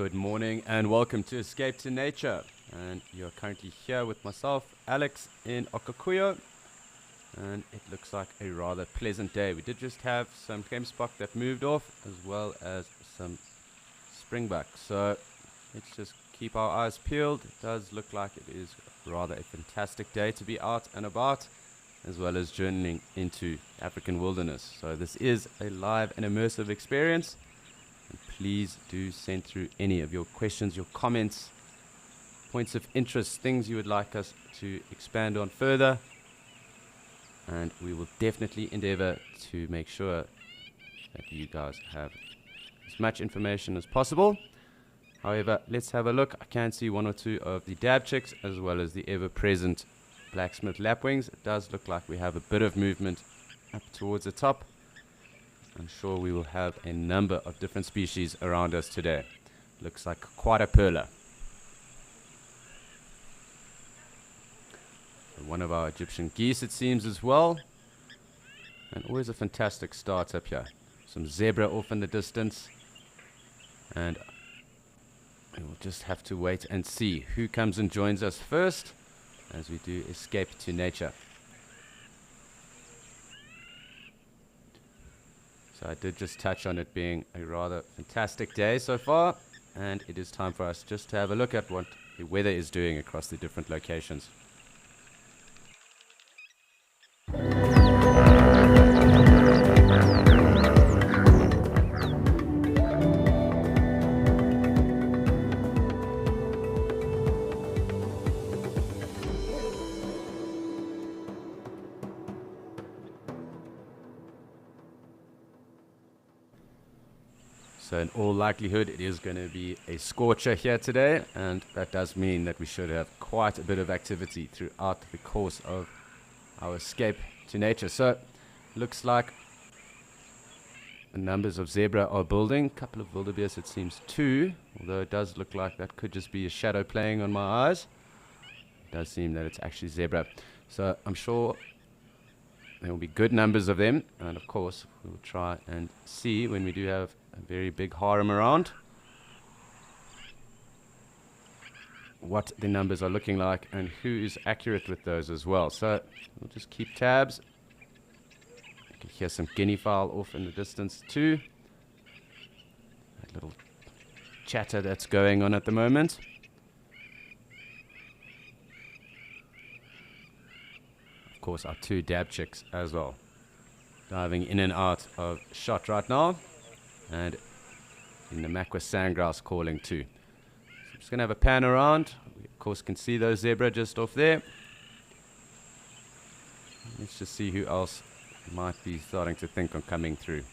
Good morning and welcome to Escape to Nature. And you're currently here with myself, Alex, in Okakuyo. And it looks like a rather pleasant day. We did just have some gemsbok that moved off, as well as some springbuck. So let's just keep our eyes peeled. It does look like it is rather a fantastic day to be out and about, as well as journeying into African wilderness. So this is a live and immersive experience. And please do send through any of your questions, your comments, points of interest, things you would like us to expand on further. And we will definitely endeavor to make sure that you guys have as much information as possible. However, let's have a look. I can see one or two of the dab chicks, as well as the ever-present blacksmith lapwings. It does look like we have a bit of movement up towards the top. I'm sure we will have a number of different species around us today. Looks like quite a perler. One of our Egyptian geese, it seems, as well. And always a fantastic start up here. Some zebra off in the distance. And we'll just have to wait and see who comes and joins us first as we do escape to nature. So I did just touch on it being a rather fantastic day so far, and it is time for us just to have a look at what the weather is doing across the different locations. So in all likelihood, it is going to be a scorcher here today, and that does mean that we should have quite a bit of activity throughout the course of our escape to nature. So looks like the numbers of zebra are building. A couple of wildebeest, it seems 2, although it does look like that could just be a shadow playing on my eyes. It does seem that it's actually zebra. So I'm sure there will be good numbers of them, and of course we'll try and see when we do have a very big harem around what the numbers are looking like and who is accurate with those as well. So we'll just keep tabs. You can hear some guinea fowl off in the distance too. That little chatter that's going on at the moment. Of course, our 2 dab chicks as well, diving in and out of shot right now, and in the Makwa sandgrouse calling too. So I'm just going to have a pan around. We of course can see those zebra just off there. Let's just see who else might be starting to think on coming through.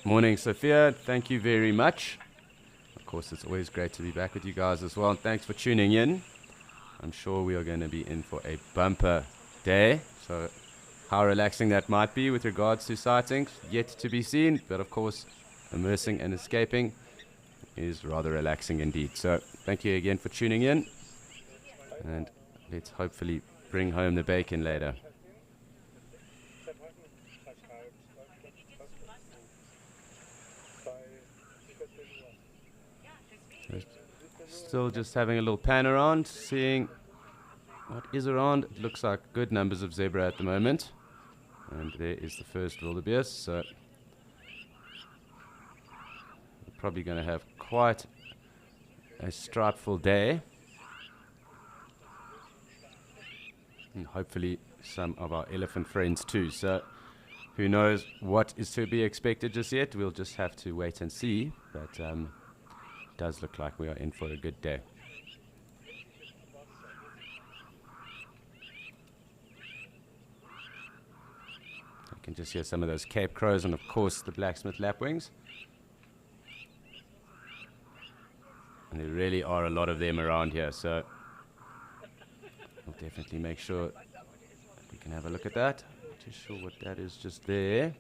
Morning, Sophia. Thank you very much. Of course, it's always great to be back with you guys as well. And thanks for tuning in. I'm sure we are going to be in for a bumper day. So how relaxing that might be with regards to sightings, yet to be seen. But of course, immersing and escaping is rather relaxing indeed. So thank you again for tuning in. And let's hopefully bring home the bacon later. Still just having a little pan around, seeing what is around. It looks like good numbers of zebra at the moment. And there is the first wildebeest. So we're probably going to have quite a stripeful day. And hopefully some of our elephant friends too. So who knows what is to be expected just yet. We'll just have to wait and see. But does look like we are in for a good day. I can just hear some of those Cape crows and of course the blacksmith lapwings. And there really are a lot of them around here, so we'll definitely make sure that we can have a look at that. too sure what that is just there.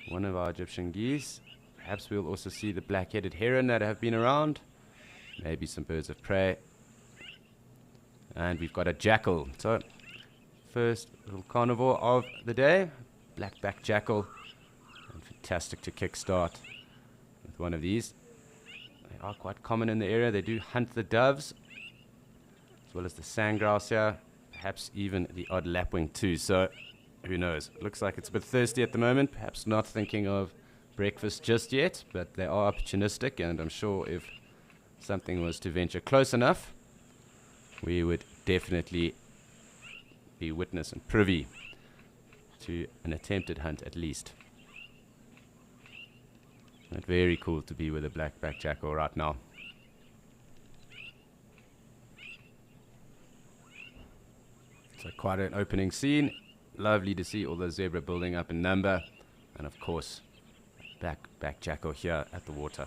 One of our Egyptian geese. Perhaps we'll also see the black-headed heron that have been around. Maybe some birds of prey. And we've got a jackal. So, first little carnivore of the day. Black-backed jackal. And fantastic to kickstart with one of these. They are quite common in the area. They do hunt the doves, as well as the sandgrouse here. Perhaps even the odd lapwing too. So, who knows? Looks like it's a bit thirsty at the moment. Perhaps not thinking of breakfast just yet, but they are opportunistic, and I'm sure if something was to venture close enough, we would definitely be witness and privy to an attempted hunt at least. But very cool to be with a black-backed jackal right now. So quite an opening scene. Lovely to see all the zebra building up in number, and of course back jackal here at the water.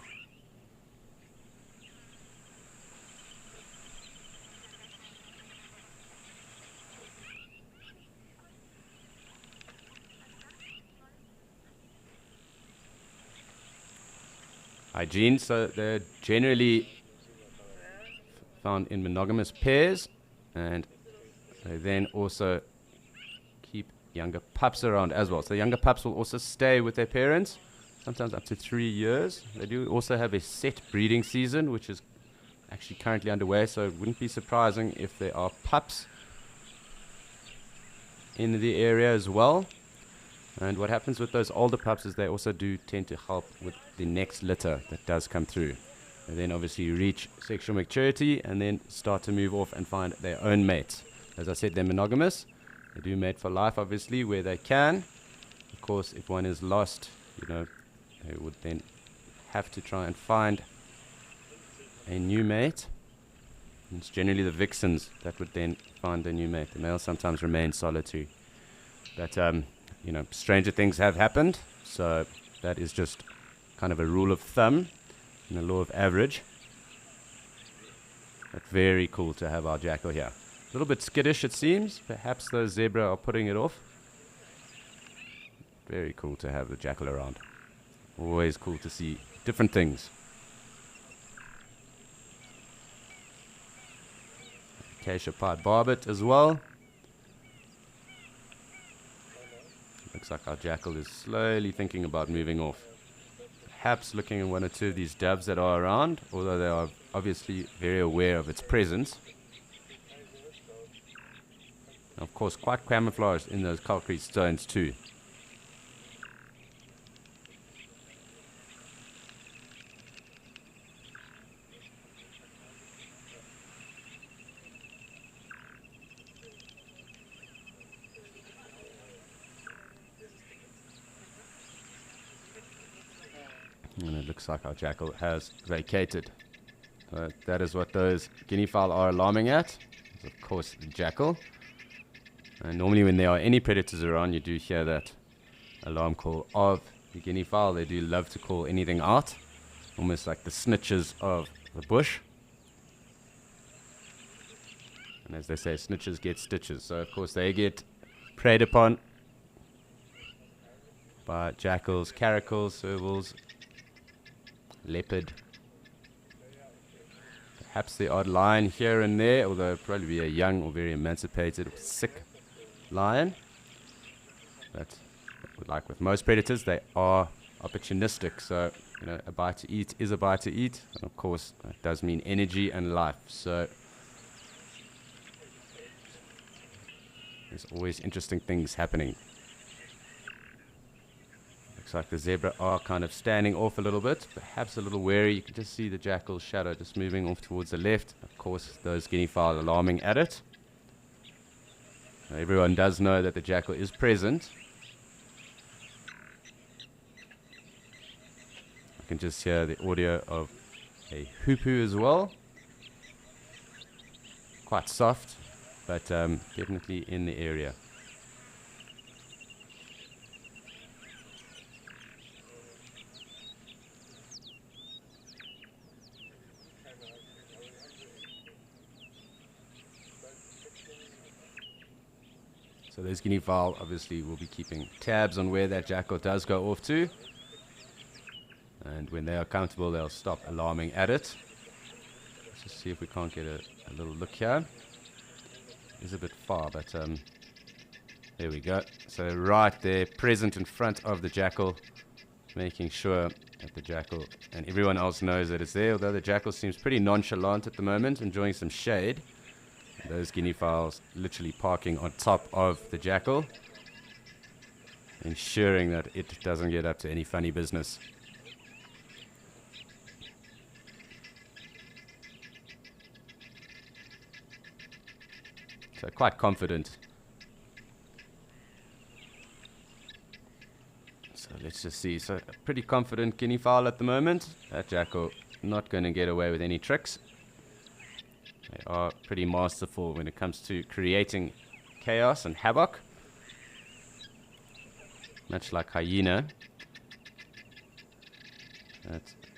Hygiene, so they're generally found in monogamous pairs, and they then also keep younger pups around as well. So younger pups will also stay with their parents, sometimes up to 3 years. They do also have a set breeding season, which is actually currently underway, so it wouldn't be surprising if there are pups in the area as well. And what happens with those older pups is they also do tend to help with the next litter that does come through. They then obviously reach sexual maturity and then start to move off and find their own mates. As I said, they're monogamous. They do mate for life, obviously, where they can. Of course, if one is lost, they would then have to try and find a new mate. And it's generally the vixens that would then find a new mate. The males sometimes remain solitary. But, stranger things have happened. So that is just kind of a rule of thumb and a law of average. But very cool to have our jackal here. A little bit skittish, it seems. Perhaps those zebra are putting it off. Very cool to have the jackal around. Always cool to see different things. Acacia pied barbet as well. Looks like our jackal is slowly thinking about moving off. Perhaps looking at one or two of these doves that are around, although they are obviously very aware of its presence. Of course, quite camouflaged in those concrete stones too. And it looks like our jackal has vacated. That is what those guinea fowl are alarming at. It's of course the jackal. And normally when there are any predators around, you do hear that alarm call of the guinea fowl. They do love to call anything out, almost like the snitches of the bush. And as they say, snitches get stitches. So of course they get preyed upon by jackals, caracals, servals, leopard, perhaps the odd lion here and there, although it'll probably be a young or very emancipated or sick lion. But like with most predators, they are opportunistic. So, a bite to eat is a bite to eat. And of course, that does mean energy and life. So there's always interesting things happening. Looks like the zebra are kind of standing off a little bit, perhaps a little wary. You can just see the jackal's shadow just moving off towards the left. Of course, those guinea fowl alarming at it. Now, everyone does know that the jackal is present. I can just hear the audio of a hoopoo as well. Quite soft, but definitely in the area. So those guinea fowl obviously will be keeping tabs on where that jackal does go off to. And when they are comfortable, they'll stop alarming at it. Let's just see if we can't get a little look here. It is a bit far, but there we go. So right there, present in front of the jackal, making sure that the jackal and everyone else knows that it's there, although the jackal seems pretty nonchalant at the moment, enjoying some shade. Those guinea fowls literally parking on top of the jackal, ensuring that it doesn't get up to any funny business. So quite confident. So let's just see. So a pretty confident guinea fowl at the moment. That jackal not going to get away with any tricks. They are pretty masterful when it comes to creating chaos and havoc. Much like hyena.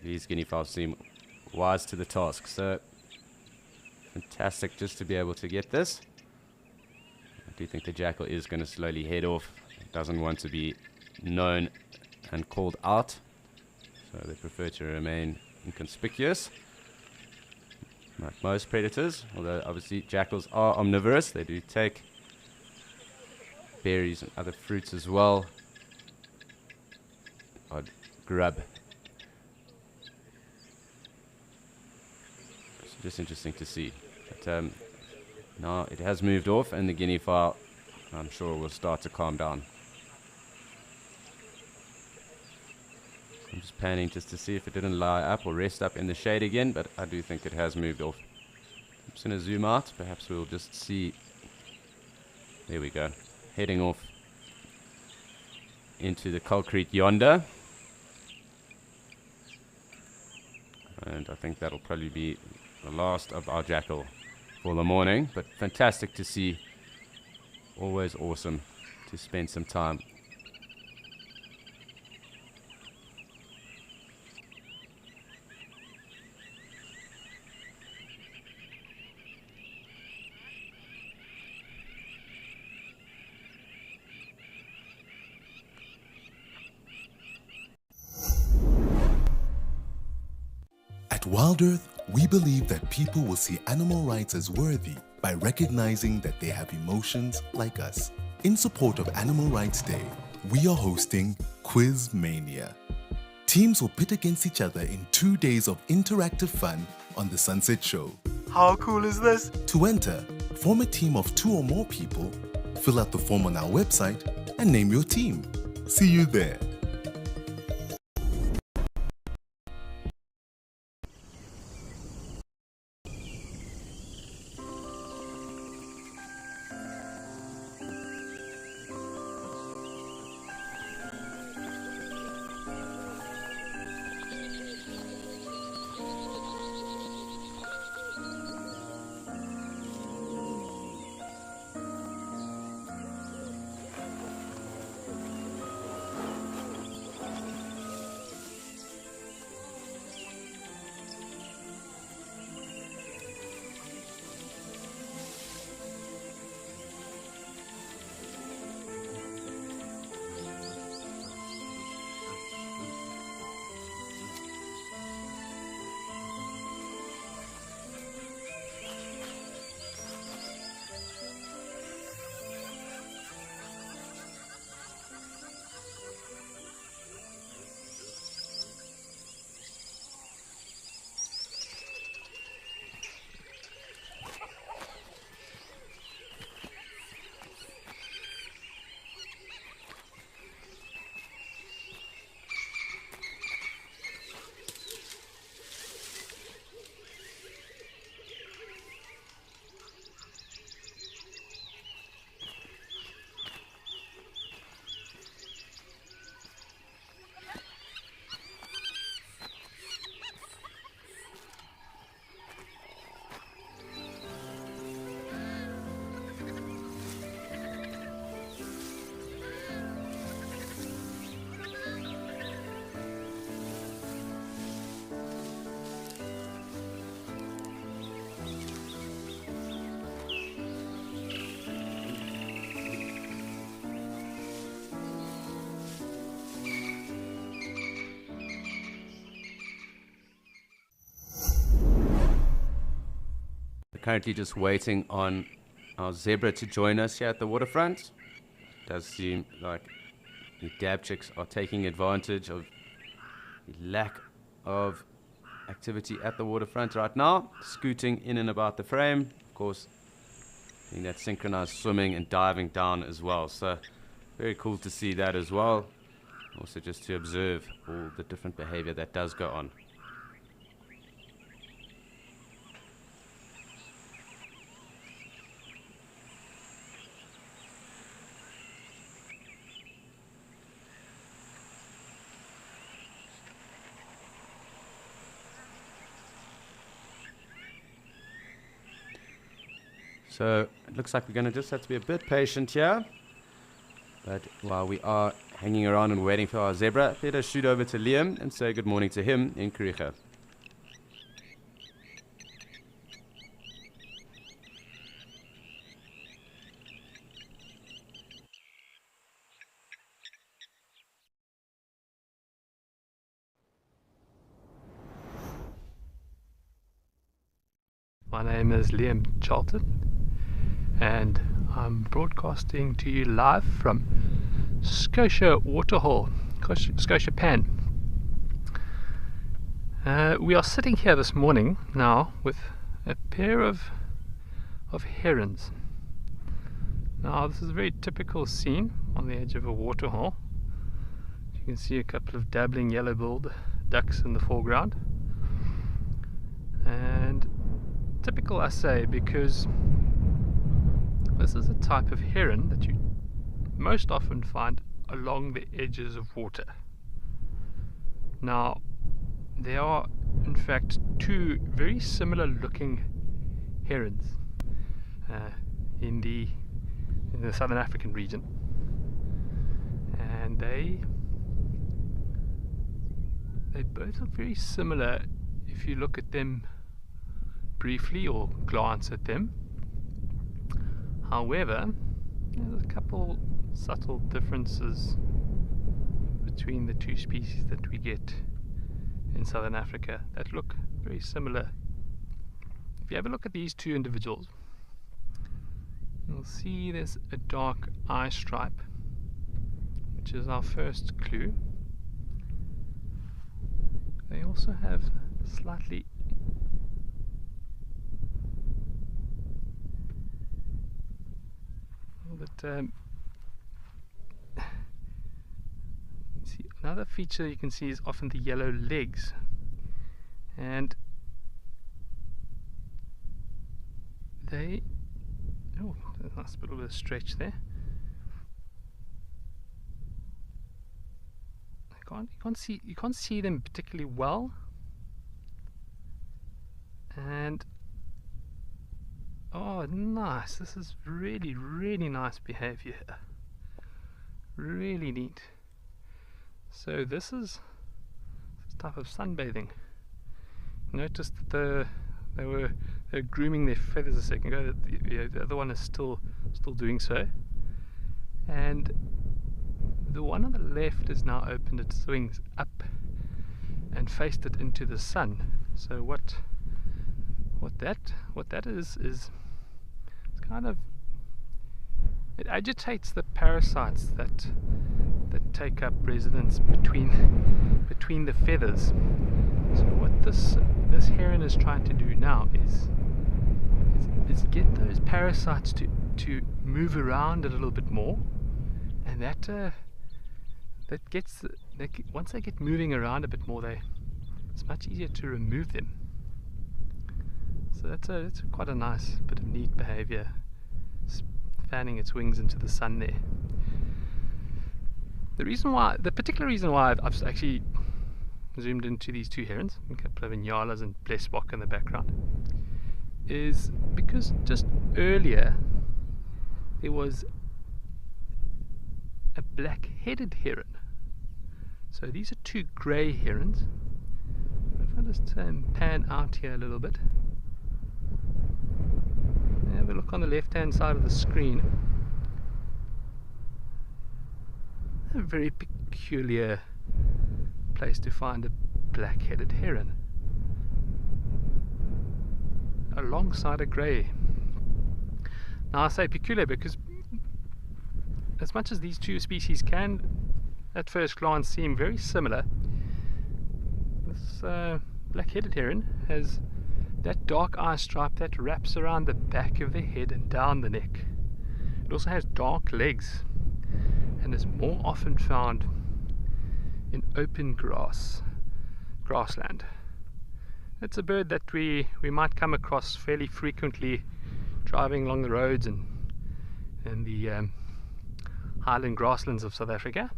These guinea fowls seem wise to the task. So fantastic just to be able to get this. I do think the jackal is going to slowly head off. It doesn't want to be known and called out. So they prefer to remain inconspicuous. Like most predators, although obviously jackals are omnivorous, they do take berries and other fruits as well. Odd grub. It's just interesting to see. But now it has moved off, and the guinea fowl, I'm sure, will start to calm down. I'm just panning just to see if it didn't lie up or rest up in the shade again, but I do think it has moved off. I'm just going to zoom out. Perhaps we'll just see. There we go. Heading off into the concrete yonder. And I think that'll probably be the last of our jackal for the morning. But fantastic to see. Always awesome to spend some time. At Wild Earth, we believe that people will see animal rights as worthy by recognizing that they have emotions like us. In support of Animal Rights Day, we are hosting Quiz Mania. Teams will pit against each other in 2 days of interactive fun on The Sunset Show. How cool is this? To enter, form a team of 2 or more people, fill out the form on our website, and name your team. See you there. currently just waiting on our zebra to join us here at the waterfront. Does seem like the dab chicks are taking advantage of the lack of activity at the waterfront right now, scooting in and about the frame, of course, doing that synchronized swimming and diving down as well. So very cool to see that as well. Also just to observe all the different behavior that does go on. So it looks like we're going to just have to be a bit patient here. But while we are hanging around and waiting for our zebra, let us shoot over to Liam and say good morning to him in Kariega. My name is Liam Charlton, and I'm broadcasting to you live from Scotia Waterhole, Scotia Pan. We are sitting here this morning now with a pair of herons. Now this is a very typical scene on the edge of a waterhole. You can see a couple of dabbling yellow-billed ducks in the foreground, and typical, I say, because this is a type of heron that you most often find along the edges of water. Now, there are in fact two very similar looking herons in the Southern African region, and they both look very similar if you look at them briefly or glance at them. However, there's a couple subtle differences between the two species that we get in Southern Africa that look very similar. If you have a look at these two individuals, you'll see there's a dark eye stripe, which is our first clue. They also have slightly see, another feature you can see is often the yellow legs, and there's a nice bit of a stretch there. You can't see them particularly well, and oh, nice. This is really, really nice behavior. Really neat. So this is this type of sunbathing. Notice that they were grooming their feathers a second ago. The other one is still doing so, and the one on the left has now opened its wings up and faced it into the sun. So what that is it's kind of, it agitates the parasites that take up residence between the feathers. So what this heron is trying to do now is get those parasites to move around a little bit more, and once they get moving around a bit more, it's much easier to remove them. So that's quite a nice bit of neat behavior, fanning its wings into the sun there. The particular reason why I've actually zoomed into these two herons, a couple of Inyalas and Blesbok in the background, is because just earlier there was a black-headed heron. So these are two grey herons. If I just pan out here a little bit, have a look on the left-hand side of the screen. A very peculiar place to find a black-headed heron. alongside a grey. Now I say peculiar because as much as these two species can at first glance seem very similar, this black-headed heron has that dark eye stripe that wraps around the back of the head and down the neck. It also has dark legs and is more often found in open grassland. It's a bird that we might come across fairly frequently driving along the roads and in the highland grasslands of South Africa.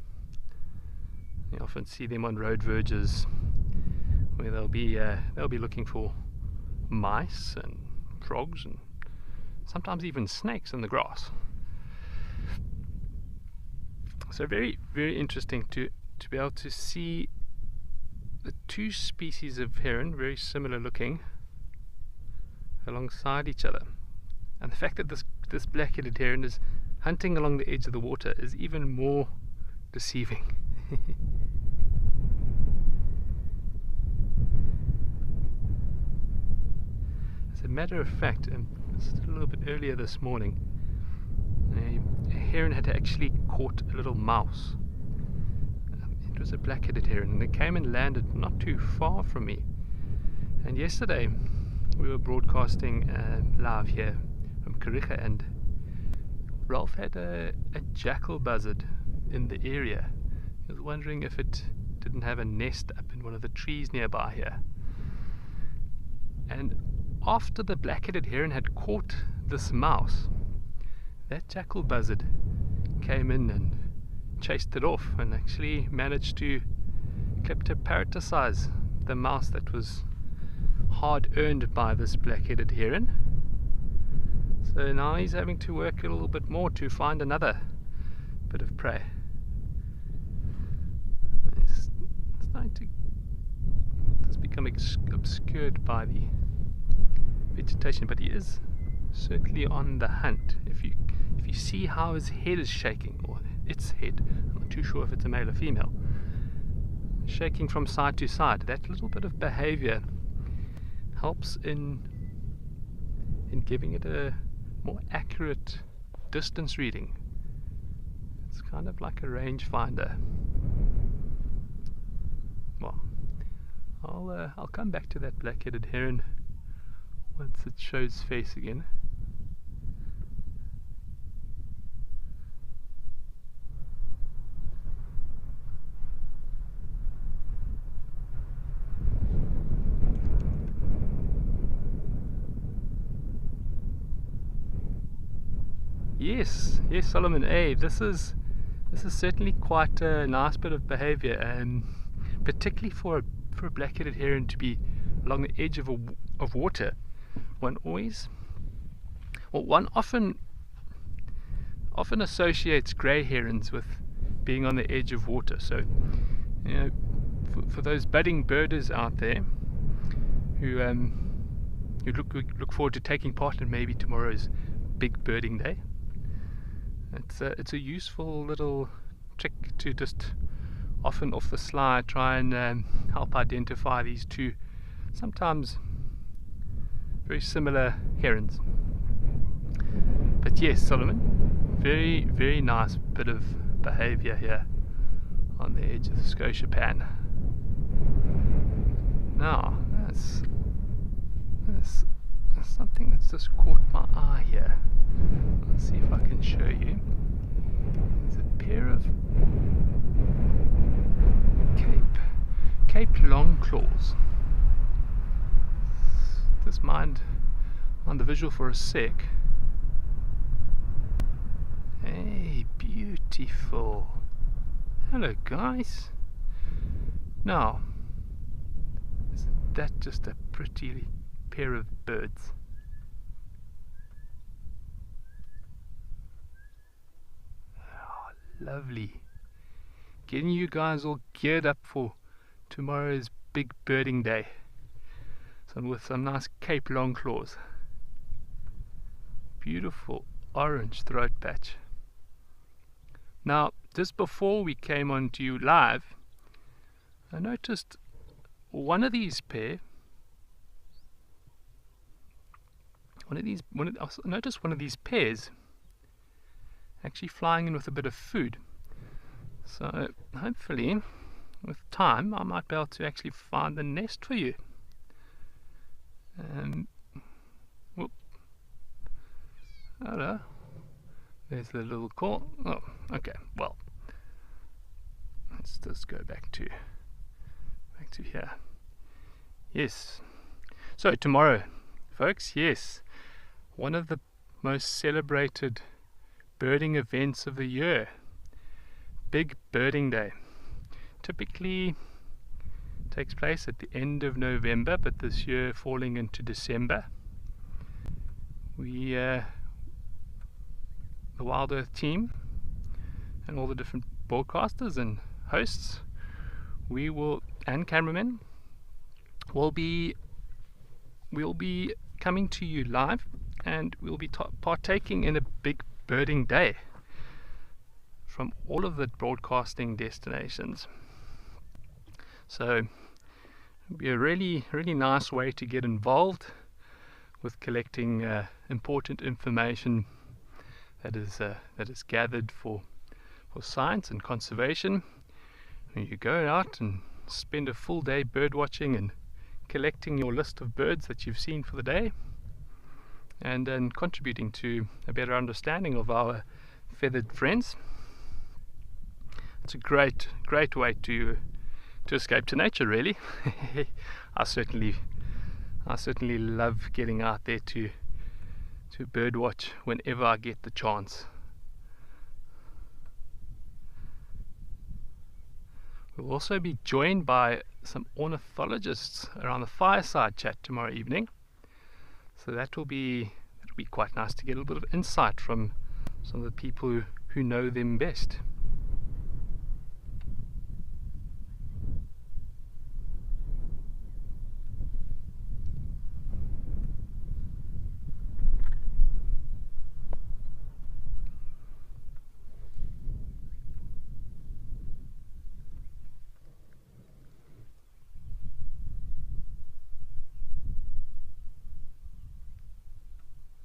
You often see them on road verges where they'll be looking for mice and frogs and sometimes even snakes in the grass. So very, very interesting to be able to see the two species of heron, very similar looking, alongside each other. And the fact that this black-headed heron is hunting along the edge of the water is even more deceiving. As a matter of fact, just a little bit earlier this morning, a heron had actually caught a little mouse. It was a black-headed heron, and it came and landed not too far from me. And yesterday we were broadcasting live here from Kariga, and Ralph had a jackal buzzard in the area. He was wondering if it didn't have a nest up in one of the trees nearby here. And after the black-headed heron had caught this mouse, that jackal buzzard came in and chased it off and actually managed to kleptoparasitize the mouse that was hard earned by this black-headed heron. So now he's having to work a little bit more to find another bit of prey. It's starting to just become obscured by the vegetation, but he is certainly on the hunt. If you see how his head is shaking, or its head, I'm not too sure if it's a male or female, shaking from side to side, that little bit of behavior helps in giving it a more accurate distance reading. It's kind of like a rangefinder. Well, I'll come back to that black-headed heron once it shows face again. Yes, Solomon. Hey, this is certainly quite a nice bit of behavior, and particularly for a black-headed heron to be along the edge of water. One often associates grey herons with being on the edge of water. So, you know, for those budding birders out there who look forward to taking part in maybe tomorrow's big birding day, it's a useful little trick to just often off the sly try and help identify these two sometimes very similar herons. But yes, Solomon, very, very nice bit of behavior here on the edge of the Scotia-Pan. Now that's something that's just caught my eye here. Let's see if I can show you. There's a pair of Cape Longclaws. Just mind the visual for a sec. Hey, beautiful. Hello, guys. Now, isn't that just a pretty pair of birds? Oh, lovely. Getting you guys all geared up for tomorrow's big birding day. So with some nice Cape Longclaws. Beautiful orange throat patch. Now, just before we came on to you live, I noticed one of these pair I noticed one of these pairs actually flying in with a bit of food. So hopefully, with time, I might be able to actually find the nest for you. Whoop. Hello. There's the little call. Oh, okay. Well, let's just go back to here. Yes. So tomorrow, folks, yes, one of the most celebrated birding events of the year, Big Birding Day. Typically takes place at the end of November, but this year falling into December. We, the Wild Earth team and all the different broadcasters and hosts, and cameramen, we'll be coming to you live, and we'll be partaking in a big birding day from all of the broadcasting destinations. So it'll be a really, really nice way to get involved with collecting important information that is gathered for science and conservation. And you go out and spend a full day bird watching and collecting your list of birds that you've seen for the day, and then contributing to a better understanding of our feathered friends. It's a great way to escape to nature, really. I certainly love getting out there to bird watch whenever I get the chance. We'll also be joined by some ornithologists around the fireside chat tomorrow evening. So that'll be quite nice to get a little bit of insight from some of the people who know them best.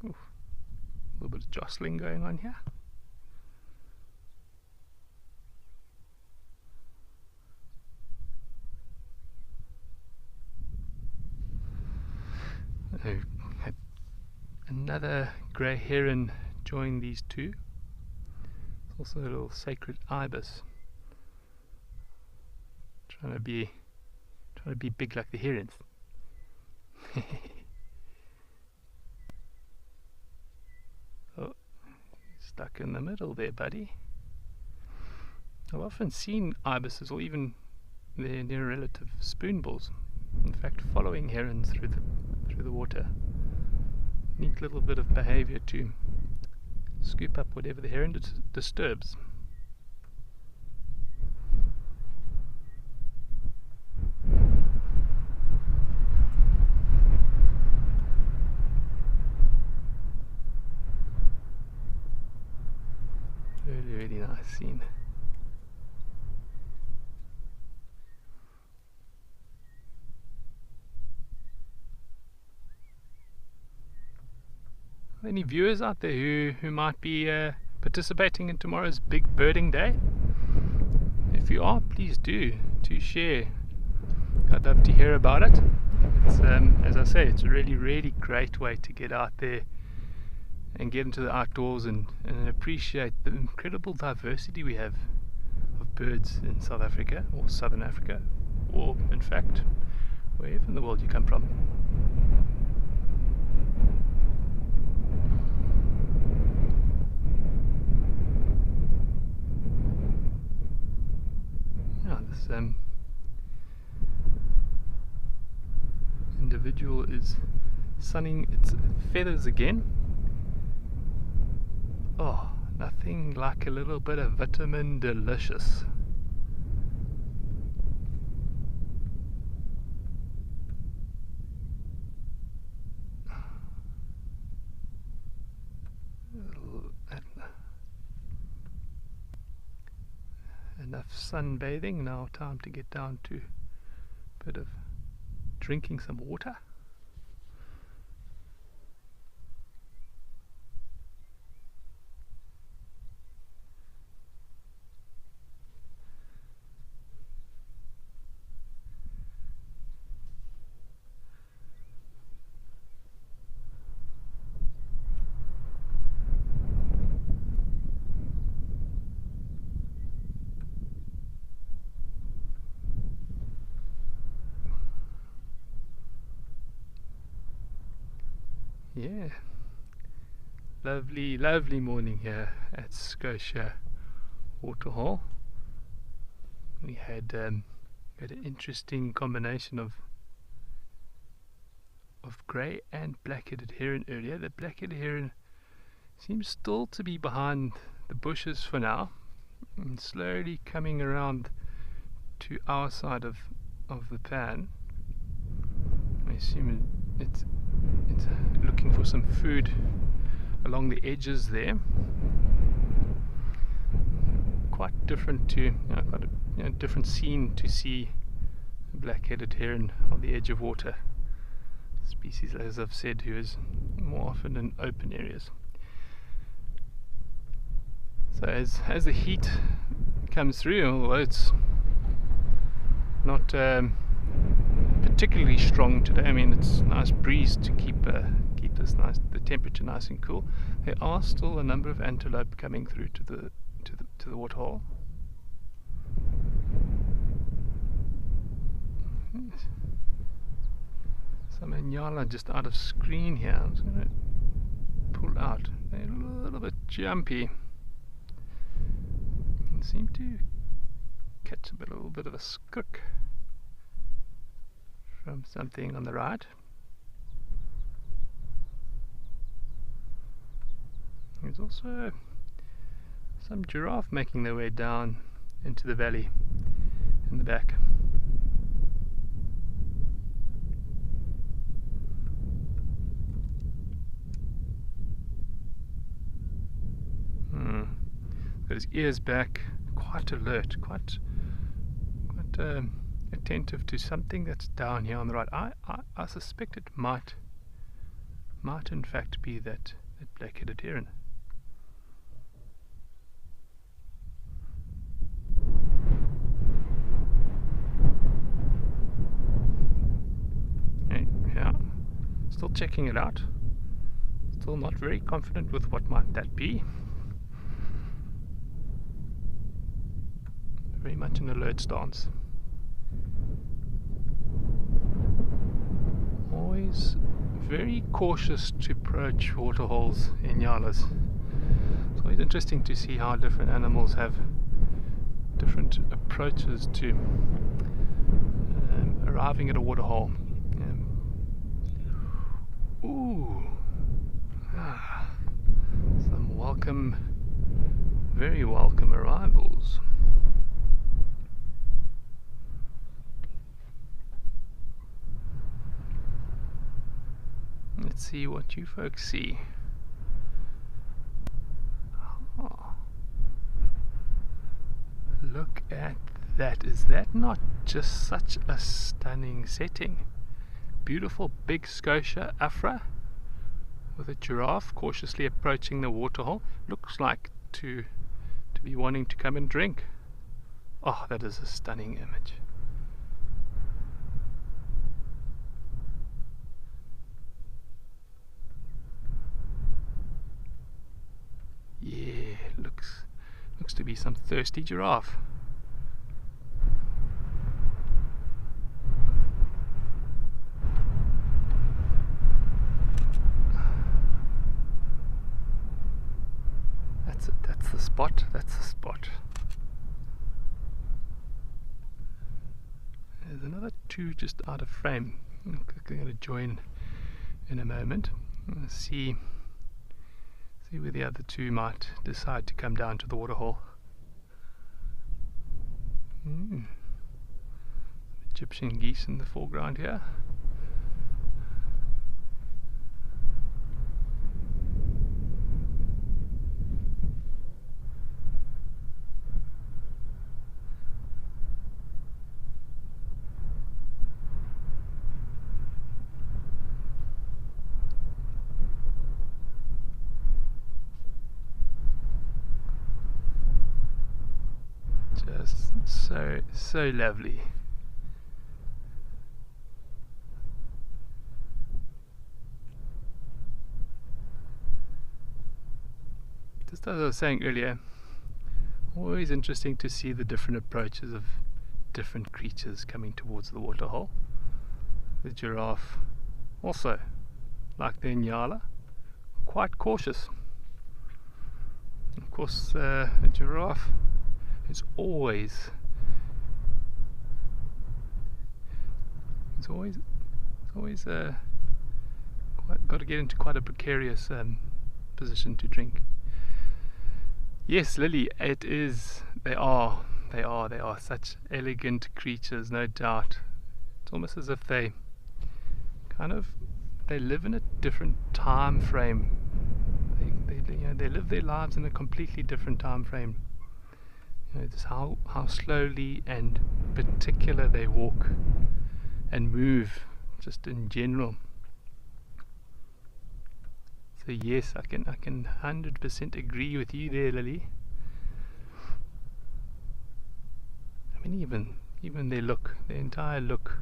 A little bit of jostling going on here. Another grey heron joined these two. It's also a little sacred ibis, trying to be big like the herons. Oh, stuck in the middle there, buddy. I've often seen ibises, or even their near relative spoonbills, in fact following herons through the water. Neat little bit of behavior to scoop up whatever the heron disturbs. Really, really nice scene. Any viewers out there who might be participating in tomorrow's Big Birding Day? If you are, please do share. I'd love to hear about it. It's, as I say, it's a really, really great way to get out there and get into the outdoors and appreciate the incredible diversity we have of birds in South Africa, or Southern Africa, or in fact wherever in the world you come from. Now this individual is sunning its feathers again. Oh, nothing like a little bit of vitamin delicious. Enough sunbathing, now time to get down to a bit of drinking some water. Yeah, lovely, lovely morning here at Scotia Waterhole. We had an interesting combination of grey and black-headed heron earlier. The black-headed heron seems still to be behind the bushes for now, and slowly coming around to our side of the pan. I assume it's looking for some food along the edges there. Quite different to, quite a different scene to see a black-headed heron on the edge of water. Species, as I've said, who is more often in open areas. So as the heat comes through, although it's not particularly strong today, I mean it's a nice breeze to keep this the temperature nice and cool. There are still a number of antelope coming through to the waterhole. Some Inyala just out of screen here. I'm just going to pull out. They're a little bit jumpy and seem to catch a little bit of a skook from something on the right. There's also some giraffe making their way down into the valley in the back. Got his ears back, quite alert, quite attentive to something that's down here on the right. I suspect it might in fact be that black-headed heron. Yeah, still checking it out. Still not very confident with what might that be. Very much an alert stance. Always very cautious to approach waterholes in Nyalas. It's always interesting to see how different animals have different approaches to arriving at a waterhole. Some welcome, very welcome arrivals. Let's see what you folks see. Oh, look at that. Is that not just such a stunning setting? Beautiful big Scotia Afra with a giraffe cautiously approaching the waterhole. Looks like to be wanting to come and drink. Oh, that is a stunning image. Yeah, looks to be some thirsty giraffe. That's it, that's the spot, that's the spot. There's another two just out of frame. I'm going to join in a moment. Let's see where the other two might decide to come down to the waterhole. Egyptian geese in the foreground here. Just so lovely. Just as I was saying earlier, always interesting to see the different approaches of different creatures coming towards the waterhole. The giraffe also, like the Inyala, quite cautious. Of course, a giraffe is always got to get into quite a precarious position to drink. Yes, Lily, it is. They are such elegant creatures, no doubt. It's almost as if they live in a different time frame. They live their lives in a completely different time frame. Just how slowly and particular they walk and move, just in general. So yes, I can 100% agree with you there, Lily. I mean, even their look, their entire look,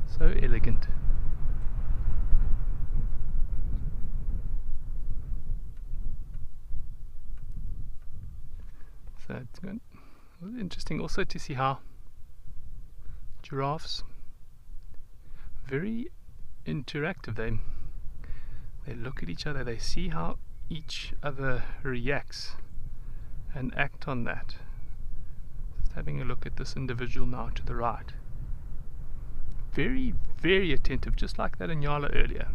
so elegant. So it's good. It was interesting also to see how giraffes very interactive. They look at each other, they see how each other reacts and act on that. Just having a look at this individual now to the right. Very, very attentive, just like that Inyala earlier.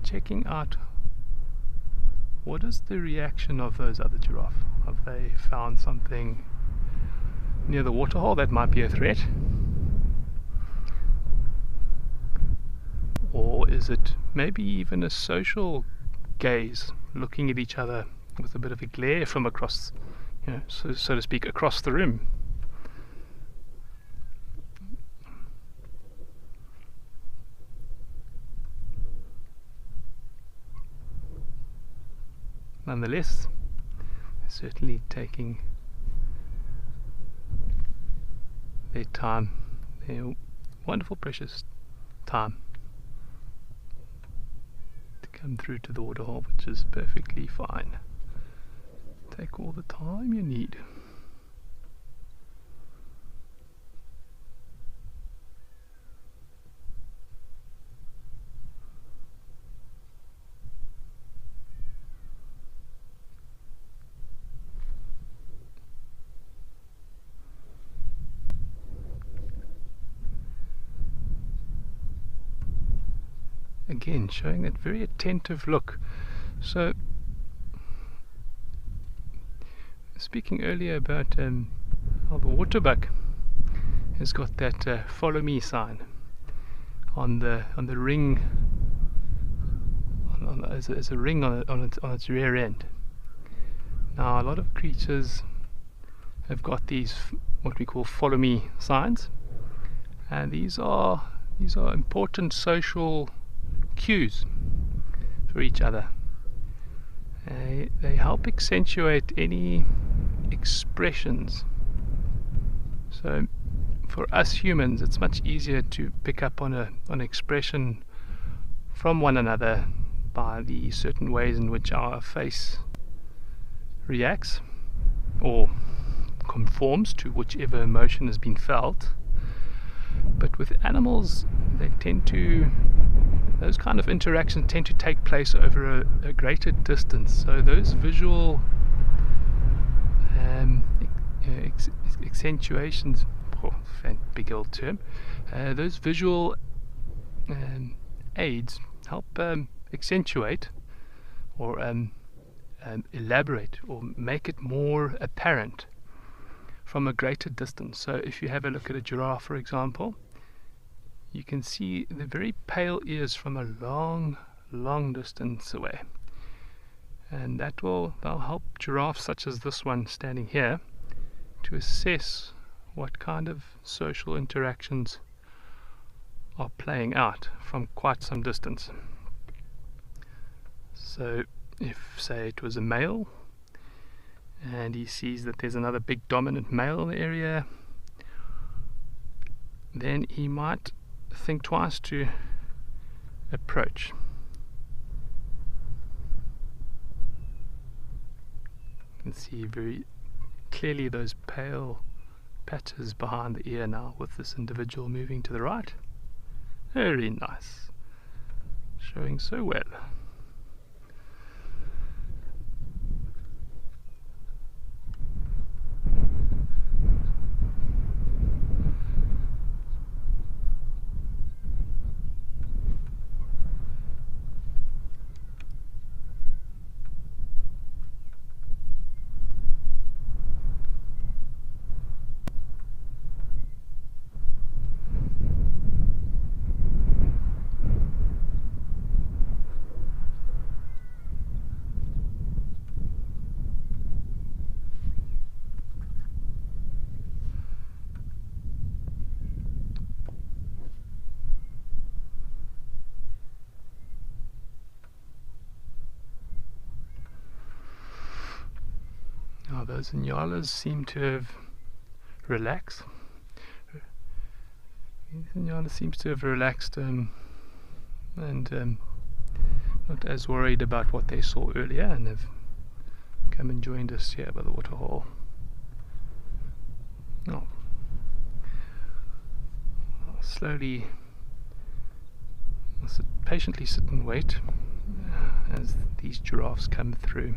Checking out what is the reaction of those other giraffe. Have they found something near the waterhole that might be a threat? Or is it maybe even a social gaze, looking at each other with a bit of a glare from across, so to speak, across the room? Nonetheless, certainly taking their time, their wonderful, precious time to come through to the waterhole, which is perfectly fine. Take all the time you need. Again, showing that very attentive look. So, speaking earlier about how the waterbuck has got that "follow me" sign on the ring, as a ring on its rear end. Now, a lot of creatures have got these what we call "follow me" signs, and these are important social cues for each other. They help accentuate any expressions. So for us humans, it's much easier to pick up on an expression from one another by the certain ways in which our face reacts or conforms to whichever emotion has been felt. But with animals, those kind of interactions tend to take place over a greater distance. So those visual accentuations, big old term, those visual aids help accentuate or elaborate or make it more apparent from a greater distance. So if you have a look at a giraffe, for example, you can see the very pale ears from a long distance away, and that'll help giraffes such as this one standing here to assess what kind of social interactions are playing out from quite some distance. So if, say, it was a male and he sees that there's another big dominant male in the area, then he might think twice to approach. You can see very clearly those pale patches behind the ear now with this individual moving to the right. Very nice. Showing so well. those Inyalas seem to have relaxed. Inyala seems to have relaxed and not as worried about what they saw earlier, and have come and joined us here by the waterhole. I'll slowly, patiently sit and wait as these giraffes come through.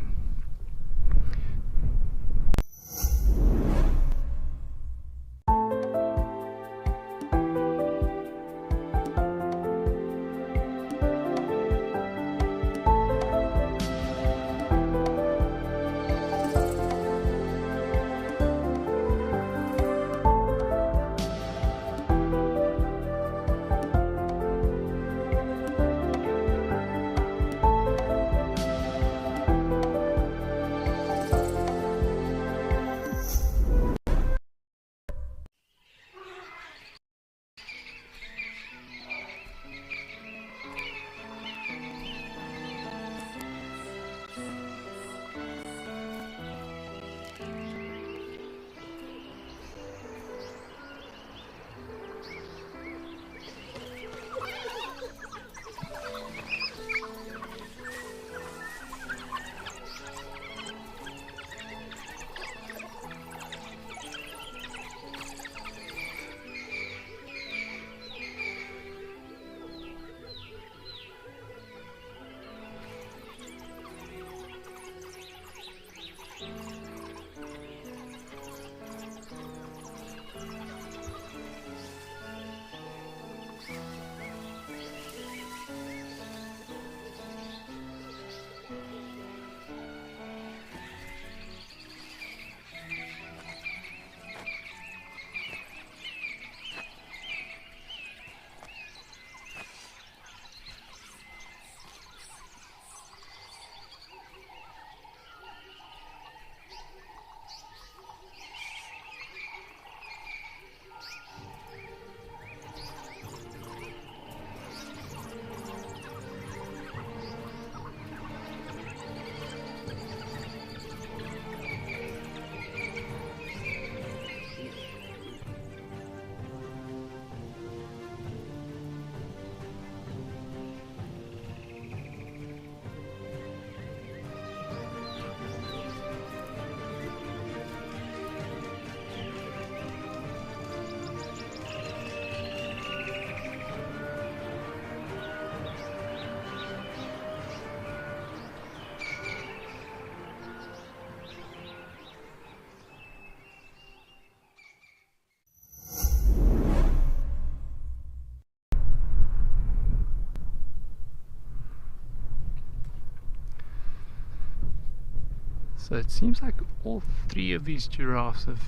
So it seems like all three of these giraffes have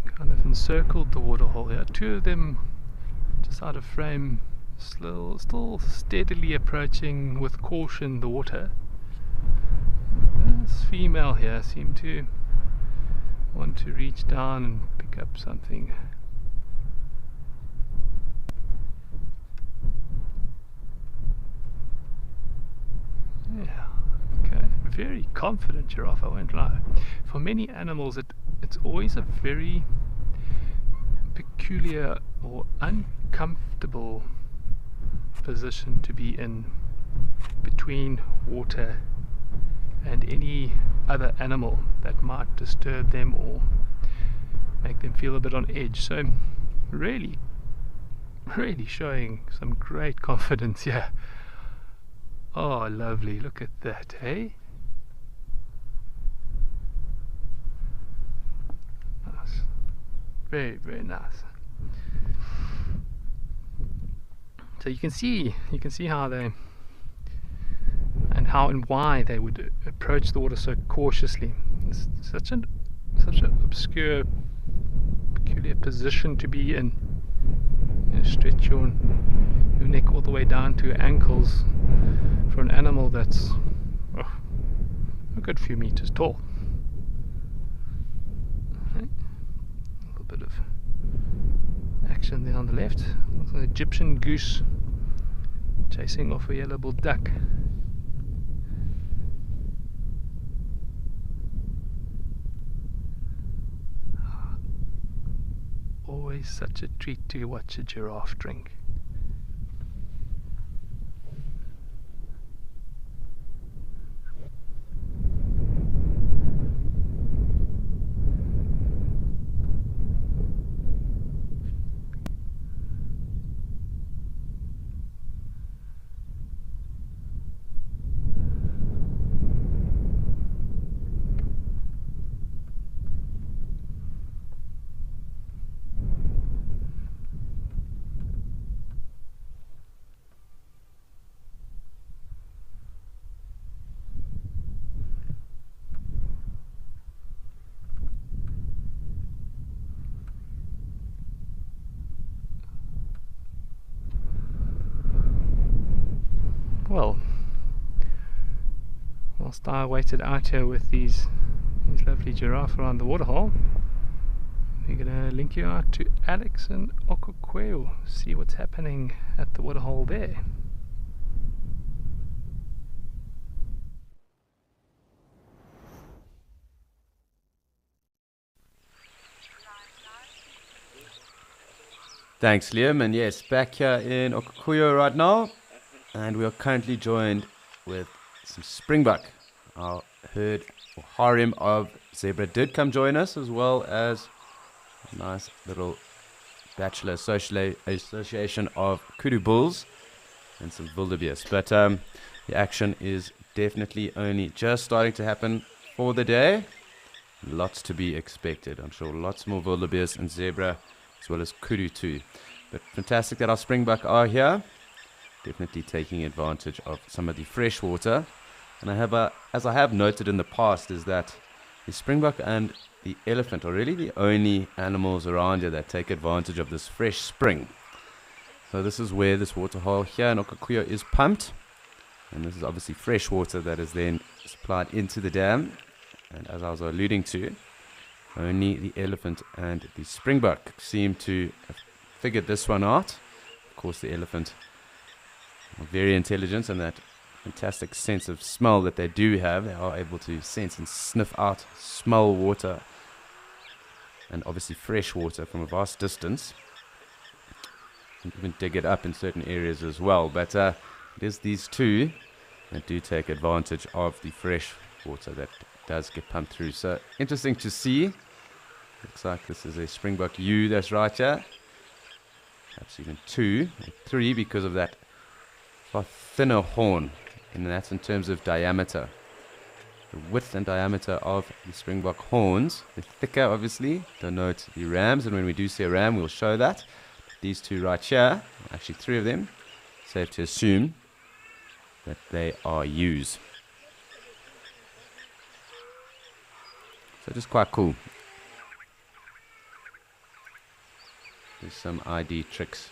kind of encircled the waterhole here. Two of them just out of frame, still steadily approaching with caution the water. This female here seemed to want to reach down and pick up something. Yeah. Very confident giraffe, I won't lie. For many animals it's always a very peculiar or uncomfortable position to be in between water and any other animal that might disturb them or make them feel a bit on edge. So really showing some great confidence here. Oh, lovely, look at that, eh? Nice. Very, very nice. So you can see how they and why they would approach the water so cautiously. It's such an obscure, peculiar position to be in. You stretch your neck all the way down to your ankles for an animal that's a good few meters tall. Okay. A little bit of action there on the left. An Egyptian goose chasing off a yellow-billed duck. always such a treat to watch a giraffe drink. Well, whilst I waited out here with these lovely giraffe around the waterhole, we're going to link you out to Alex and Okukweo, see what's happening at the waterhole there. Thanks, Liam. And yes, back here in Okukweo right now. And we are currently joined with some springbuck. Our herd or harem of zebra did come join us, as well as a nice little bachelor association of kudu bulls and some wildebeest. But the action is definitely only just starting to happen for the day. Lots to be expected. I'm sure lots more wildebeest and zebra, as well as kudu too. But fantastic that our springbuck are here. Definitely taking advantage of some of the fresh water. And as I have noted in the past, is that the springbuck and the elephant are really the only animals around here that take advantage of this fresh spring. So this is where this waterhole here in Okukweo is pumped. And this is obviously fresh water that is then supplied into the dam. And as I was alluding to, only the elephant and the springbuck seem to have figured this one out. Of course, the elephant are very intelligent, and that fantastic sense of smell that they do have. They are able to sense and sniff out, smell water, and obviously fresh water from a vast distance. And even dig it up in certain areas as well. But it is these two that do take advantage of the fresh water that does get pumped through. So interesting to see. Looks like this is a springbuck ewe that's right here. Perhaps even 2 or 3 because of that far thinner horn, and that's in terms of diameter. The width and diameter of the springbuck horns, the thicker obviously denote the rams, and when we do see a ram we'll show that. But these two right here, actually 3 of them, safe to assume that they are ewes. So just quite cool. There's some ID tricks.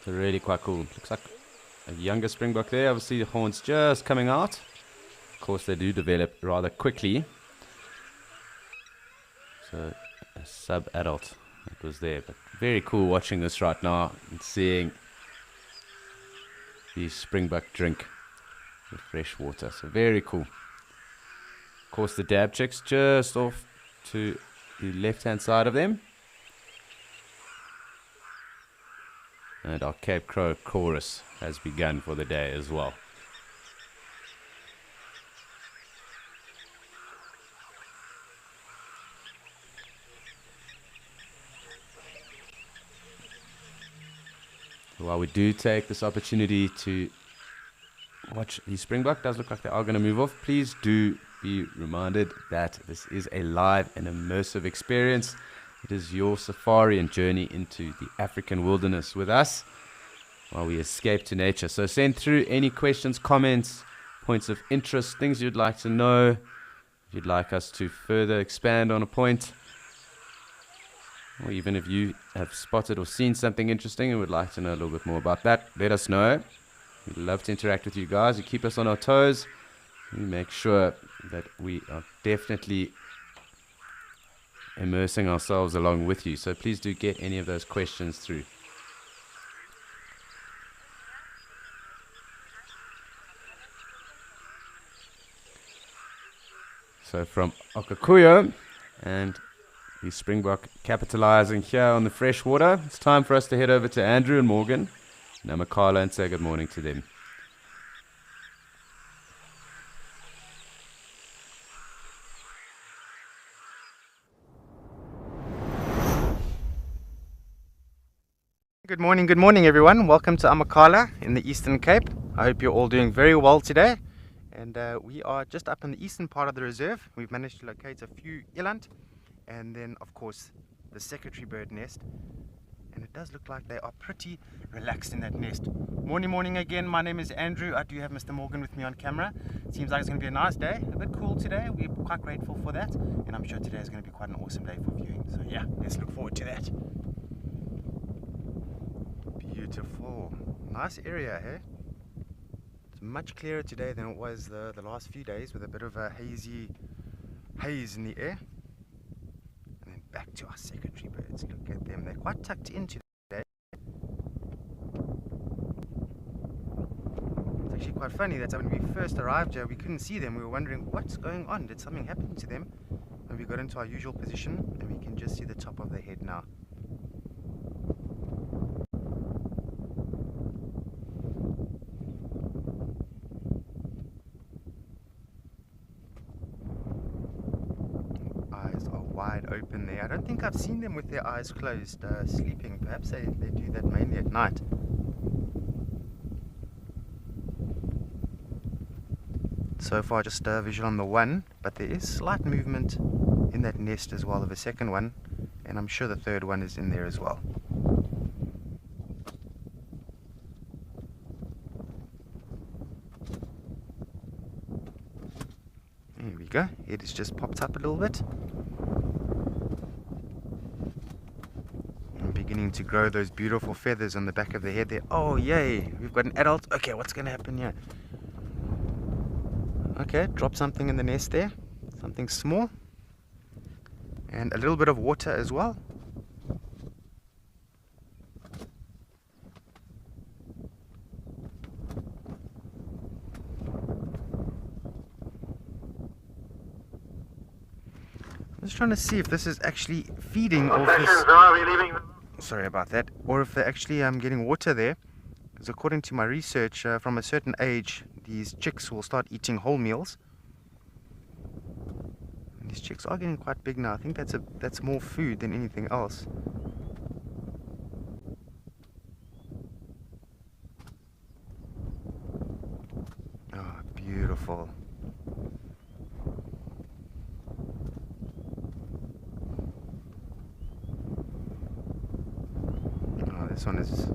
So really quite cool. Looks like a younger springbuck there. Obviously the horns just coming out. Of course they do develop rather quickly. So a sub-adult that was there. But very cool watching this right now and seeing the springbuck drink the fresh water. So very cool. Of course the dab chicks just off to the left hand side of them. And our Cape Crow chorus has begun for the day as well. While we do take this opportunity to watch the springbuck, does look like they are going to move off. Please do be reminded that this is a live and immersive experience. It is your safari and journey into the African wilderness with us while we escape to nature. So send through any questions, comments, points of interest, things you'd like to know, if you'd like us to further expand on a point, or even if you have spotted or seen something interesting and would like to know a little bit more about that, let us know. We'd love to interact with you guys. You keep us on our toes. We make sure that we are definitely immersing ourselves along with you. So please do get any of those questions through. So from Okakuyo and the Springbok capitalizing here on the freshwater, it's time for us to head over to Andrew and Morgan, Namakala, and say good morning to them. Good morning everyone. Welcome to Amakhala in the Eastern Cape. I hope you're all doing very well today. And we are just up in the eastern part of the reserve. We've managed to locate a few eland and then of course the secretary bird nest. And it does look like they are pretty relaxed in that nest. Morning again. My name is Andrew. I do have Mr. Morgan with me on camera. It seems like it's going to be a nice day. A bit cool today. We're quite grateful for that. And I'm sure today is going to be quite an awesome day for viewing. So yeah, let's look forward to that. Beautiful. Nice area, hey? It's much clearer today than it was the last few days, with a bit of a haze in the air. And then back to our secretary birds. Look at them. They're quite tucked in today. It's actually quite funny that when we first arrived here, we couldn't see them. We were wondering what's going on. Did something happen to them? And we got into our usual position and we can just see the top of their head now. Wide open there. I don't think I've seen them with their eyes closed, sleeping. Perhaps they do that mainly at night. So far just visual on the one, but there is slight movement in that nest as well of a second one, and I'm sure the third one is in there as well. There we go. It has just popped up a little bit. Beginning to grow those beautiful feathers on the back of the head there. Oh yay, we've got an adult. Okay, what's going to happen here? Okay, drop something in the nest there, something small, and a little bit of water as well. I'm just trying to see if this is actually feeding or if this... Sorry about that. Or if they're actually getting water there. Because according to my research, from a certain age, these chicks will start eating whole meals. And these chicks are getting quite big now. I think that's more food than anything else. Oh, beautiful. This one is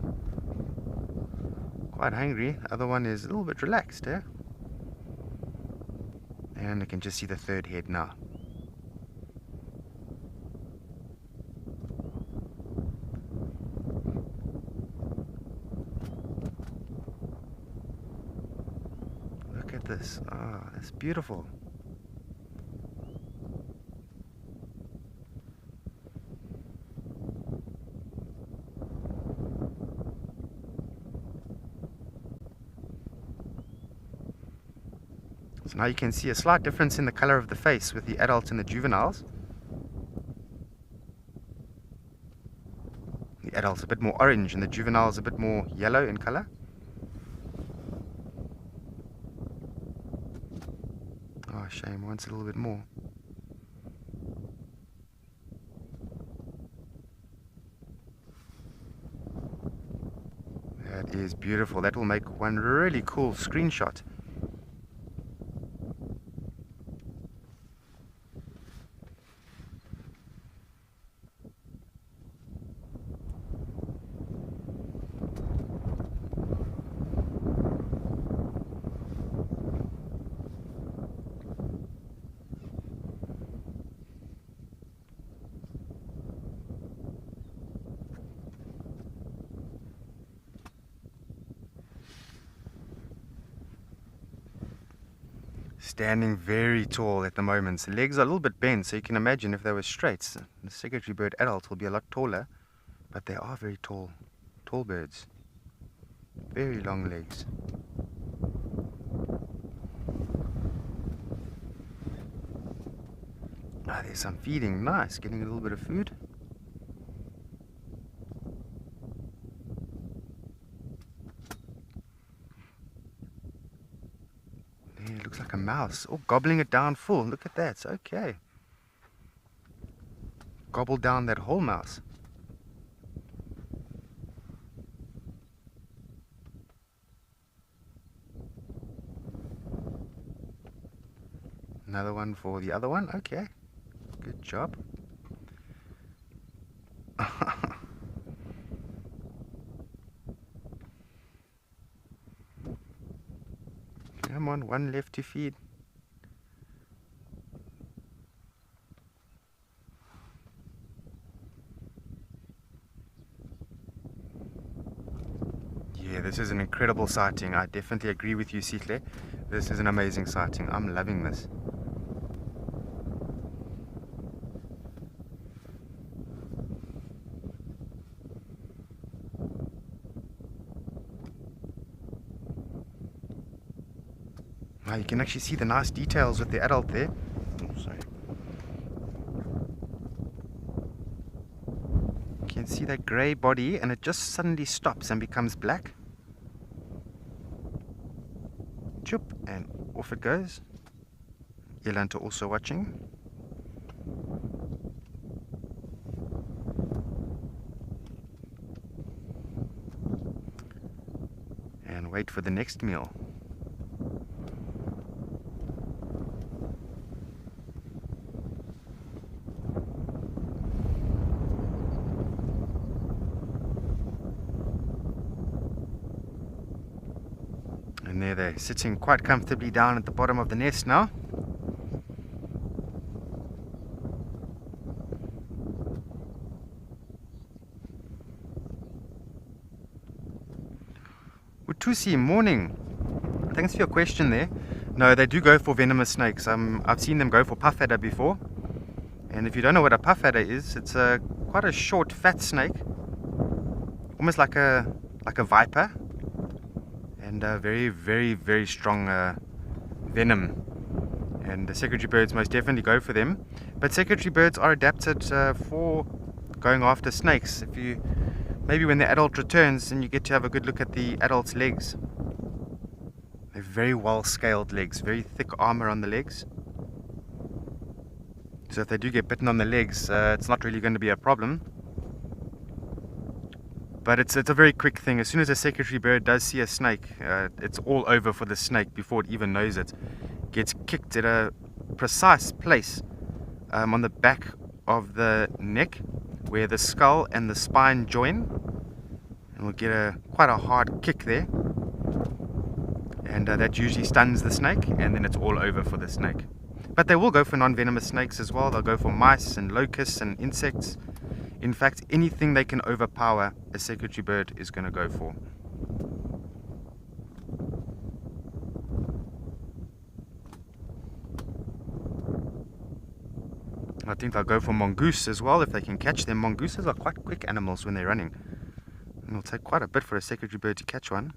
quite hungry. The other one is a little bit relaxed, eh? And I can just see the third head now. Look at this. Oh, that's beautiful. So now you can see a slight difference in the color of the face with the adults and the juveniles. The adults a bit more orange and the juveniles a bit more yellow in color. Oh, shame, wants a little bit more. That is beautiful. That will make one really cool screenshot. Standing very tall at the moment. The legs are a little bit bent, so you can imagine if they were straight, the secretary bird adult will be a lot taller, but they are very tall birds. Very long legs. Ah, there's some feeding. Nice, getting a little bit of food. There, looks like a mouse. Oh, gobbling it down full. Look at that. Okay. Gobbled down that whole mouse. Another one for the other one. Okay. Good job. Come on, one left to feed. Yeah, this is an incredible sighting. I definitely agree with you, Sihle. This is an amazing sighting. I'm loving this. Wow, you can actually see the nice details with the adult there. Oh, sorry. You can see that grey body, and it just suddenly stops and becomes black. Choop, and off it goes. Yolanta also watching. And wait for the next meal. And there they're sitting quite comfortably down at the bottom of the nest now. Utusi, morning. Thanks for your question there. No, they do go for venomous snakes. I've seen them go for puff adder before. And if you don't know what a puff adder is, it's quite a short, fat snake, almost like a viper, and very, very, very strong venom. And the secretary birds most definitely go for them. But secretary birds are adapted for going after snakes. If you maybe when the adult returns, then you get to have a good look at the adult's legs. They're very well scaled legs, very thick armor on the legs. So if they do get bitten on the legs, it's not really going to be a problem. But it's a very quick thing. As soon as a secretary bird does see a snake, it's all over for the snake before it even knows it. Gets kicked at a precise place on the back of the neck, where the skull and the spine join, and we'll get quite a hard kick there, and that usually stuns the snake, and then it's all over for the snake. But they will go for non-venomous snakes as well. They'll go for mice and locusts and insects. In fact, anything they can overpower, a secretary bird is going to go for. I think they'll go for mongoose as well if they can catch them. Mongooses are quite quick animals when they're running. And it'll take quite a bit for a secretary bird to catch one.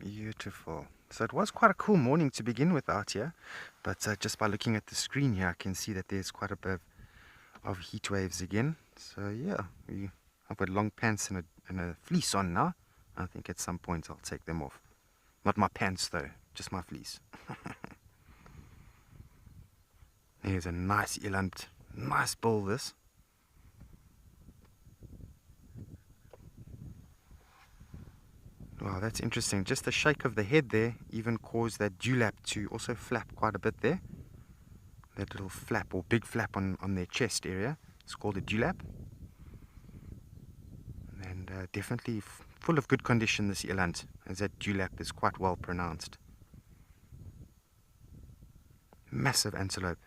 Beautiful. So it was quite a cool morning to begin with out here, but just by looking at the screen here, I can see that there's quite a bit of heat waves again. So yeah, I've got long pants and a fleece on now. I think at some point I'll take them off. Not my pants though, just my fleece. There's a nice eland, nice bull this. Wow, that's interesting. Just the shake of the head there even caused that dewlap to also flap quite a bit there. That little flap or big flap on their chest area. It's called a dewlap. And definitely full of good condition, this eland, as that dewlap is quite well pronounced. Massive antelope.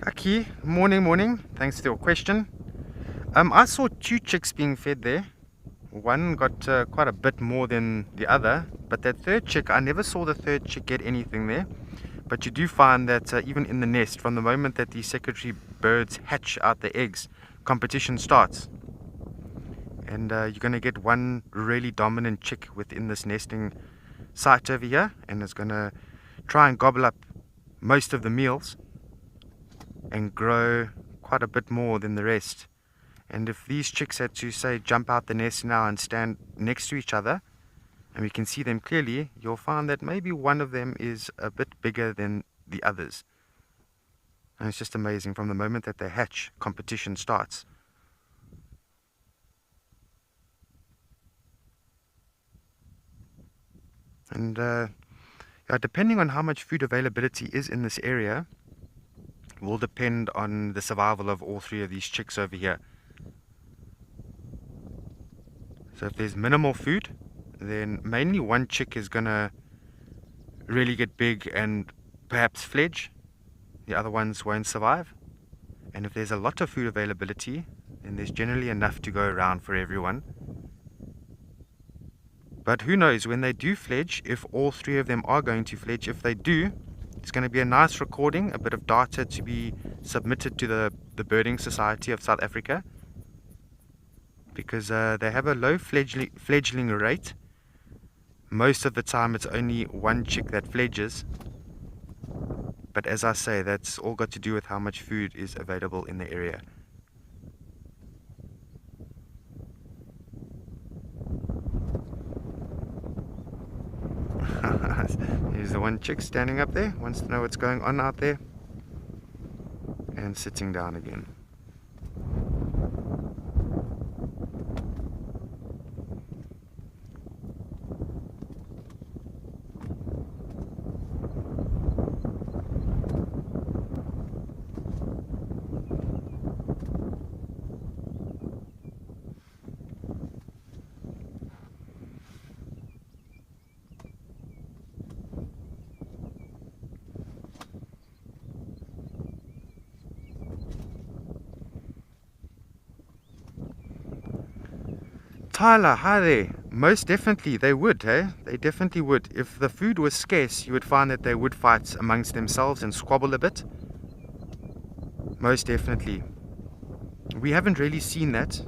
Aki, morning. Thanks for your question. I saw 2 chicks being fed there. One got quite a bit more than the other, but that third chick, I never saw the third chick get anything there. But you do find that even in the nest, from the moment that the secretary birds hatch out the eggs, competition starts. And you're going to get one really dominant chick within this nesting site over here, and it's going to try and gobble up most of the meals and grow quite a bit more than the rest. And if these chicks had to, say, jump out the nest now and stand next to each other, and we can see them clearly, you'll find that maybe one of them is a bit bigger than the others. And it's just amazing. From the moment that they hatch, competition starts. And depending on how much food availability is in this area, will depend on the survival of all 3 of these chicks over here. So if there's minimal food, then mainly one chick is gonna really get big and perhaps fledge. The other ones won't survive. And if there's a lot of food availability, then there's generally enough to go around for everyone. But who knows, when they do fledge, if all 3 of them are going to fledge, if they do, it's going to be a nice recording, a bit of data to be submitted to the Birding Society of South Africa, because they have a low fledgling rate. Most of the time it's only one chick that fledges, but as I say, that's all got to do with how much food is available in the area. Here's the one chick standing up there, wants to know what's going on out there, and sitting down again. Tyler, hi there. Most definitely they would, hey? They definitely would. If the food was scarce, you would find that they would fight amongst themselves and squabble a bit. Most definitely. We haven't really seen that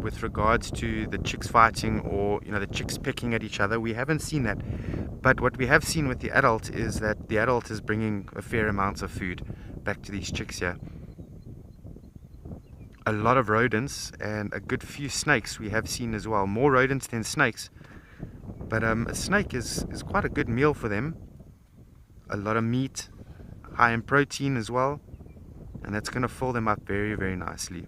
with regards to the chicks fighting or, the chicks pecking at each other. We haven't seen that. But what we have seen with the adult is that the adult is bringing a fair amount of food back to these chicks here. A lot of rodents and a good few snakes we have seen as well. More rodents than snakes, but a snake is quite a good meal for them. A lot of meat, high in protein as well, and that's going to fill them up very, very nicely.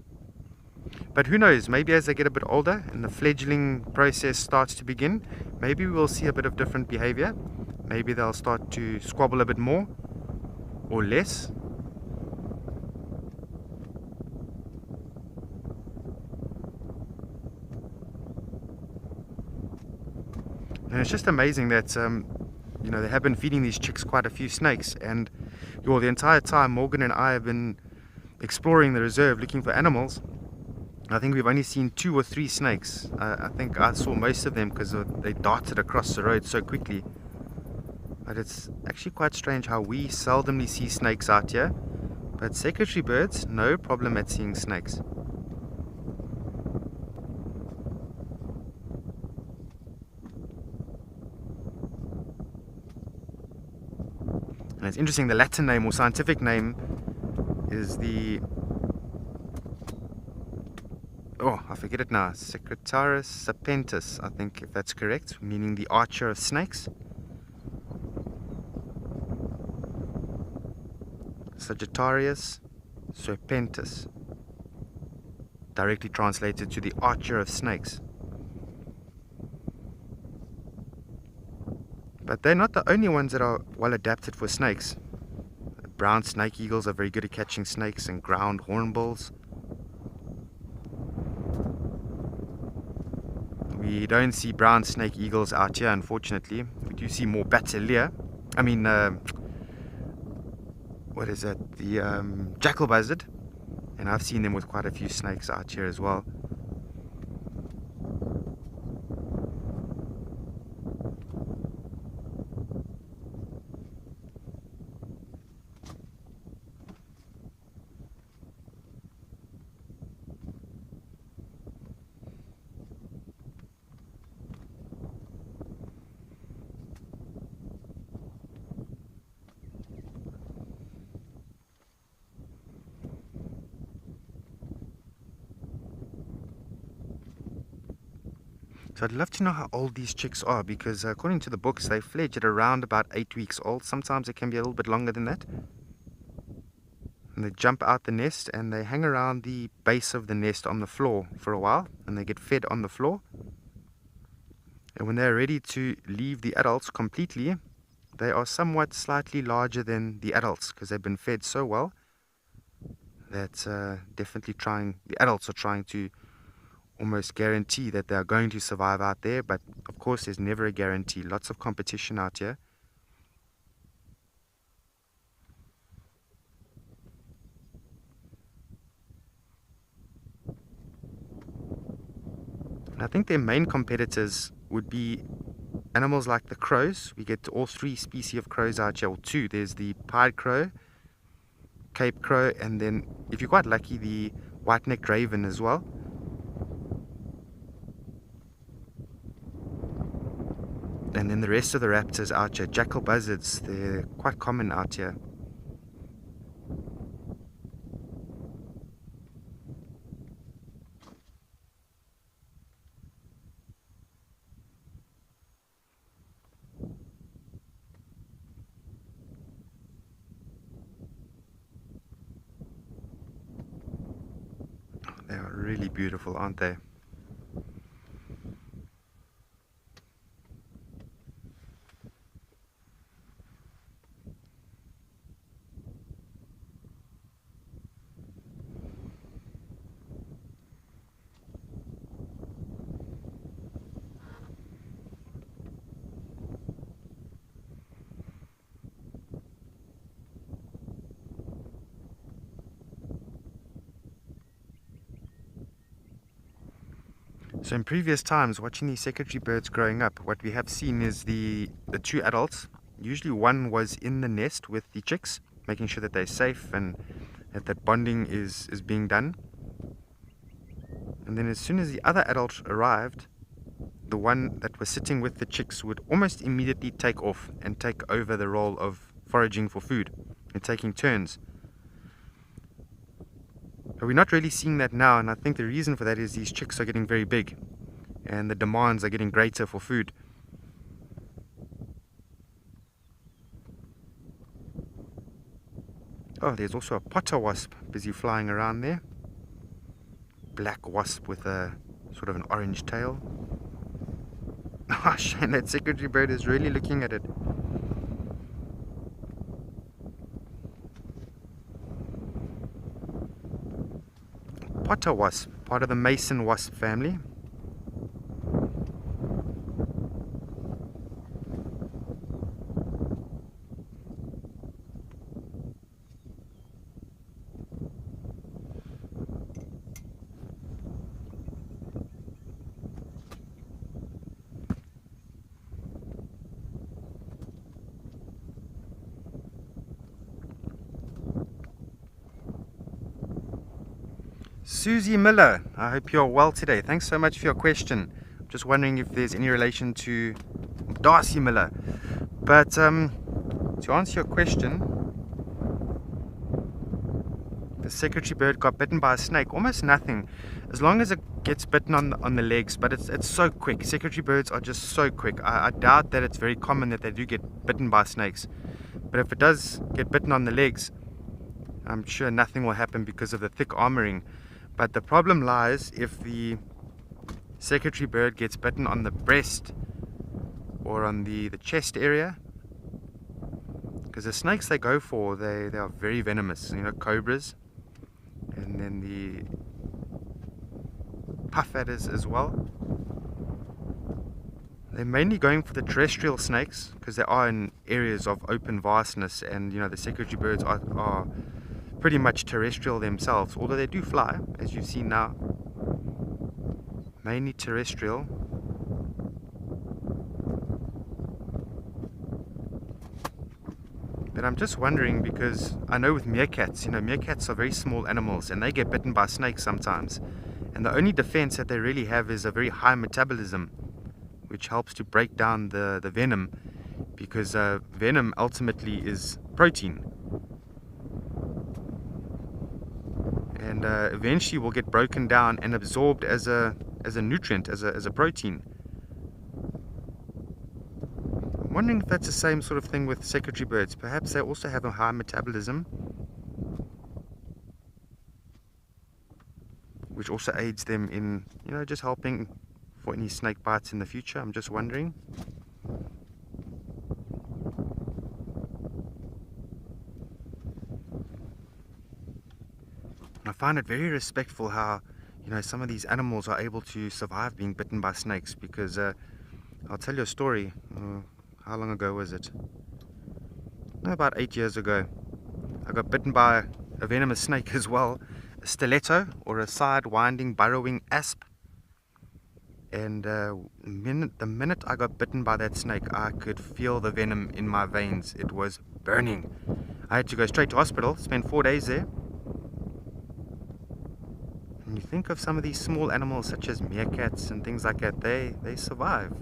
But who knows, maybe as they get a bit older and the fledgling process starts to begin, maybe we'll see a bit of different behavior. Maybe they'll start to squabble a bit more or less. And it's just amazing that you know, they have been feeding these chicks quite a few snakes, and the entire time Morgan and I have been exploring the reserve looking for animals. I think we've only seen 2 or 3 snakes. I think I saw most of them because they darted across the road so quickly. But it's actually quite strange how we seldomly see snakes out here, but secretary birds, no problem at seeing snakes. And it's interesting, the Latin name or scientific name is the, oh, I forget it now, Secretaris serpentis, I think, if that's correct, meaning the archer of snakes. Sagittarius serpentis, directly translated to the archer of snakes. But they're not the only ones that are well adapted for snakes. Brown snake eagles are very good at catching snakes, and ground hornbills. We don't see brown snake eagles out here, unfortunately. We do see more bateleur. I mean, what is that? The jackal buzzard. And I've seen them with quite a few snakes out here as well. So I'd love to know how old these chicks are, because according to the books they fledge at around about 8 weeks old. Sometimes it can be a little bit longer than that. And they jump out the nest and they hang around the base of the nest on the floor for a while, and they get fed on the floor. And when they're ready to leave the adults completely, they are somewhat slightly larger than the adults because they've been fed so well that the adults are trying to almost guarantee that they are going to survive out there. But of course there's never a guarantee. Lots of competition out here. And I think their main competitors would be animals like the crows. We get all 3 species of crows out here, or 2. There's the pied crow, Cape crow, and then if you're quite lucky, the white-necked raven as well. And then the rest of the raptors out here, jackal buzzards, they're quite common out here. They are really beautiful, aren't they? So in previous times, watching these secretary birds growing up, what we have seen is the 2 adults. Usually one was in the nest with the chicks, making sure that they're safe and that bonding is being done. And then as soon as the other adult arrived, the one that was sitting with the chicks would almost immediately take off and take over the role of foraging for food and taking turns. But we're not really seeing that now, and I think the reason for that is these chicks are getting very big and the demands are getting greater for food. Oh, there's also a potter wasp busy flying around there. Black wasp with a sort of an orange tail. Oh, shame that secretary bird is really looking at it. Potter wasp, part of the mason wasp family. Susie Miller, I hope you're well today. Thanks so much for your question. I'm just wondering if there's any relation to Darcy Miller. But to answer your question, the secretary bird got bitten by a snake. Almost nothing, as long as it gets bitten on the legs. But it's so quick. Secretary birds are just so quick. I doubt that it's very common that they do get bitten by snakes. But if it does get bitten on the legs, I'm sure nothing will happen because of the thick armoring. But the problem lies if the secretary bird gets bitten on the breast or on the chest area, because the snakes they go for, they are very venomous, you know, cobras, and then the puff adders as well. They're mainly going for the terrestrial snakes because they are in areas of open vastness, and you know, the secretary birds are pretty much terrestrial themselves, although they do fly, as you've seen now. Mainly terrestrial. But I'm just wondering, because I know with meerkats, you know, meerkats are very small animals and they get bitten by snakes sometimes. And the only defense that they really have is a very high metabolism, which helps to break down the venom, because venom ultimately is protein. And eventually will get broken down and absorbed as a nutrient, as a protein. I'm wondering if that's the same sort of thing with secretary birds. Perhaps they also have a high metabolism, which also aids them in, you know, just helping for any snake bites in the future. I'm just wondering. I find it very respectful how, you know, some of these animals are able to survive being bitten by snakes, because I'll tell you a story. How long ago was it? No, about 8 years ago. I got bitten by a venomous snake as well, a stiletto, or a side-winding burrowing asp. And the minute I got bitten by that snake, I could feel the venom in my veins. It was burning. I had to go straight to hospital, spend 4 days there. And you think of some of these small animals such as meerkats and things like that, they survive.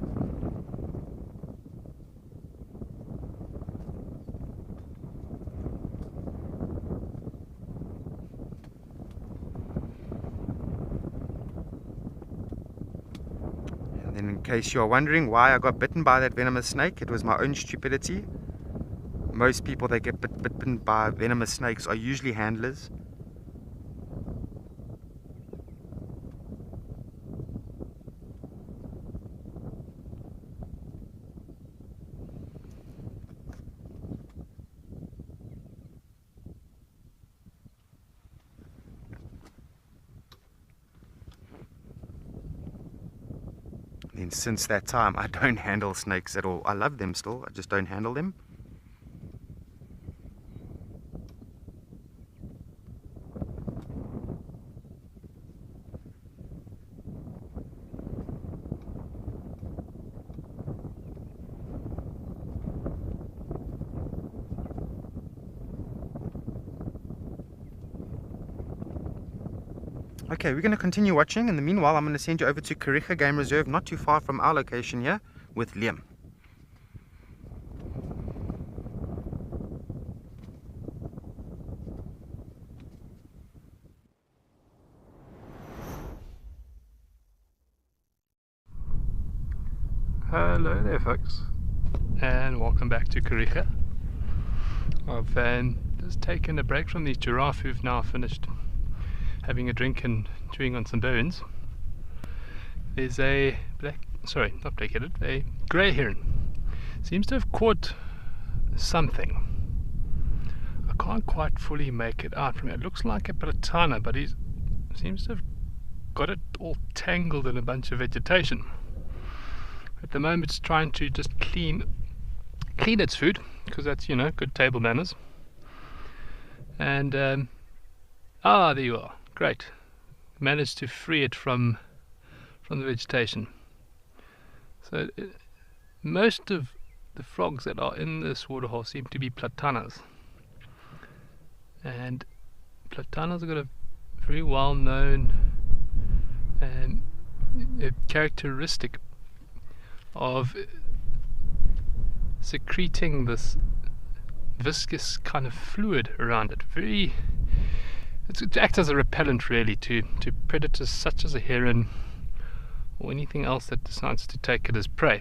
And then, in case you're wondering why I got bitten by that venomous snake, it was my own stupidity. Most people that get bitten by venomous snakes are usually handlers. And since that time, I don't handle snakes at all. I love them still, I just don't handle them. Okay, we're going to continue watching. In the meanwhile, I'm going to send you over to Kariega Game Reserve, not too far from our location here, with Liam. Hello there folks, and welcome back to Kariega. I've just taken a break from the giraffe who've now finished having a drink and chewing on some bones. There's a not black-headed, a grey heron. Seems to have caught something. I can't quite fully make it out from here. It looks like a platana, but he seems to have got it all tangled in a bunch of vegetation. At the moment it's trying to just clean its food, because that's, you know, good table manners. And there you are. Great. Managed to free it from the vegetation. So most of the frogs that are in this waterhole seem to be platanas. And platanas have got a very well known characteristic of secreting this viscous kind of fluid around it. It acts as a repellent really to predators such as a heron or anything else that decides to take it as prey.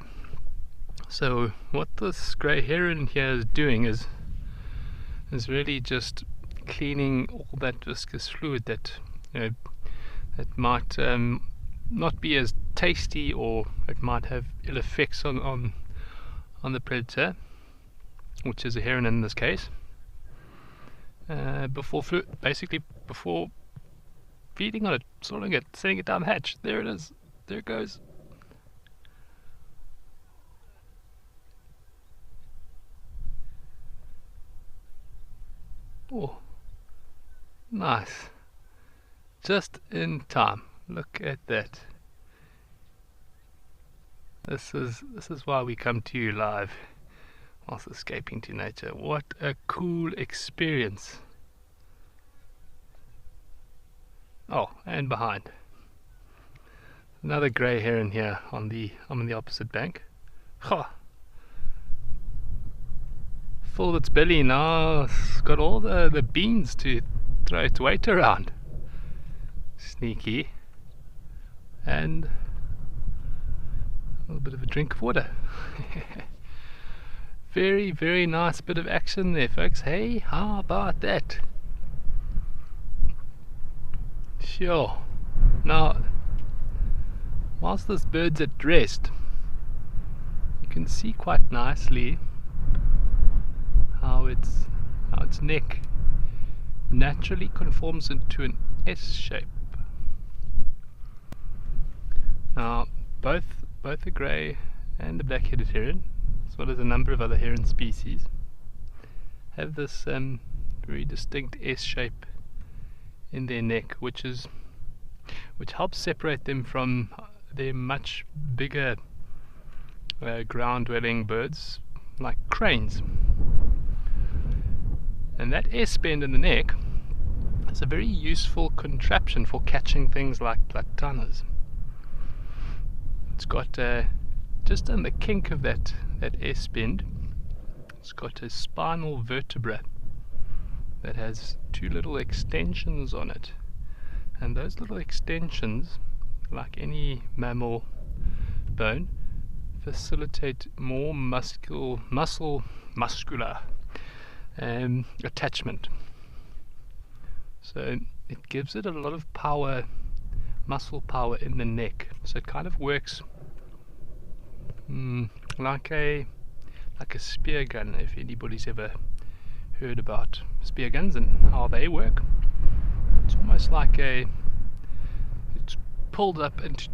So what this grey heron here is doing is really just cleaning all that viscous fluid that, you know, that might not be as tasty, or it might have ill effects on the predator, which is a heron in this case, before feeding on it, swallowing it, setting it down the hatch. There it is. There it goes. Oh, nice. Just in time. Look at that. This is why we come to you live whilst escaping to nature. What a cool experience. Oh, and behind. Another grey heron here on the opposite bank. Ha! Full of its belly now. It's got all the beans to throw its weight around. Sneaky. And a little bit of a drink of water. Very, very nice bit of action there, folks. Hey, how about that? Sure. Now, whilst this bird's at rest, you can see quite nicely how its neck naturally conforms into an S shape. Now, both the grey and the black-headed heron, as well as a number of other heron species, have this very distinct S shape in their neck, which helps separate them from their much bigger ground-dwelling birds like cranes. And that S bend in the neck is a very useful contraption for catching things like platanas. It's got just on the kink of that S bend, it's got a spinal vertebra that has two little extensions on it, and those little extensions, like any mammal bone, facilitate more muscular attachment. So it gives it a lot of power, muscle power in the neck. So it kind of works like a spear gun, if anybody's ever heard about spear guns and how they work. It's almost like it's pulled up into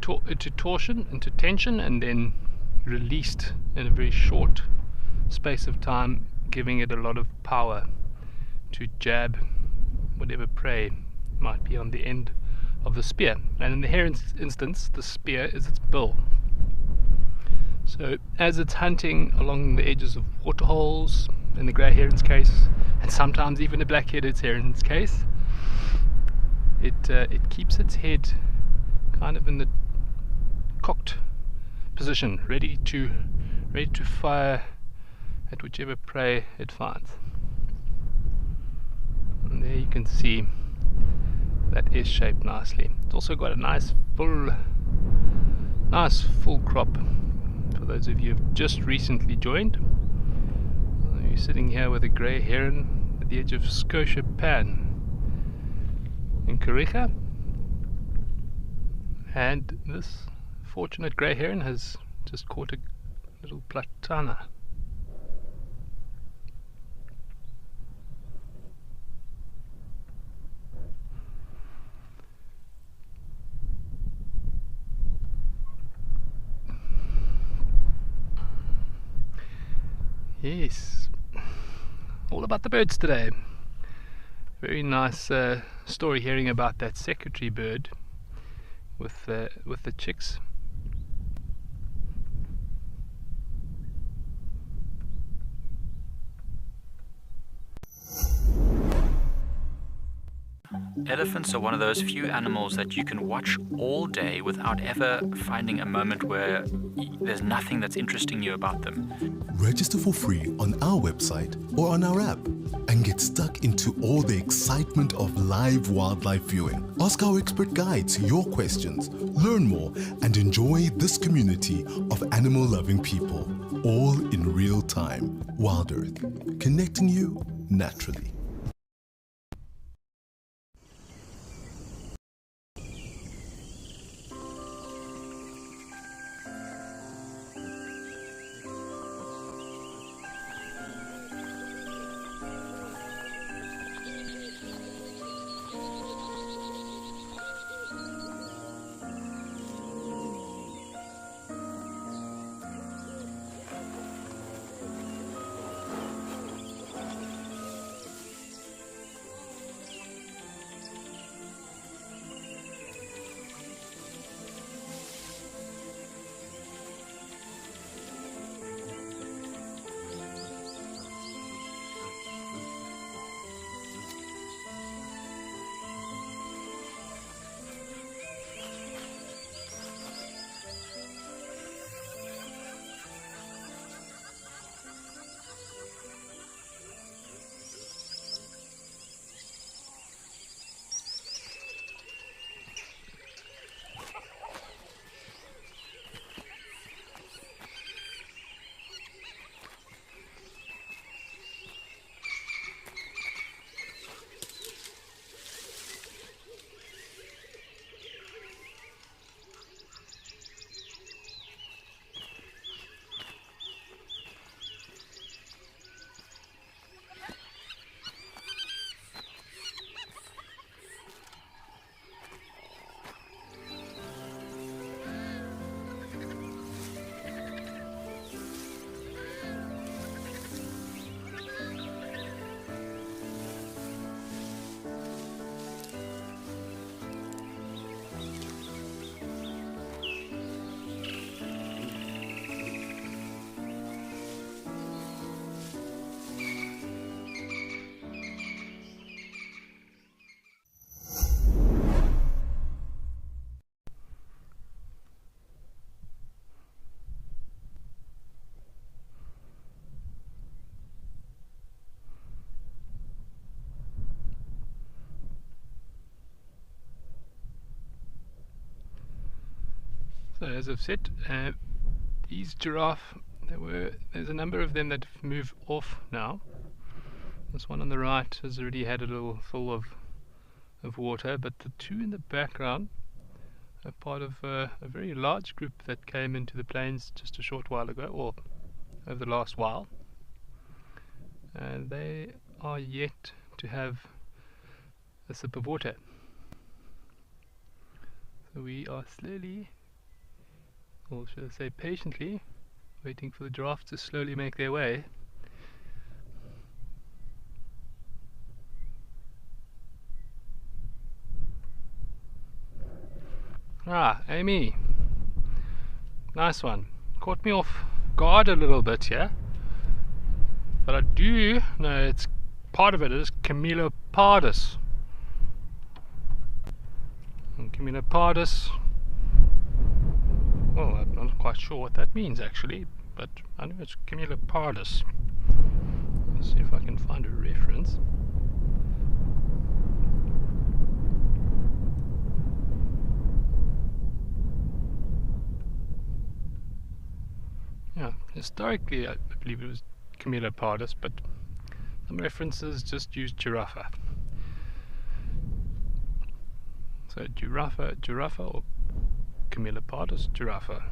tension, and then released in a very short space of time, giving it a lot of power to jab whatever prey might be on the end of the spear. And in the heron's instance, the spear is its bill. So as it's hunting along the edges of waterholes, in the grey heron's case, and sometimes even the black-headed heron's case, it keeps its head kind of in the cocked position, ready to fire at whichever prey it finds. And there you can see that S shaped nicely. It's also got a nice full crop. For those of you who have just recently joined, you're sitting here with a grey heron at the edge of Scotia Pan in Kariega, and this fortunate grey heron has just caught a little platana. Yes, all about the birds today. Very nice story hearing about that secretary bird with the chicks. Elephants are one of those few animals that you can watch all day without ever finding a moment where there's nothing that's interesting you about them. Register for free on our website or on our app and get stuck into all the excitement of live wildlife viewing. Ask our expert guides your questions, learn more, and enjoy this community of animal-loving people, all in real time. Wild Earth, connecting you naturally. So as I've said, these giraffe, there's a number of them that have moved off now. This one on the right has already had a little full of water, but the two in the background are part of a very large group that came into the plains just a short while ago, or over the last while. And they are yet to have a sip of water. So we are slowly, or should I say patiently, waiting for the giraffes to slowly make their way. Ah, Amy, nice one. Caught me off guard a little bit here, but I do know it's part of it is Camelopardus. And Camelopardus, well, I'm not quite sure what that means actually, but I know it's Camelopardus. Let's see if I can find a reference. Yeah, historically I believe it was Camelopardus, but Some references just use giraffa. So giraffa or Camelopardus giraffa.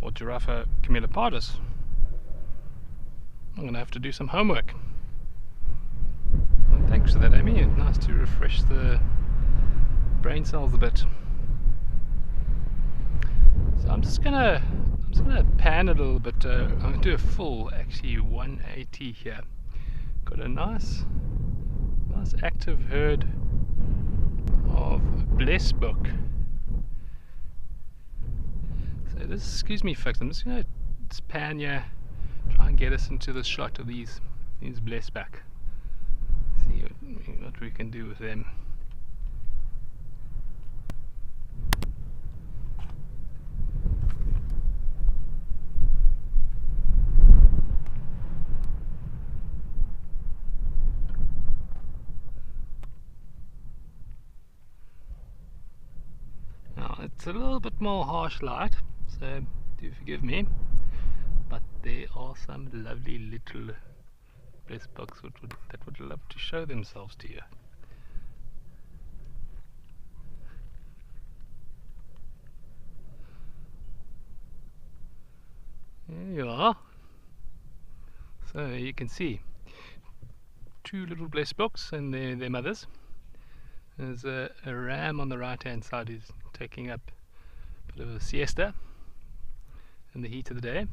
Or Giraffa camelopardus. I'm going to have to do some homework. Well, thanks for that, Amy. Nice to refresh the brain cells a bit. So I'm just gonna pan it a little bit. I'm gonna do a full, actually 180 here. Got a nice active herd of blesbok. So this, excuse me folks, I'm just gonna pan here, try and get us into the shot of these blesbok. See what we can do with them. Now it's a little bit more harsh light, so do forgive me, but there are some lovely little blesboks that would love to show themselves to you. There you are. So you can see two little blesboks and their mothers. There's a ram on the right hand side who's taking up a bit of a siesta in the heat of the day.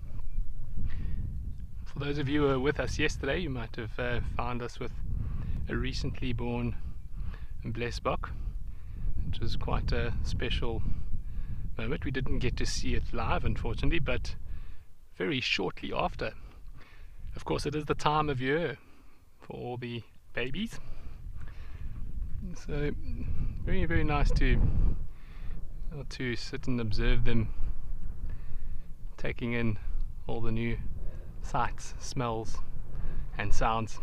For those of you who were with us yesterday, you might have found us with a recently born blesbok, which was quite a special moment. We didn't get to see it live, unfortunately, but very shortly after. Of course, it is the time of year for all the babies, so very, very nice to sit and observe them taking in all the new sights, smells and sounds.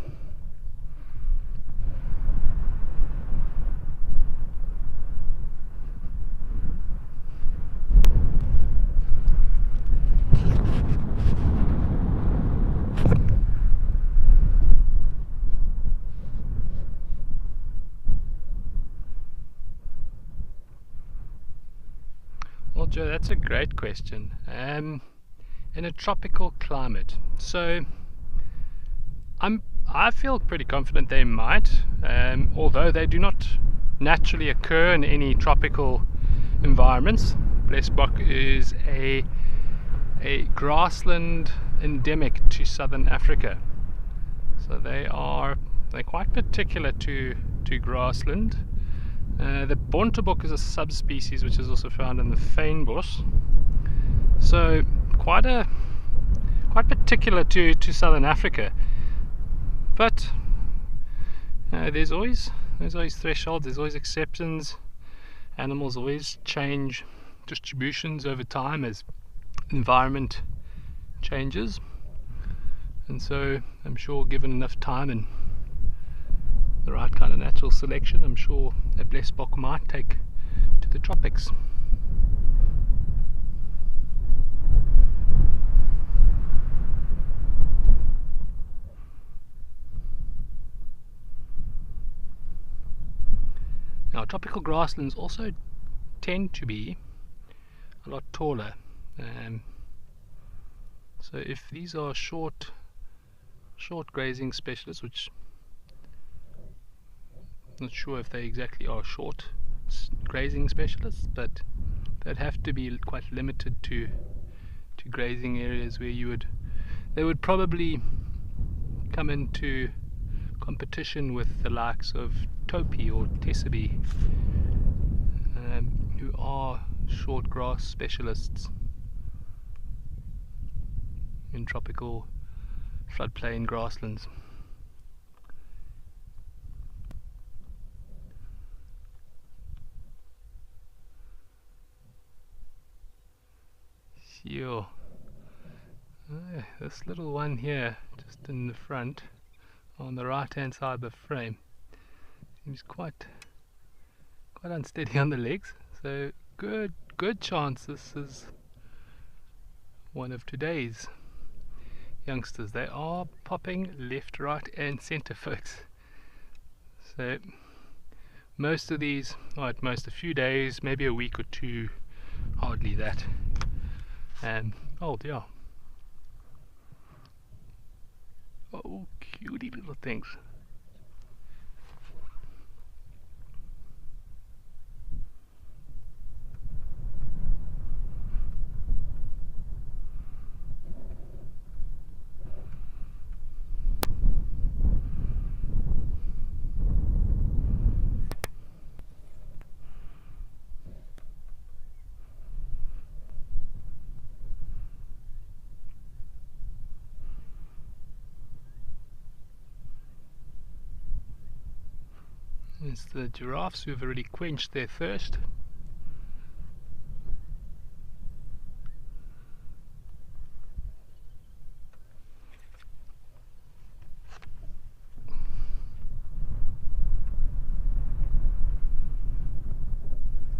Well, Joe, that's a great question. In a tropical climate, so I feel pretty confident they might, although they do not naturally occur in any tropical environments. Blesbok is a grassland endemic to southern Africa, so they're quite particular to grassland. The bontebok is a subspecies which is also found in the fynbos, so quite particular to southern Africa. But there's always thresholds, there's always exceptions. Animals always change distributions over time as environment changes, and so I'm sure given enough time and the right kind of natural selection, I'm sure a blesbok might take to the tropics. Now, tropical grasslands also tend to be a lot taller. So if these are short grazing specialists, which I'm not sure if they exactly are short grazing specialists, but they'd have to be quite limited to grazing areas where they would probably come into competition with the likes of Topi or Tesabe, who are short grass specialists in tropical floodplain grasslands. Sure. This little one here, just in the front, on the right hand side of the frame, seems quite unsteady on the legs, so good chance this is one of today's youngsters. They are popping left, right and center, folks. So most of these are at most a few days, maybe a week or two, hardly that. Old, yeah. Oh, cutie little things. It's the giraffes who have already quenched their thirst.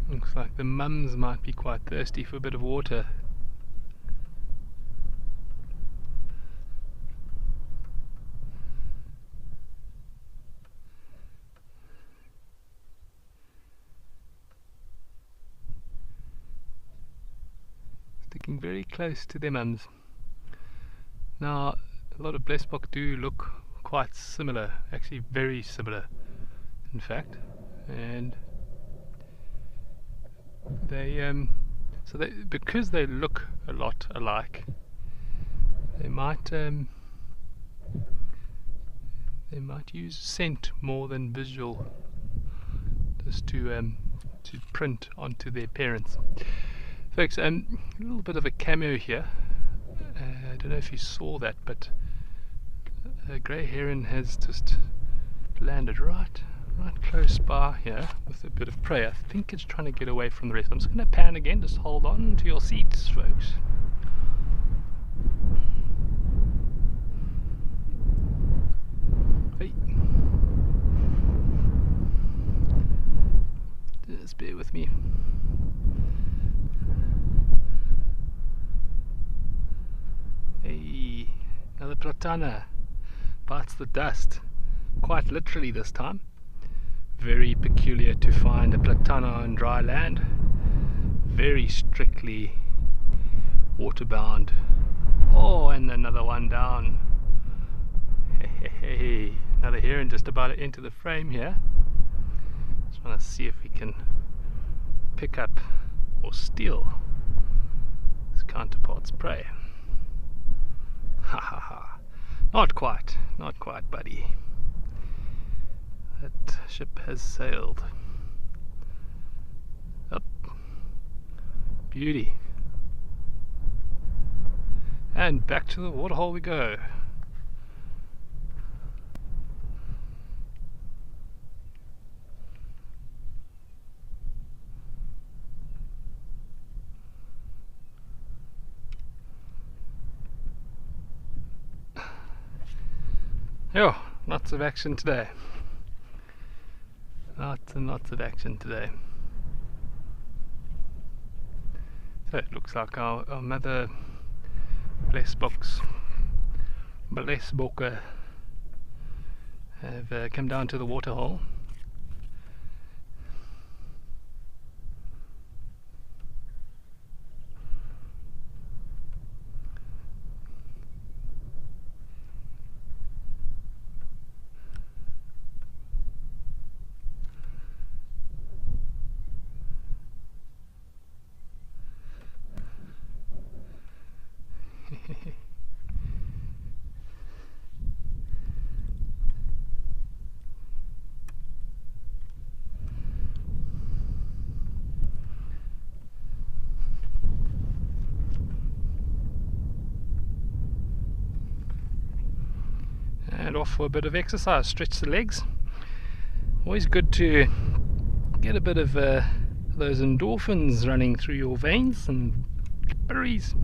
Looks like the mums might be quite thirsty for a bit of water. Sticking very close to their mums. Now, a lot of blesbok do look quite similar, actually very similar, in fact, and because they look a lot alike, they might use scent more than visual, just to print onto their parents. Folks, a little bit of a cameo here. I don't know if you saw that, but a grey heron has just landed right close by here with a bit of prey. I think it's trying to get away from the rest. I'm just going to pan again. Just hold on to your seats, folks. Hey. Just bear with me. Hey, another platana. Bites the dust. Quite literally this time. Very peculiar to find a platana on dry land. Very strictly waterbound. Oh, and another one down. Hey, another heron just about into the frame here. Just want to see if we can pick up or steal his counterpart's prey. Ha ha ha. Not quite, buddy. That ship has sailed. Up. Beauty. And back to the waterhole we go. Yo, lots of action today. Lots and lots of action today. So it looks like our mother blesboks have come down to the waterhole. And off for a bit of exercise, stretch the legs. Always good to get a bit of those endorphins running through your veins and capillaries.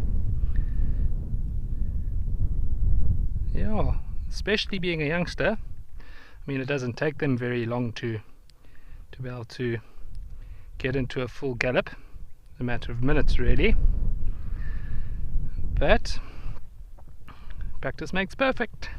Yeah, especially being a youngster. I mean, it doesn't take them very long to be able to get into a full gallop. A matter of minutes, really. But Practice makes perfect.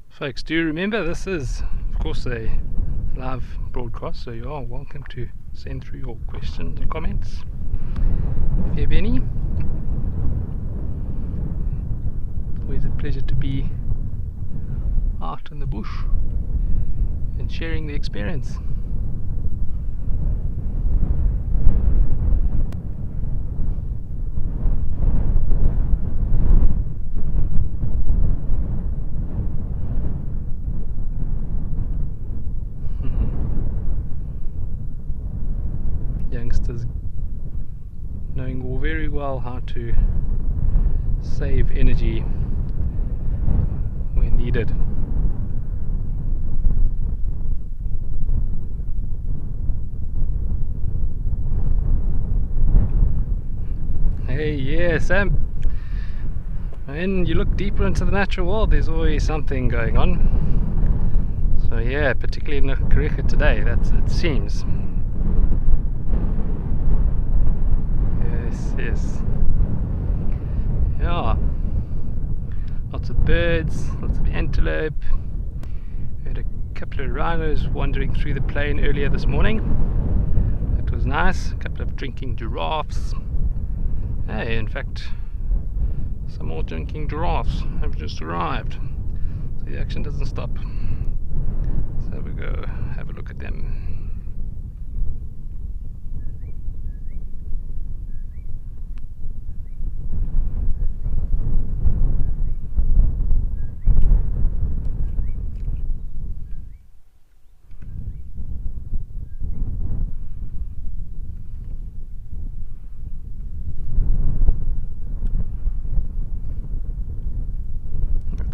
Folks, do remember this is, of course, a live broadcast, so you are welcome to send through your questions and comments if you have any. It's always a pleasure to be out in the bush and sharing the experience. Youngsters knowing very well how to save energy when needed. Hey, yeah, Sam. When you look deeper into the natural world, there's always something going on. So yeah, particularly in the Kariega today, it seems. Yes. Yeah. Lots of birds, lots of antelope. We had a couple of rhinos wandering through the plain earlier this morning. That was nice. A couple of drinking giraffes. Hey, in fact, some more drinking giraffes have just arrived. So the action doesn't stop. So we go have a look at them.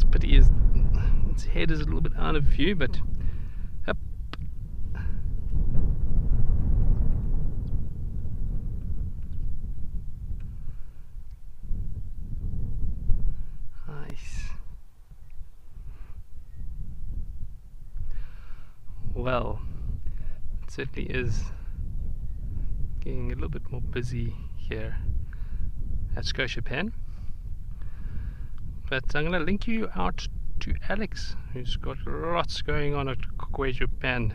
Pity its head is a little bit out of view, but up. Nice. Well, it certainly is getting a little bit more busy here at Scotiapan. But I'm going to link you out to Alex, who's got lots going on at Scotiapan,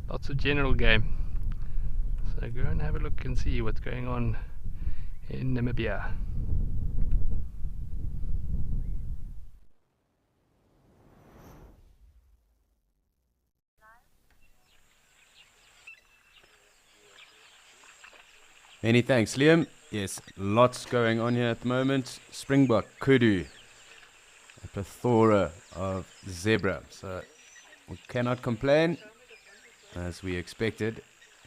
lots of general game. So go and have a look and see what's going on in Namibia. Many thanks, Liam. Yes, lots going on here at the moment. Springbok, kudu, a plethora of zebra. So we cannot complain, as we expected.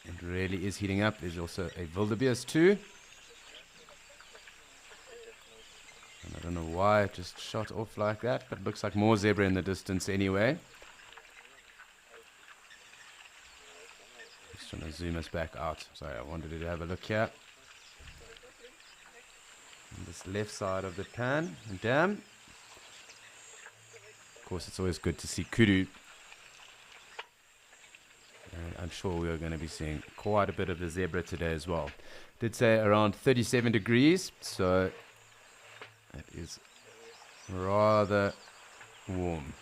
It really is heating up. There's also a wildebeest too. And I don't know why it just shot off like that, but it looks like more zebra in the distance anyway. Just trying to zoom us back out. Sorry, I wanted to have a look here. On this left side of the pan and dam. Of course, it's always good to see kudu. And I'm sure we are going to be seeing quite a bit of the zebra today as well. Did say around 37 degrees, so it is rather warm.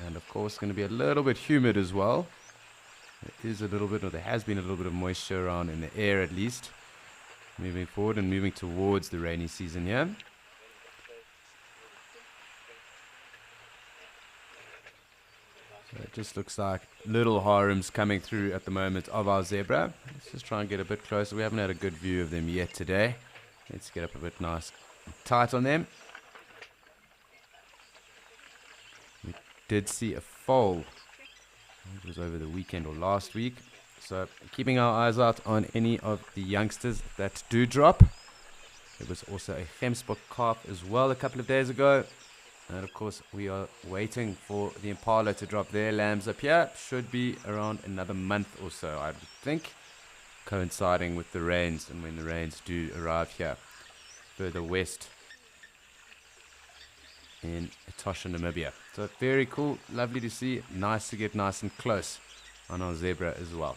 And of course, going to be a little bit humid as well. There is a little bit, or there has been a little bit of moisture around in the air at least. Moving forward and moving towards the rainy season here. So it just looks like little harems coming through at the moment of our zebra. Let's just try and get a bit closer. We haven't had a good view of them yet today. Let's get up a bit nice and tight on them. We did see a foal It was over the weekend or last week. So keeping our eyes out on any of the youngsters that do drop. There was also a Gemsbok calf as well a couple of days ago. And of course, we are waiting for the Impala to drop their lambs up here. Should be around another month or so, I would think, coinciding with the rains and when the rains do arrive here further west in Etosha, Namibia. So very cool, lovely to see. Nice to get nice and close on our zebra as well.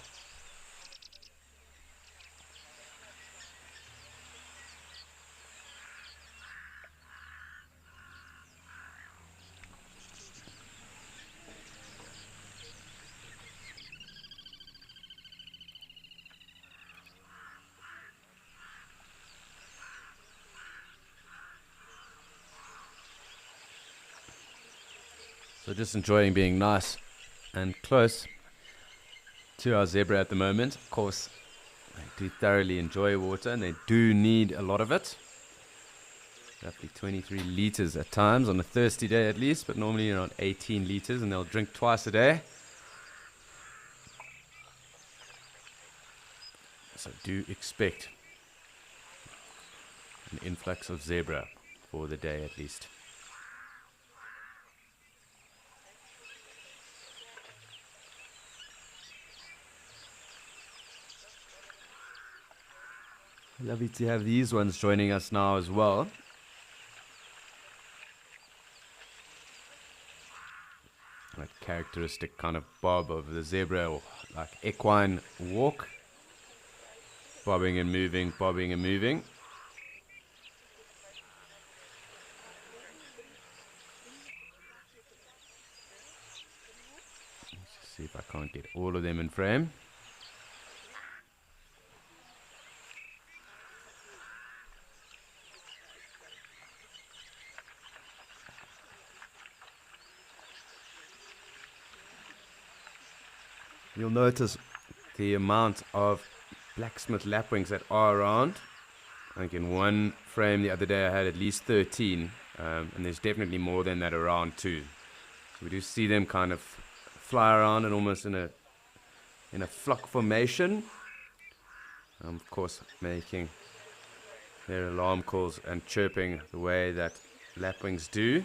So just enjoying being nice and close to our zebra at the moment. Of course, they do thoroughly enjoy water and they do need a lot of it. Roughly 23 liters at times on a thirsty day at least, but normally around 18 liters, and they'll drink twice a day. So do expect an influx of zebra for the day at least. Lovely to have these ones joining us now as well. That characteristic kind of bob of the zebra, or like equine walk. Bobbing and moving, bobbing and moving. Let's see if I can't get all of them in frame. You'll notice the amount of blacksmith lapwings that are around. I think in one frame the other day I had at least 13, and there's definitely more than that around too. So we do see them kind of fly around and almost in a flock formation. Of course, making their alarm calls and chirping the way that lapwings do.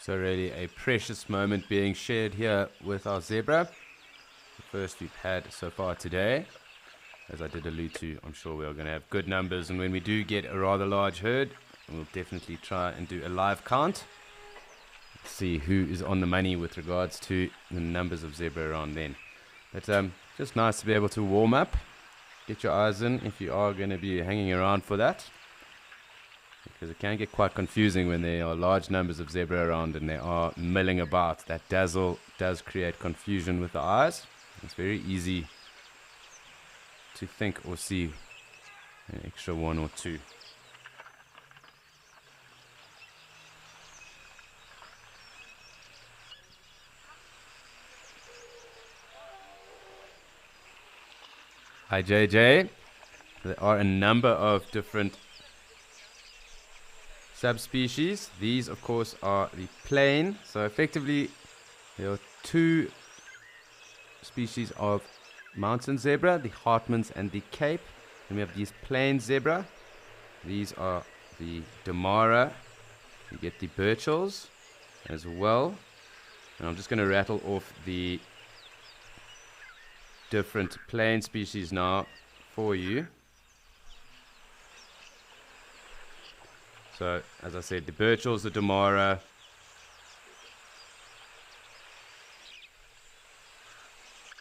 So really a precious moment being shared here with our zebra. The first we've had so far today. As I did allude to, I'm sure we are going to have good numbers, and when we do get a rather large herd, we'll definitely try and do a live count. See who is on the money with regards to the numbers of zebra around then. But just nice to be able to warm up, get your eyes in if you are going to be hanging around for that. Because it can get quite confusing when there are large numbers of zebra around and they are milling about. That dazzle does create confusion with the eyes. It's very easy to think or see an extra one or two. Hi JJ. There are a number of different subspecies. These of course are the plain, so effectively there are two species of mountain zebra, the Hartmans and the Cape. And we have these plain zebra. These are the Damara. You get the Birchells as well. And I'm just going to rattle off the different plain species now for you. So, as I said, the Birchells, the Damara,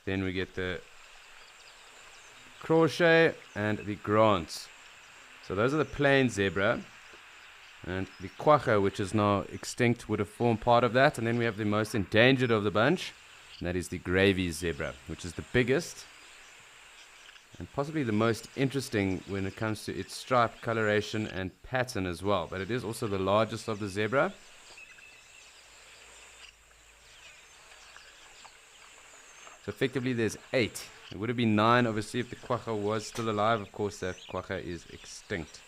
then we get the Crochet and the Grants. So those are the plain zebra. And the quagga, which is now extinct, would have formed part of that. And then we have the most endangered of the bunch, and that is the gravy zebra, which is the biggest and possibly the most interesting when it comes to its stripe coloration and pattern as well. But it is also the largest of the zebra. So effectively there's 8. It would have been 9 obviously if the quagga was still alive. Of course that quagga is extinct.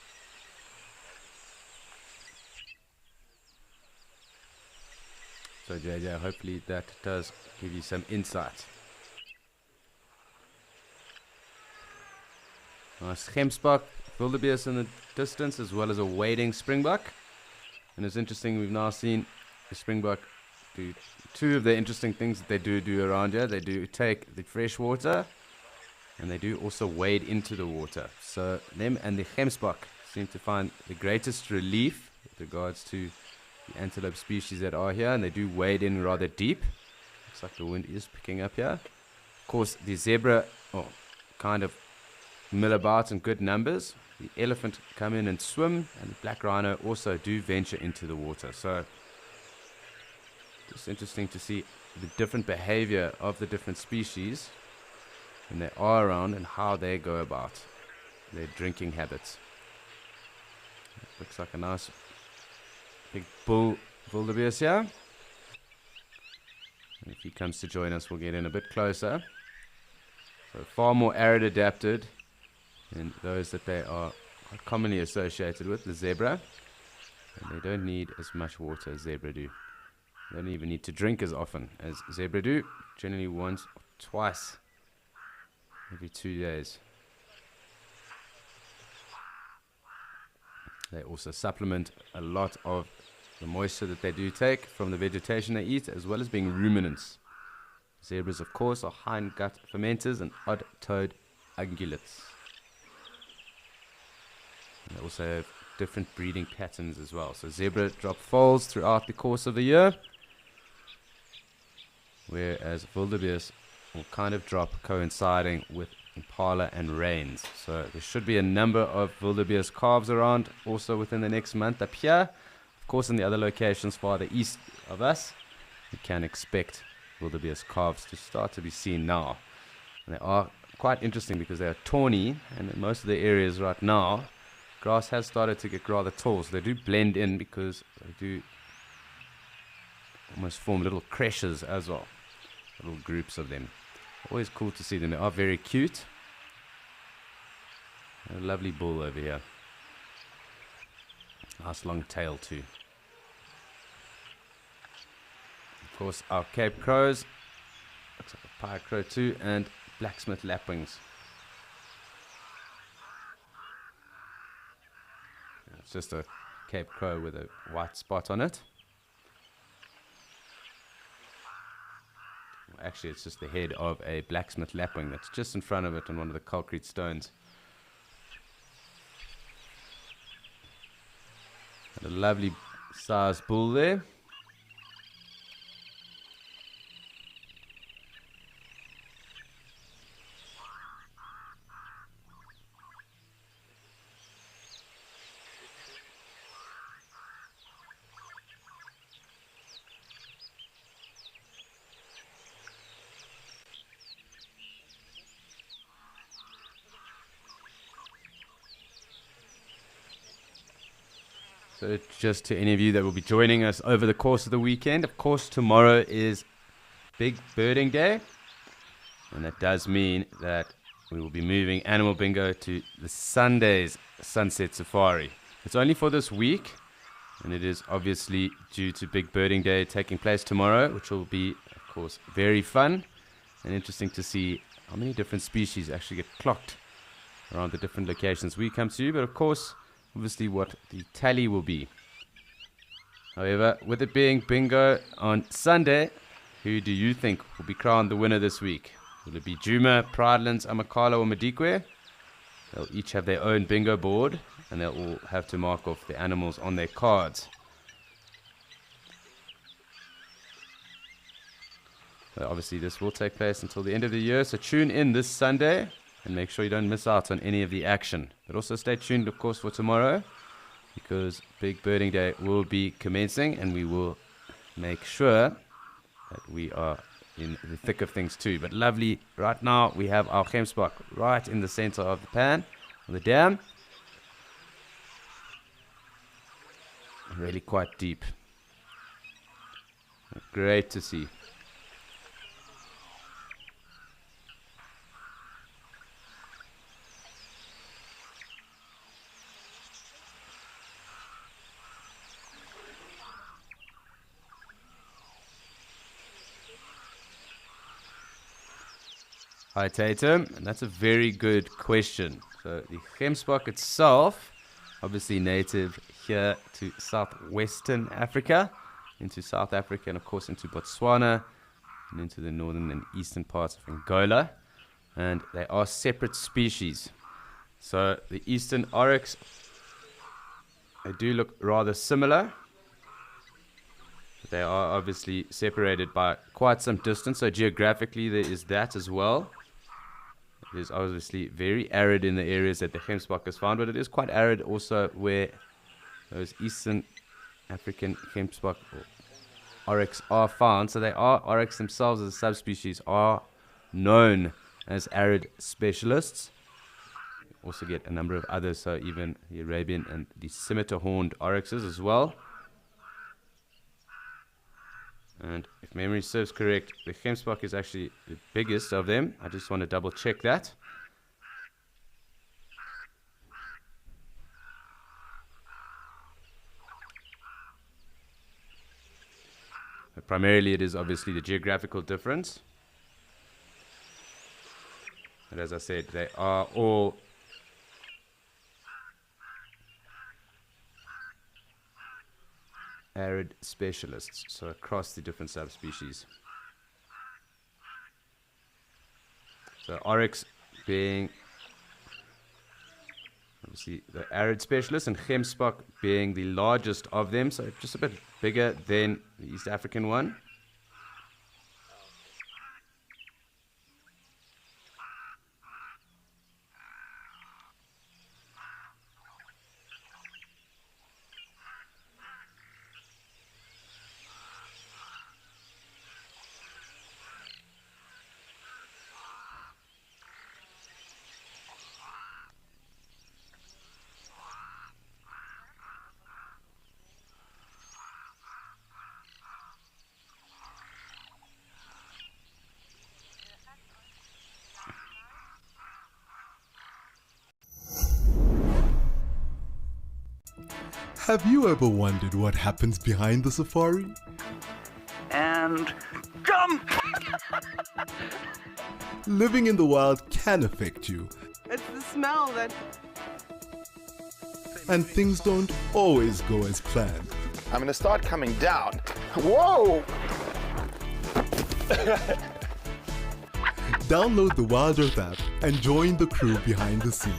So JJ, hopefully that does give you some insight. Nice gemsbok, wildebeest in the distance, as well as a wading springbok. And it's interesting, we've now seen the springbok do 2 of the interesting things that they do around here. They do take the fresh water, and they do also wade into the water. So them and the gemsbok seem to find the greatest relief with regards to the antelope species that are here, and they do wade in rather deep. Looks like the wind is picking up here. Of course, the zebra kind of mill about in good numbers. The elephant come in and swim, and the black rhino also do venture into the water. So just interesting to see the different behavior of the different species when they are around and how they go about their drinking habits. Looks like a nice big bull wildebeest here. And if he comes to join us, we'll get in a bit closer. So far more arid adapted than those that they are quite commonly associated with, the zebra. And they don't need as much water as zebra do. They don't even need to drink as often as zebra do. Generally once or twice every 2 days. They also supplement a lot of the moisture that they do take from the vegetation they eat, as well as being ruminants. Zebras, of course, are hindgut fermenters and odd-toed ungulates. And they also have different breeding patterns as well. So zebra drop foals throughout the course of the year, whereas wildebeest will kind of drop coinciding with impala and rains. So there should be a number of wildebeest calves around also within the next month up here. Of course, in the other locations farther east of us, you can expect wildebeest calves to start to be seen now. And they are quite interesting because they are tawny, and in most of the areas right now, grass has started to get rather tall, so they do blend in because they do almost form little creches as well, little groups of them. Always cool to see them. They are very cute. A lovely bull over here. Nice long tail too. Of course, our Cape Crows. Looks like a pie crow too, and blacksmith lapwings. It's just a Cape Crow with a white spot on it. Actually, it's just the head of a blacksmith lapwing that's just in front of it on one of the concrete stones. And a lovely sized bull there. So just to any of you that will be joining us over the course of the weekend, of course tomorrow is Big Birding Day, and that does mean that we will be moving Animal Bingo to the Sunday's Sunset Safari. It's only for this week, and it is obviously due to Big Birding Day taking place tomorrow, which will be, of course, very fun and interesting to see how many different species actually get clocked around the different locations we come to, but of course obviously what the tally will be. However, with it being bingo on Sunday, who do you think will be crowned the winner this week? Will it be Djuma, Pridelands, Amakhala or Madikwe? They'll each have their own bingo board, and they'll all have to mark off the animals on their cards. So obviously this will take place until the end of the year, so tune in this Sunday and make sure you don't miss out on any of the action. But also stay tuned, of course, for tomorrow, because Big Birding Day will be commencing, and we will make sure that we are in the thick of things too. But lovely, right now we have our gemsbok right in the center of the pan, of the dam. Really quite deep. Great to see. Hi Tatum, and that's a very good question. So the gemsbok itself, obviously native here to southwestern Africa, into South Africa, and of course into Botswana, and into the northern and eastern parts of Angola, and they are separate species. So the eastern oryx, they do look rather similar. They are obviously separated by quite some distance, so geographically there is that as well. It is obviously very arid in the areas that the gemsbok is found, but it is quite arid also where those Eastern African gemsbok or oryx are found. So they are, oryx themselves as a subspecies are known as arid specialists. Also get a number of others, so even the Arabian and the scimitar-horned oryxes as well. And if memory serves correct, the gemsbok is actually the biggest of them. I just want to double check that. But primarily it is obviously the geographical difference. But as I said, they are all arid specialists, so across the different subspecies. So oryx being obviously the arid specialist, and gemsbok being the largest of them, so just a bit bigger than the East African one. Have you ever wondered what happens behind the safari? And jump! Living in the wild can affect you, It's the smell that... and things don't always go as planned. I'm gonna start coming down. Whoa! Download the Wild Earth app and join the crew behind the scenes.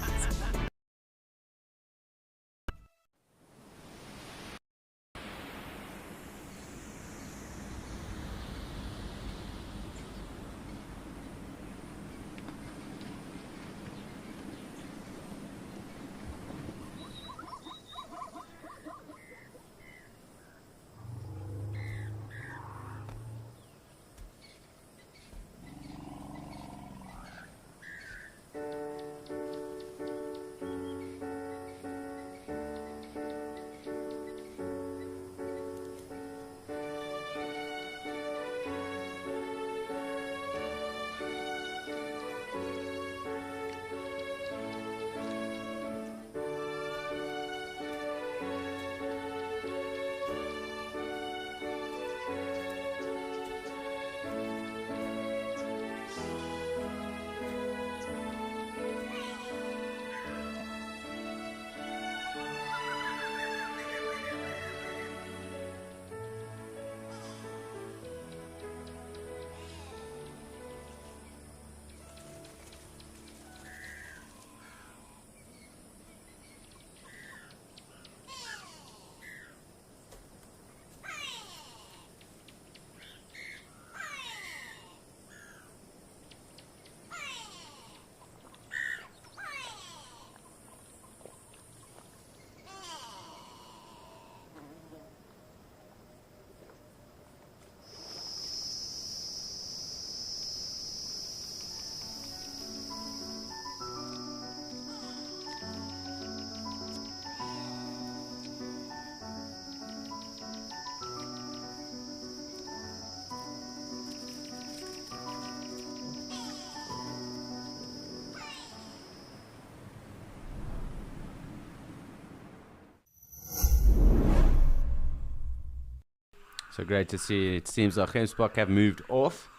So great to see. It seems our gemsbok have moved off.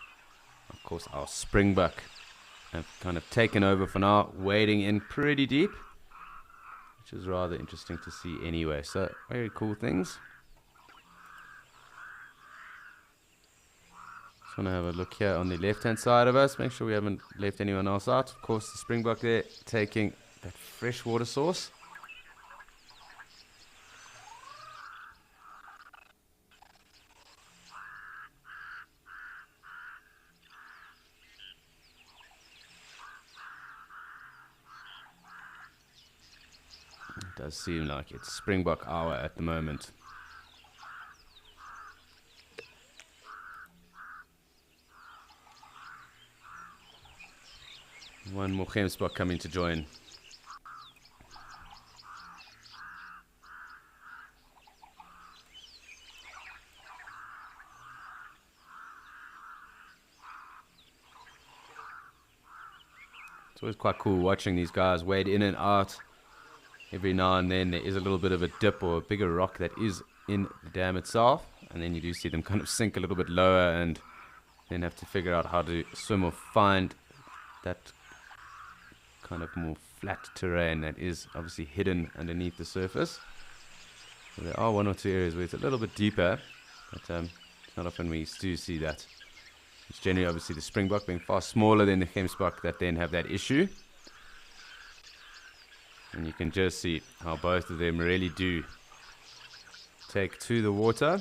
Of course, our springbuck have kind of taken over for now, wading in pretty deep, which is rather interesting to see anyway. So very cool things. Just want to have a look here on the left-hand side of us, make sure we haven't left anyone else out. Of course, the springbuck there taking that fresh water source. It does seem like it's springbuck hour at the moment. One more gemsbok coming to join. It's always quite cool watching these guys wade in and out. Every now and then there is a little bit of a dip or a bigger rock that is in the dam itself, and then you do see them kind of sink a little bit lower and then have to figure out how to swim or find that kind of more flat terrain that is obviously hidden underneath the surface. So there are one or two areas where it's a little bit deeper, but it's not often we do see that. It's generally obviously the springbuck being far smaller than the gemsbok that then have that issue. And you can just see how both of them really do take to the water.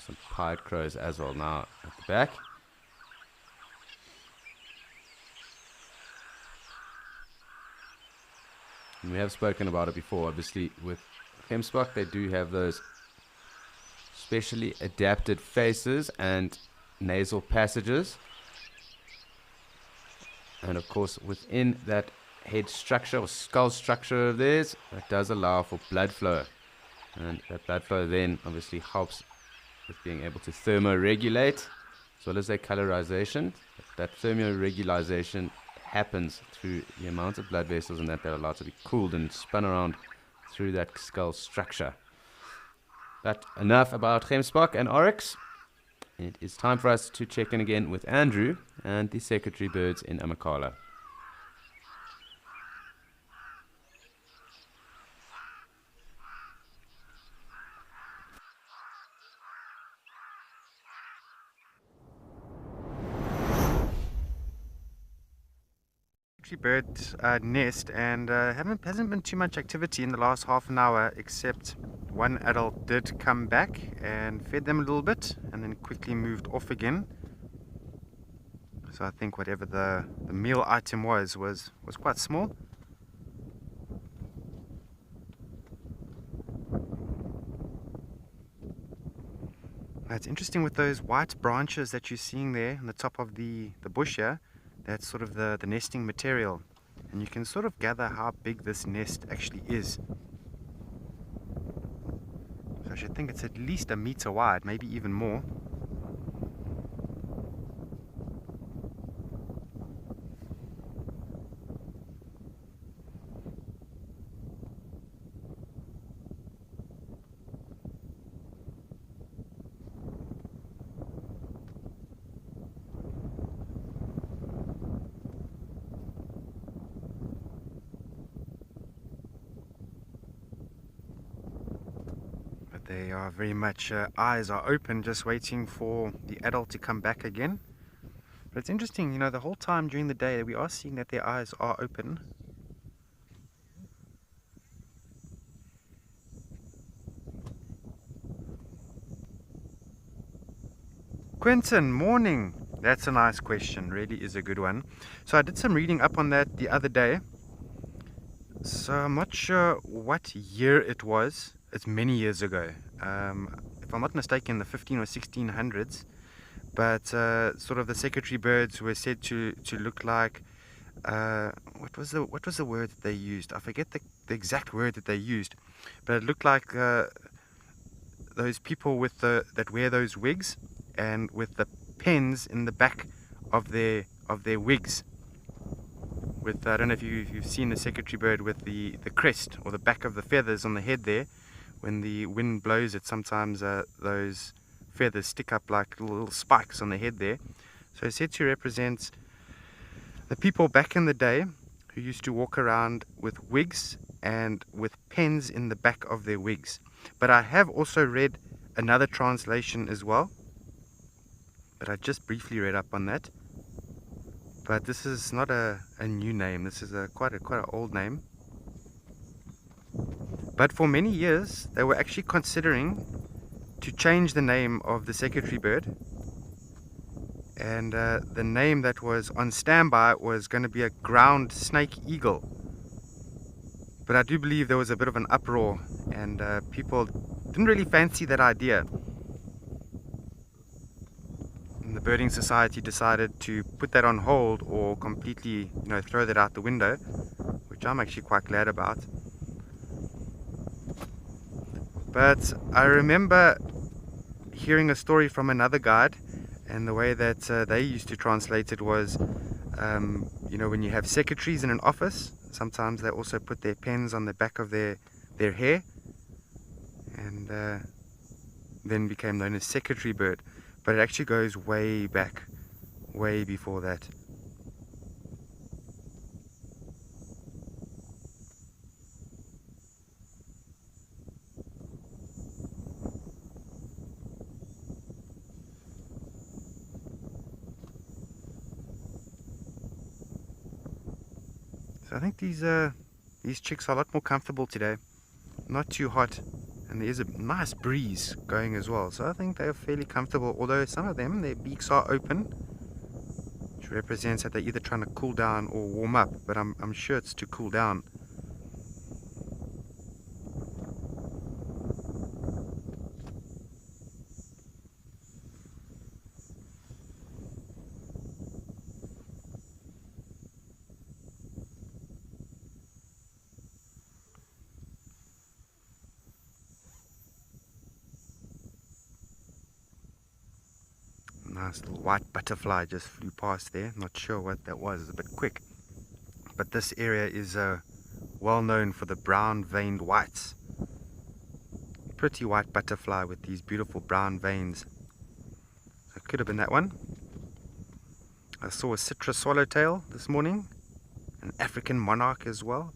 Some pied crows as well now at the back. And we have spoken about it before, obviously with gemsbok, they do have those specially adapted faces and nasal passages. And of course, within that head structure or skull structure of theirs, that does allow for blood flow. And that blood flow then obviously helps with being able to thermoregulate as well as their colorization. That thermoregulation happens through the amount of blood vessels and that they're allowed to be cooled and spun around through that skull structure. But enough about gemsbok and oryx. It is time for us to check in again with Andrew and the secretary birds in Amakhala. Bird nest, and hasn't been too much activity in the last half an hour, except one adult did come back and fed them a little bit and then quickly moved off again. So I think whatever the meal item was quite small. It's interesting with those white branches that you're seeing there on the top of the bush here. That's sort of the nesting material, and you can sort of gather how big this nest actually is. So I should think it's at least 1 meter wide, maybe even more. They are very much, eyes are open, just waiting for the adult to come back again. But it's interesting, you know, the whole time during the day we are seeing that their eyes are open. Quentin, morning. That's a nice question, really is a good one. So I did some reading up on that the other day. So I'm not sure what year it was. It's many years ago. If I'm not mistaken, the 15 or 1600s. But sort of the secretary birds were said to look like what was the word that they used? I forget the exact word that they used, but it looked like those people with that wear those wigs and with the pens in the back of their wigs. With I don't know if you've seen the secretary bird with the crest or the back of the feathers on the head there. When the wind blows it, sometimes those feathers stick up like little spikes on the head there. So it's said to represent the people back in the day who used to walk around with wigs and with pens in the back of their wigs. But I have also read another translation as well, but I just briefly read up on that. But this is not a new name. This is quite an old name. But for many years they were actually considering to change the name of the secretary bird, and the name that was on standby was going to be a ground snake eagle. But I do believe there was a bit of an uproar, and people didn't really fancy that idea. And the Birding Society decided to put that on hold, or completely, throw that out the window, which I'm actually quite glad about. But I remember hearing a story from another guide, and the way that they used to translate it was, when you have secretaries in an office, sometimes they also put their pens on the back of their hair, and then became known as secretary bird. But it actually goes way back, way before that. So I think these chicks are a lot more comfortable today, not too hot, and there is a nice breeze going as well. So I think they are fairly comfortable, although some of them, their beaks are open, which represents that they're either trying to cool down or warm up, but I'm sure it's to cool down. Nice little white butterfly just flew past there. Not sure what that was. It's a bit quick. But this area is well known for the brown veined whites. Pretty white butterfly with these beautiful brown veins. It could have been that one. I saw a citrus swallowtail this morning. An African monarch as well.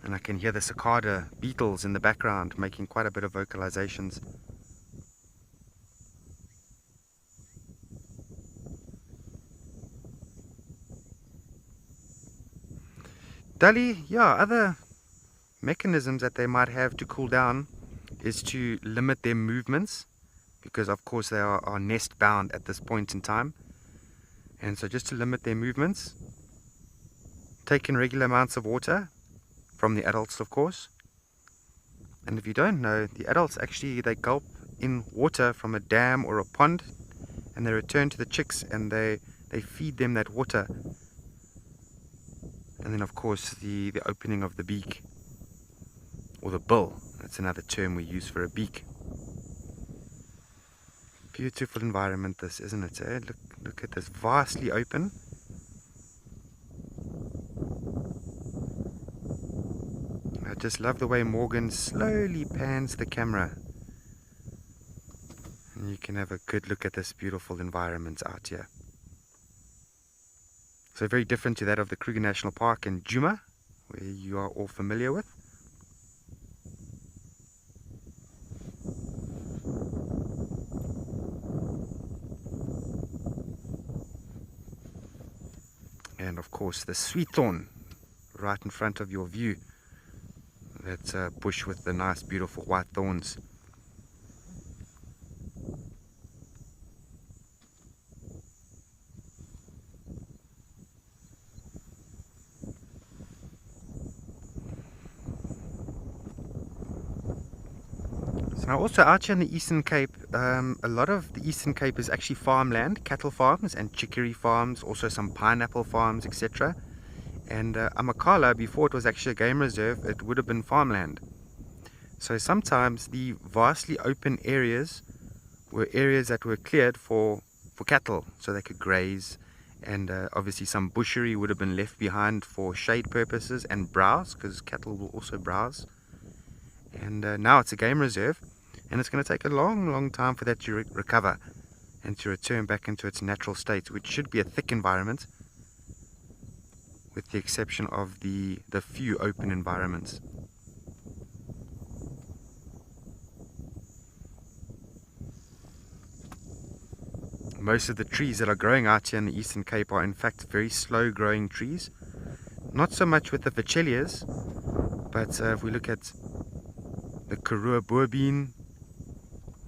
And I can hear the cicada beetles in the background making quite a bit of vocalizations. Dali, yeah, other mechanisms that they might have to cool down is to limit their movements, because of course they are nest bound at this point in time. And so just to limit their movements, take in regular amounts of water. From the adults, of course. And if you don't know, the adults actually, they gulp in water from a dam or a pond, and they return to the chicks and they feed them that water. And then of course the opening of the beak, or the bill, that's another term we use for a beak. Beautiful environment this, isn't it? Eh? Look at this, vastly open. I just love the way Morgan slowly pans the camera, and you can have a good look at this beautiful environment out here. So very different to that of the Kruger National Park in Djuma, where you are all familiar with. And of course the sweet thorn right in front of your view. That's a bush with the nice beautiful white thorns. So now also out here in the Eastern Cape, a lot of the Eastern Cape is actually farmland, cattle farms and chicory farms, also some pineapple farms, etc. And Amakhala, before it was actually a game reserve, it would have been farmland. So sometimes the vastly open areas were areas that were cleared for cattle, so they could graze, and obviously some bushery would have been left behind for shade purposes and browse, because cattle will also browse. And now it's a game reserve, and it's going to take a long time for that to recover and to return back into its natural state, which should be a thick environment, with the exception of the few open environments. Most of the trees that are growing out here in the Eastern Cape are in fact very slow growing trees. Not so much with the Vachellias, but if we look at the Karoo boerbean,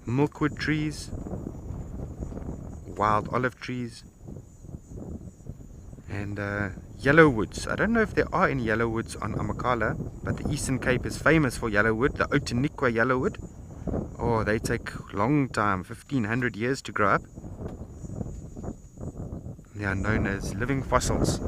milkwood trees, wild olive trees, and yellowwoods. I don't know if there are any yellowwoods on Amakhala, but the Eastern Cape is famous for yellowwood, the Outeniqua yellowwood. Oh, they take a long time, 1500 years to grow up. They are known as living fossils.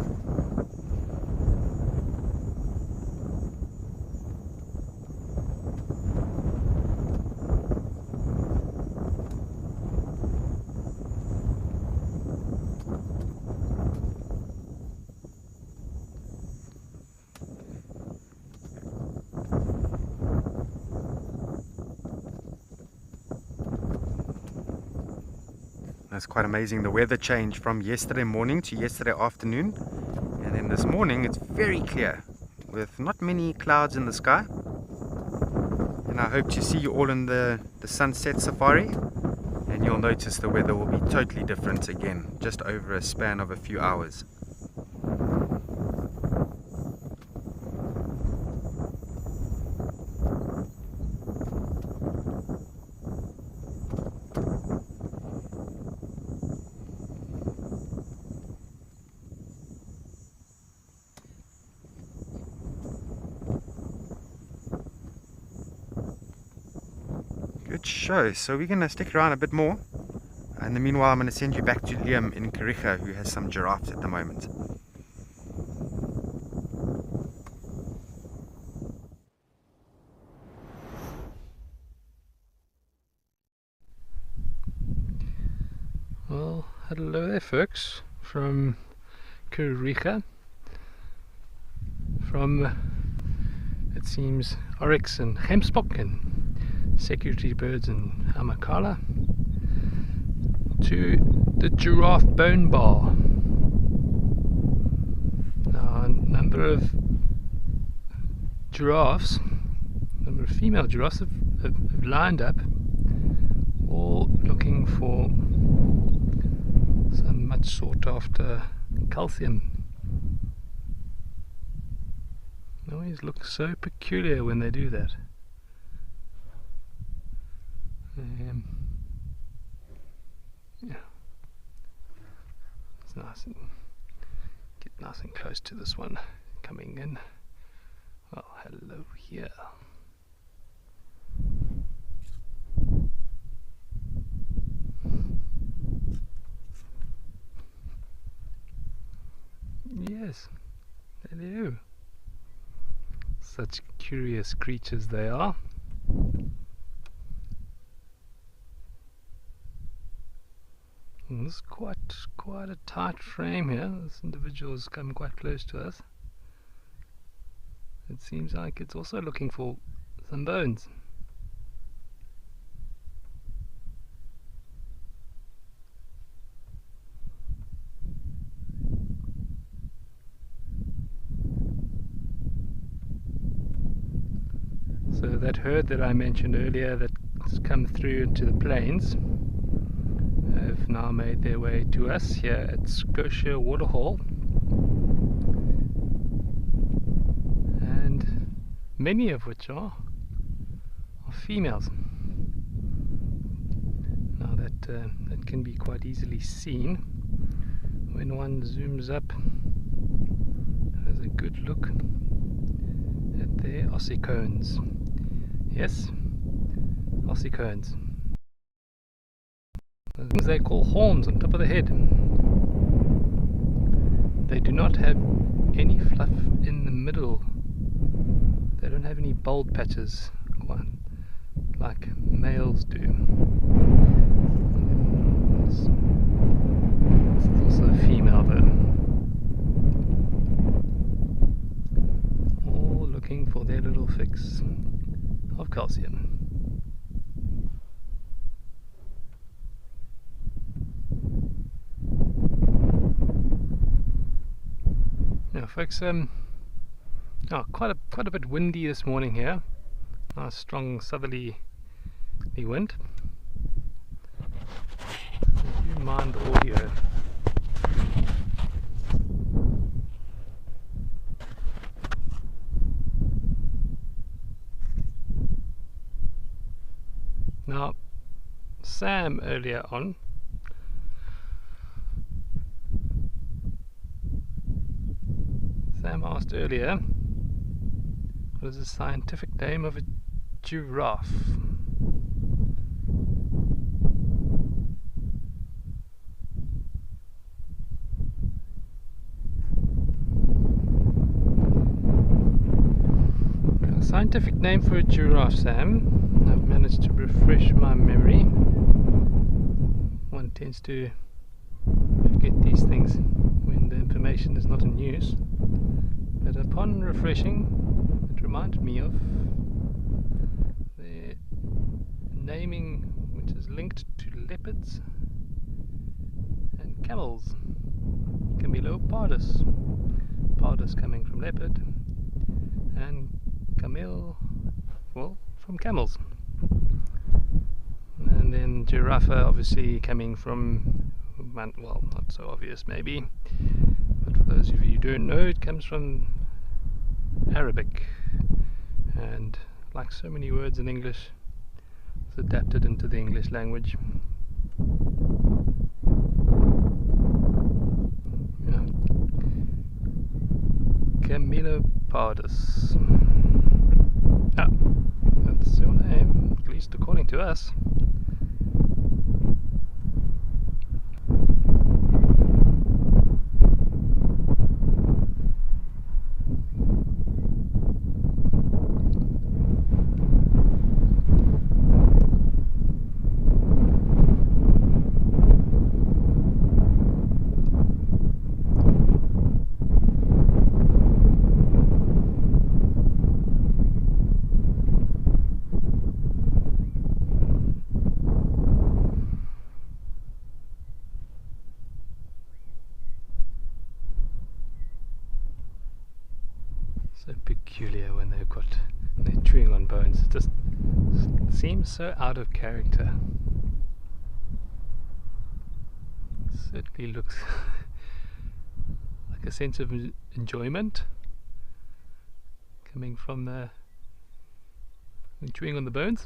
That's quite amazing, the weather change from yesterday morning to yesterday afternoon, and then this morning it's very clear with not many clouds in the sky. And I hope to see you all in the sunset safari, and you'll notice the weather will be totally different again, just over a span of a few hours. Good show. So we're going to stick around a bit more. In the meanwhile, I'm going to send you back to Liam in Kariega, who has some giraffes at the moment. Well, hello there folks from Kariega, from it seems Oryx and Gemsbok and secretary birds in Amakhala, to the giraffe bone bar. Now, a number of female giraffes have lined up, all looking for some much sought after calcium. They always look so peculiar when they do that. Yeah, it's nice and get nice and close to this one coming in. Well, hello here. Yes, they do. Such curious creatures they are. And this is quite a tight frame here. This individual has come quite close to us. It seems like it's also looking for some bones. So that herd that I mentioned earlier that's come through into the plains have now made their way to us here at Scotia Waterhole, and many of which are females. Now that can be quite easily seen when one zooms up, has a good look at their ossicones. Yes, ossicones. The things they call horns on top of the head. They do not have any fluff in the middle. They don't have any bold patches quite like males do. It's also a female though. All looking for their little fix of calcium. Now folks, quite a bit windy this morning here. Nice strong southerly wind. Do you mind the audio? Now, Sam earlier on asked earlier, what is the scientific name of a giraffe? A scientific name for a giraffe, Sam. I've managed to refresh my memory. One tends to forget these things when the information is not in use. But upon refreshing, it reminded me of the naming which is linked to leopards and camels. Camelopardus. Pardus coming from leopard, and camel, well, from camels. And then giraffe obviously coming from, well, not so obvious maybe, but for those of you who don't know, it comes from Arabic, and like so many words in English, it's adapted into the English language. Yeah. Camelopardus. Ah, that's your name, at least according to us. So peculiar when they're chewing on bones. It just seems so out of character. It certainly looks like a sense of enjoyment coming from chewing on the bones.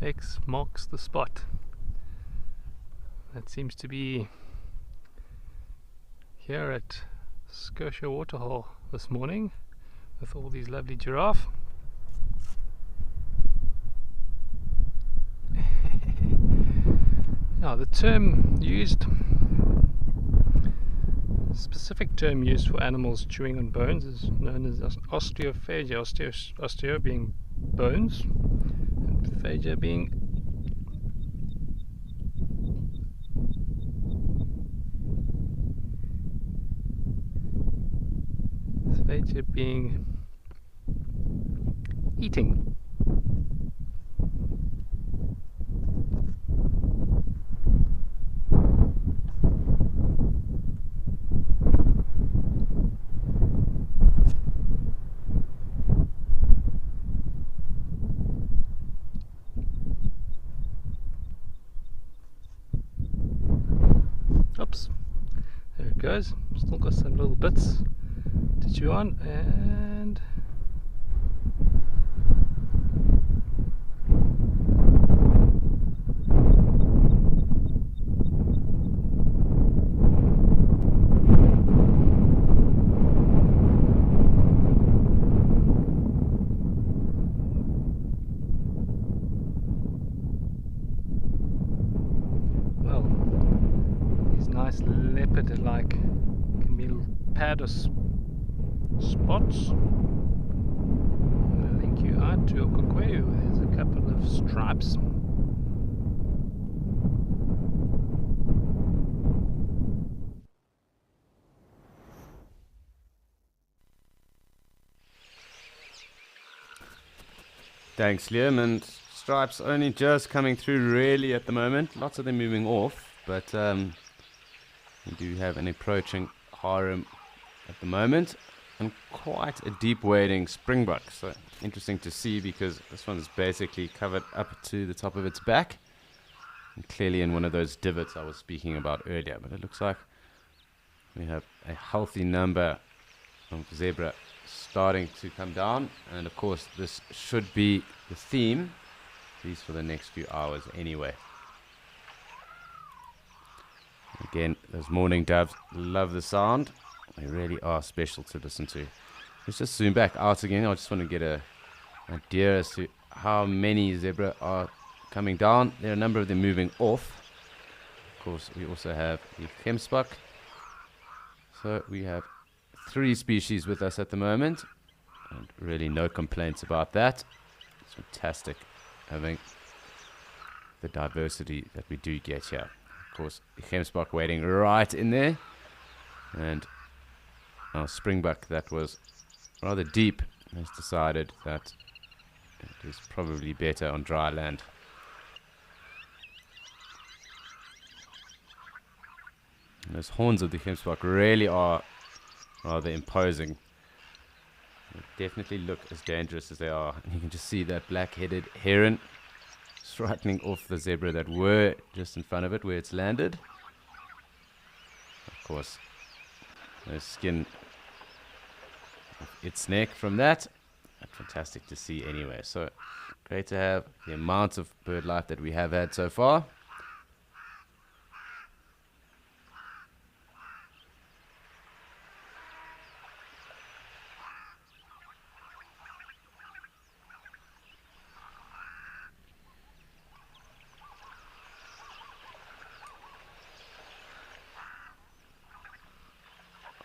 X marks the spot. That seems to be here at Scotia Waterhole this morning with all these lovely giraffe. Now the term used, specific term used for animals chewing on bones is known as osteophagia, osteo being bones, phagia being eating. Oops, there it goes. Still got some little bits to chew on, and well, these nice leopard-like camel pad or spots will link you out to Okokweyu. There's a couple of stripes. Thanks, Liam. And stripes only just coming through really at the moment. Lots of them moving off, but we do have an approaching harem at the moment, and quite a deep wading springbuck. So interesting to see, because this one's basically covered up to the top of its back, and clearly in one of those divots I was speaking about earlier. But it looks like we have a healthy number of zebra starting to come down, and of course this should be the theme, at least for the next few hours anyway. Again, those mourning doves love the sound. They really are special to listen to. Let's just zoom back out again. I just want to get an idea as to how many zebra are coming down. There are a number of them moving off. Of course, we also have the gemsbuck. So we have 3 species with us at the moment, and really no complaints about that. It's fantastic having the diversity that we do get here. Of course, the gemsbuck wading right in there, and our springbuck that was rather deep has decided that it is probably better on dry land. And those horns of the gemsbuck really are rather imposing. They definitely look as dangerous as they are. And you can just see that black-headed heron frightening off the zebra that were just in front of it where it's landed. Of course, the skin of its neck from that. That's fantastic to see anyway. So great to have the amount of bird life that we have had so far.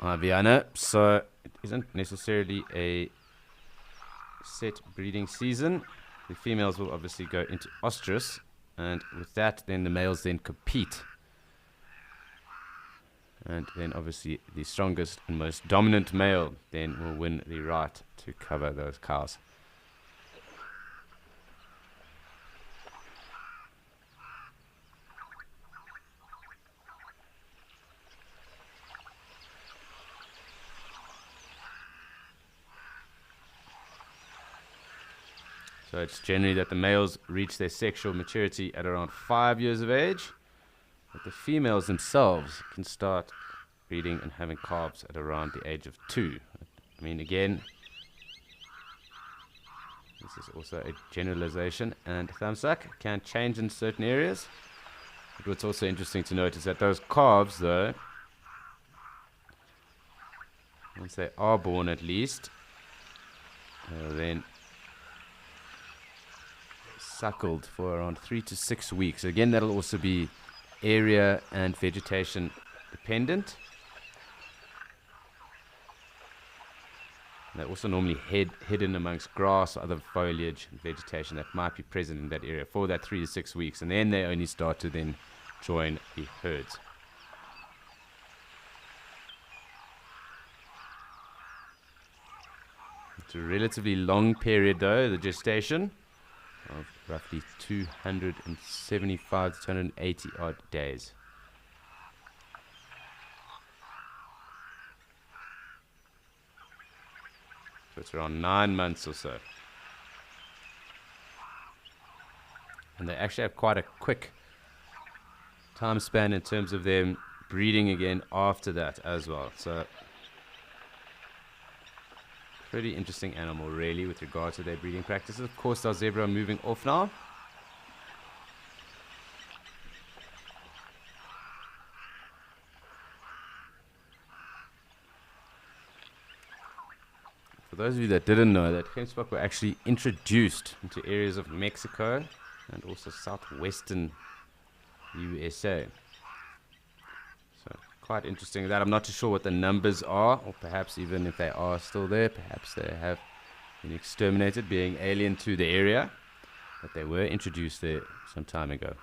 Aviana, so it isn't necessarily a set breeding season. The females will obviously go into ostrus, and with that then the males then compete, and then obviously the strongest and most dominant male then will win the right to cover those cows. So it's generally that the males reach their sexual maturity at around 5 years of age, but the females themselves can start breeding and having calves at around the age of 2. I mean, again, this is also a generalization, and thumbsuck can change in certain areas. But what's also interesting to note is that those calves, though, once they are born at least, then suckled for around 3 to 6 weeks. Again, that'll also be area and vegetation dependent. They're also normally hidden amongst grass or other foliage and vegetation that might be present in that area for that 3 to 6 weeks, and then they only start to then join the herds. It's a relatively long period though, the gestation, of roughly 275 to 280 odd days. So it's around 9 months or so. And they actually have quite a quick time span in terms of them breeding again after that as well. So Pretty interesting animal, really, with regard to their breeding practices. Of course, our zebra moving off now. For those of you that didn't know, that gemsbok were actually introduced into areas of Mexico and also southwestern USA. So quite interesting that. I'm not too sure what the numbers are, or perhaps even if they are still there, perhaps they have been exterminated, being alien to the area, but they were introduced there some time ago.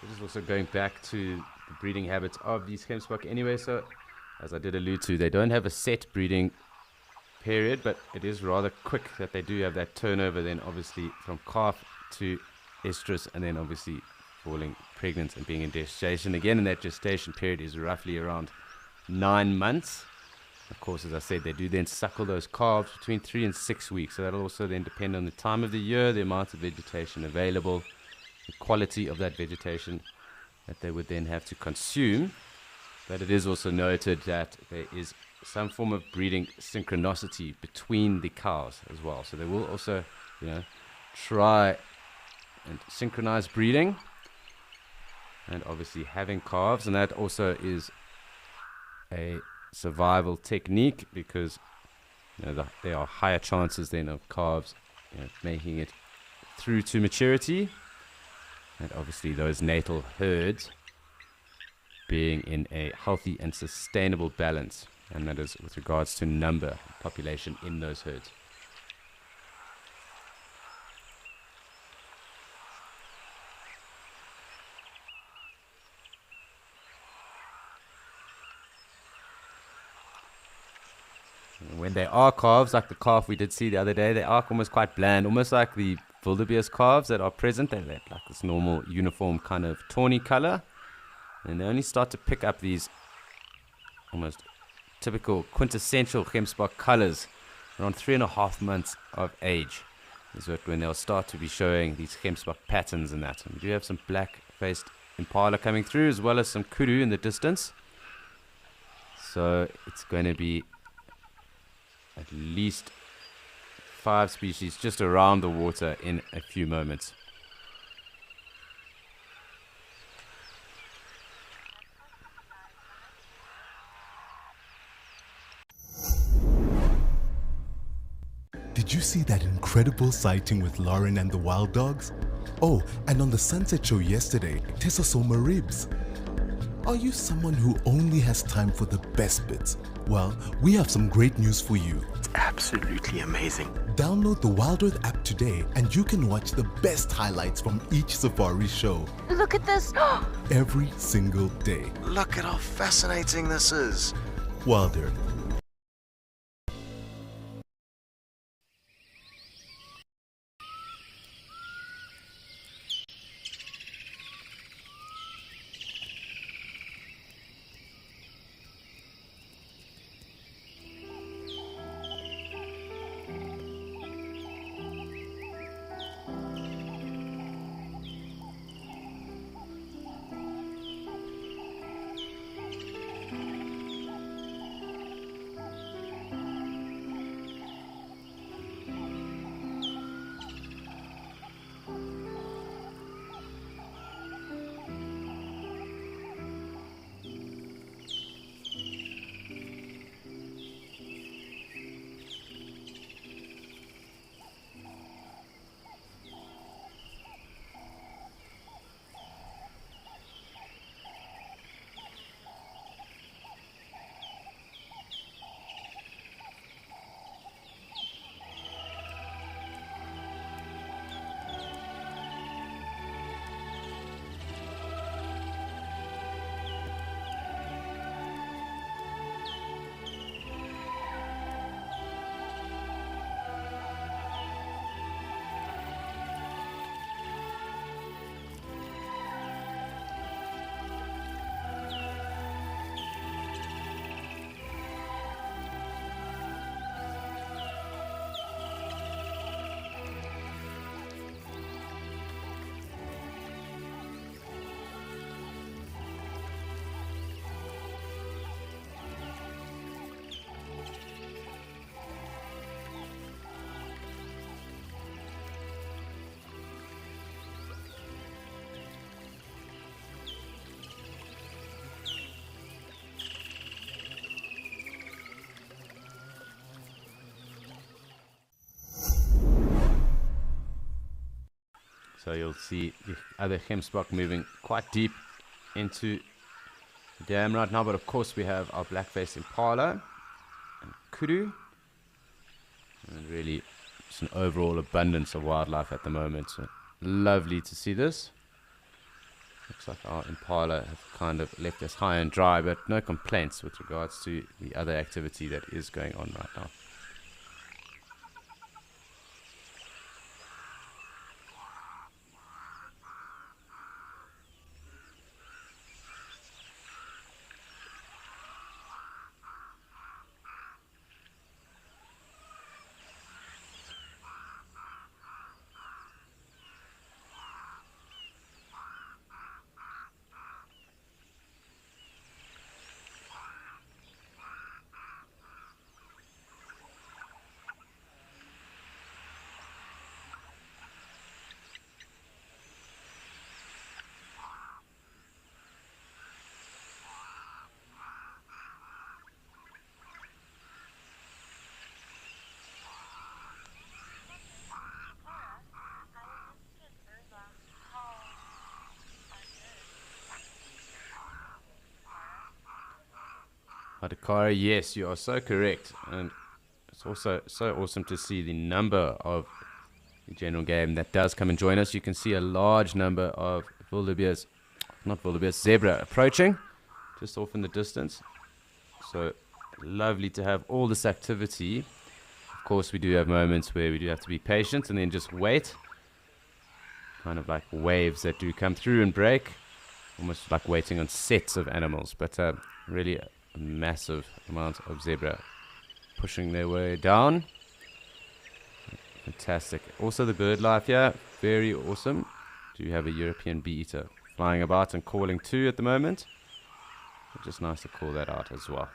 This is also going back to the breeding habits of these gemsbok anyway. So, as I did allude to, they don't have a set breeding period, but it is rather quick that they do have that turnover then obviously from calf to estrus, and then obviously falling pregnant and being in gestation again. And that gestation period is roughly around 9 months. Of course, as I said, they do then suckle those calves between 3 and 6 weeks. So that'll also then depend on the time of the year, the amount of vegetation available, the quality of that vegetation that they would then have to consume. But it is also noted that there is some form of breeding synchronicity between the cows as well. So they will also, try and synchronize breeding and obviously having calves, and that also is a survival technique because there are higher chances then of calves making it through to maturity. And obviously those natal herds being in a healthy and sustainable balance. And that is with regards to number, population in those herds. When they are calves, like the calf we did see the other day, they are almost quite bland, almost like the wildebeest calves that are present. They're like this normal uniform kind of tawny color, and they only start to pick up these almost typical quintessential gemsbok colors around 3.5 months of age. Is when they'll start to be showing these gemsbok patterns and that. And we do have some black-faced impala coming through, as well as some kudu in the distance. So it's going to be at least 5 species just around the water in a few moments. Did you see that incredible sighting with Lauren and the wild dogs? Oh, and on the sunset show yesterday, Tessa saw ribs. Are you someone who only has time for the best bits? Well, we have some great news for you. It's absolutely amazing. Download the Wild Earth app today and you can watch the best highlights from each safari show. Look at this. Every single day. Look at how fascinating this is. Wild Earth. So you'll see the other gemsbok moving quite deep into the dam right now. But of course we have our black-faced impala and kudu. And really just an overall abundance of wildlife at the moment. So lovely to see this. Looks like our impala have kind of left us high and dry, but no complaints with regards to the other activity that is going on right now. Adhikari, yes, you are so correct. And it's also so awesome to see the number of the general game that does come and join us. You can see a large number of zebra approaching just off in the distance. So lovely to have all this activity. Of course, we do have moments where we do have to be patient and then just wait. Kind of like waves that do come through and break. Almost like waiting on sets of animals. But really a massive amount of zebra pushing their way down. Fantastic. Also the bird life here, very awesome. Do have a European bee-eater flying about and calling too at the moment. Just nice to call that out as well.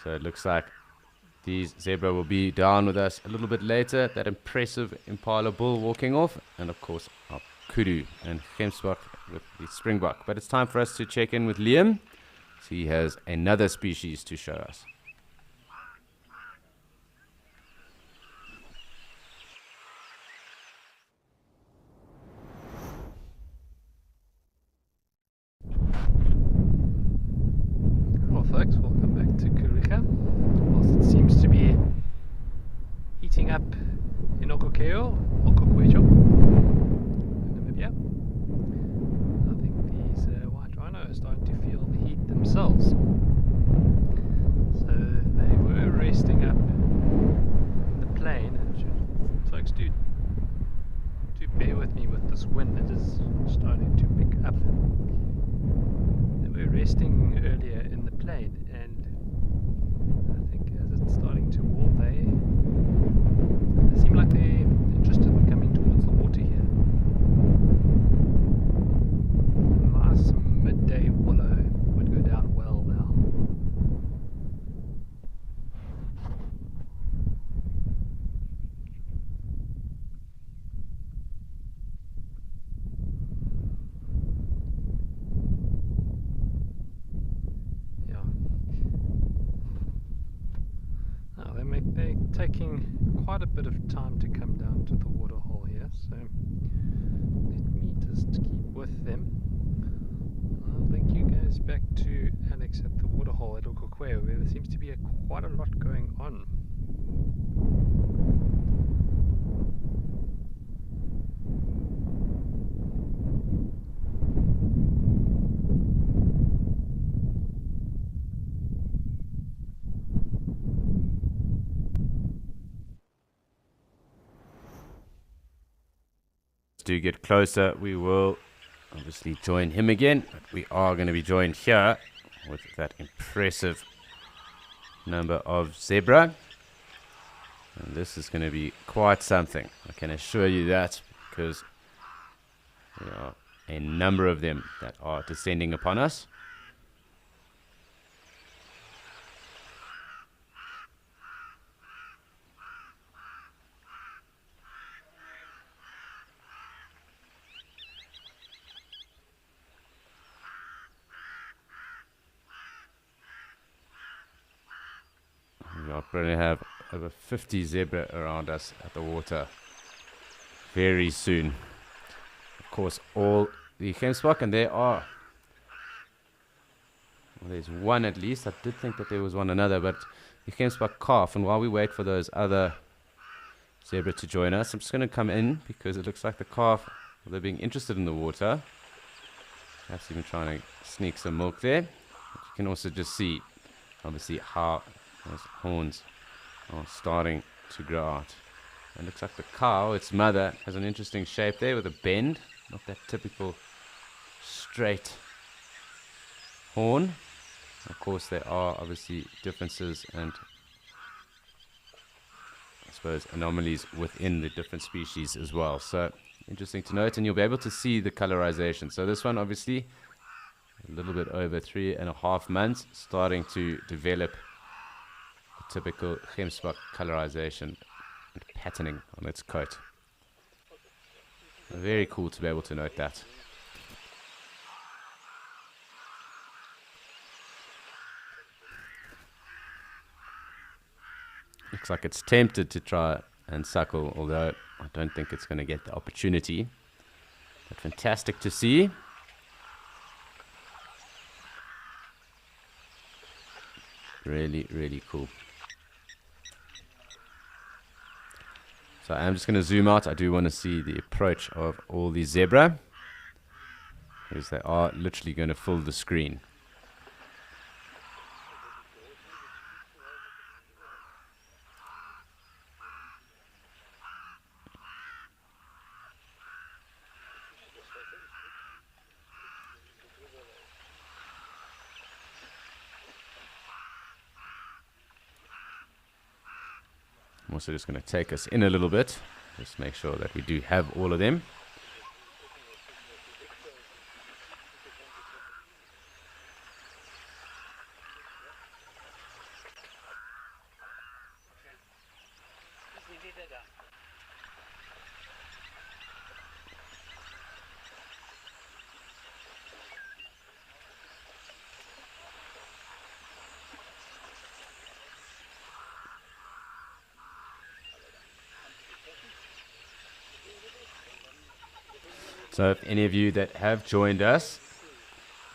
So it looks like these zebra will be down with us a little bit later. That impressive impala bull walking off. And of course our kudu and gemsbok with the springbok. But it's time for us to check in with Liam. So he has another species to show us. Hello folks, welcome back to Kariga. Whilst it seems to be heating up in Okokeo, Namibia, I think these white rhino are starting to feel the heat themselves. So they were resting up in the plain. Folks, do bear with me with this wind. It is starting to pick up. They were resting earlier in the plain, and I think as it's starting to warm, they seem like they're interested in coming towards the water here. Nice midday willow would go down well now. They're taking quite a bit of time to come down to the waterhole here, so let me just keep with them. I'll link you guys back to Alex at the waterhole at Okokwe, where there seems to be quite a lot going on. Do get closer, we will obviously join him again, but we are going to be joined here with that impressive number of zebra, and this is going to be quite something, I can assure you that, because there are a number of them that are descending upon us. We'll probably have over 50 zebra around us at the water very soon. Of course, all the gemsbok, and there are. Well, there's one at least. I did think that there was one another, but the gemsbok calf. And while we wait for those other zebra to join us, I'm just going to come in because it looks like the calf, they're being interested in the water. Perhaps even trying to sneak some milk there. But you can also just see, obviously, how those horns are starting to grow out. And it looks like the cow, its mother, has an interesting shape there with a bend. Not that typical straight horn. Of course, there are obviously differences and I suppose anomalies within the different species as well. So interesting to note, and you'll be able to see the colorization. So this one obviously a little bit over 3.5 months, starting to develop the typical gemsbok colorization and patterning on its coat. Very cool to be able to note that. Looks like it's tempted to try and suckle, although I don't think it's going to get the opportunity. But fantastic to see. Really, really cool. So I'm just going to zoom out. I do want to see the approach of all these zebra, because they are literally going to fill the screen. I'm also just going to take us in a little bit, just make sure that we do have all of them. So if any of you that have joined us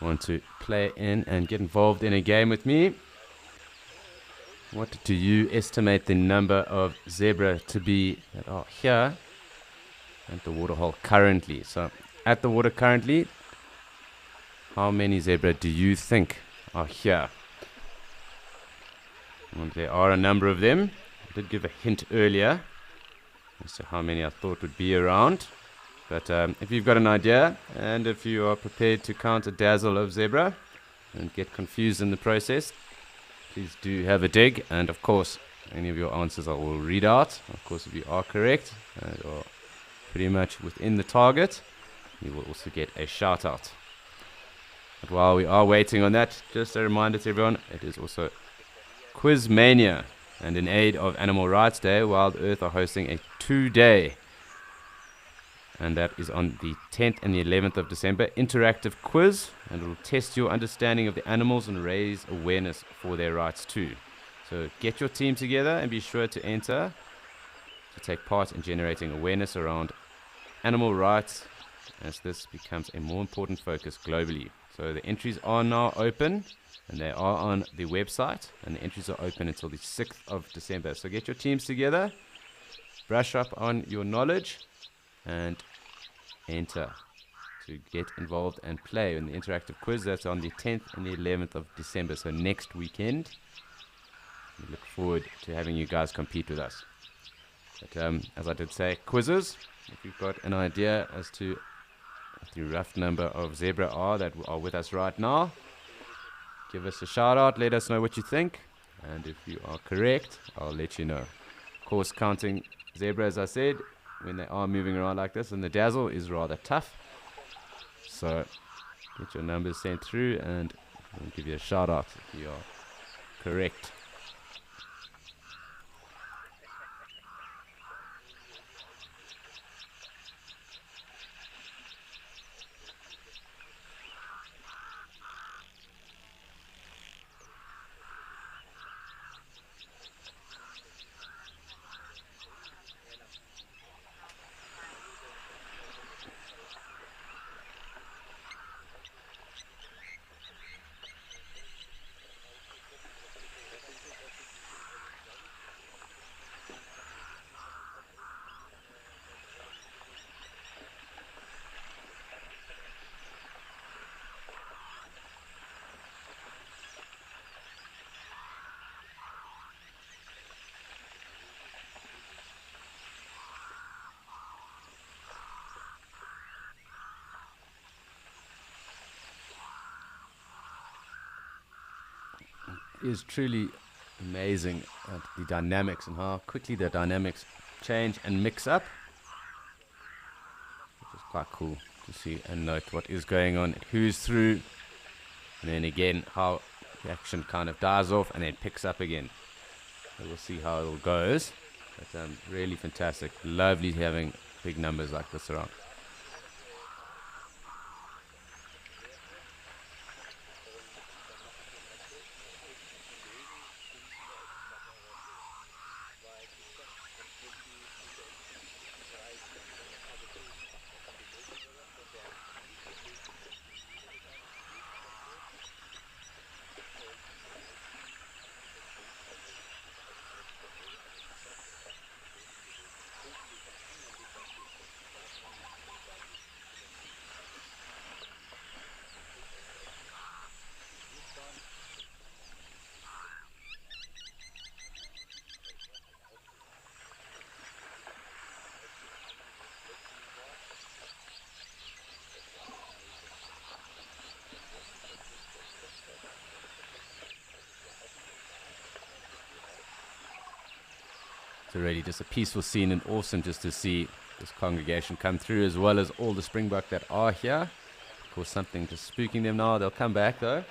want to play in and get involved in a game with me, what do you estimate the number of zebra to be that are here at the waterhole currently? So at the water currently, how many zebra do you think are here? And there are a number of them. I did give a hint earlier as to how many I thought would be around. But if you've got an idea, and if you are prepared to count a dazzle of zebra and get confused in the process, please do have a dig. And of course, any of your answers I will read out. Of course, if you are correct and are pretty much within the target, you will also get a shout out. But while we are waiting on that, just a reminder to everyone, it is also Quiz Mania. And in aid of Animal Rights Day, Wild Earth are hosting a 2-day, and that is on the 10th and the 11th of December, interactive quiz, and it will test your understanding of the animals and raise awareness for their rights too. So get your team together and be sure to enter to take part in generating awareness around animal rights as this becomes a more important focus globally. So the entries are now open, and they are on the website, and the entries are open until the 6th of December. So get your teams together, brush up on your knowledge, and enter to get involved and play in the interactive quiz. That's on the 10th and the 11th of December, so next weekend. We look forward to having you guys compete with us. But as I did say, quizzes, if you've got an idea as to what the rough number of zebra are that are with us right now, give us a shout out, let us know what you think, and if you are correct, I'll let you know. Of course, counting zebra, as I said, when they are moving around like this, and the dazzle is rather tough. So get your numbers sent through and we'll give you a shout out if you are correct. is truly amazing at the dynamics and how quickly the dynamics change and mix up, which is quite cool to see and note what is going on, who's through, and then again how the action kind of dies off and then picks up again. So we'll see how it all goes, but really fantastic. Lovely having big numbers like this around. It's really just a peaceful scene and awesome just to see this congregation come through, as well as all the springbok that are here. Of course, something just spooking them now. They'll come back though.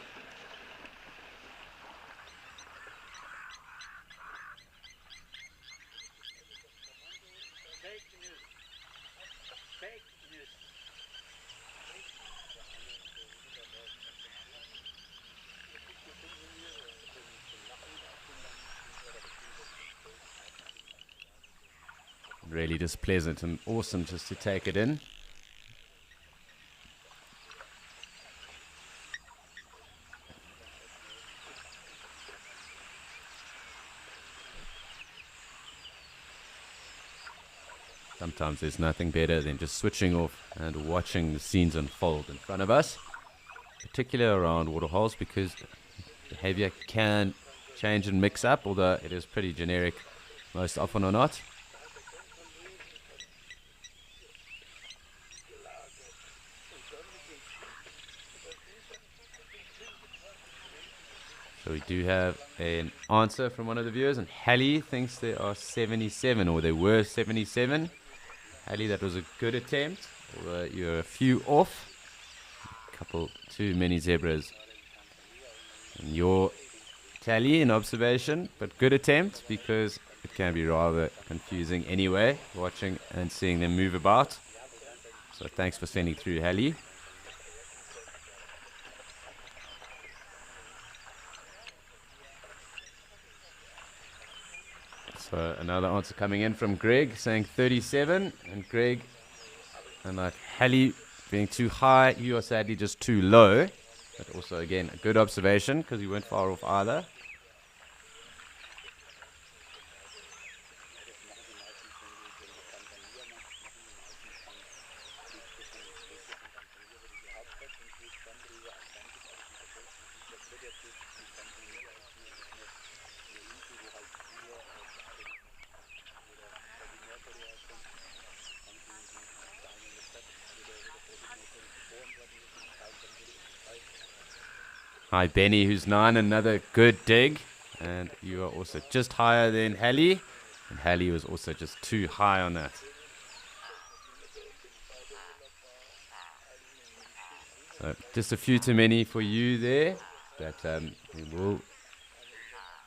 Really just pleasant and awesome just to take it in. Sometimes there's nothing better than just switching off and watching the scenes unfold in front of us, particularly around waterholes, because behavior can change and mix up, although it is pretty generic most often or not. So we do have an answer from one of the viewers, and Hallie thinks there are 77, or there were 77. Hallie, that was a good attempt, although you're a few off. A couple too many zebras in your tally and observation, but good attempt, because it can be rather confusing anyway, watching and seeing them move about. So thanks for sending through, Hallie. So another answer coming in from Greg saying 37, and Greg, and like Hallie being too high, you are sadly just too low, but also again a good observation because you weren't far off either. Hi Benny, who's 9, another good dig, and you are also just higher than Hallie, and Hallie was also just too high on that. So just a few too many for you there, but we will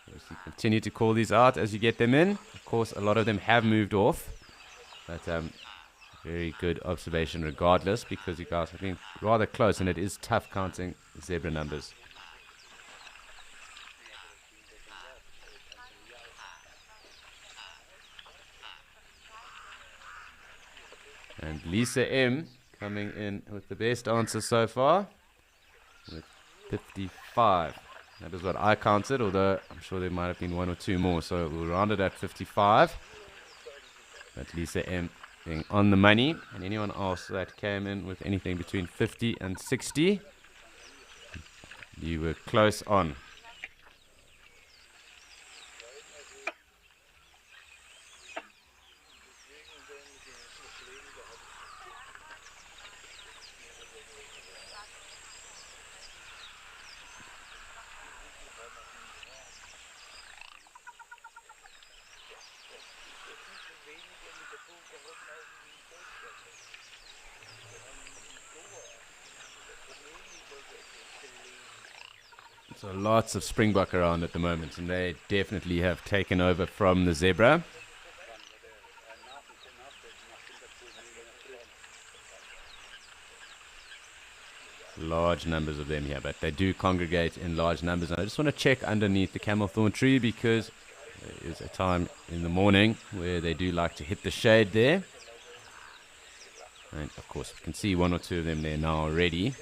obviously continue to call these out as you get them in. Of course, a lot of them have moved off, but very good observation regardless, because you guys have been rather close, and it is tough counting zebra numbers. And Lisa M coming in with the best answer so far with 55. That is what I counted, although I'm sure there might have been one or two more, so we'll round it at 55. But Lisa M being on the money, and anyone else that came in with anything between 50 and 60, you were close on. So lots of springbok around at the moment, and they definitely have taken over from the zebra. Large numbers of them here, but they do congregate in large numbers. And I just want to check underneath the camel thorn tree because there is a time in the morning where they do like to hit the shade there. And of course, you can see one or two of them there now already.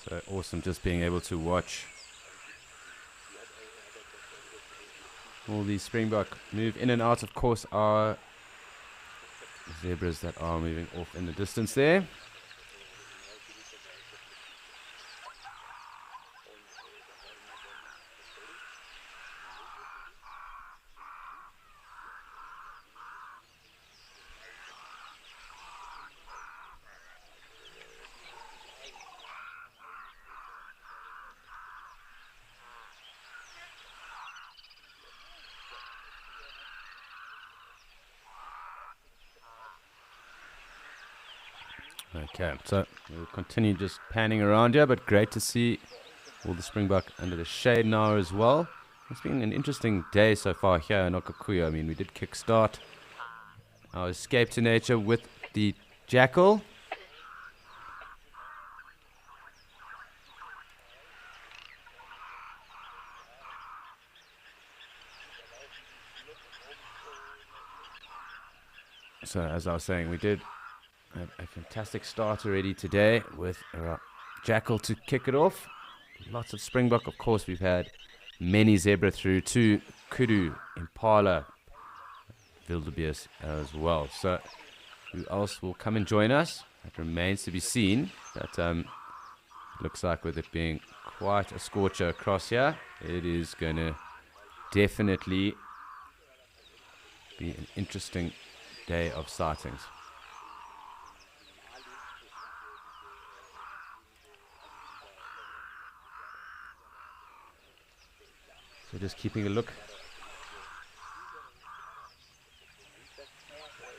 So awesome just being able to watch all these springbok move in and out. Of course, are zebras that are moving off in the distance there. Okay, so we'll continue just panning around here, but great to see all the springbok under the shade now as well. It's been an interesting day so far here in Okakuya. I mean, we did kickstart our escape to nature with the jackal. So as I was saying, we did have a fantastic start already today with jackal to kick it off. Lots of springbok. Of course, we've had many zebra through, to kudu, impala, wildebeest as well. So who else will come and join us? That remains to be seen. But looks like with it being quite a scorcher across here, it is going to definitely be an interesting day of sightings. So just keeping a look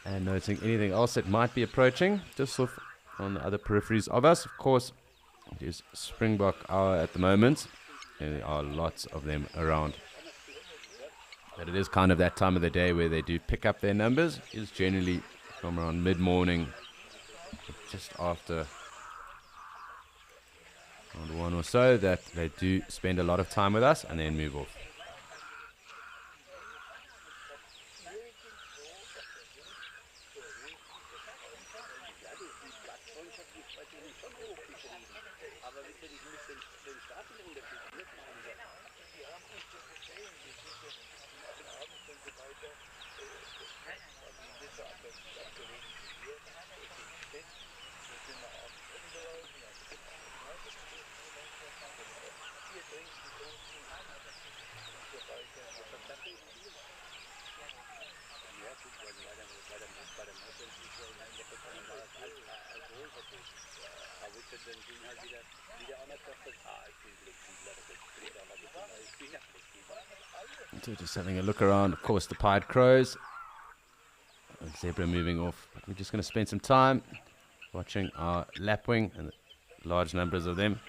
and noticing anything else that might be approaching just off on the other peripheries of us. Of course, it is springbok hour at the moment, and there are lots of them around. But it is kind of that time of the day where they do pick up their numbers. It's generally from around mid-morning, just after around 1 or so, that they do spend a lot of time with us and then move off. So just having a look around, of course, the pied crows, zebra moving off. But we're just going to spend some time watching our lapwing and the large numbers of them.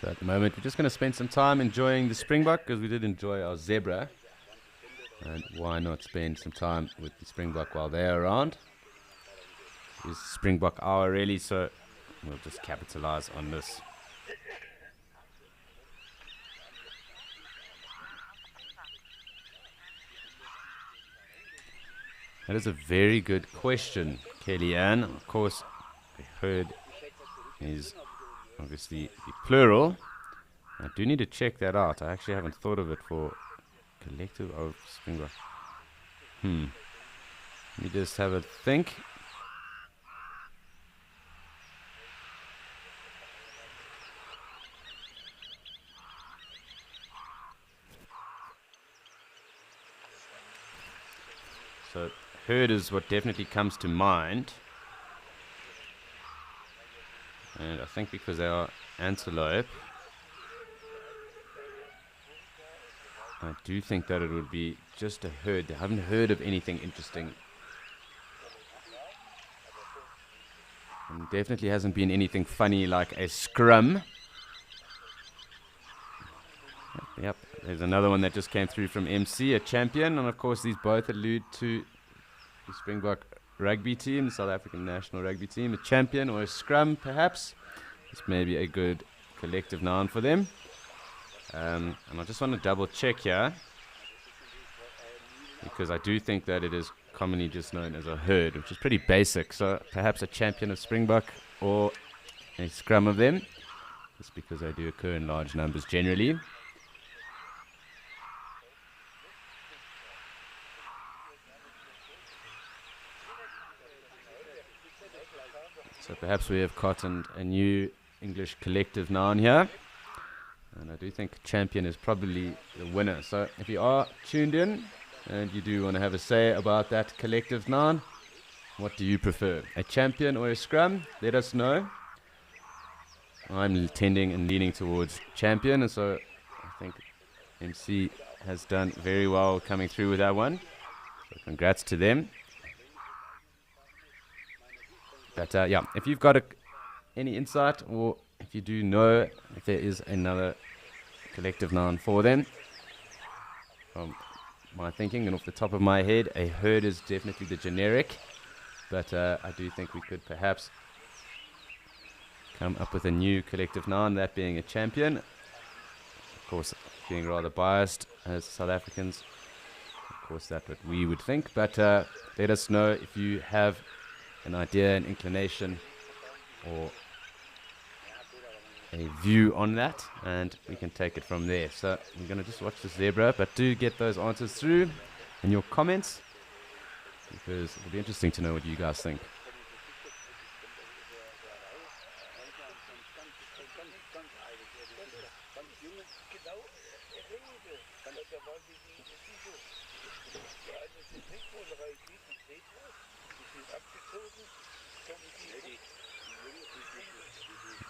So at the moment, we're just going to spend some time enjoying the springbok, because we did enjoy our zebra. And why not spend some time with the springbok while they're around? It's springbok hour really, so we'll just capitalize on this. That is a very good question, Kellyanne. Of course, the herd is obviously the plural. I do need to check that out. I actually haven't thought of it for collective of springbok. Let me just have a think. So herd is what definitely comes to mind. And I think because they are antelope, I do think that it would be just a herd. I haven't heard of anything interesting. And definitely hasn't been anything funny like a scrum. Yep, there's another one that just came through from MC, a champion. And of course, these both allude to the Springbok rugby team, the South African national rugby team. A champion or a scrum, perhaps. This may be a good collective noun for them. And I just want to double check here, because I do think that it is commonly just known as a herd, which is pretty basic. So perhaps a champion of Springbok or a scrum of them, just because they do occur in large numbers generally. So perhaps we have cottoned a new English collective noun here. And I do think champion is probably the winner. So if you are tuned in and you do want to have a say about that collective noun, what do you prefer? A champion or a scrum? Let us know. I'm tending and leaning towards champion, and so I think MC has done very well coming through with that one. So congrats to them. But yeah, if you've got any insight, or if you do know if there is another collective noun for them, from my thinking and off the top of my head, a herd is definitely the generic, but I do think we could perhaps come up with a new collective noun, that being a champion. Of course, being rather biased as South Africans, of course that's what we would think, but let us know if you have an idea, an inclination, or a view on that, and we can take it from there. So we're going to just watch the zebra, but do get those answers through in your comments, because it'll be interesting to know what you guys think.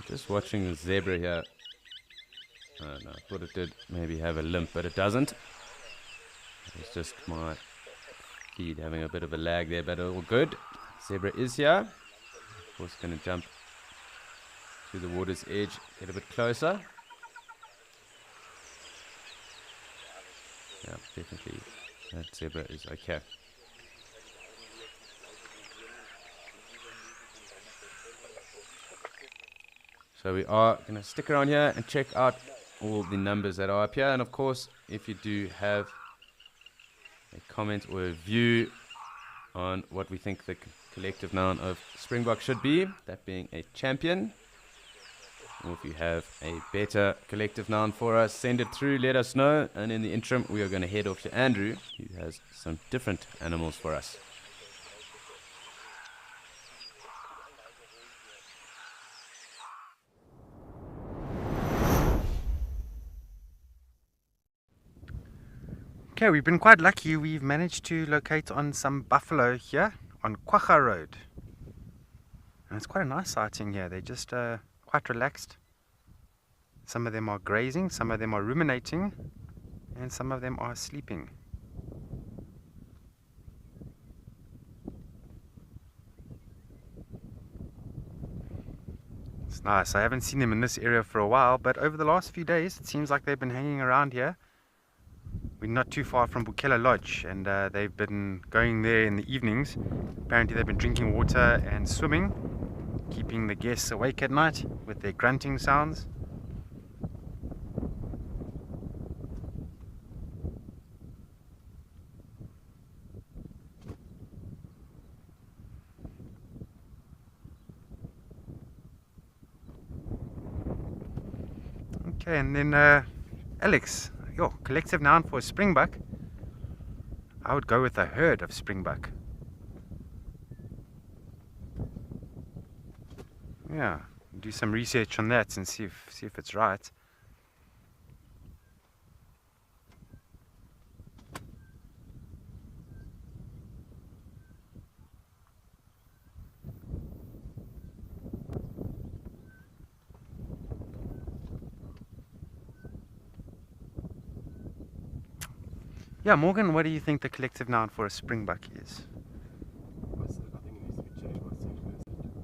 Just watching the zebra here. I don't know, I thought it did maybe have a limp, but it doesn't. It's just my feed having a bit of a lag there, but all good. Zebra is here. Of course, going to jump to the water's edge, get a bit closer. Yeah, definitely that zebra is okay. So we are going to stick around here and check out all the numbers that are up here. And of course, if you do have a comment or a view on what we think the collective noun of Springbok should be, that being a champion, or if you have a better collective noun for us, send it through, let us know. And in the interim, we are going to head off to Andrew, who has some different animals for us. Okay, we've been quite lucky. We've managed to locate on some buffalo here on Kwagga Road. And it's quite a nice sighting here. They're just quite relaxed. Some of them are grazing, some of them are ruminating, and some of them are sleeping. Nice. I haven't seen them in this area for a while, but over the last few days it seems like they've been hanging around here. We're not too far from Bukela Lodge, and they've been going there in the evenings. Apparently they've been drinking water and swimming, keeping the guests awake at night with their grunting sounds. Okay, and then Alex, your collective noun for a springbuck. I would go with a herd of springbuck. Yeah, do some research on that and see if it's right. Yeah, Morgan, what do you think the collective noun for a springbuck is?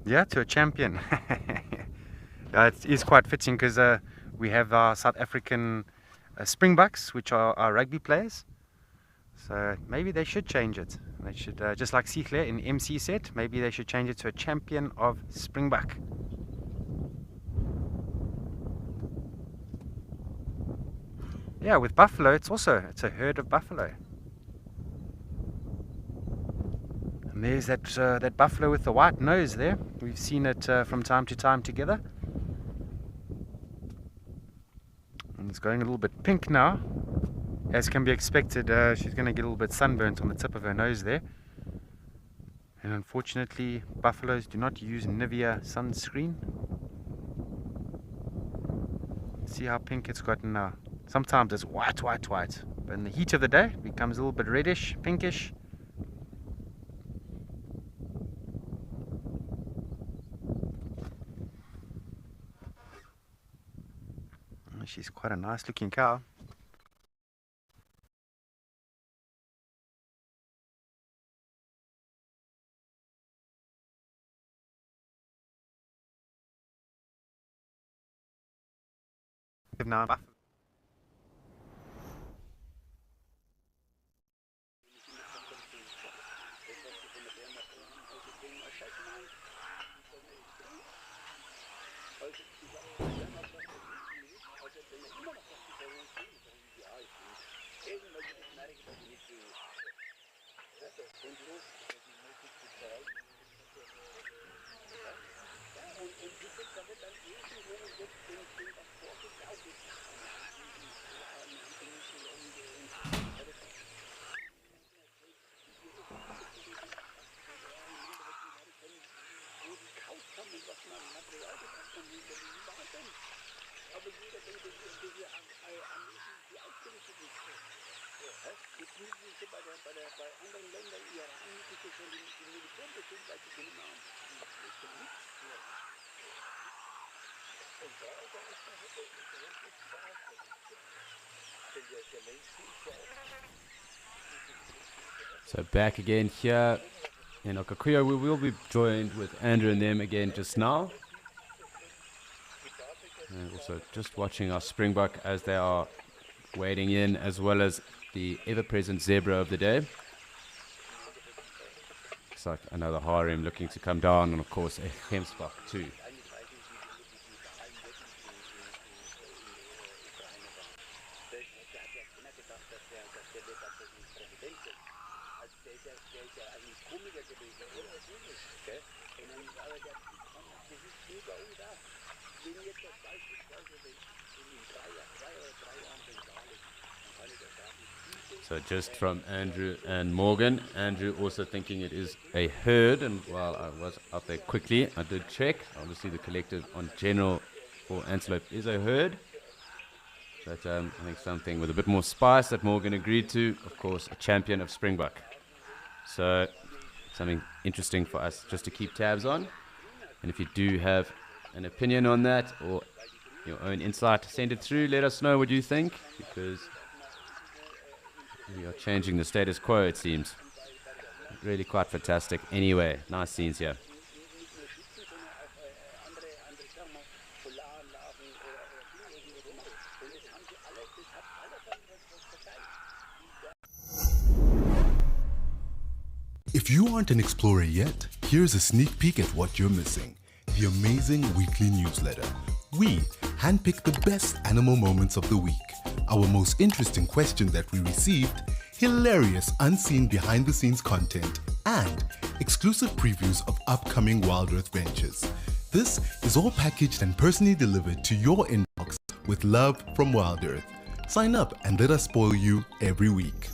Yeah, to a champion. It is quite fitting because we have our South African springbucks, which are our rugby players. So maybe they should change it. They should, just like Sihle in MC said, maybe they should change it to a champion of springbuck. Yeah, with buffalo, it's a herd of buffalo. And there's that buffalo with the white nose there. We've seen it from time to time together. And it's going a little bit pink now. As can be expected, she's going to get a little bit sunburnt on the tip of her nose there. And unfortunately, buffaloes do not use Nivea sunscreen. See how pink it's gotten now. Sometimes it's white. But in the heat of the day, it becomes a little bit reddish, pinkish. She's quite a nice looking cow. Now, So back again here in Okakuya. We will be joined with Andrew and them again just now. And also just watching our springbuck as they are wading in, as well as the ever-present zebra of the day. Looks like another harem looking to come down, and of course a hemsbuck too. So just from Andrew and Morgan, Andrew also thinking it is a herd, and while I was out there quickly, I did check. Obviously the collective on general for antelope is a herd, but I think something with a bit more spice that Morgan agreed to, of course, a champion of springbuck. So something interesting for us just to keep tabs on. And if you do have an opinion on that or your own insight, send it through. Let us know what you think, because we are changing the status quo, it seems. Really quite fantastic. Anyway, nice scenes here. If you aren't an explorer yet, here's a sneak peek at what you're missing. The amazing weekly newsletter. We handpick the best animal moments of the week, our most interesting question that we received, hilarious unseen behind the scenes content, and exclusive previews of upcoming Wild Earth ventures. This is all packaged and personally delivered to your inbox with love from Wild Earth. Sign up and let us spoil you every week.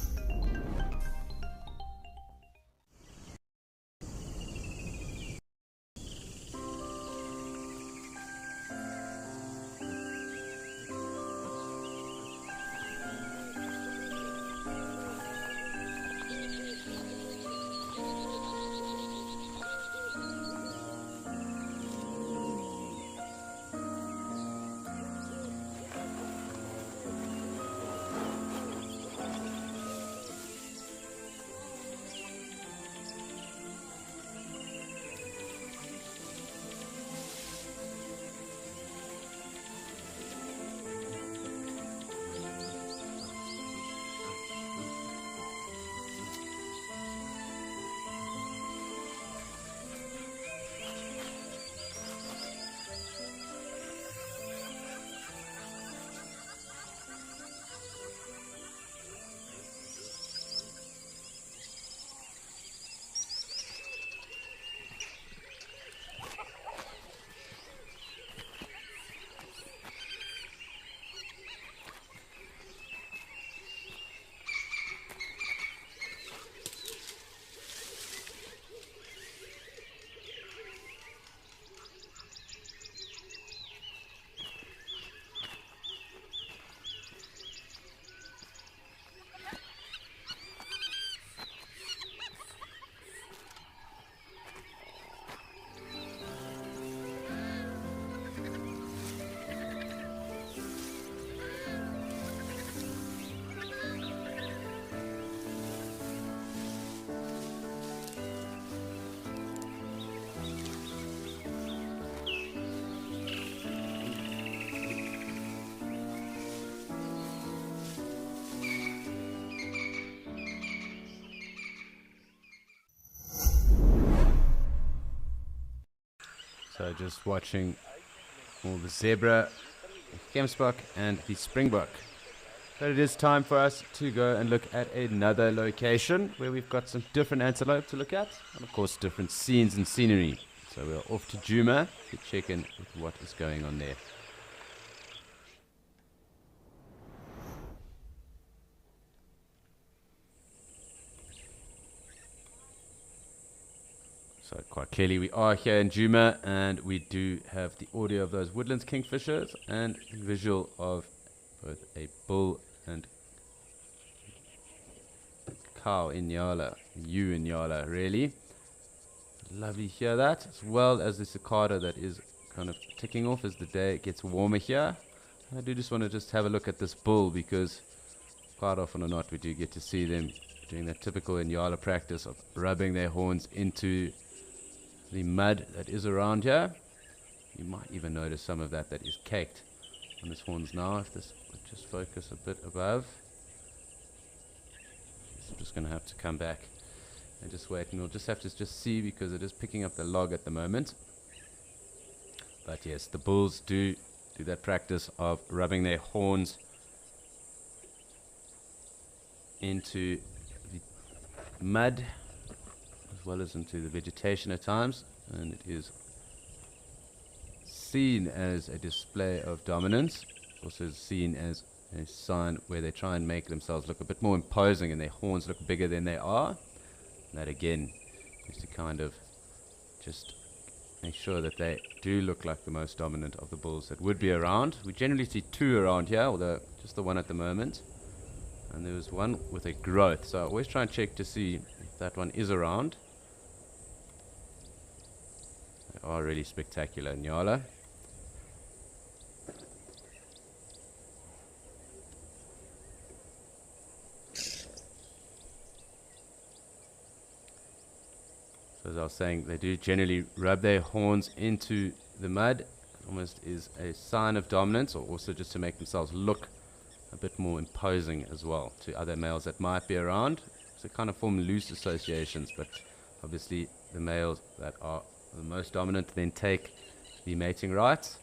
So just watching all the zebra, the gemsbok and the springbok. But it is time for us to go and look at another location where we've got some different antelope to look at, and of course different scenes and scenery. So we're off to Djuma to check in with what is going on there. So quite clearly we are here in Djuma, and we do have the audio of those woodlands kingfishers and visual of both a bull and cow in Nyala, ewe in Nyala really. Lovely to hear that, as well as the cicada that is kind of ticking off as the day gets warmer here. I do just want to just have a look at this bull, because quite often or not we do get to see them doing that typical Nyala practice of rubbing their horns into the mud that is around here. You might even notice some of that is caked on his horns now. If this would just focus a bit above. So I'm just going to have to come back and just wait, and we'll just have to just see, because it is picking up the log at the moment. But yes, the bulls do that practice of rubbing their horns into the mud as well as into the vegetation at times, and it is seen as a display of dominance, also seen as a sign where they try and make themselves look a bit more imposing and their horns look bigger than they are. And that again is to kind of just make sure that they do look like the most dominant of the bulls that would be around. We generally see two around here, although just the one at the moment, and there was one with a growth, so I always try and check to see if that one is around. They are really spectacular in Nyala. So as I was saying, they do generally rub their horns into the mud, almost is a sign of dominance, or also just to make themselves look a bit more imposing as well to other males that might be around. So kind of form loose associations, but obviously the males that are the most dominant then take the mating rights.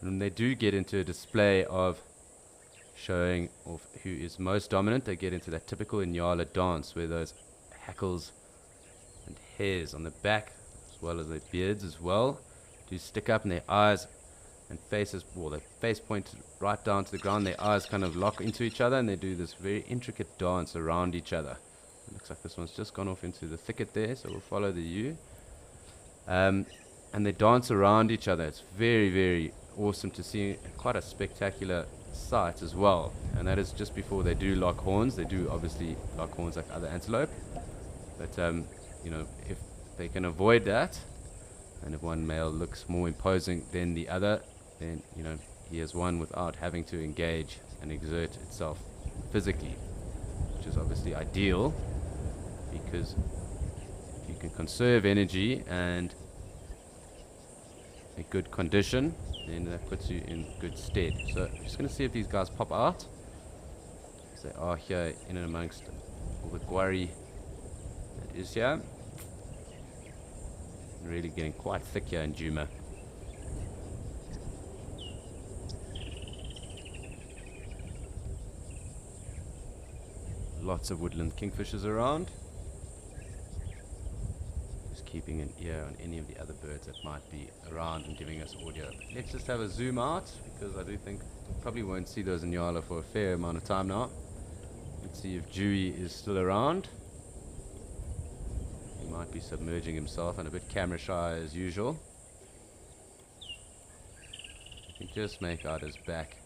And when they do get into a display of showing off who is most dominant, they get into that typical Inyala dance where those hackles and hairs on the back, as well as their beards as well, do stick up, and their eyes and faces, well, their face pointed right down to the ground, their eyes kind of lock into each other, and they do this very intricate dance around each other. It looks like this one's just gone off into the thicket there, so we'll follow the ewe. And they dance around each other. It's very, very awesome to see, quite a spectacular sight as well. And that is just before they do lock horns. They do obviously lock horns like other antelope, but you know, if they can avoid that, and if one male looks more imposing than the other, then you know he has won without having to engage and exert itself physically, which is obviously ideal, because if you can conserve energy and a good condition, then that puts you in good stead. So I'm just going to see if these guys pop out, as they are here in and amongst all the quarry that is here. Really getting quite thick here in Djuma. Lots of woodland kingfishers around. Just keeping an ear on any of the other birds that might be around and giving us audio. Let's just have a zoom out, because I do think we probably won't see those Inyala for a fair amount of time now. Let's see if Dewey is still around. He might be submerging himself and a bit camera shy as usual. You can just make out his back.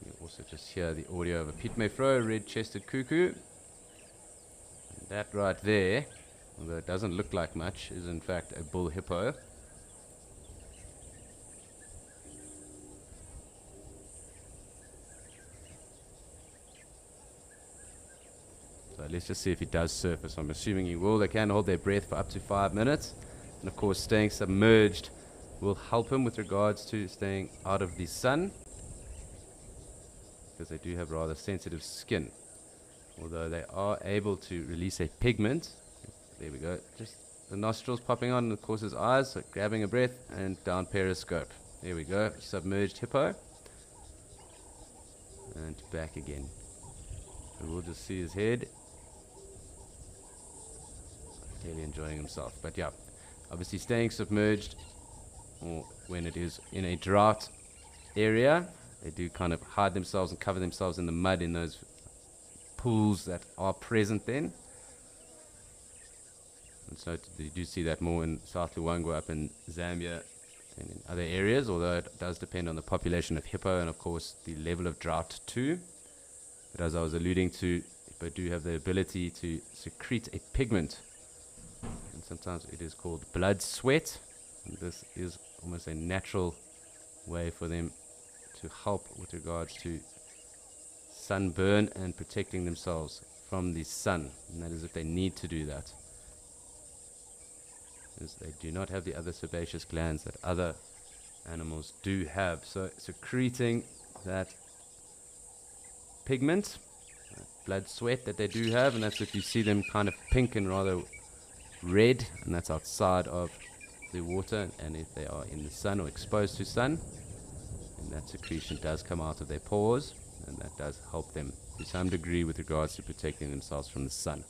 You also just hear the audio of a Pitmefro, red-chested cuckoo. And that right there, although it doesn't look like much, is in fact a bull hippo. So let's just see if he does surface. I'm assuming he will. They can hold their breath for up to 5 minutes. And of course, staying submerged will help him with regards to staying out of the sun, because they do have rather sensitive skin. Although they are able to release a pigment. There we go. Just the nostrils popping on, and of course his eyes. So grabbing a breath and down periscope. There we go. Submerged hippo. And back again. And we'll just see his head. Clearly enjoying himself. But yeah, obviously staying submerged, or when it is in a drought area, they do kind of hide themselves and cover themselves in the mud in those pools that are present then. And so you do see that more in South Luangwa, up in Zambia and in other areas, although it does depend on the population of hippo and of course the level of drought too. But as I was alluding to, hippo do have the ability to secrete a pigment, and sometimes it is called blood sweat, and this is almost a natural way for them to help with regards to sunburn and protecting themselves from the sun, and that is if they need to do that, as they do not have the other sebaceous glands that other animals do have. So secreting that pigment, blood sweat that they do have, and that's if you see them kind of pink and rather red, and that's outside of the water, and if they are in the sun or exposed to sun, and that secretion does come out of their pores, and that does help them to some degree with regards to protecting themselves from the sun.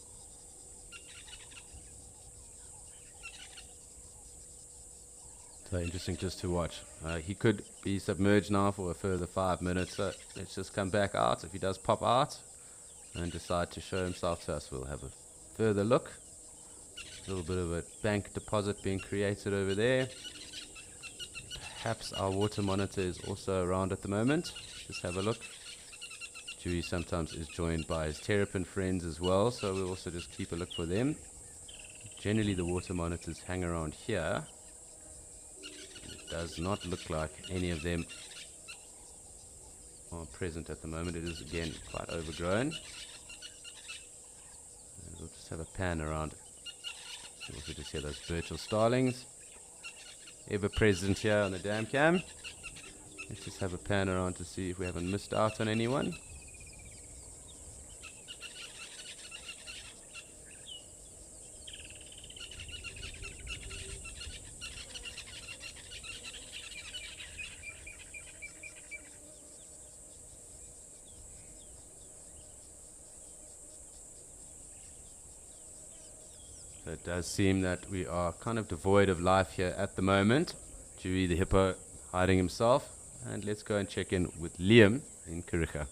So interesting just to watch. He could be submerged now for a further 5 minutes, so let's just come back out. If he does pop out and decide to show himself to us, we'll have a further look. A little bit of a bank deposit being created over there. Perhaps our water monitor is also around at the moment. Just have a look. Dewey sometimes is joined by his terrapin friends as well, so we'll also just keep a look for them. Generally the water monitors hang around here. It does not look like any of them are present at the moment. It is again quite overgrown. And we'll just have a pan around. You also just hear those virtual starlings ever present here on the dam cam. Let's just have a pan around to see if we haven't missed out on anyone. So it does seem that we are kind of devoid of life here at the moment. Dewey the hippo hiding himself. And let's go and check in with Liam in Kariega.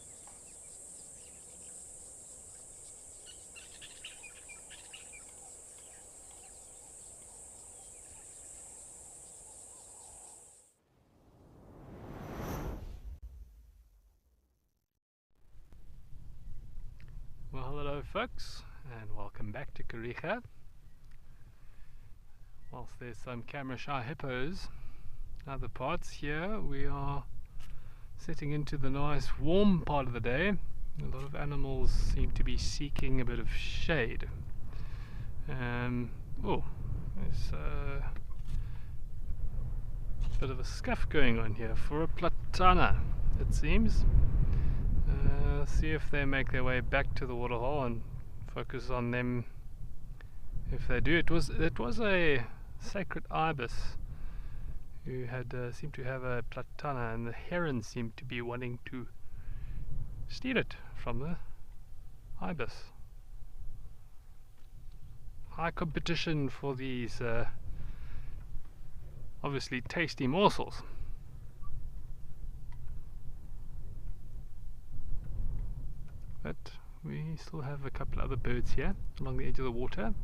Well, hello folks, and welcome back to Kariega. Whilst there's some camera shy hippos in other parts, here we are setting into the nice warm part of the day. A lot of animals seem to be seeking a bit of shade. Oh, there's a bit of a scuff going on here for a platana, it seems. See if they make their way back to the waterhole and focus on them. If they do, it was a sacred ibis who had seemed to have a platana, and the heron seemed to be wanting to steal it from the ibis. High competition for these obviously tasty morsels. But we still have a couple other birds here along the edge of the water.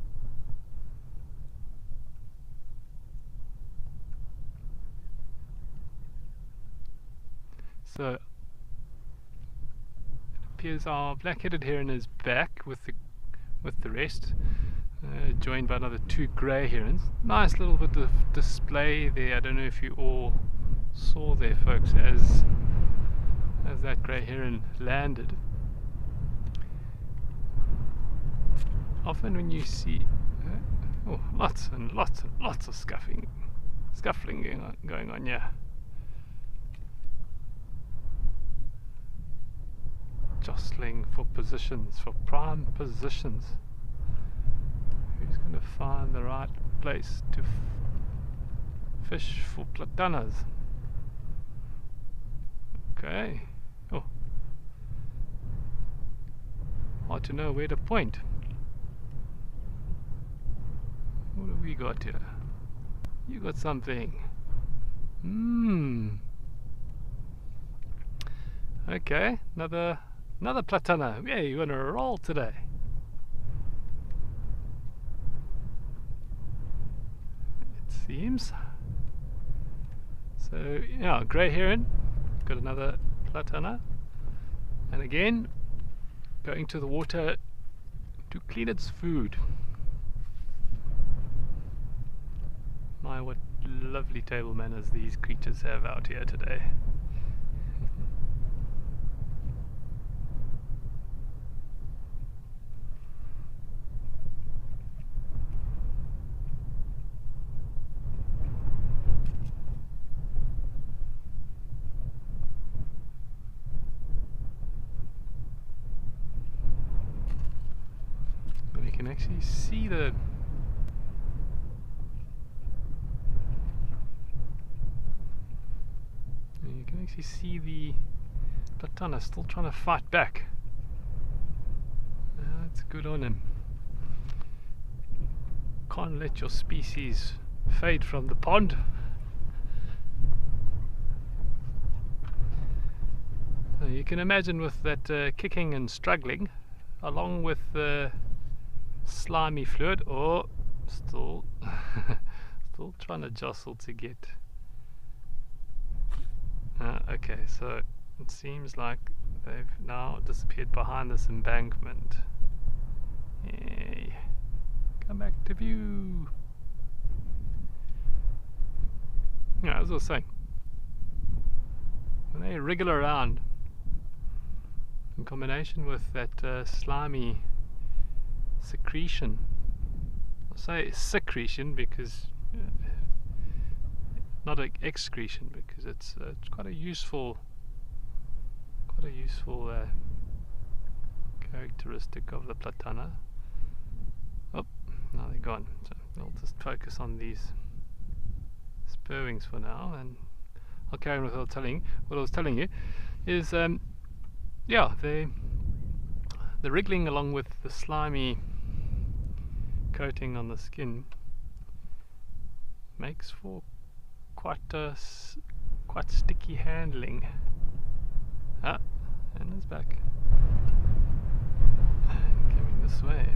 So it appears our black-headed heron is back with the rest, joined by another 2 grey herons. Nice little bit of display there. I don't know if you all saw there, folks, as that grey heron landed. Often when you see lots and lots and lots of scuffling going on, yeah. Jostling for positions, for prime positions. Who's going to find the right place to fish for platanas? Okay. Oh, hard to know where to point. What have we got here? You got something. Okay, another platana. Yeah, you're on a roll today. It seems. So yeah, grey heron. Got another platana. And again, going to the water to clean its food. My, what lovely table manners these creatures have out here today. You can actually see the platana still trying to fight back. That's good on him. Can't let your species fade from the pond. You can imagine with that kicking and struggling, along with the slimy fluid, or still trying to jostle to get. Okay, so it seems like they've now disappeared behind this embankment. Yay. Come back to view. Yeah, as I was saying, when they wriggle around in combination with that slimy secretion, I'll say secretion because not an excretion, because it's quite a useful characteristic of the platana. Oh, now they're gone. So I'll just focus on these spurwings for now, and I'll carry on with what I was telling you is yeah, the wriggling along with the slimy coating on the skin makes for quite sticky handling. Ah, and it's back. Coming this way.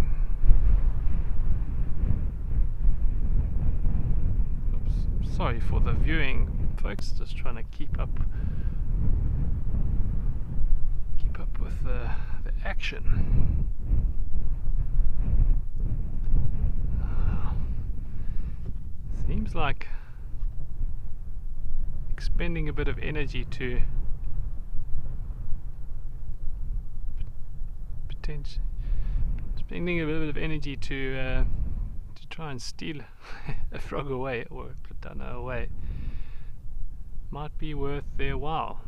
Oops, sorry for the viewing, folks. Just trying to keep up with the action. Seems like expending a bit of energy to try and steal a frog away or a platana away might be worth their while.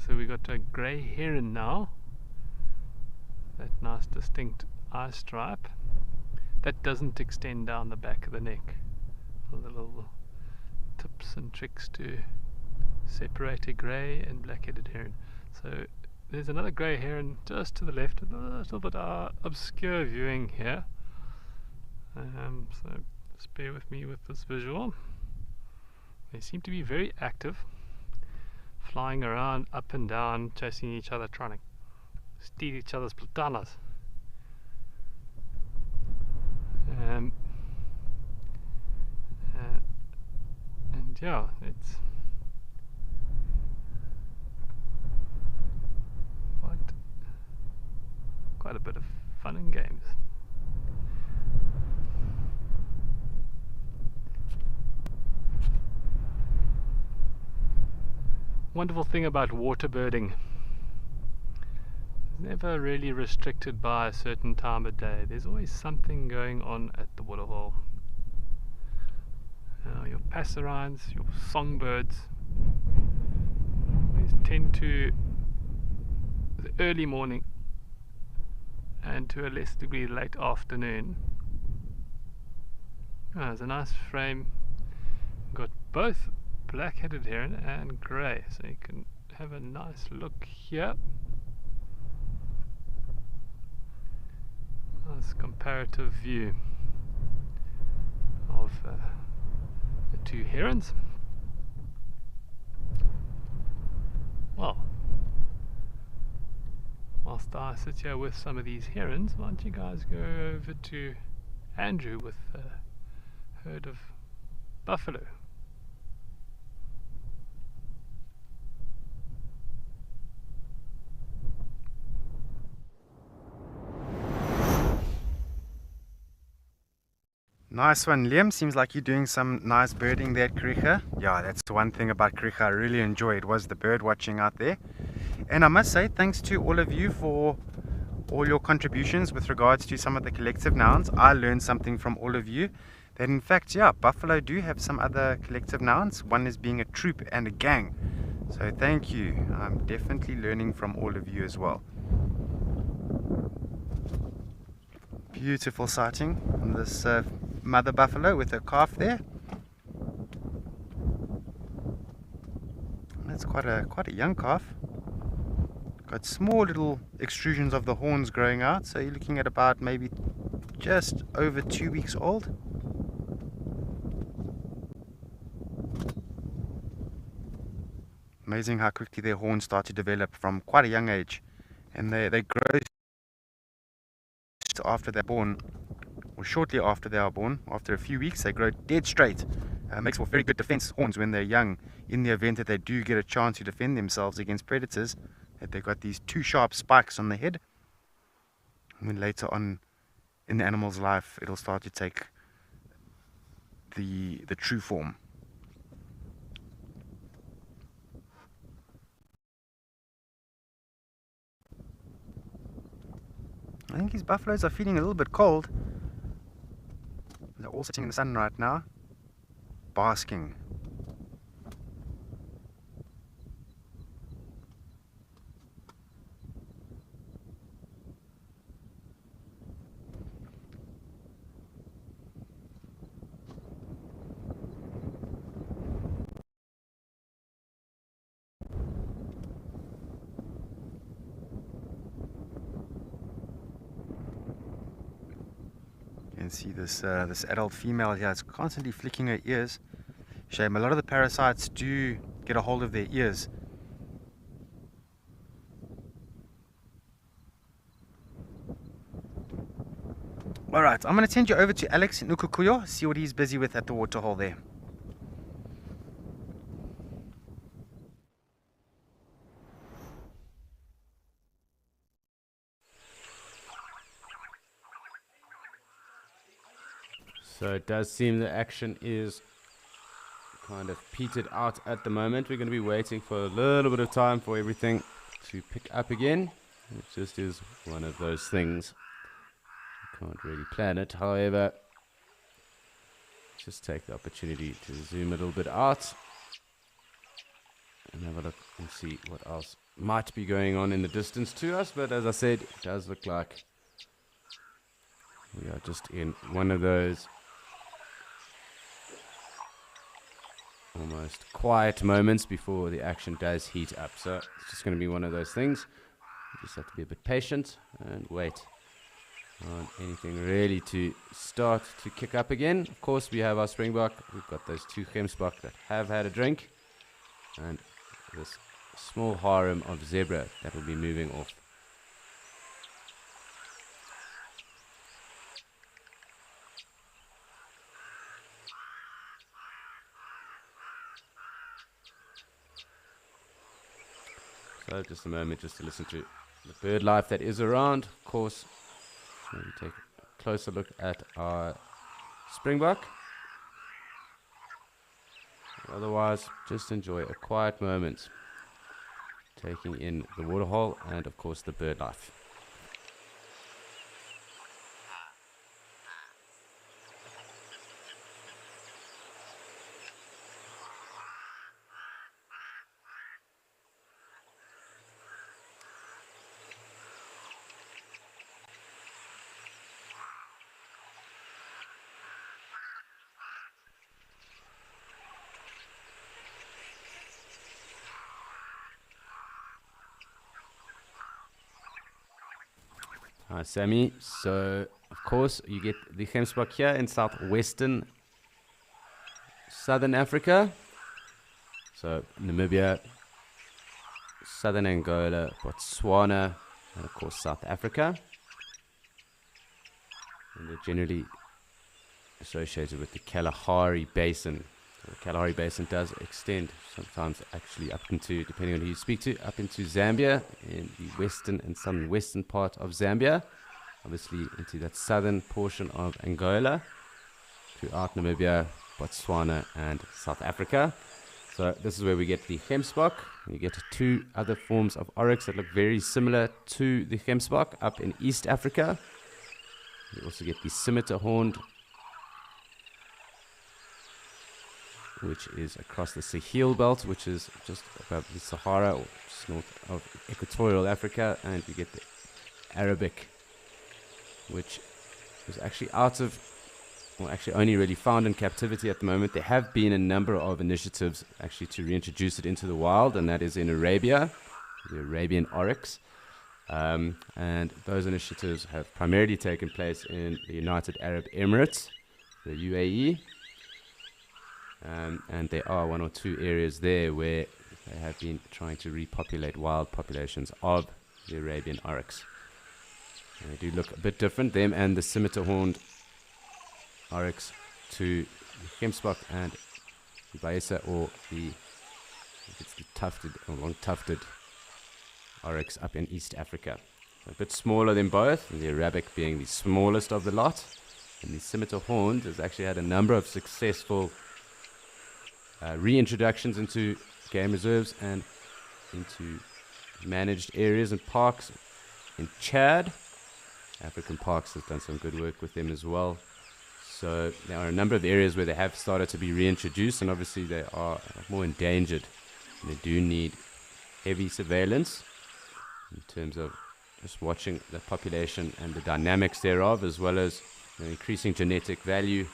So we got a grey heron now, that nice distinct eye stripe that doesn't extend down the back of the neck. All the little tips and tricks to separate a grey and black-headed heron. So there's another grey heron just to the left, a little bit obscure viewing here, so just bear with me with this visual. They seem to be very active, flying around up and down, chasing each other, trying to steal each other's platanas. And yeah, it's quite a bit of fun and games. Wonderful thing about water birding, it's never really restricted by a certain time of day. There's always something going on at the waterhole. Your passerines, your songbirds always tend to the early morning and to a less degree late afternoon. There's a nice frame, got both black-headed heron and grey, so you can have a nice look here. Nice comparative view of the two herons. Well, whilst I sit here with some of these herons, why don't you guys go over to Andrew with a herd of buffalo. Nice one, Liam. Seems like you're doing some nice birding there at Kariega. Yeah, that's the one thing about Kariega I really enjoyed, was the bird watching out there. And I must say thanks to all of you for all your contributions with regards to some of the collective nouns. I learned something from all of you, that in fact, yeah, buffalo do have some other collective nouns. One is being a troop and a gang. So thank you. I'm definitely learning from all of you as well. Beautiful sighting on this mother buffalo with her calf there. That's quite a young calf. Got small little extrusions of the horns growing out, so you're looking at about maybe just over 2 weeks old. Amazing how quickly their horns start to develop from quite a young age, and they grow after they're born, or shortly after they are born. After a few weeks they grow dead straight. Makes for very good defense horns when they're young, in the event that they do get a chance to defend themselves against predators, that they've got these two sharp spikes on the head. And then later on in the animal's life, it'll start to take the true form. I think these buffaloes are feeling a little bit cold. They're all sitting in the sun right now, basking. see this adult female here. It's constantly flicking her ears. Shame. A lot of the parasites do get a hold of their ears. Alright, I'm going to send you over to Alex in Ukukuyo, see what he's busy with at the waterhole there. So it does seem the action is kind of petered out at the moment. We're going to be waiting for a little bit of time for everything to pick up again. It just is one of those things. You can't really plan it. However, just take the opportunity to zoom a little bit out and have a look and see what else might be going on in the distance to us. But as I said, it does look like we are just in one of those almost quiet moments before the action does heat up. So it's just going to be one of those things. You just have to be a bit patient and wait on anything really to start to kick up again. Of course, we have our springbok. We've got those two gemsbok that have had a drink, and this small harem of zebra that will be moving off. So just a moment just to listen to the bird life that is around. Of course, maybe take a closer look at our springbok. Otherwise, just enjoy a quiet moment, taking in the waterhole and of course the bird life. Hi Sammy, so of course you get the gemsbok here in southwestern southern Africa, so Namibia, southern Angola, Botswana, and of course South Africa, and they're generally associated with the Kalahari Basin. The Kalahari Basin does extend sometimes actually up into, depending on who you speak to, up into Zambia, in the western and southern western part of Zambia, obviously into that southern portion of Angola, throughout Namibia, Botswana and South Africa. So this is where we get the gemsbok. You get two other forms of oryx that look very similar to the gemsbok up in East Africa. You also get the scimitar-horned, which is across the Sahel belt, which is just above the Sahara, or just north of equatorial Africa. And you get the Arabic, which is actually actually only really found in captivity at the moment. There have been a number of initiatives actually to reintroduce it into the wild, and that is in Arabia, the Arabian oryx. And those initiatives have primarily taken place in the United Arab Emirates, the UAE. And there are one or two areas there where they have been trying to repopulate wild populations of the Arabian oryx. And they do look a bit different, them and the scimitar-horned oryx, to the gemsbok and the baesa, or it's the tufted or long-tufted oryx up in East Africa. A bit smaller than both, and the Arabic being the smallest of the lot. And the scimitar-horned has actually had a number of successful reintroductions into game reserves and into managed areas and parks in Chad. African Parks has done some good work with them as well. So there are a number of areas where they have started to be reintroduced, and obviously they are more endangered. And they do need heavy surveillance in terms of just watching the population and the dynamics thereof, as well as increasing genetic value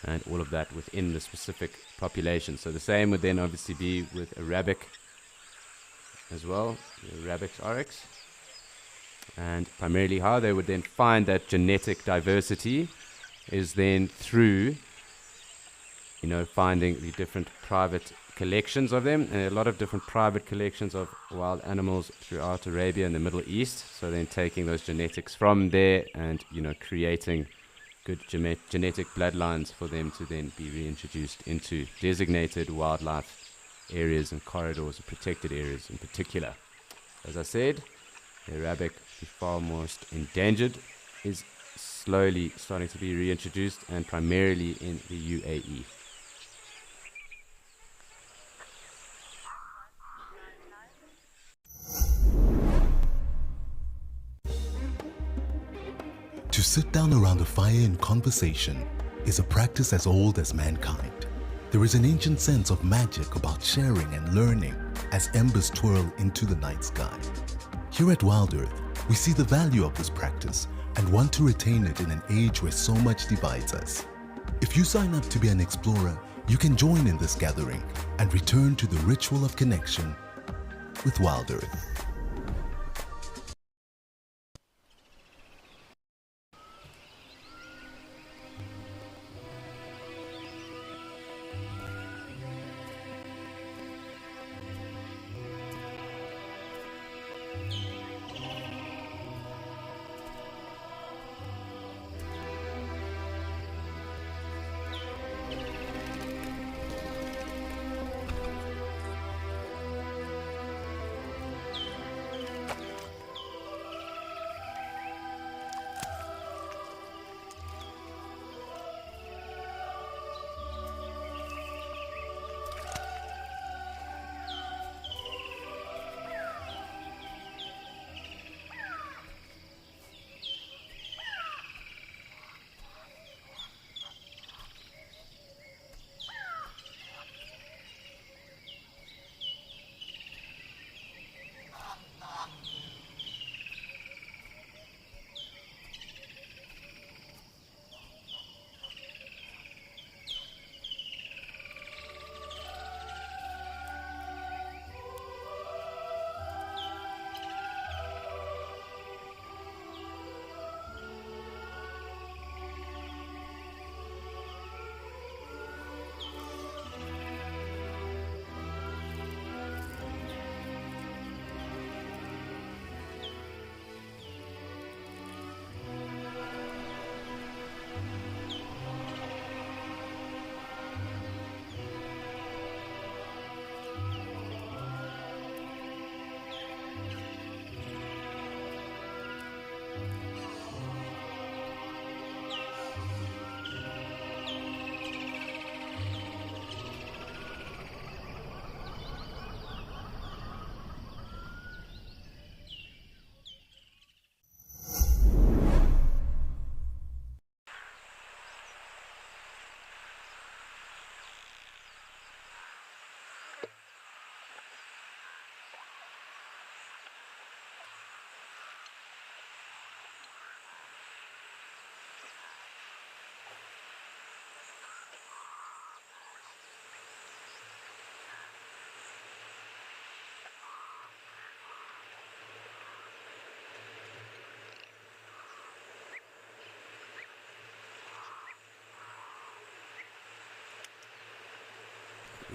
and all of that within the specific population. So the same would then obviously be with Arabic as well, the Arabic oryx. And primarily how they would then find that genetic diversity is then through, finding the different private collections of them, and a lot of different private collections of wild animals throughout Arabia and the Middle East. So then taking those genetics from there and, creating good genetic bloodlines for them to then be reintroduced into designated wildlife areas and corridors, and protected areas in particular. As I said, the Arabic, the far most endangered, is slowly starting to be reintroduced, and primarily in the UAE. To sit down around a fire in conversation is a practice as old as mankind. There is an ancient sense of magic about sharing and learning as embers twirl into the night sky. Here at Wild Earth, we see the value of this practice and want to retain it in an age where so much divides us. If you sign up to be an explorer, you can join in this gathering and return to the ritual of connection with Wild Earth.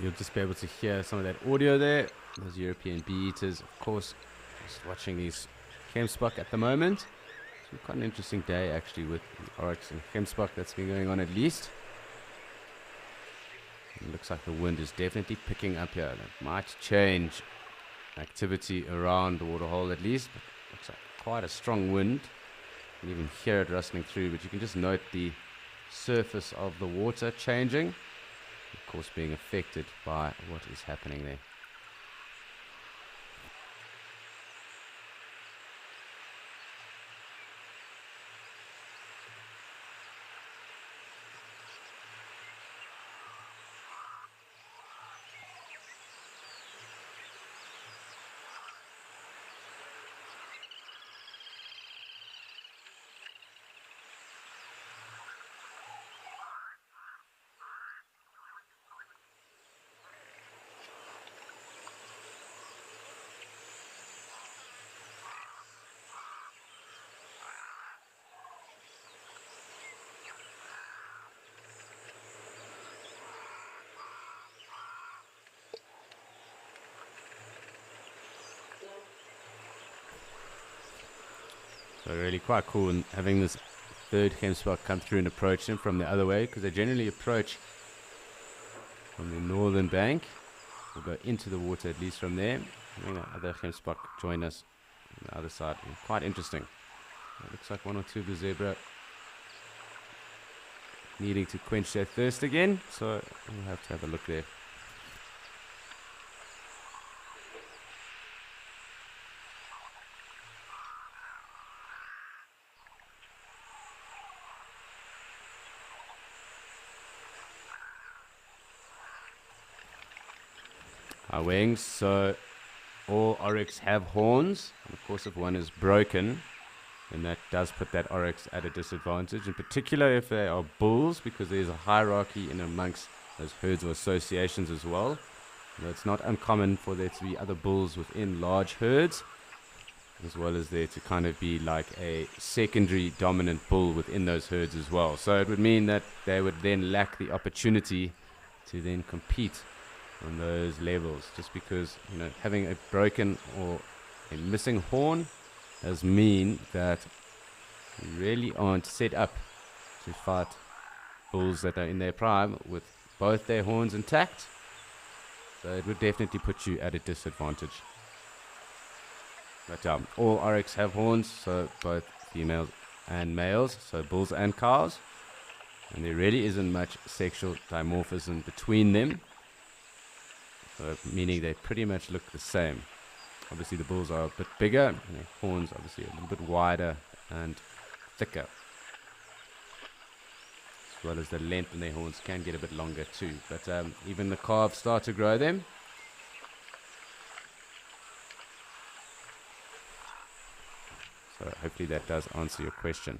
You'll just be able to hear some of that audio there. Those European bee eaters, of course, just watching these Gemsbok at the moment. It's been quite an interesting day actually with the oryx and Gemsbok that's been going on at least. It looks like the wind is definitely picking up here. That might change activity around the waterhole at least. But looks like quite a strong wind. You can even hear it rustling through, but you can just note the surface of the water changing. Of course, being affected by what is happening there. So really quite cool, and having this third game spot come through and approach them from the other way, because they generally approach from the northern bank. We'll go into the water at least from there. And the other game spot join us on the other side. And quite interesting. It looks like one or two of the zebra needing to quench their thirst again, so we'll have to have a look there. Our wings, so all oryx have horns, and of course if one is broken, then that does put that oryx at a disadvantage, in particular if they are bulls, because there's a hierarchy in amongst those herds or associations as well. You know, it's not uncommon for there to be other bulls within large herds, as well as there to kind of be like a secondary dominant bull within those herds as well. So it would mean that they would then lack the opportunity to then compete on those levels, just because, you know, having a broken or a missing horn does mean that you really aren't set up to fight bulls that are in their prime with both their horns intact. So it would definitely put you at a disadvantage. But all oryx have horns, so both females and males, so bulls and cows, and there really isn't much sexual dimorphism between them. So meaning they pretty much look the same. Obviously the bulls are a bit bigger, and their horns obviously a little bit wider and thicker. As well as the length in their horns can get a bit longer too. But even the calves start to grow them. So hopefully that does answer your question.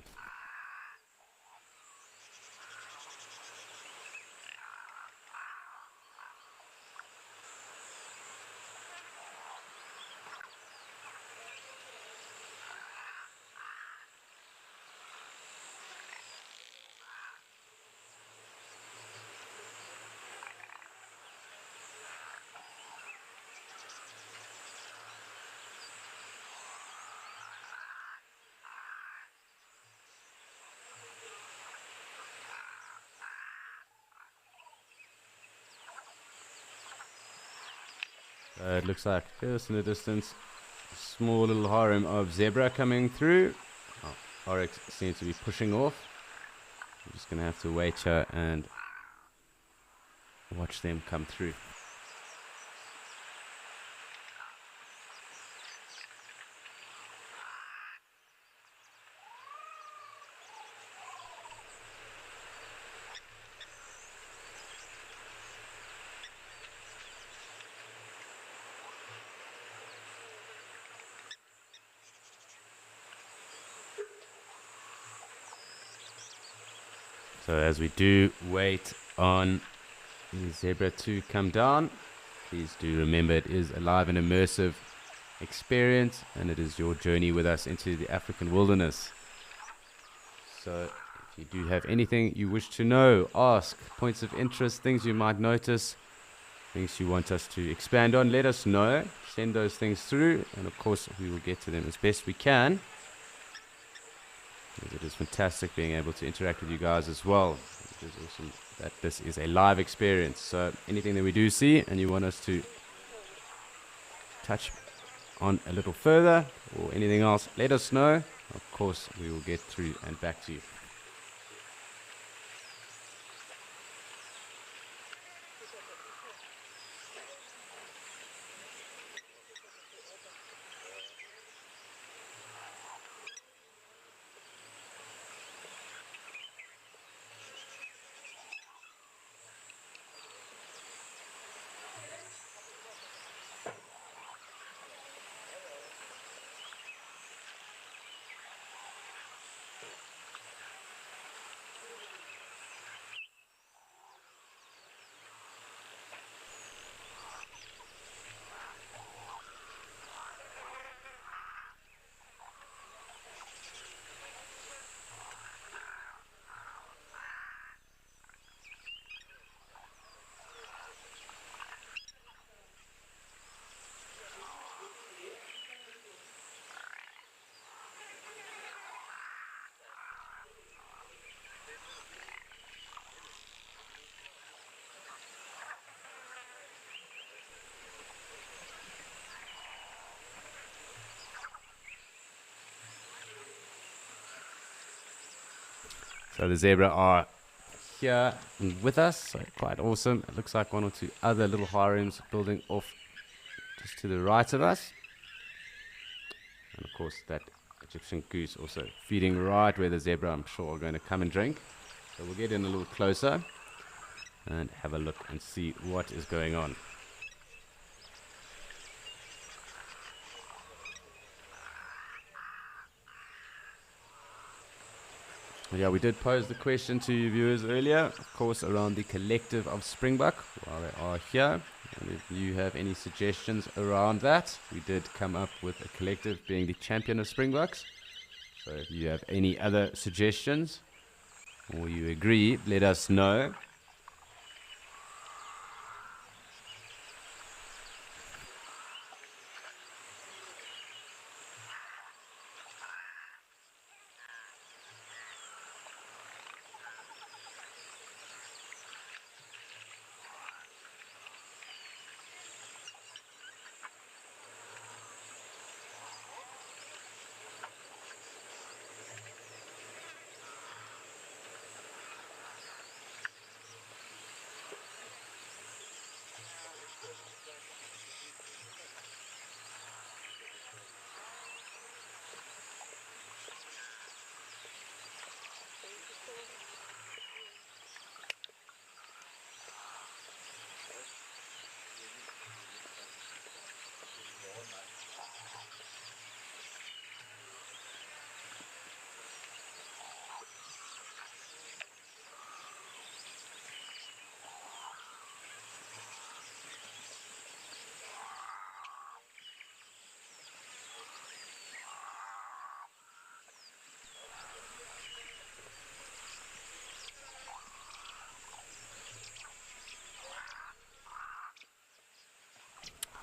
It looks like just in the distance, a small little harem of zebra coming through. Oryx seems to be pushing off. I'm just going to have to wait here and watch them come through. So as we do wait on the zebra to come down, please do remember it is a live and immersive experience, and it is your journey with us into the African wilderness. So if you do have anything you wish to know, ask, points of interest, things you might notice, things you want us to expand on, let us know. Send those things through, and of course we will get to them as best we can. It is fantastic being able to interact with you guys as well. It is awesome that this is a live experience. So anything that we do see and you want us to touch on a little further or anything else, let us know. Of course, we will get through and back to you. So the zebra are here with us, so quite awesome. It looks like one or two other little harems building off just to the right of us. And of course that Egyptian goose also feeding right where the zebra, I'm sure, are going to come and drink. So we'll get in a little closer and have a look and see what is going on. Yeah, we did pose the question to you viewers earlier, of course, around the collective of Springbok while they are here. And if you have any suggestions around that, we did come up with a collective being the champion of Springboks. So if you have any other suggestions or you agree, let us know.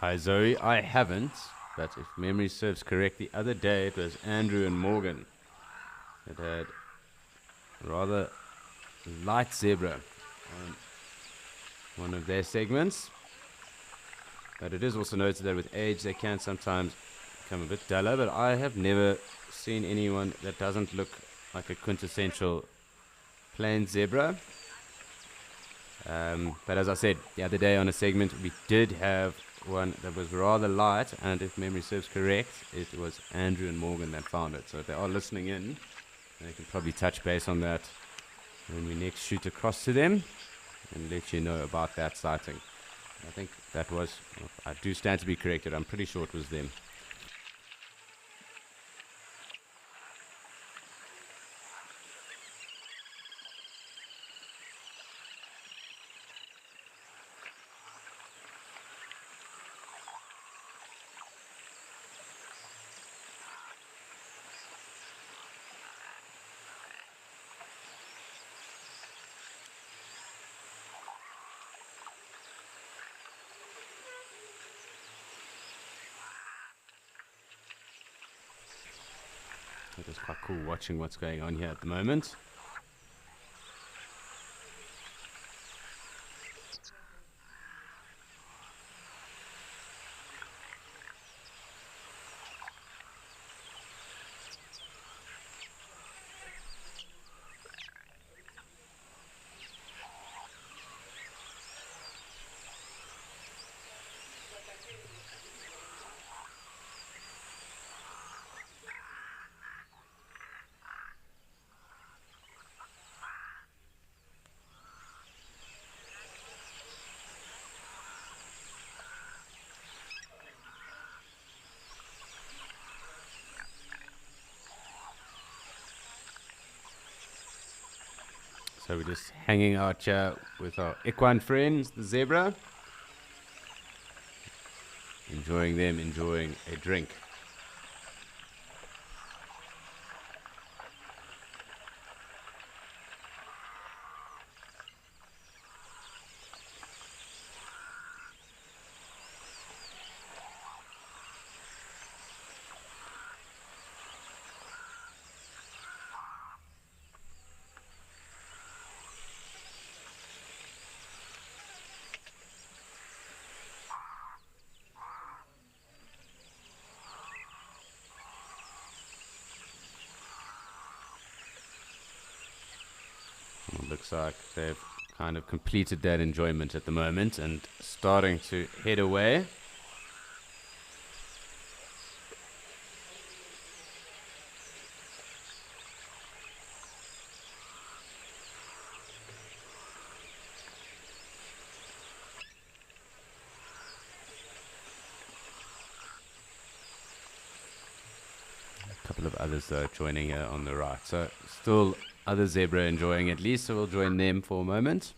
Hi Zoe, I haven't, but if memory serves correct, the other day it was Andrew and Morgan that had rather light zebra on one of their segments. But it is also noted that with age they can sometimes become a bit duller, but I have never seen anyone that doesn't look like a quintessential plain zebra. But as I said, the other day on a segment we did have one that was rather light, and if memory serves correct, it was Andrew and Morgan that found it. So if they are listening in, they can probably touch base on that when we next shoot across to them and let you know about that sighting. I think that was, I do stand to be corrected, I'm pretty sure it was them. It was quite cool watching what's going on here at the moment. So we're just hanging out here with our equine friends, the zebra. Enjoying them, enjoying a drink. looks like they've kind of completed that enjoyment at the moment and starting to head away. A couple of others though joining here on the right, so still other zebra enjoying at least, so we'll join them for a moment.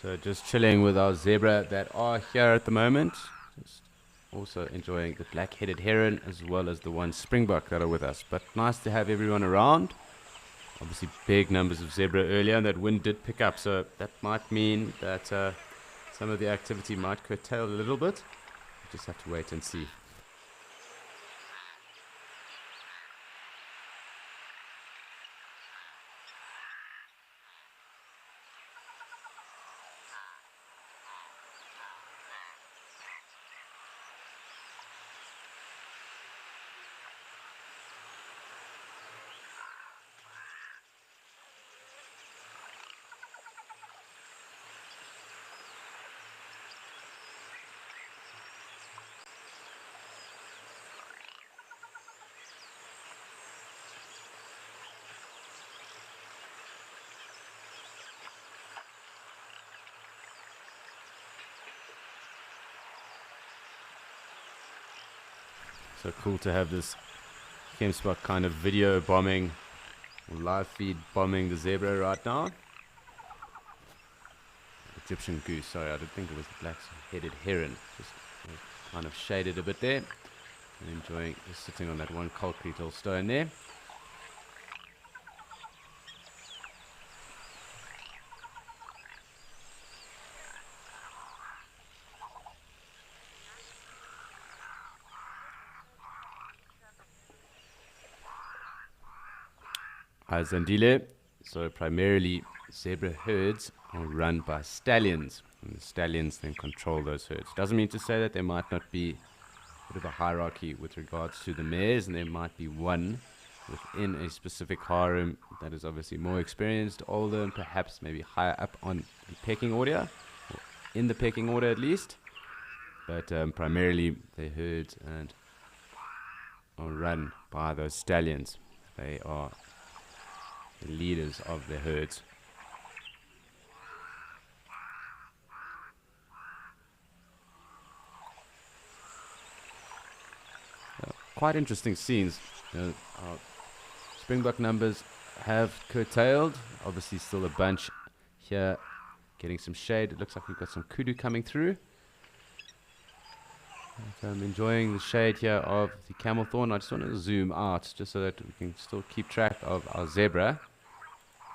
So just chilling with our zebra that are here at the moment. Just also enjoying the black-headed heron as well as the one springbok that are with us. But nice to have everyone around. Obviously big numbers of zebra earlier, and that wind did pick up. So that might mean that some of the activity might curtail a little bit. We just have to wait and see. So cool to have this Gemsbok kind of video bombing, or live feed bombing the zebra right now. Egyptian goose, sorry, I did think it was the black-headed heron. Just kind of shaded a bit there. And enjoying just sitting on that one concrete little stone there. Zandile. So primarily zebra herds are run by stallions, and the stallions then control those herds. Doesn't mean to say that there might not be a bit of a hierarchy with regards to the mares, and there might be one within a specific harem that is obviously more experienced, older, and perhaps maybe higher up on the pecking order, or in the pecking order at least. But primarily the herds and are run by those stallions. They are the leaders of the herds. Quite interesting scenes. Our springbok numbers have curtailed. Obviously still a bunch here getting some shade. It looks like we've got some kudu coming through. But I'm enjoying the shade here of the camel thorn. I just want to zoom out just so that we can still keep track of our zebra.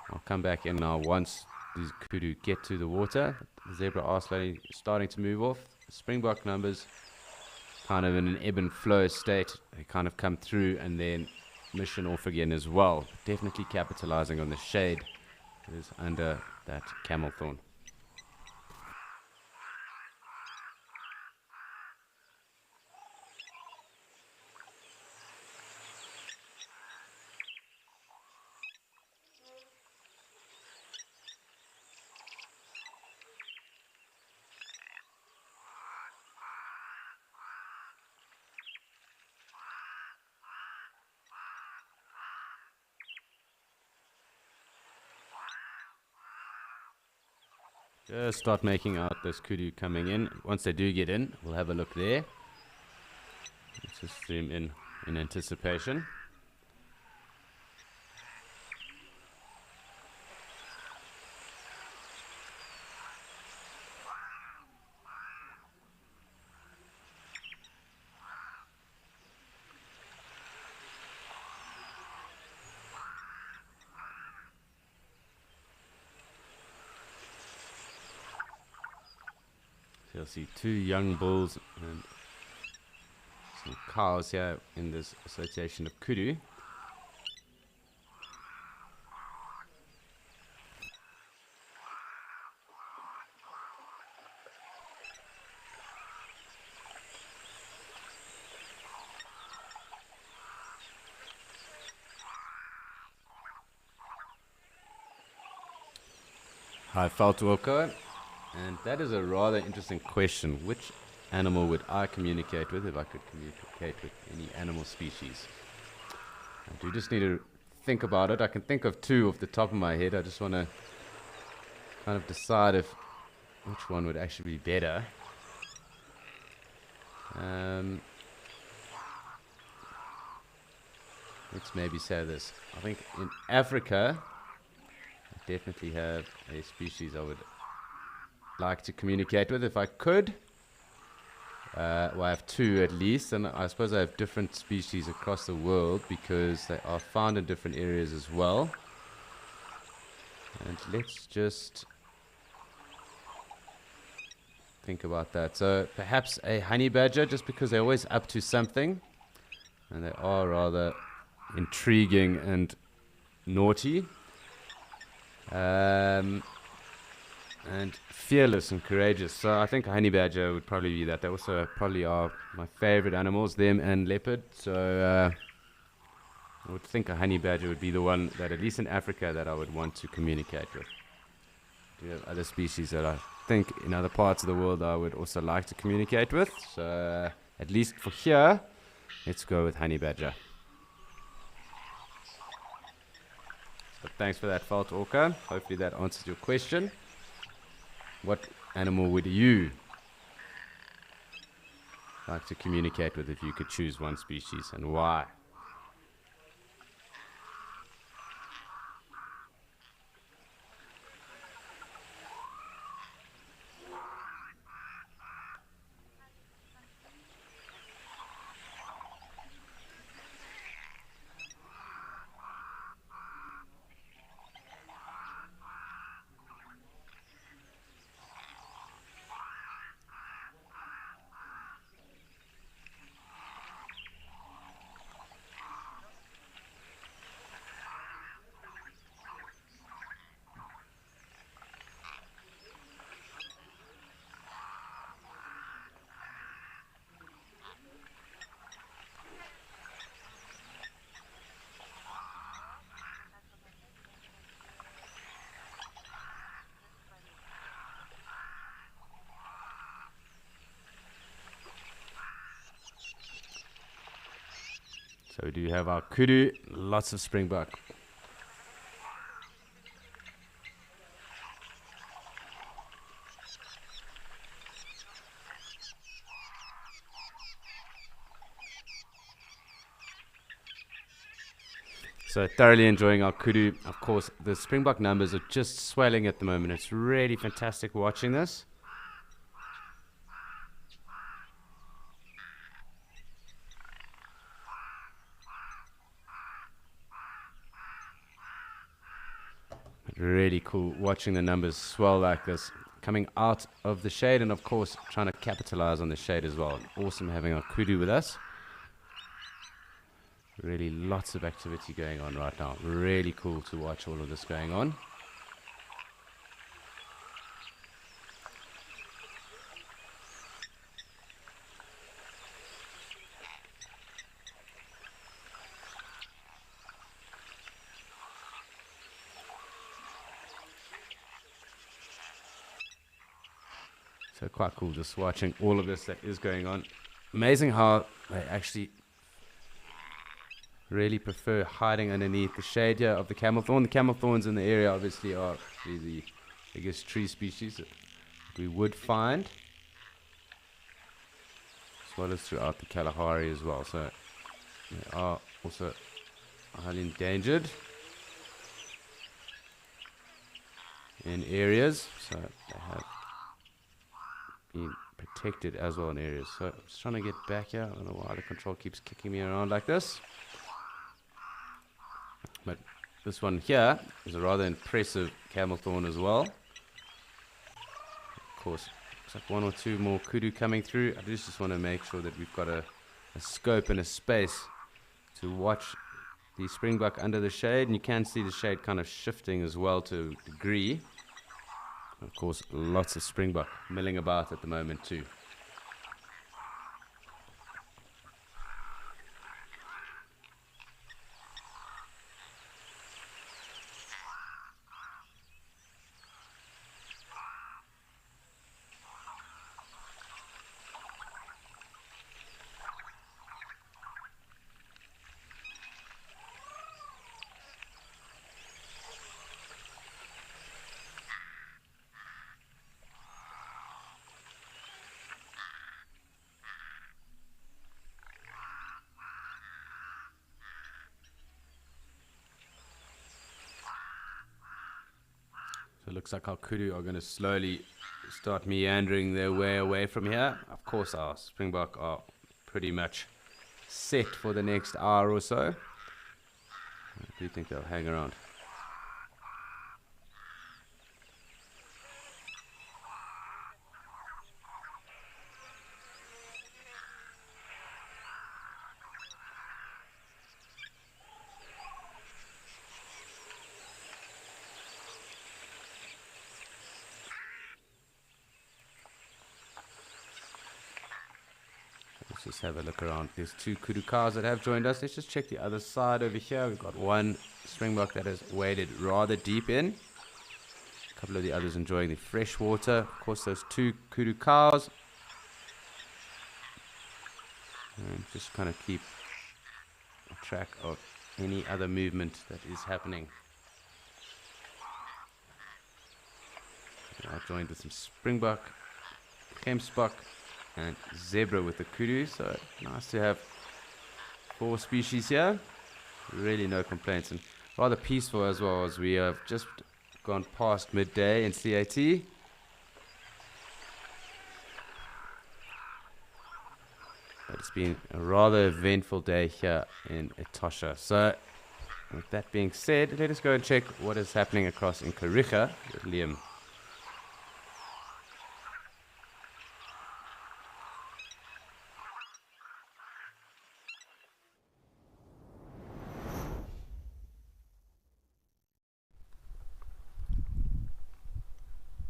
I'll come back in now once these kudu get to the water. The zebra are slowly starting to move off. The springbok numbers kind of in an ebb and flow state. They kind of come through and then mission off again as well. Definitely capitalizing on the shade that is under that camel thorn. Just start making out those kudu coming in. Once they do get in, we'll have a look there. Let's just zoom in anticipation. You'll see two young bulls and some cows here in this association of kudu. Hi, Veldwalker. And that is a rather interesting question. Which animal would I communicate with if I could communicate with any animal species? I do just need to think about it. I can think of two off the top of my head. I just want to kind of decide which one would actually be better. Let's maybe say this. I think in Africa, I definitely have a species I would like to communicate with if I could. Well, I have two at least, and I suppose I have different species across the world because they are found in different areas as well. And let's just think about that. So perhaps a honey badger, just because they're always up to something and they are rather intriguing and naughty. And fearless and courageous. So I think a honey badger would probably be that. They also probably are my favorite animals, them and leopard. So I would think a honey badger would be the one that, at least in Africa, that I would want to communicate with. Do you have other species that I think in other parts of the world I would also like to communicate with? So at least for here, let's go with honey badger. So thanks for that, Veldwalker. Hopefully that answers your question. What animal would you like to communicate with if you could choose one species, and why? So we do have our kudu, lots of springbuck. So thoroughly enjoying our kudu. Of course, the springbuck numbers are just swelling at the moment. It's really fantastic watching this. Really cool watching the numbers swell like this, coming out of the shade, and of course trying to capitalize on the shade as well. Awesome having our kudu with us. Really lots of activity going on right now. Really cool to watch all of this going on. So quite cool just watching all of this that is going on. Amazing how they actually really prefer hiding underneath the shade here of the camel thorn. The camel thorns in the area obviously are the biggest tree species that we would find, as well as throughout the Kalahari as well. So they are also highly endangered in areas, so they have been protected as well in areas. So I'm just trying to get back here. I don't know why the control keeps kicking me around like this. But this one here is a rather impressive camel thorn as well. Of course, looks like one or two more kudu coming through. I just want to make sure that we've got a scope and a space to watch the springbuck under the shade, and you can see the shade kind of shifting as well to a degree. Of course, lots of springbuck milling about at the moment too. So it looks like our kudu are going to slowly start meandering their way away from here. Of course, our springbuck are pretty much set for the next hour or so. I do think they'll hang around. Let's just have a look around. There's two kudu cows that have joined us. Let's just check the other side over here. We've got one springbuck that has waded rather deep in. A couple of the others enjoying the fresh water. Of course, those two kudu cows. And just kind of keep track of any other movement that is happening. I've joined with some springbuck, kemsbuck, and zebra with the kudu. So nice to have 4 species here. Really no complaints, and rather peaceful as well, as we have just gone past midday in CAT. But it's been a rather eventful day here in Etosha. So with that being said, let us go and check what is happening across in Kariega with Liam.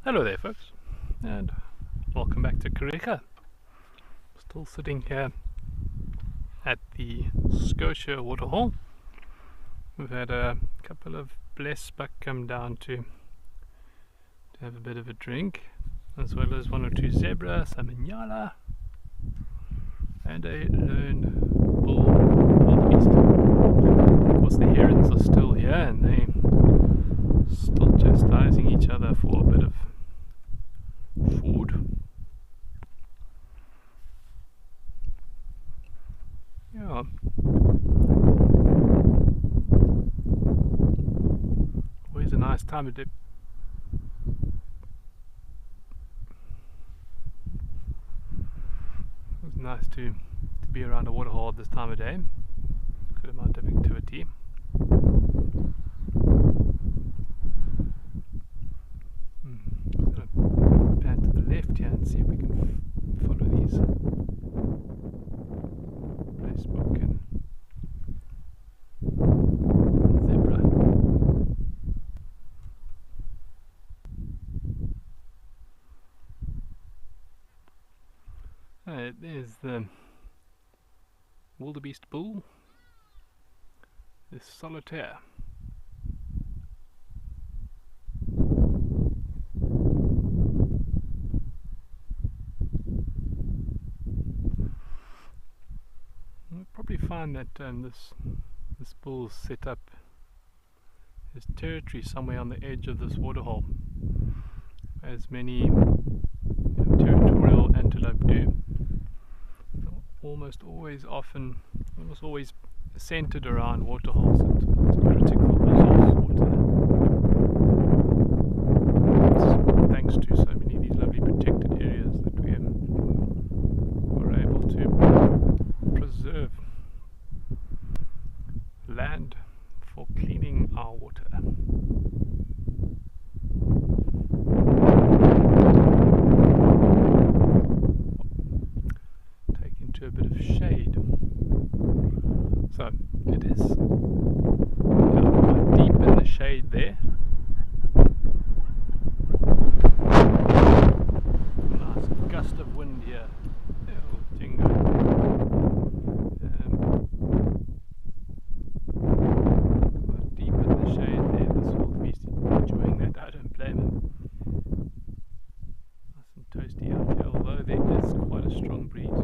Hello there, folks, and welcome back to Kariega. Still sitting here at the Scotia waterhole. We've had a couple of blessbuck come down to have a bit of a drink, as well as 1 or 2 zebra, some inyala, and a lone bull wildebeest. Of course, the herons are still here, and they still chastising each other for a bit of food. Yeah. Always a nice time to dip. It was nice to be around a waterhole at this time of day. Good amount of activity. Pan to the left here and see if we can follow these blessbuck and zebra. There's the wildebeest bull, this solitaire. Probably find that this bull's set up his territory somewhere on the edge of this waterhole. as many territorial antelope do. So almost always centered around waterholes. It's a critical resource, water. It's thanks to so many of these lovely protected areas that we're able to preserve land for cleaning our water. Take into a bit of shade. So it is quite deep in the shade there. Nice gust of wind here. Oh, jingo. Deep in the shade there. This wildebeest enjoying that. I don't blame him. Nice and toasty out here, although there is quite a strong breeze.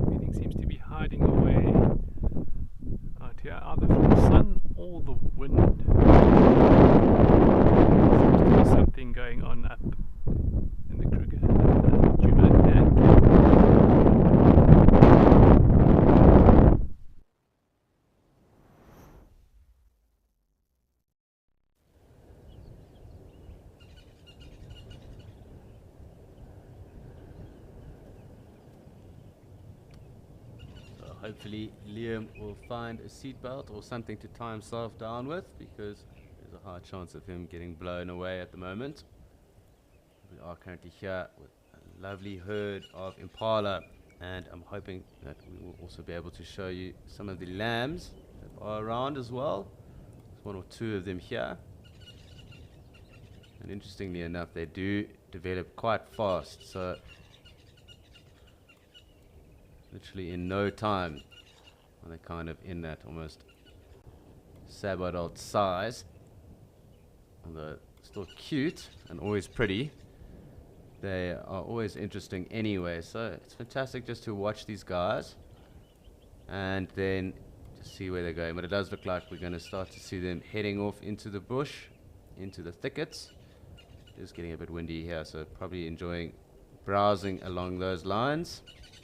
Everything seems to be hiding away out here, either from the sun or the wind. Seems to be something going on up in the Kruger Jubilant Dam. Hopefully Liam will find a seatbelt or something to tie himself down with, because there's a high chance of him getting blown away at the moment. We are currently here with a lovely herd of impala, and I'm hoping that we will also be able to show you some of the lambs that are around as well. There's one or two of them here, and interestingly enough they do develop quite fast, so literally in no time they're kind of in that almost sub-adult size, although still cute and always pretty. They are always interesting anyway, so it's fantastic just to watch these guys and then just see where they're going. But it does look like we're going to start to see them heading off into the bush, into the thickets. It is getting a bit windy here, so probably enjoying browsing along those lines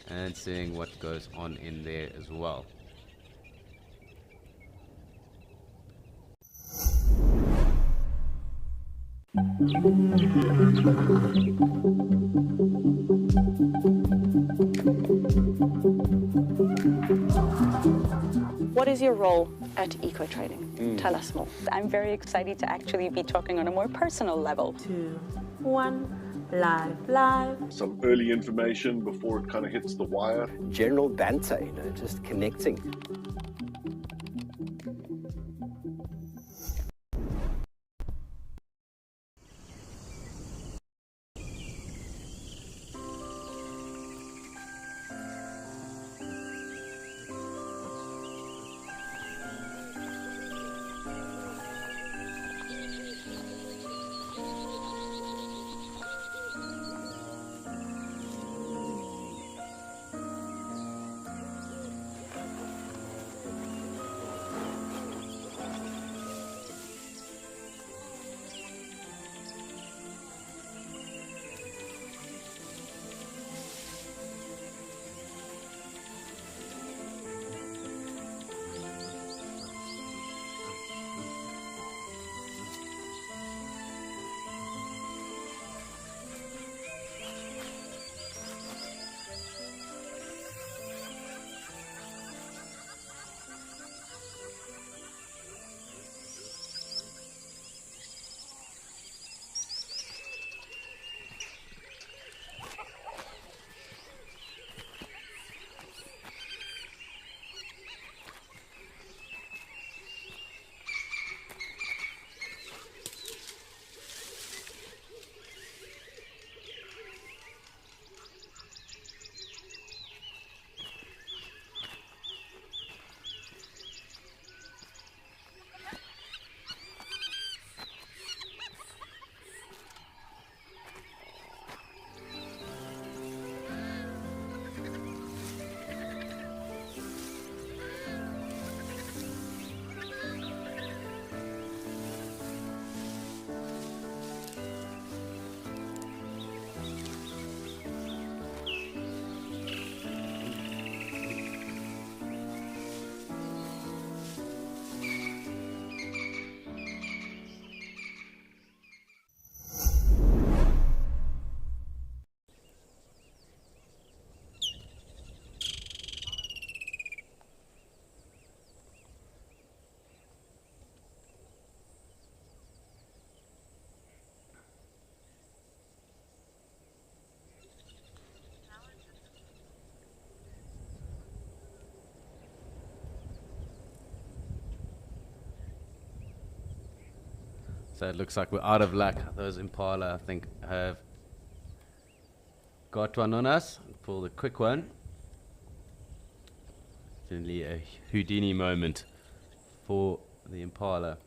and seeing what goes on in there as well. What is your role at Eco Trading? Tell us more. I'm very excited to actually be talking on a more personal level. 2, 1. Live. Some early information before it kind of hits the wire. General banter, just connecting. So it looks like we're out of luck. Those Impala, I think, have got one on us. Pulled a quick one. Definitely a Houdini moment for the Impala.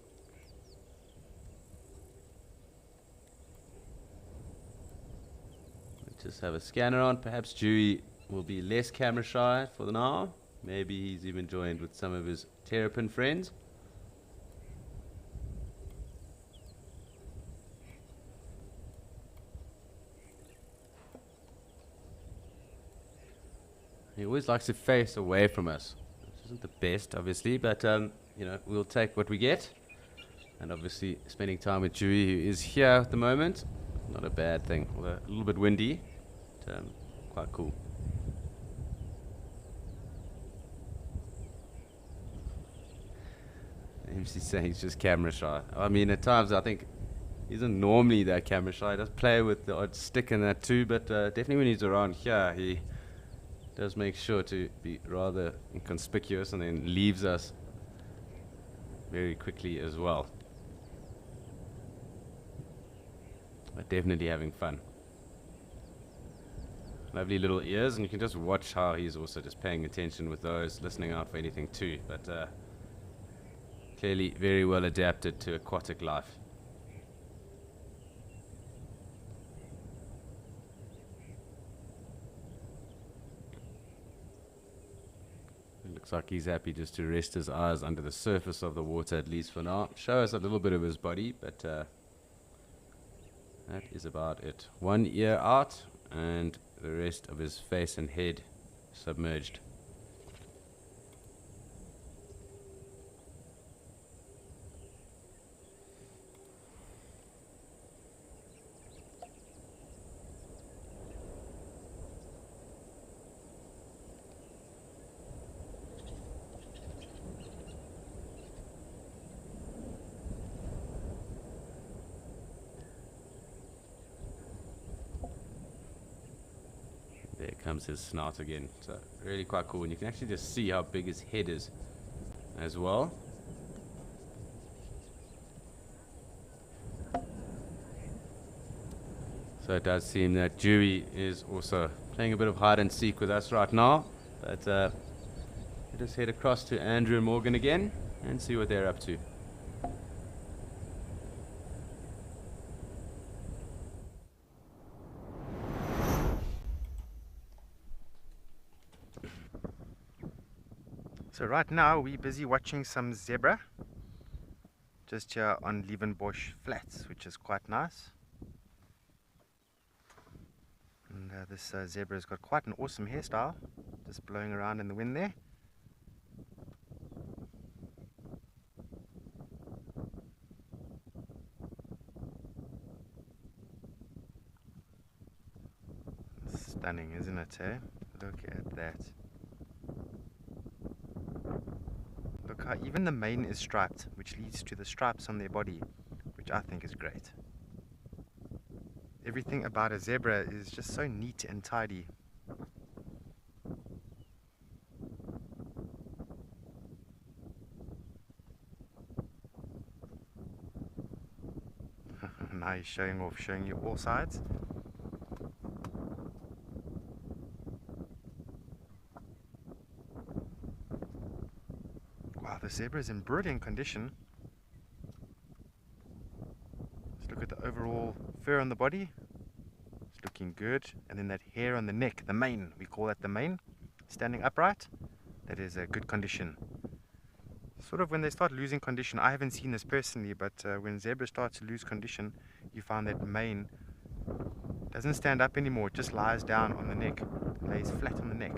Let's just have a scanner on. Perhaps Dewey will be less camera shy for now. Maybe he's even joined with some of his terrapin friends. He always likes to face away from us, which isn't the best, obviously, but you know, we'll take what we get. And obviously, spending time with Dewey, who is here at the moment, not a bad thing. Although a little bit windy, but quite cool. MC saying he's just camera shy. I mean, at times I think he isn't normally that camera shy. He does play with the odd stick and that too, but definitely when he's around here, he does make sure to be rather inconspicuous and then leaves us very quickly as well. But definitely having fun. Lovely little ears, and you can just watch how he's also just paying attention with those, listening out for anything too. But clearly very well adapted to aquatic life. Looks like he's happy just to rest his eyes under the surface of the water, at least for now. Show us a little bit of his body, but that is about it. One ear out and the rest of his face and head submerged. There comes his snout again. So really quite cool, and you can actually just see how big his head is as well. So it does seem that Dewey is also playing a bit of hide and seek with us right now. But let us head across to Andrew and Morgan again and see what they're up to. So right now we're busy watching some zebra just here on Liebenbosch Flats, which is quite nice. And this zebra's got quite an awesome hairstyle, just blowing around in the wind there. Stunning, isn't it, eh? Look at that. Look how even the mane is striped, which leads to the stripes on their body, which I think is great. Everything about a zebra is just so neat and tidy. Now he's showing off, showing you all sides. Wow, the zebra is in brilliant condition. Let's look at the overall fur on the body. It's looking good. And then that hair on the neck, the mane, we call that the mane, standing upright. That is a good condition. Sort of when they start losing condition, I haven't seen this personally, but when zebra starts to lose condition, you find that mane doesn't stand up anymore, it just lies down on the neck, lays flat on the neck.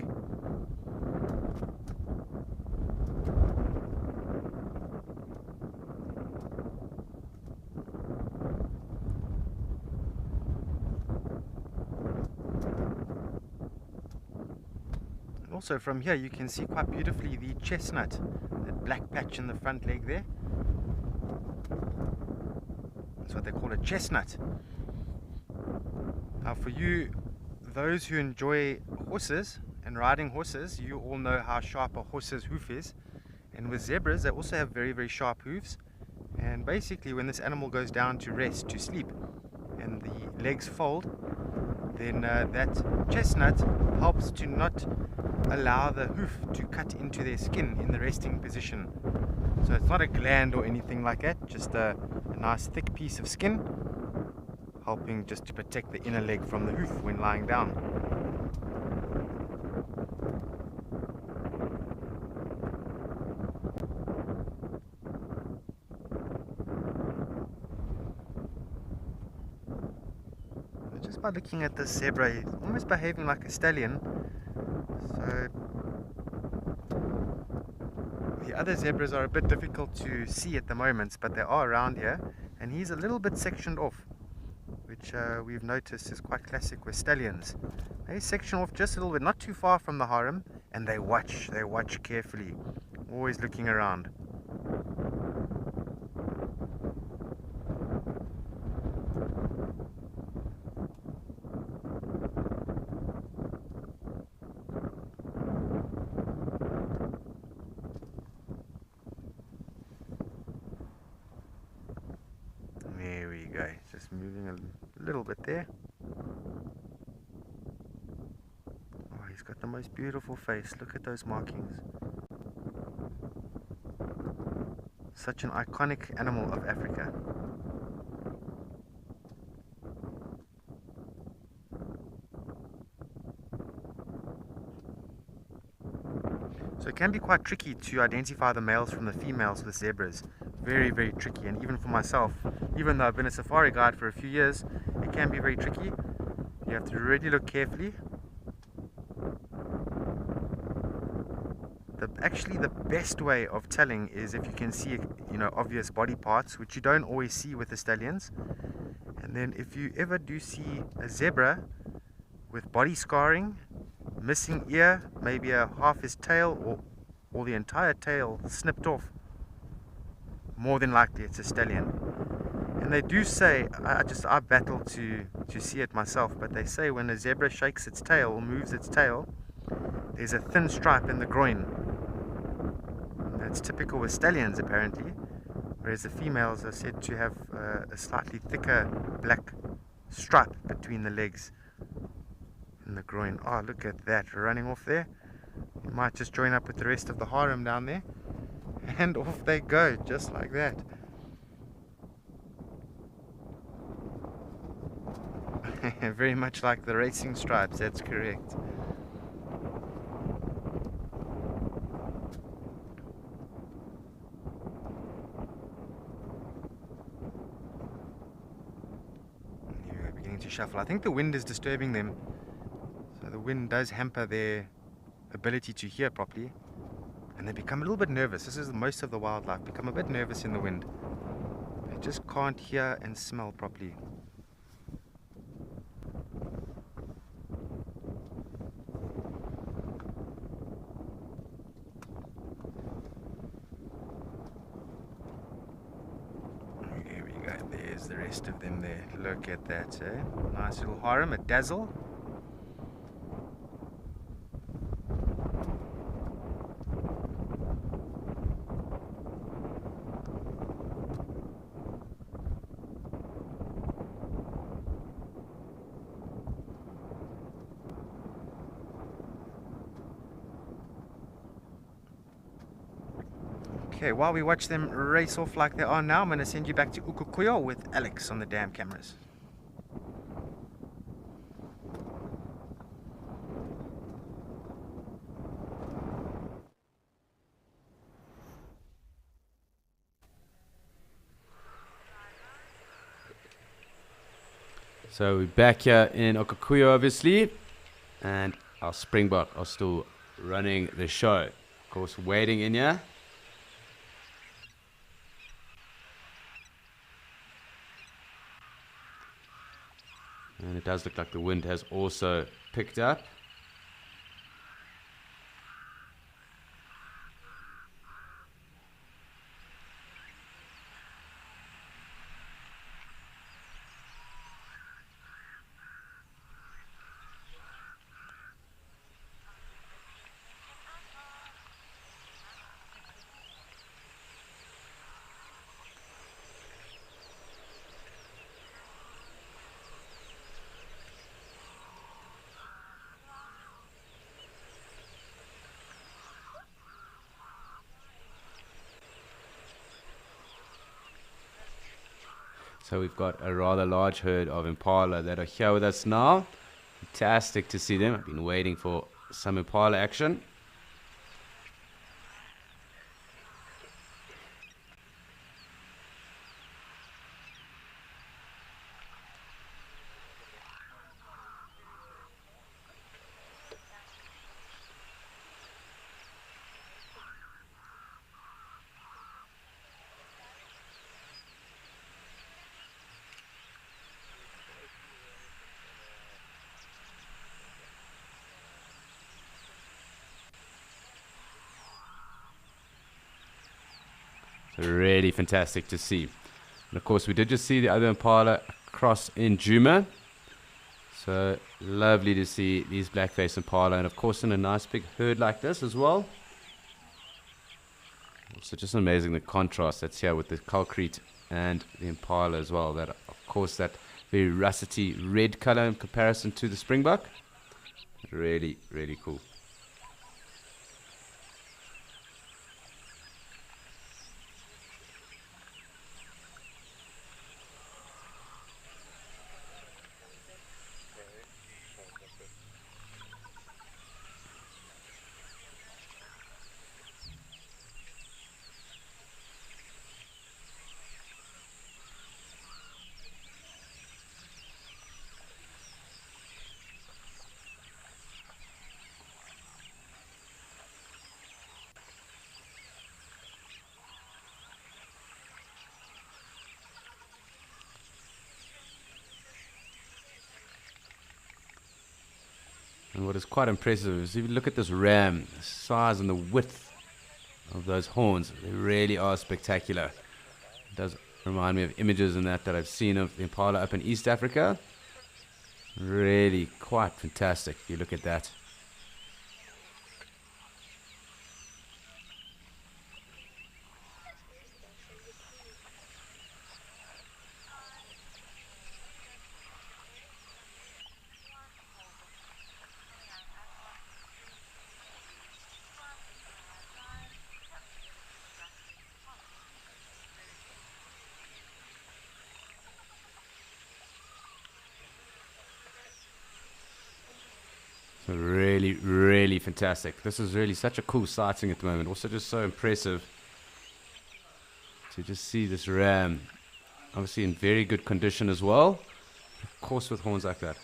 Also from here you can see quite beautifully the chestnut, that black patch in the front leg there. That's what they call a chestnut. Now for you, those who enjoy horses and riding horses, you all know how sharp a horse's hoof is. And with zebras, they also have very, very sharp hooves. And basically when this animal goes down to rest, to sleep, and the legs fold, then that chestnut helps to not allow the hoof to cut into their skin in the resting position. So it's not a gland or anything like that, just a nice thick piece of skin, helping just to protect the inner leg from the hoof when lying down. Just by looking at this zebra, he's almost behaving like a stallion. So the other zebras are a bit difficult to see at the moment, but they are around here, and he's a little bit sectioned off, which we've noticed is quite classic with stallions. They section off just a little bit, not too far from the harem, and they watch carefully, always looking around. There we go, just moving a little bit there. Oh, he's got the most beautiful face. Look at those markings. Such an iconic animal of Africa. So it can be quite tricky to identify the males from the females with zebras. Very, very tricky, and even for myself, even though I've been a safari guide for a few years, it can be very tricky. You have to really look carefully. Actually, the best way of telling is if you can see, obvious body parts, which you don't always see with the stallions. And then if you ever do see a zebra with body scarring, missing ear, maybe a half his tail or the entire tail snipped off, more than likely it's a stallion. And they do say, I battle to see it myself, but they say when a zebra shakes its tail or moves its tail, there's a thin stripe in the groin. And that's typical with stallions apparently, whereas the females are said to have a slightly thicker black stripe between the legs and the groin. Oh, look at that, running off there. You might just join up with the rest of the harem down there. And off they go, just like that. Very much like the racing stripes, that's correct. Yeah, beginning to shuffle. I think the wind is disturbing them. So the wind does hamper their ability to hear properly. And they become a little bit nervous. This is most of the wildlife become a bit nervous in the wind. They just can't hear and smell properly. There we go. There's the rest of them there. Look at that, eh? Nice little harem, a dazzle. Okay, while we watch them race off like they are now, I'm going to send you back to Ukukuyo with Alex on the dam cameras. So we're back here in Okukuyo, obviously, and our Springbok are still running the show. Of course, waiting in here. And it does look like the wind has also picked up. So we've got a rather large herd of impala that are here with us now. Fantastic to see them. I've been waiting for some impala action. So really fantastic to see. And of course we did just see the other impala cross in Djuma. So lovely to see these black-faced impala, and of course in a nice big herd like this as well. So just amazing the contrast that's here with the concrete and the impala as well. That of course that very russety red color in comparison to the springbuck. Really, really cool. And what is quite impressive is if you look at this ram, the size and the width of those horns, they really are spectacular. It does remind me of images and that I've seen of the impala up in East Africa. Really quite fantastic if you look at that. So really, really fantastic. This is really such a cool sighting at the moment. Also just so impressive to just see this ram. Obviously in very good condition as well. Of course with horns like that.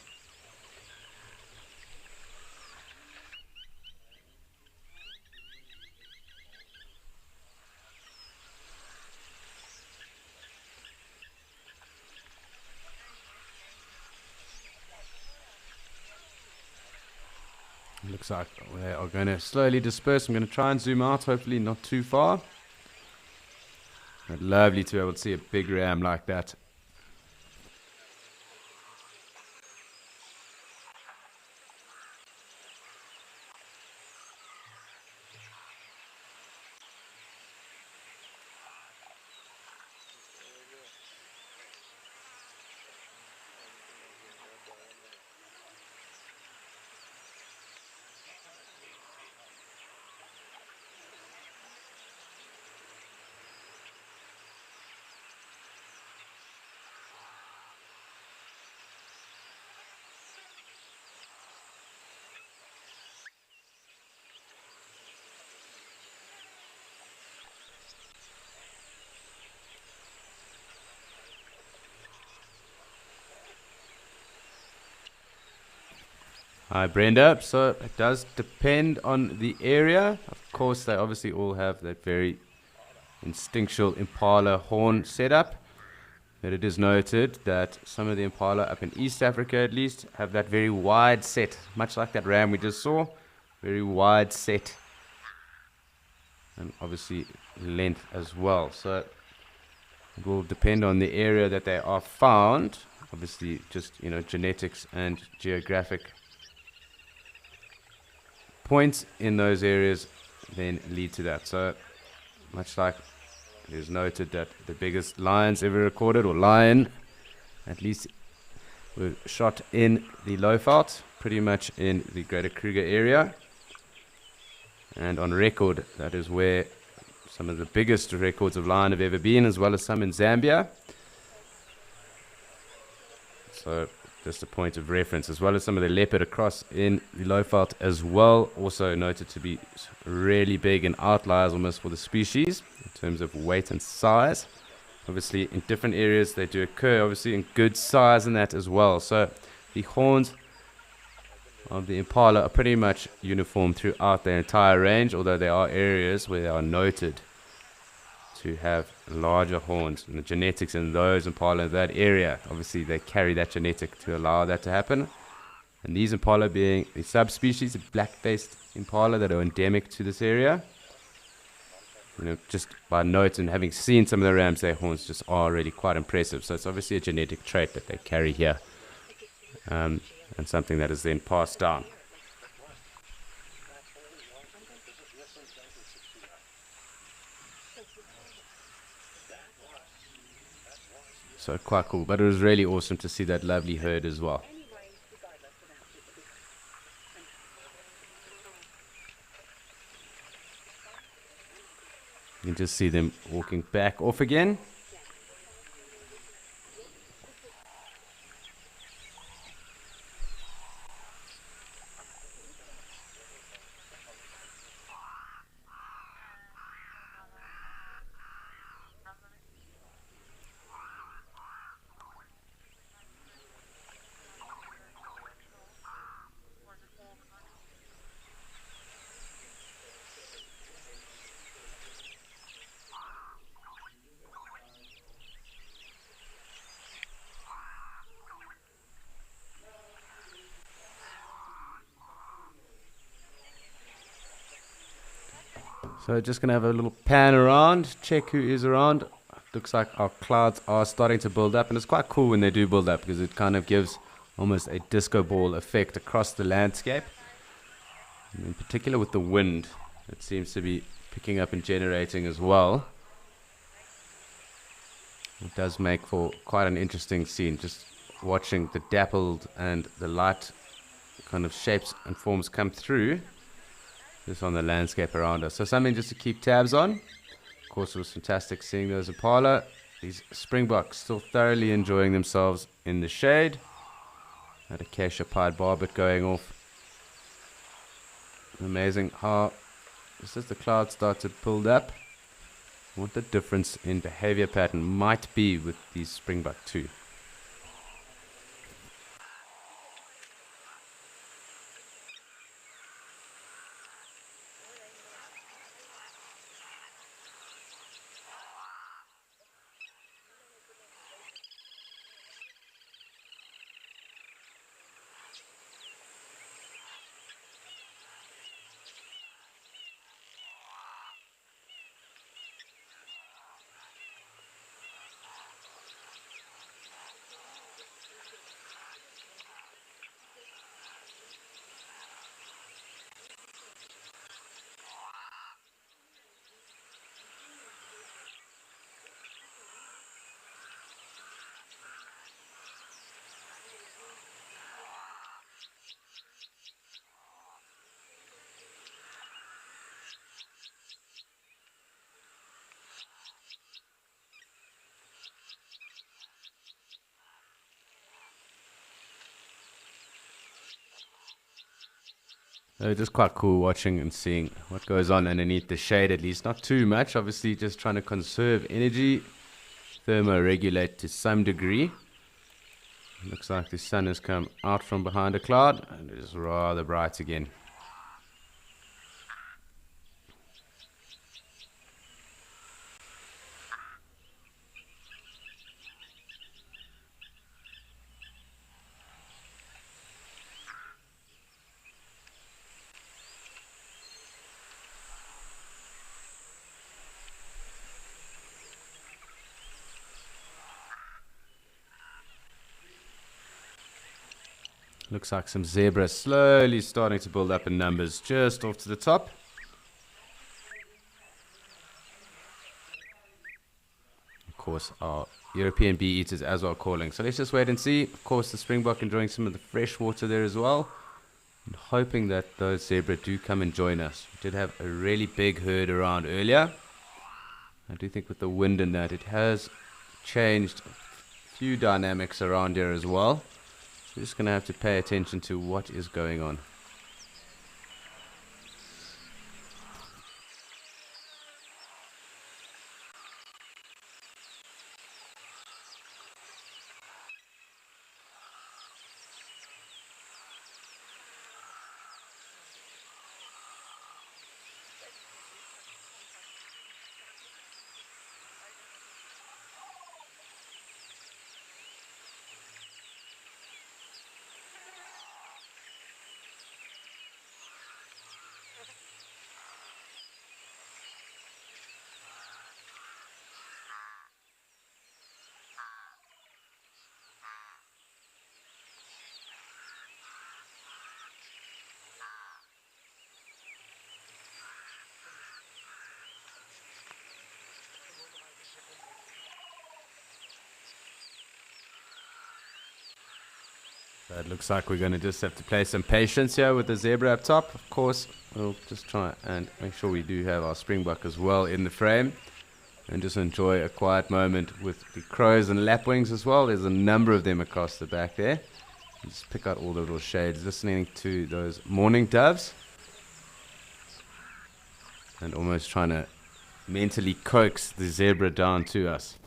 Looks like we are going to slowly disperse. I'm going to try and zoom out, hopefully not too far. But lovely to be able to see a big ram like that. Hi Brenda, so it does depend on the area. Of course they obviously all have that very instinctual impala horn setup, but it is noted that some of the impala up in East Africa at least have that very wide set, much like that ram we just saw, very wide set, and obviously length as well. So it will depend on the area that they are found, obviously just genetics and geographic points in those areas then lead to that. So much like it is noted that the biggest lions ever recorded, or lion at least, were shot in the Lowveld, pretty much in the Greater Kruger area, and on record that is where some of the biggest records of lion have ever been, as well as some in Zambia. So just a point of reference, as well as some of the leopard across in the Lowveld as well, also noted to be really big and outliers almost for the species in terms of weight and size. Obviously in different areas they do occur, obviously in good size and that as well. So the horns of the impala are pretty much uniform throughout their entire range, although there are areas where they are noted to have larger horns, and the genetics in those impala in that area, obviously they carry that genetic to allow that to happen. And these impala being the subspecies of black-faced impala that are endemic to this area. You know, just by note and having seen some of the rams, their horns just are really quite impressive. So it's obviously a genetic trait that they carry here, and something that is then passed down. So quite cool, but it was really awesome to see that lovely herd as well. You can just see them walking back off again. So just going to have a little pan around, check who is around. Looks like our clouds are starting to build up, and it's quite cool when they do build up because it kind of gives almost a disco ball effect across the landscape. And in particular with the wind, it seems to be picking up and generating as well. It does make for quite an interesting scene, just watching the dappled and the light kind of shapes and forms come through just on the landscape around us. So something just to keep tabs on. Of course, it was fantastic seeing those impala. These springboks still thoroughly enjoying themselves in the shade. That acacia pied barbet going off. Amazing how just as the clouds start to build up, what the difference in behavior pattern might be with these springbok too. Just quite cool watching and seeing what goes on underneath the shade, at least. Not too much, obviously, just trying to conserve energy, thermoregulate to some degree. Looks like the sun has come out from behind a cloud and it is rather bright again. Looks like some zebras slowly starting to build up in numbers just off to the top. Of course, our European bee eaters as well calling. So let's just wait and see. Of course, the springbok enjoying some of the fresh water there as well. And hoping that those zebra do come and join us. We did have a really big herd around earlier. I do think with the wind and that, it has changed a few dynamics around here as well. Just going to have to pay attention to what is going on. So it looks like we're going to just have to play some patience here with the zebra up top. Of course, we'll just try and make sure we do have our springbok as well in the frame. And just enjoy a quiet moment with the crows and lapwings as well. There's a number of them across the back there. Just pick out all the little shades, listening to those morning doves. And almost trying to mentally coax the zebra down to us.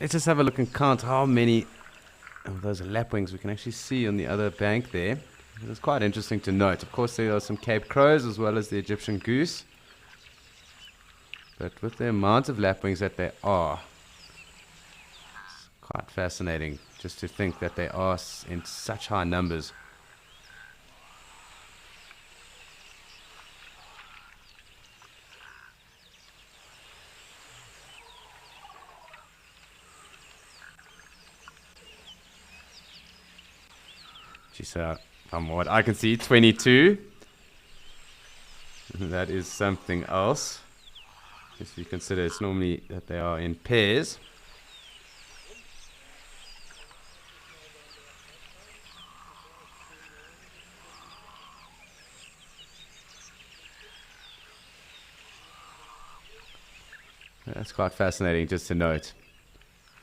Let's just have a look and count how many of those lapwings we can actually see on the other bank there. It's quite interesting to note. Of course, there are some Cape crows as well as the Egyptian goose. But with the amount of lapwings that there are, it's quite fascinating just to think that they are in such high numbers. So from what I can see, 22. That is something else. If you consider it's normally that they are in pairs. That's quite fascinating just to note.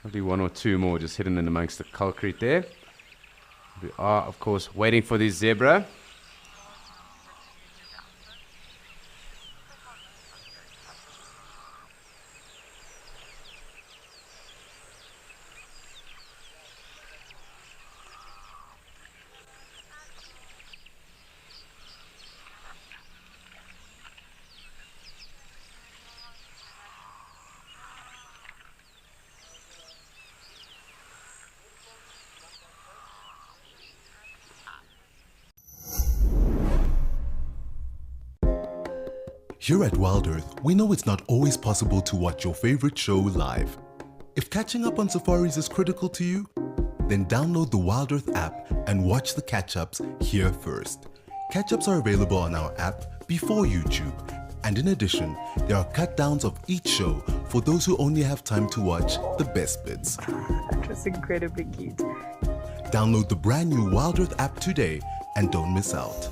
Probably one or two more just hidden in amongst the concrete there. We are, of course, waiting for the zebra. Here at Wild Earth, we know it's not always possible to watch your favorite show live. If catching up on safaris is critical to you, then download the Wild Earth app and watch the catch-ups here first. Catch-ups are available on our app before YouTube, and in addition, there are cut-downs of each show for those who only have time to watch the best bits. That was incredibly cute. Download the brand new Wild Earth app today and don't miss out.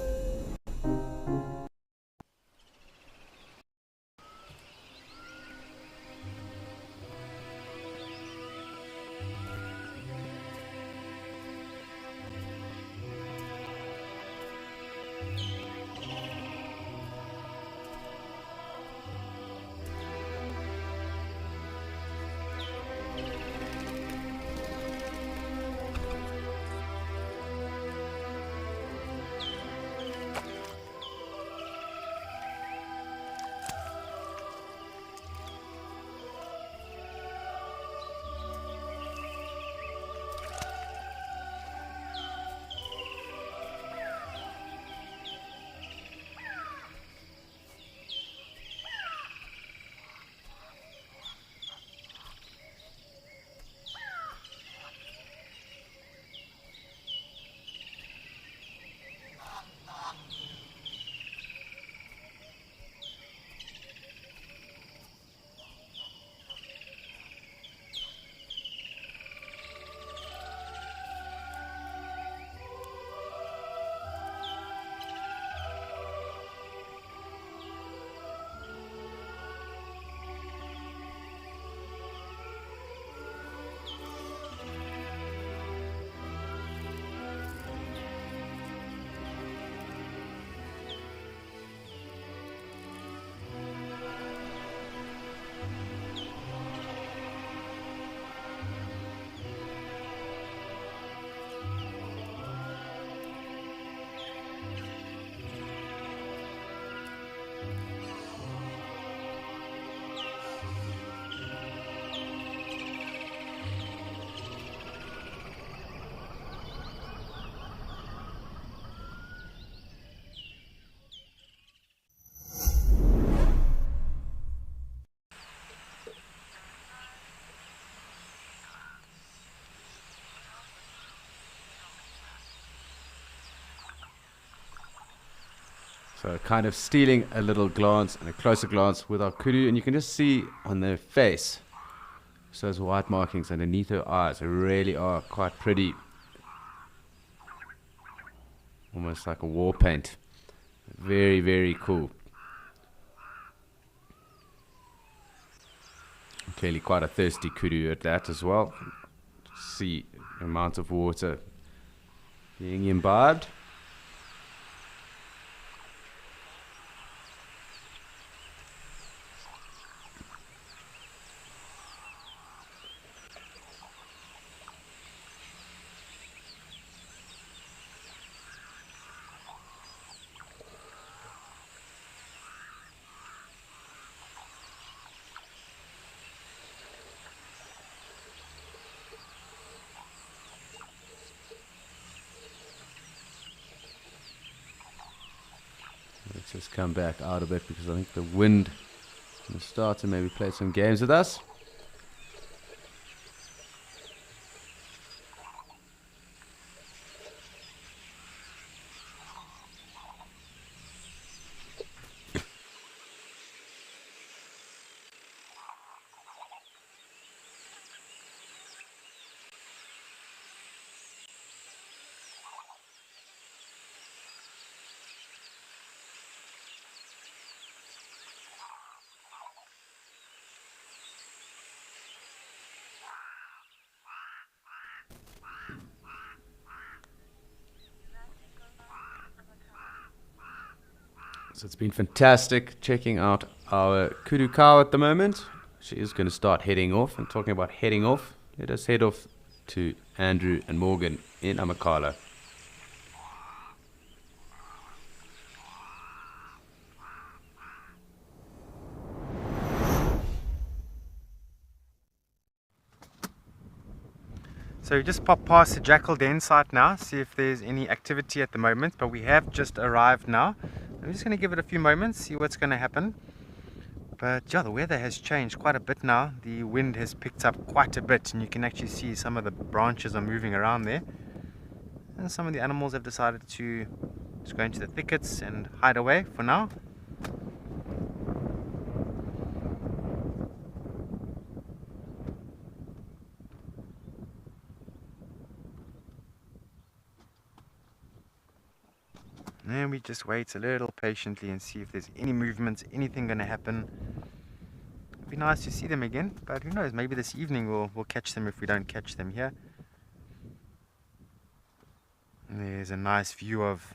So kind of stealing a little glance and a closer glance with our kudu, and you can just see on their face, so those white markings underneath her eyes really are quite pretty. Almost like a war paint. Very, very cool. Clearly quite a thirsty kudu at that as well. See the amount of water being imbibed. Let's just come back out a bit because I think the wind will start to maybe play some games with us. So it's been fantastic checking out our kudu cow at the moment. She is going to start heading off. And talking about heading off, let us head off to Andrew and Morgan in Amakhala. So we just pop past the Jackal Den site now, see if there's any activity at the moment, but we have just arrived now. I'm just going to give it a few moments, see what's going to happen. But yeah, the weather has changed quite a bit now. The wind has picked up quite a bit, and you can actually see some of the branches are moving around there. And some of the animals have decided to just go into the thickets and hide away for now. And we just wait a little patiently and see if there's any movements, anything going to happen. It'd be nice to see them again, but who knows, maybe this evening we'll catch them if we don't catch them here. And there's a nice view of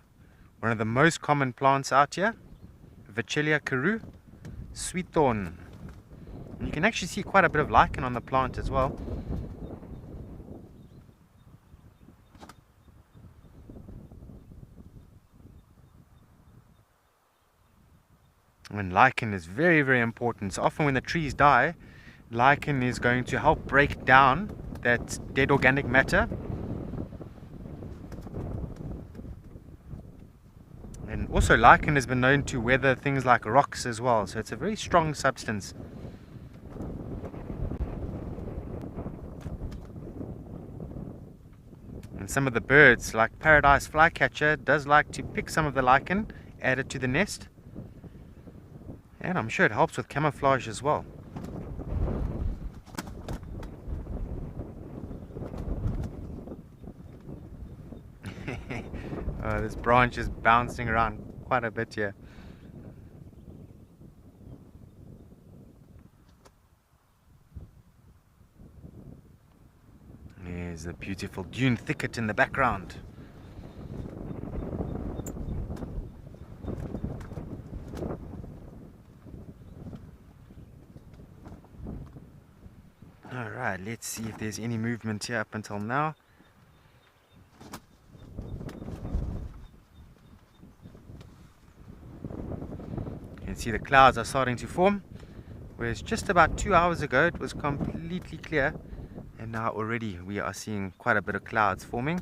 one of the most common plants out here, Vachellia carew, sweet thorn. And you can actually see quite a bit of lichen on the plant as well. And lichen is very, very important. So often when the trees die, lichen is going to help break down that dead organic matter. And also lichen has been known to weather things like rocks as well. So it's a very strong substance. And some of the birds, like paradise flycatcher, does like to pick some of the lichen, add it to the nest. And I'm sure it helps with camouflage as well. This branch is bouncing around quite a bit here. There's a beautiful dune thicket in the background. Alright, let's see if there's any movement here up until now. You can see the clouds are starting to form, whereas just about 2 hours ago it was completely clear, and now already we are seeing quite a bit of clouds forming.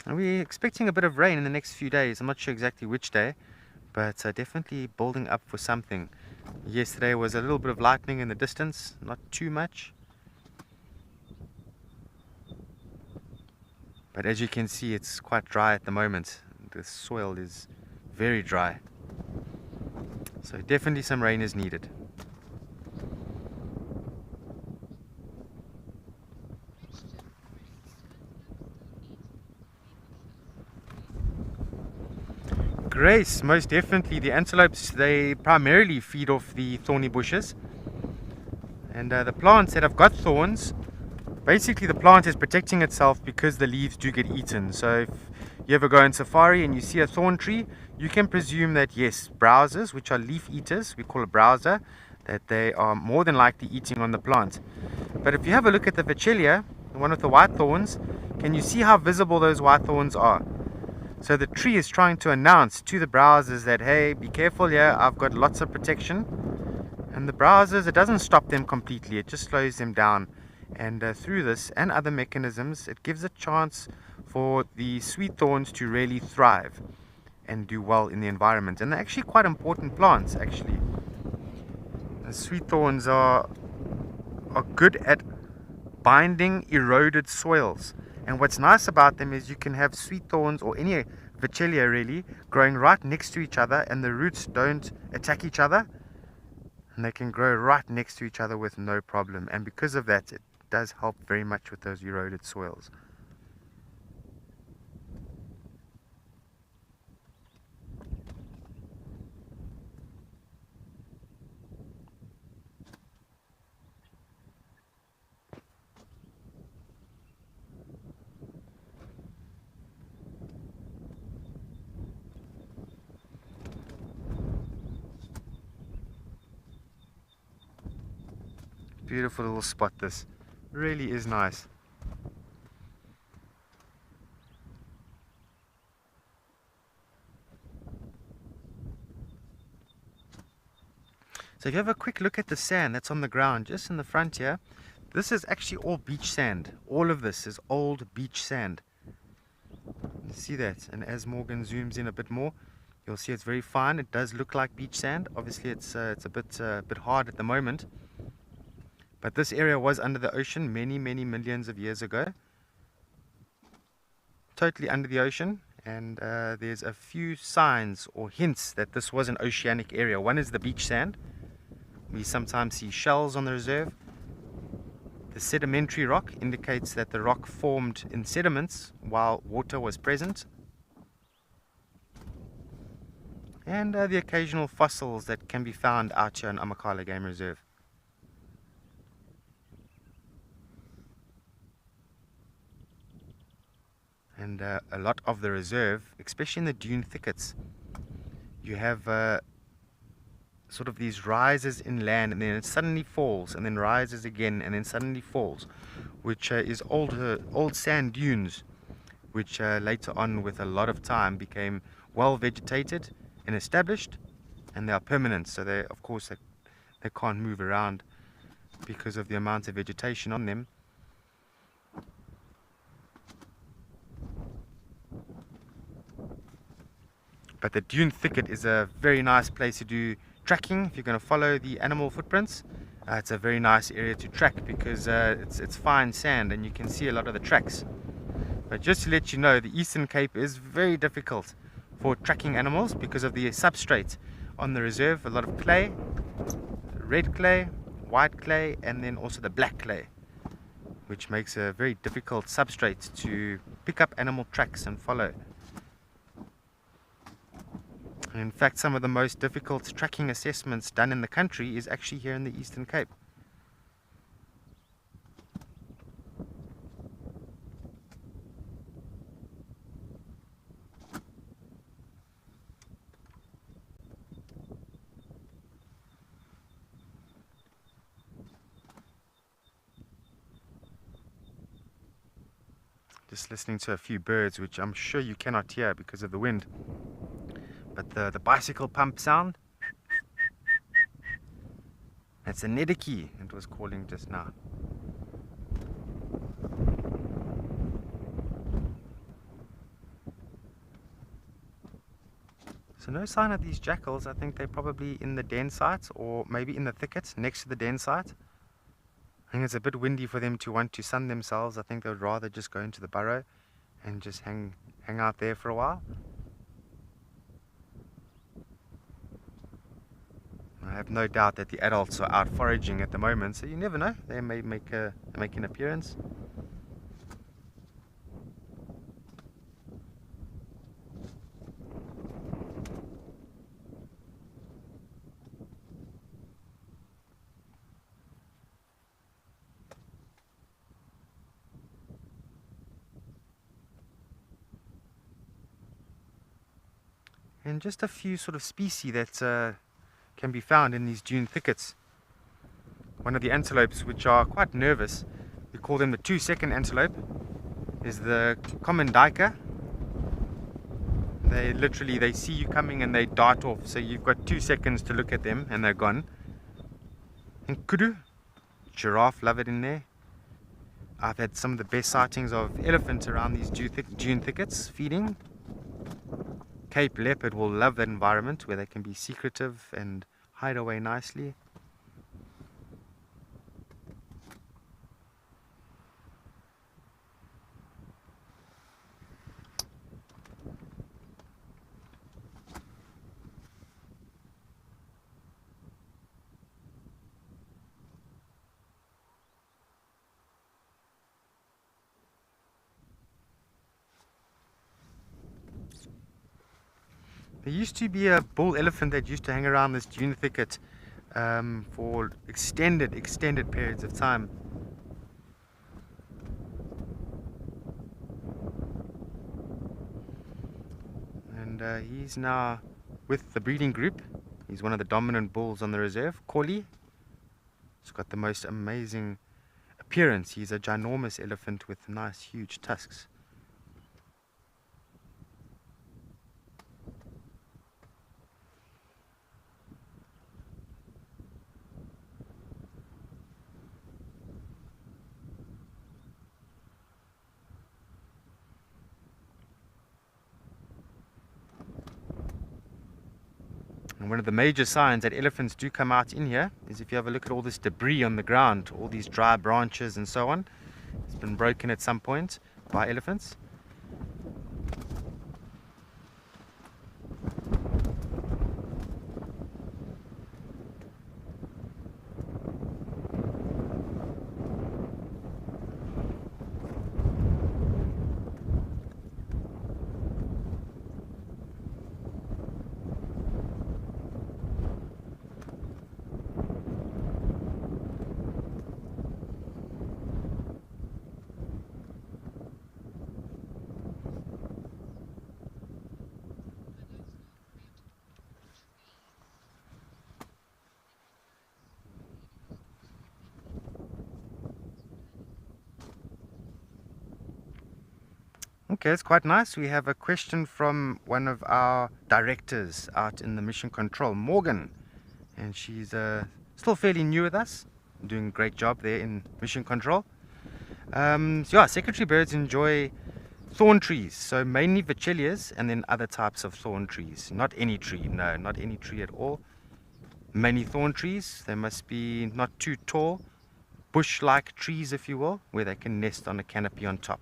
And we're expecting a bit of rain in the next few days. I'm not sure exactly which day, but definitely building up for something. Yesterday was a little bit of lightning in the distance, not too much. But as you can see, it's quite dry at the moment. The soil is very dry. So definitely some rain is needed. Grace, most definitely. The antelopes, they primarily feed off the thorny bushes. And the plants that have got thorns, basically the plant is protecting itself because the leaves do get eaten. So if you ever go on safari and you see a thorn tree, you can presume that yes, browsers, which are leaf eaters, we call a browser, that they are more than likely eating on the plant. But if you have a look at the Vachellia, one with the white thorns, can you see how visible those white thorns are? So the tree is trying to announce to the browsers that, hey, be careful here, I've got lots of protection. And the browsers, it doesn't stop them completely, it just slows them down. And through this and other mechanisms, it gives a chance for the sweet thorns to really thrive and do well in the environment. And they're actually quite important plants, actually. The sweet thorns are good at binding eroded soils. And what's nice about them is you can have sweet thorns, or any Vachellia really, growing right next to each other, and the roots don't attack each other. And they can grow right next to each other with no problem. And because of that, it does help very much with those eroded soils. Beautiful little spot, this really is nice. So if you have a quick look at the sand that's on the ground just in the front here, this is actually all beach sand. All of this is old beach sand. You see that? And as Morgan zooms in a bit more, you'll see it's very fine. It does look like beach sand. Obviously it's a bit hard at the moment. But this area was under the ocean many millions of years ago. Totally under the ocean. And there's a few signs or hints that this was an oceanic area. One is the beach sand. We sometimes see shells on the reserve. The sedimentary rock indicates that the rock formed in sediments while water was present. And the occasional fossils that can be found out here in Amakhala Game Reserve. And a lot of the reserve, especially in the dune thickets, you have sort of these rises in land, and then it suddenly falls, and then rises again, and then suddenly falls, which is old sand dunes, which later on, with a lot of time, became well vegetated and established, and they are permanent. So they, of course, they can't move around because of the amount of vegetation on them. But the dune thicket is a very nice place to do tracking if you're going to follow the animal footprints. It's a very nice area to track because it's fine sand and you can see a lot of the tracks. But just to let you know, the Eastern Cape is very difficult for tracking animals because of the substrate on the reserve. A lot of clay, red clay, white clay, and then also the black clay, which makes a very difficult substrate to pick up animal tracks and follow. In fact, some of the most difficult tracking assessments done in the country is actually here in the Eastern Cape. Just listening to a few birds, which I'm sure you cannot hear because of the wind. But the bicycle pump sound, that's a Nediki, it was calling just now. So no sign of these jackals. I think they're probably in the den site, or maybe in the thicket next to the den site. I think it's a bit windy for them to want to sun themselves. I think they would rather just go into the burrow and just hang out there for a while. I have no doubt that the adults are out foraging at the moment, so you never know, they may make an appearance. And just a few sort of species that can be found in these dune thickets. One of the antelopes which are quite nervous, we call them the 2-second antelope, is the common duiker. They see you coming and they dart off, so you've got 2 seconds to look at them and they're gone. And kudu, giraffe, love it in there. I've had some of the best sightings of elephant around these dune thickets feeding. Cape leopard will love that environment where they can be secretive and hide away nicely. There used to be a bull elephant that used to hang around this dune thicket for extended periods of time. And he's now with the breeding group. He's one of the dominant bulls on the reserve, Collie. He's got the most amazing appearance. He's a ginormous elephant with nice huge tusks. And one of the major signs that elephants do come out in here is if you have a look at all this debris on the ground, all these dry branches and so on. It's been broken at some point by elephants. Okay, it's quite nice. We have a question from one of our directors out in the Mission Control, Morgan. And she's still fairly new with us, doing a great job there in Mission Control. So yeah, secretary birds enjoy thorn trees, so mainly Vachellias and then other types of thorn trees. Not any tree, no, not any tree at all. Mainly thorn trees. They must be not too tall, bush-like trees, if you will, where they can nest on a canopy on top.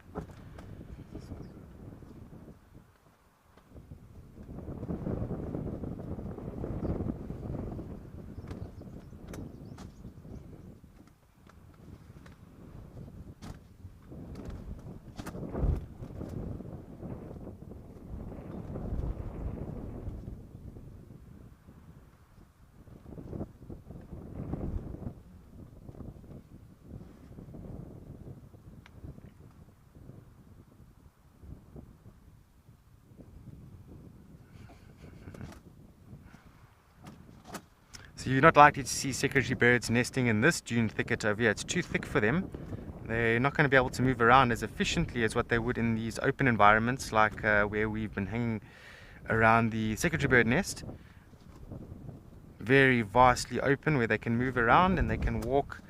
So you're not likely to see secretary birds nesting in this dune thicket over here. It's too thick for them. They're not going to be able to move around as efficiently as what they would in these open environments like where we've been hanging around the secretary bird nest. Very vastly open where they can move around and they can walk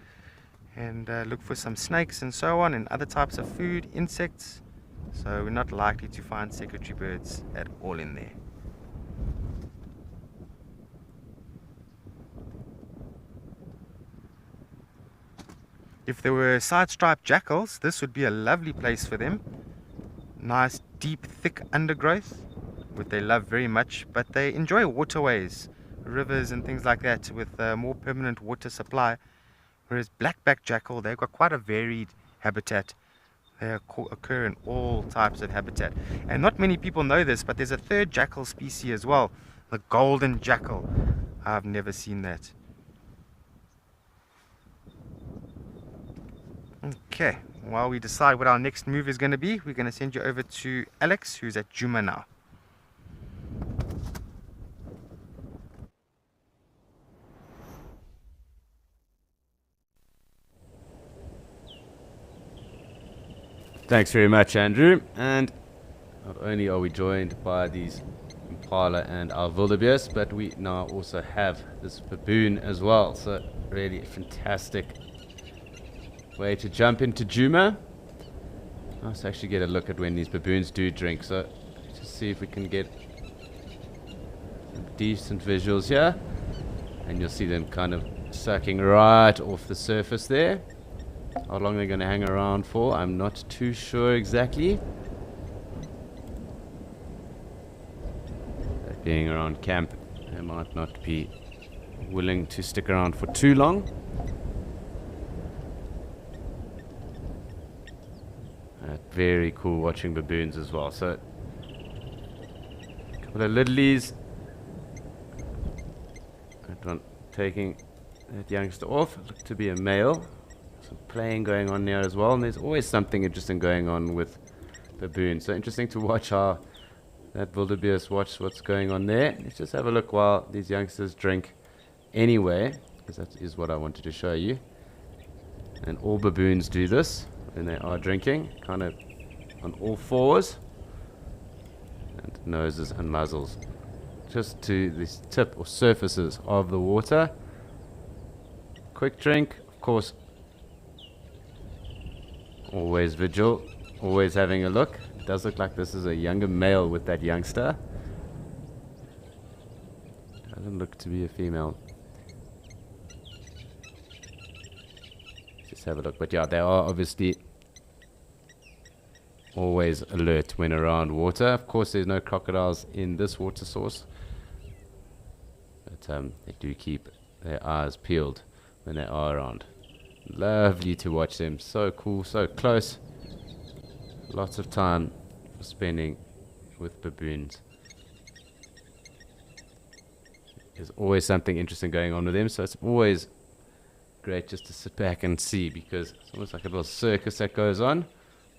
and look for some snakes and so on and other types of food, insects. So we're not likely to find secretary birds at all in there. If there were side-striped jackals, this would be a lovely place for them. nice, deep, thick undergrowth, which they love very much, but they enjoy waterways, rivers and things like that with more permanent water supply. Whereas black-backed jackal, they've got quite a varied habitat. They occur in all types of habitat. And not many people know this, but there's a third jackal species as well, the golden jackal. I've never seen that. Okay, while we decide what our next move is going to be, we're going to send you over to Alex, who's at Djuma now. Thanks very much, Andrew. And not only are we joined by these impala and our wildebeest, but we now also have this baboon as well. So really a fantastic way to jump into Djuma. Let's actually get a look at when these baboons do drink. So just see if we can get some decent visuals here. And you'll see them kind of sucking right off the surface there. How long they're going to hang around for, I'm not too sure exactly. That being around camp, they might not be willing to stick around for too long. Very cool watching baboons as well. So, a couple of lidleys. That one taking that youngster off. Looked to be a male. Some playing going on there as well, and there's always something interesting going on with baboons. So interesting to watch how that wildebeest watch what's going on there. Let's just have a look while these youngsters drink anyway, because that is what I wanted to show you. And all baboons do this when they are drinking, kind of on all fours, and noses and muzzles just to the tip or surfaces of the water. Quick drink, of course. Always vigil, always having a look. It does look like this is a younger male with that youngster. Doesn't look to be a female. Just have a look. But yeah, they are obviously always alert when around water. Of course, there's no crocodiles in this water source. But they do keep their eyes peeled when they are around. Lovely to watch them. So cool, so close. Lots of time for spending with baboons. There's always something interesting going on with them, so it's always great just to sit back and see, because it's almost like a little circus that goes on.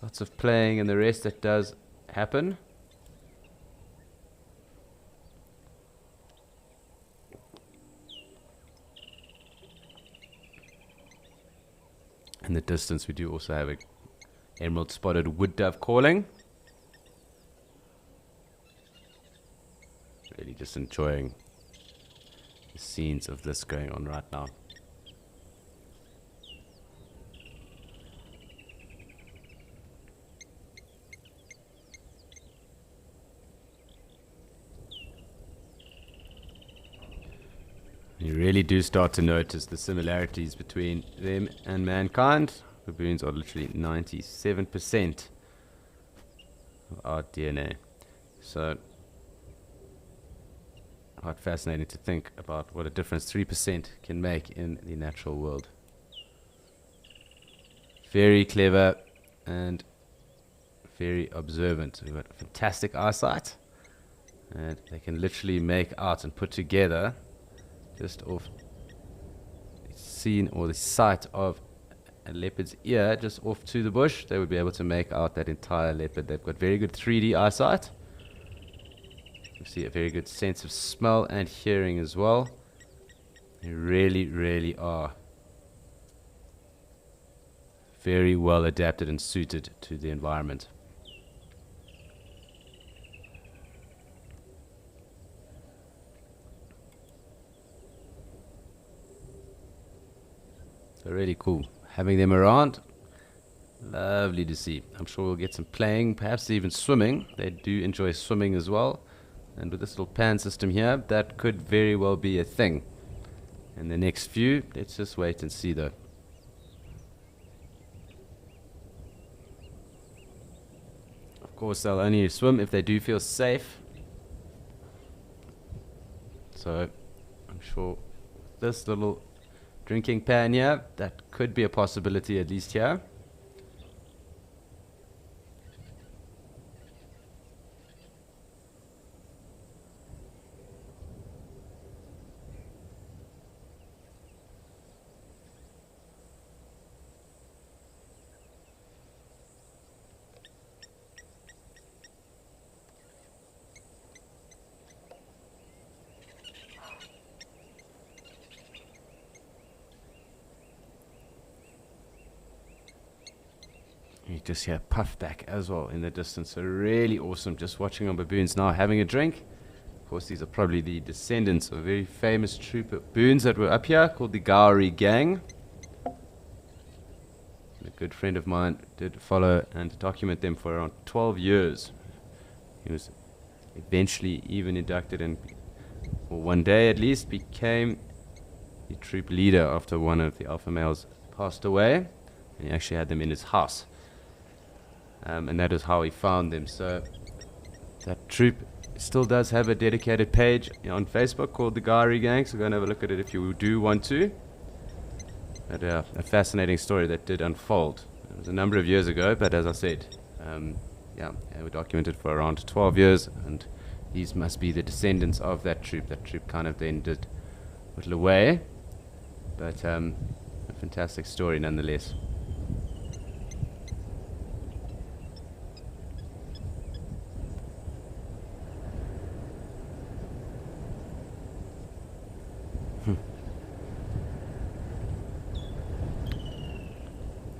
Lots of playing and the rest that does happen. In the distance, we do also have a emerald spotted wood dove calling. Really just enjoying the scenes of this going on right now. You really do start to notice the similarities between them and mankind. Baboons are literally 97% of our DNA. So, quite fascinating to think about what a difference 3% can make in the natural world. Very clever and very observant. We've got fantastic eyesight, and they can literally make out and put together just off the scene or the sight of a leopard's ear just off to the bush. They would be able to make out that entire leopard. They've got very good 3D eyesight. You see a very good sense of smell and hearing as well. They really, really are very well adapted and suited to the environment. So really cool having them around. Lovely to see. I'm sure we'll get some playing, perhaps even swimming. They do enjoy swimming as well. And with this little pan system here, that could very well be a thing. In the next few, let's just wait and see though. Of course, they'll only swim if they do feel safe. So I'm sure this little drinking pan here, that could be a possibility, at least here. You just hear puffback as well in the distance. So really awesome just watching our baboons now having a drink. Of course, these are probably the descendants of a very famous troop of baboons that were up here called the Gowrie Gang. A good friend of mine did follow and document them for around 12 years. He was eventually even inducted and, or one day at least, became the troop leader after one of the alpha males passed away. And he actually had them in his house. And that is how he found them. So that troop still does have a dedicated page on Facebook called the Gowrie Gang, so go and have a look at it if you do want to. But a fascinating story that did unfold. It was a number of years ago, but as I said, yeah, they were documented for around 12 years, and these must be the descendants of that troop. That troop kind of then did whittle away, but a fantastic story nonetheless.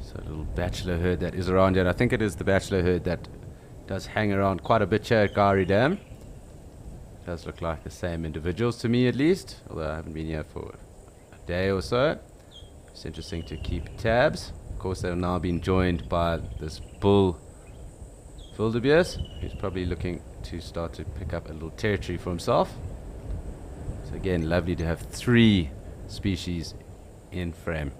So a little bachelor herd that is around here. I think it is the bachelor herd that does hang around quite a bit here at Gowrie Dam. Does look like the same individuals to me at least, although I haven't been here for a day or so. It's interesting to keep tabs. Of course, they've now been joined by this bull wildebeest, who's probably looking to start to pick up a little territory for himself. So again, lovely to have 3 species in frame.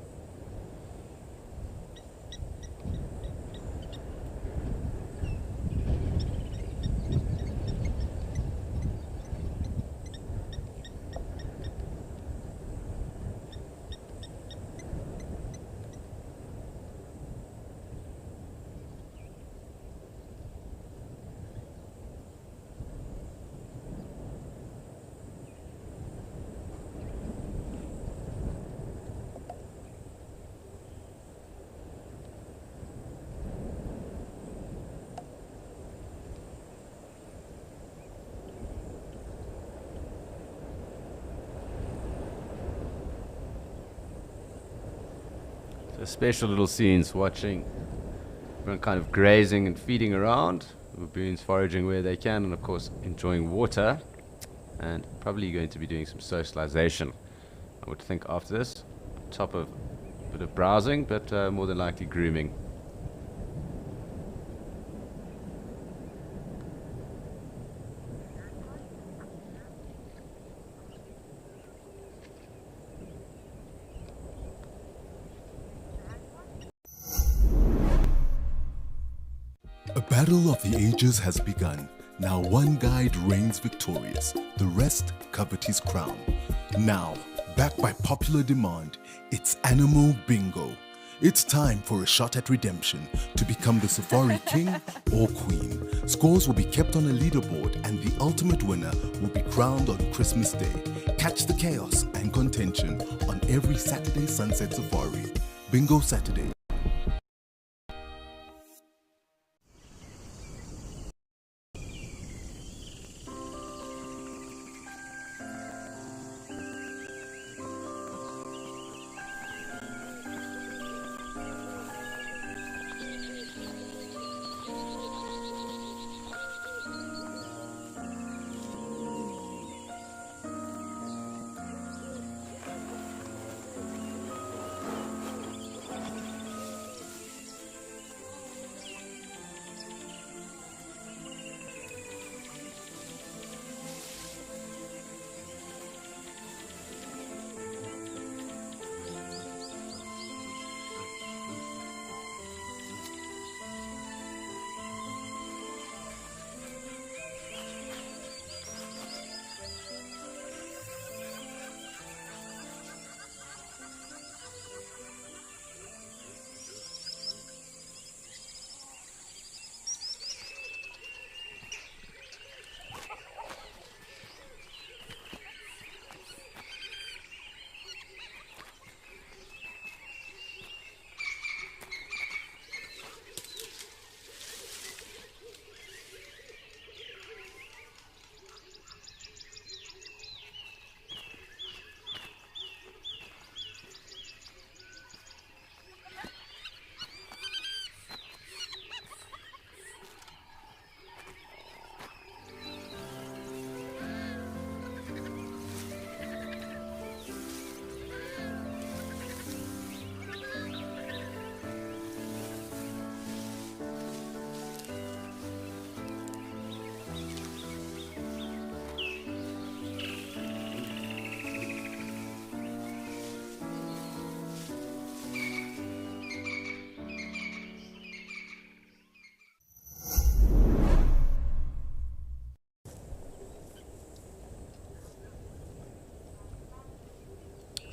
So special little scenes watching everyone kind of grazing and feeding around, the baboons foraging where they can, and of course enjoying water, and probably going to be doing some socialization, I would think, after this, on top of a bit of browsing, but more than likely grooming. A battle of the ages has begun. Now one guide reigns victorious, the rest covet his crown. Now, backed by popular demand, it's Animal Bingo. It's time for a shot at redemption to become the safari king or queen. Scores will be kept on a leaderboard and the ultimate winner will be crowned on Christmas Day. Catch the chaos and contention on every Saturday Sunset Safari. Bingo Saturday.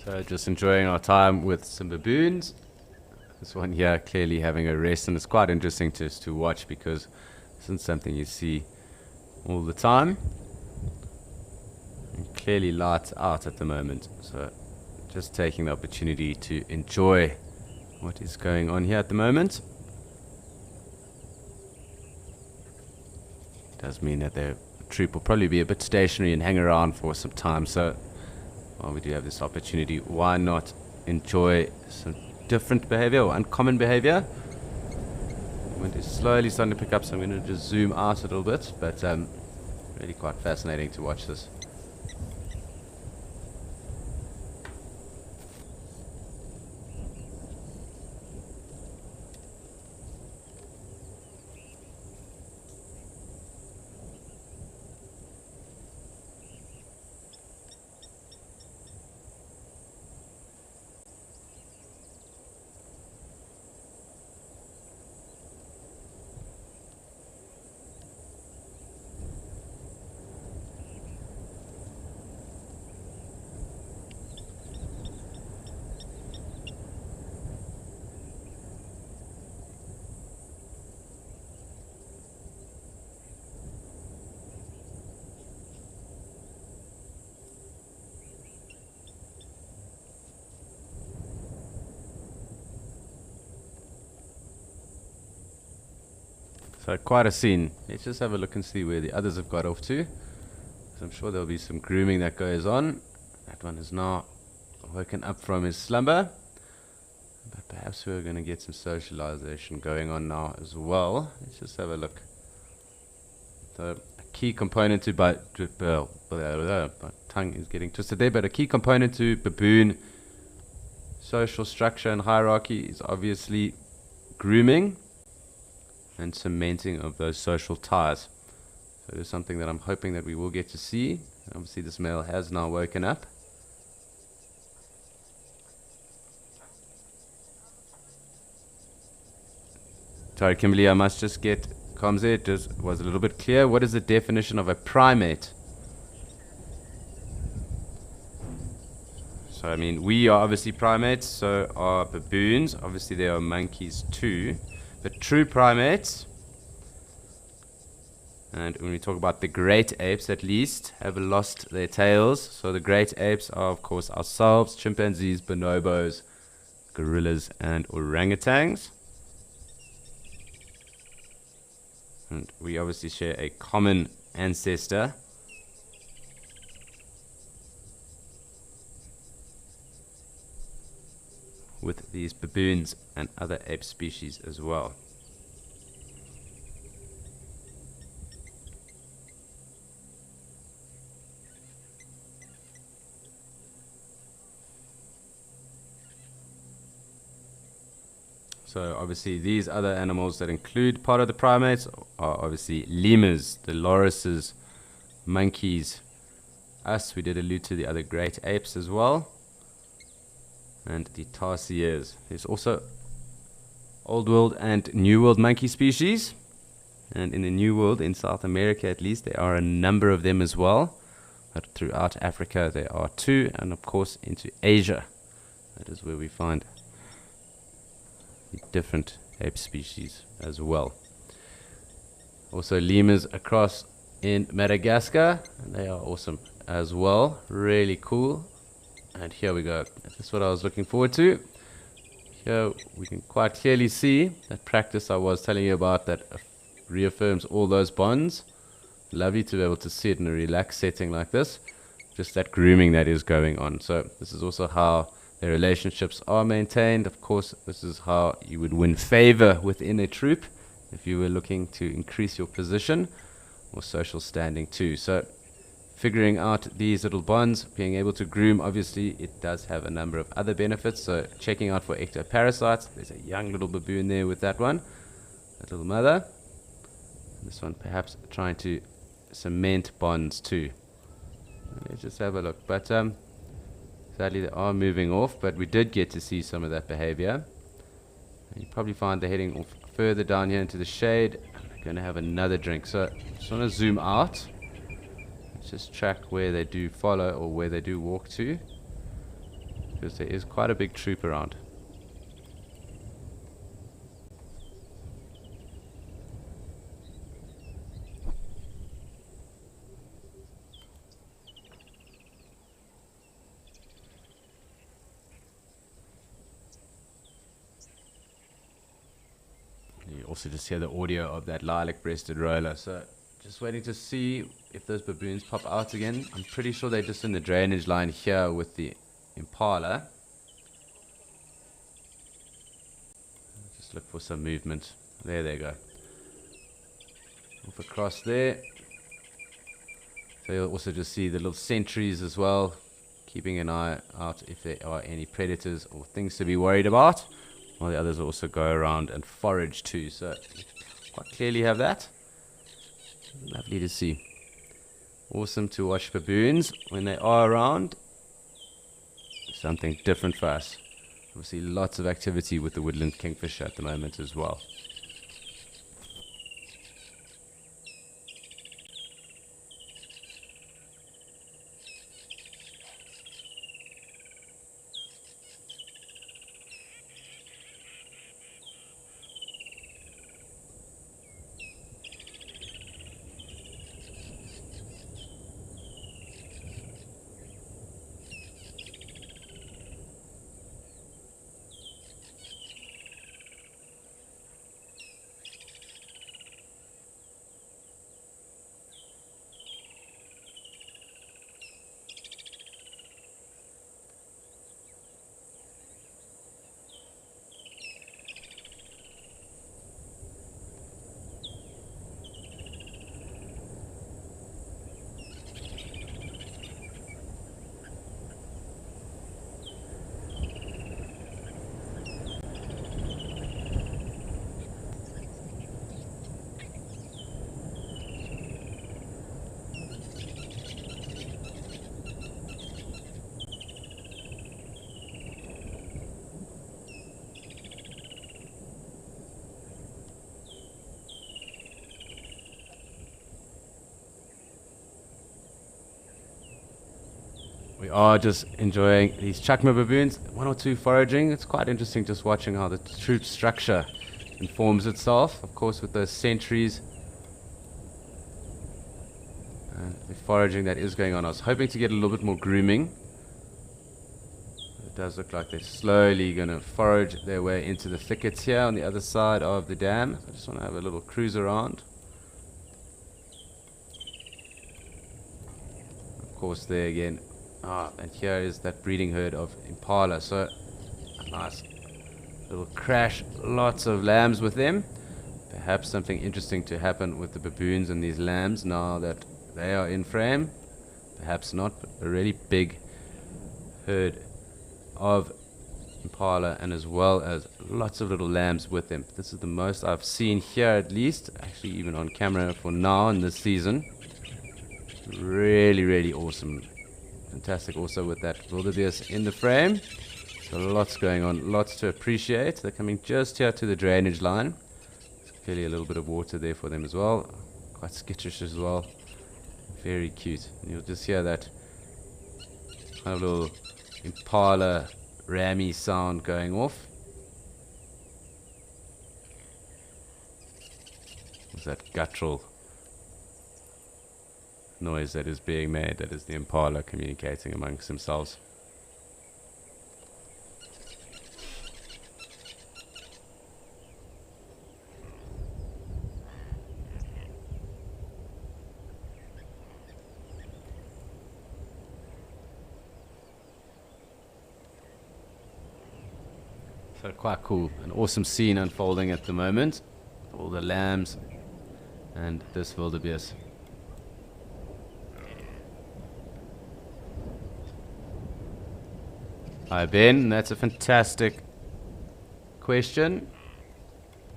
So just enjoying our time with some baboons. This one here clearly having a rest, and it's quite interesting just to watch because it isn't something you see all the time. And clearly lights out at the moment, so just taking the opportunity to enjoy what is going on here at the moment. Does mean that the troop will probably be a bit stationary and hang around for some time, so while we do have this opportunity, why not enjoy some different behavior or uncommon behavior? The wind is slowly starting to pick up, so I'm going to just zoom out a little bit, but really quite fascinating to watch this. So quite a scene. Let's just have a look and see where the others have got off to. So I'm sure there'll be some grooming that goes on. That one is now woken up from his slumber. But perhaps we're going to get some socialization going on now as well. Let's just have a look. So a key component to my tongue is getting twisted there, but a key component to baboon social structure and hierarchy is obviously grooming and cementing of those social ties. So it is something that I'm hoping that we will get to see. Obviously this male has now woken up. Sorry Kimberly, I must just get Comze, just was a little bit clear. What is the definition of a primate? So I mean, we are obviously primates, so are baboons. Obviously there are monkeys too. But true primates, and when we talk about the great apes at least, have lost their tails. So the great apes are of course ourselves, chimpanzees, bonobos, gorillas and orangutans. And we obviously share a common ancestor. With these baboons and other ape species as well. So obviously these other animals that include part of the primates are obviously lemurs, the lorises, monkeys, us, we did allude to the other great apes as well, and the tarsiers. There's also Old World and New World monkey species, and in the New World, in South America at least, there are a number of them as well, but throughout Africa there are two, and of course into Asia, that is where we find the different ape species as well. Also lemurs across in Madagascar, and they are awesome as well, really cool. And here we go. This is what I was looking forward to. Here we can quite clearly see that practice I was telling you about that reaffirms all those bonds. Lovely to be able to see it in a relaxed setting like this. Just that grooming that is going on. So this is also how their relationships are maintained. Of course, this is how you would win favor within a troop if you were looking to increase your position or social standing too. So figuring out these little bonds, being able to groom, obviously it does have a number of other benefits. So checking out for ectoparasites. There's a young little baboon there with that one, that little mother. And this one perhaps trying to cement bonds too. Let's just have a look. But sadly they are moving off, but we did get to see some of that behavior. And you probably find they're heading off further down here into the shade. They're going to have another drink. So just want to zoom out. Just track where they do follow or where they do walk to. because there is quite a big troop around. You also just hear the audio of that lilac-breasted roller. So just waiting to see if those baboons pop out again. I'm pretty sure they're just in the drainage line here with the impala. Just look for some movement. There they go. Off across there. So you'll also just see the little sentries as well, keeping an eye out if there are any predators or things to be worried about. While the others also go around and forage too. So quite clearly have that. Lovely to see. Awesome to watch baboons when they are around. Something different for us. Obviously lots of activity with the woodland kingfisher at the moment as well. We are just enjoying these chacma baboons, one or two foraging. It's quite interesting just watching how the troop structure informs itself, of course with those sentries and the foraging that is going on. I was hoping to get a little bit more grooming. It does look like they're slowly going to forage their way into the thickets here on the other side of the dam. I just want to have a little cruise around. Of course there again. And here is that breeding herd of impala. So a nice little crash, lots of lambs with them. Perhaps something interesting to happen with the baboons and these lambs now that they are in frame. Perhaps not, but a really big herd of impala and as well as lots of little lambs with them. This is the most I've seen here, at least, actually even on camera for now in this season. Really, really awesome. Fantastic also with that wildebeest in the frame. So lots going on, lots to appreciate. They're coming just here to the drainage line. There's clearly a little bit of water there for them as well. Quite skittish as well. Very cute. And you'll just hear that kind of little impala rammy sound going off. There's that guttural noise that is being made. That is the impala communicating amongst themselves. So quite cool, an awesome scene unfolding at the moment. All the lambs and this wildebeest. Hi Ben, that's a fantastic question,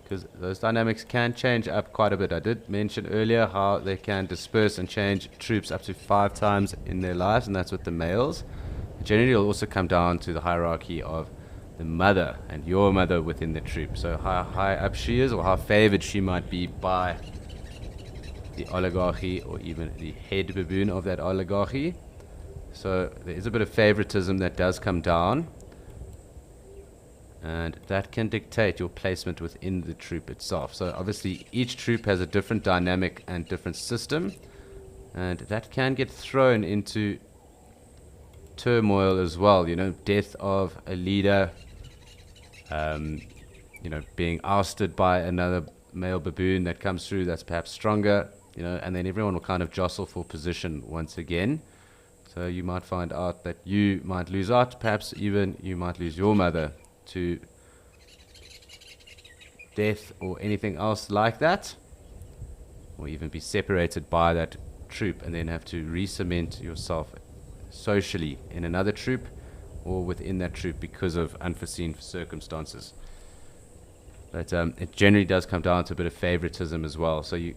because those dynamics can change up quite a bit. I did mention earlier how they can disperse and change troops up to 5 times in their lives, and that's with the males. Generally, it'll also come down to the hierarchy of the mother and your mother within the troop. So how high up she is, or how favored she might be by the oligarchy, or even the head baboon of that oligarchy. So there is a bit of favoritism that does come down, and that can dictate your placement within the troop itself. So obviously each troop has a different dynamic and different system, and that can get thrown into turmoil as well. You know, death of a leader, you know, being ousted by another male baboon that comes through that's perhaps stronger, you know, and then everyone will kind of jostle for position once again. So you might find out that you might lose out, perhaps even you might lose your mother to death or anything else like that, or even be separated by that troop and then have to re-cement yourself socially in another troop or within that troop because of unforeseen circumstances. But it generally does come down to a bit of favoritism as well. So you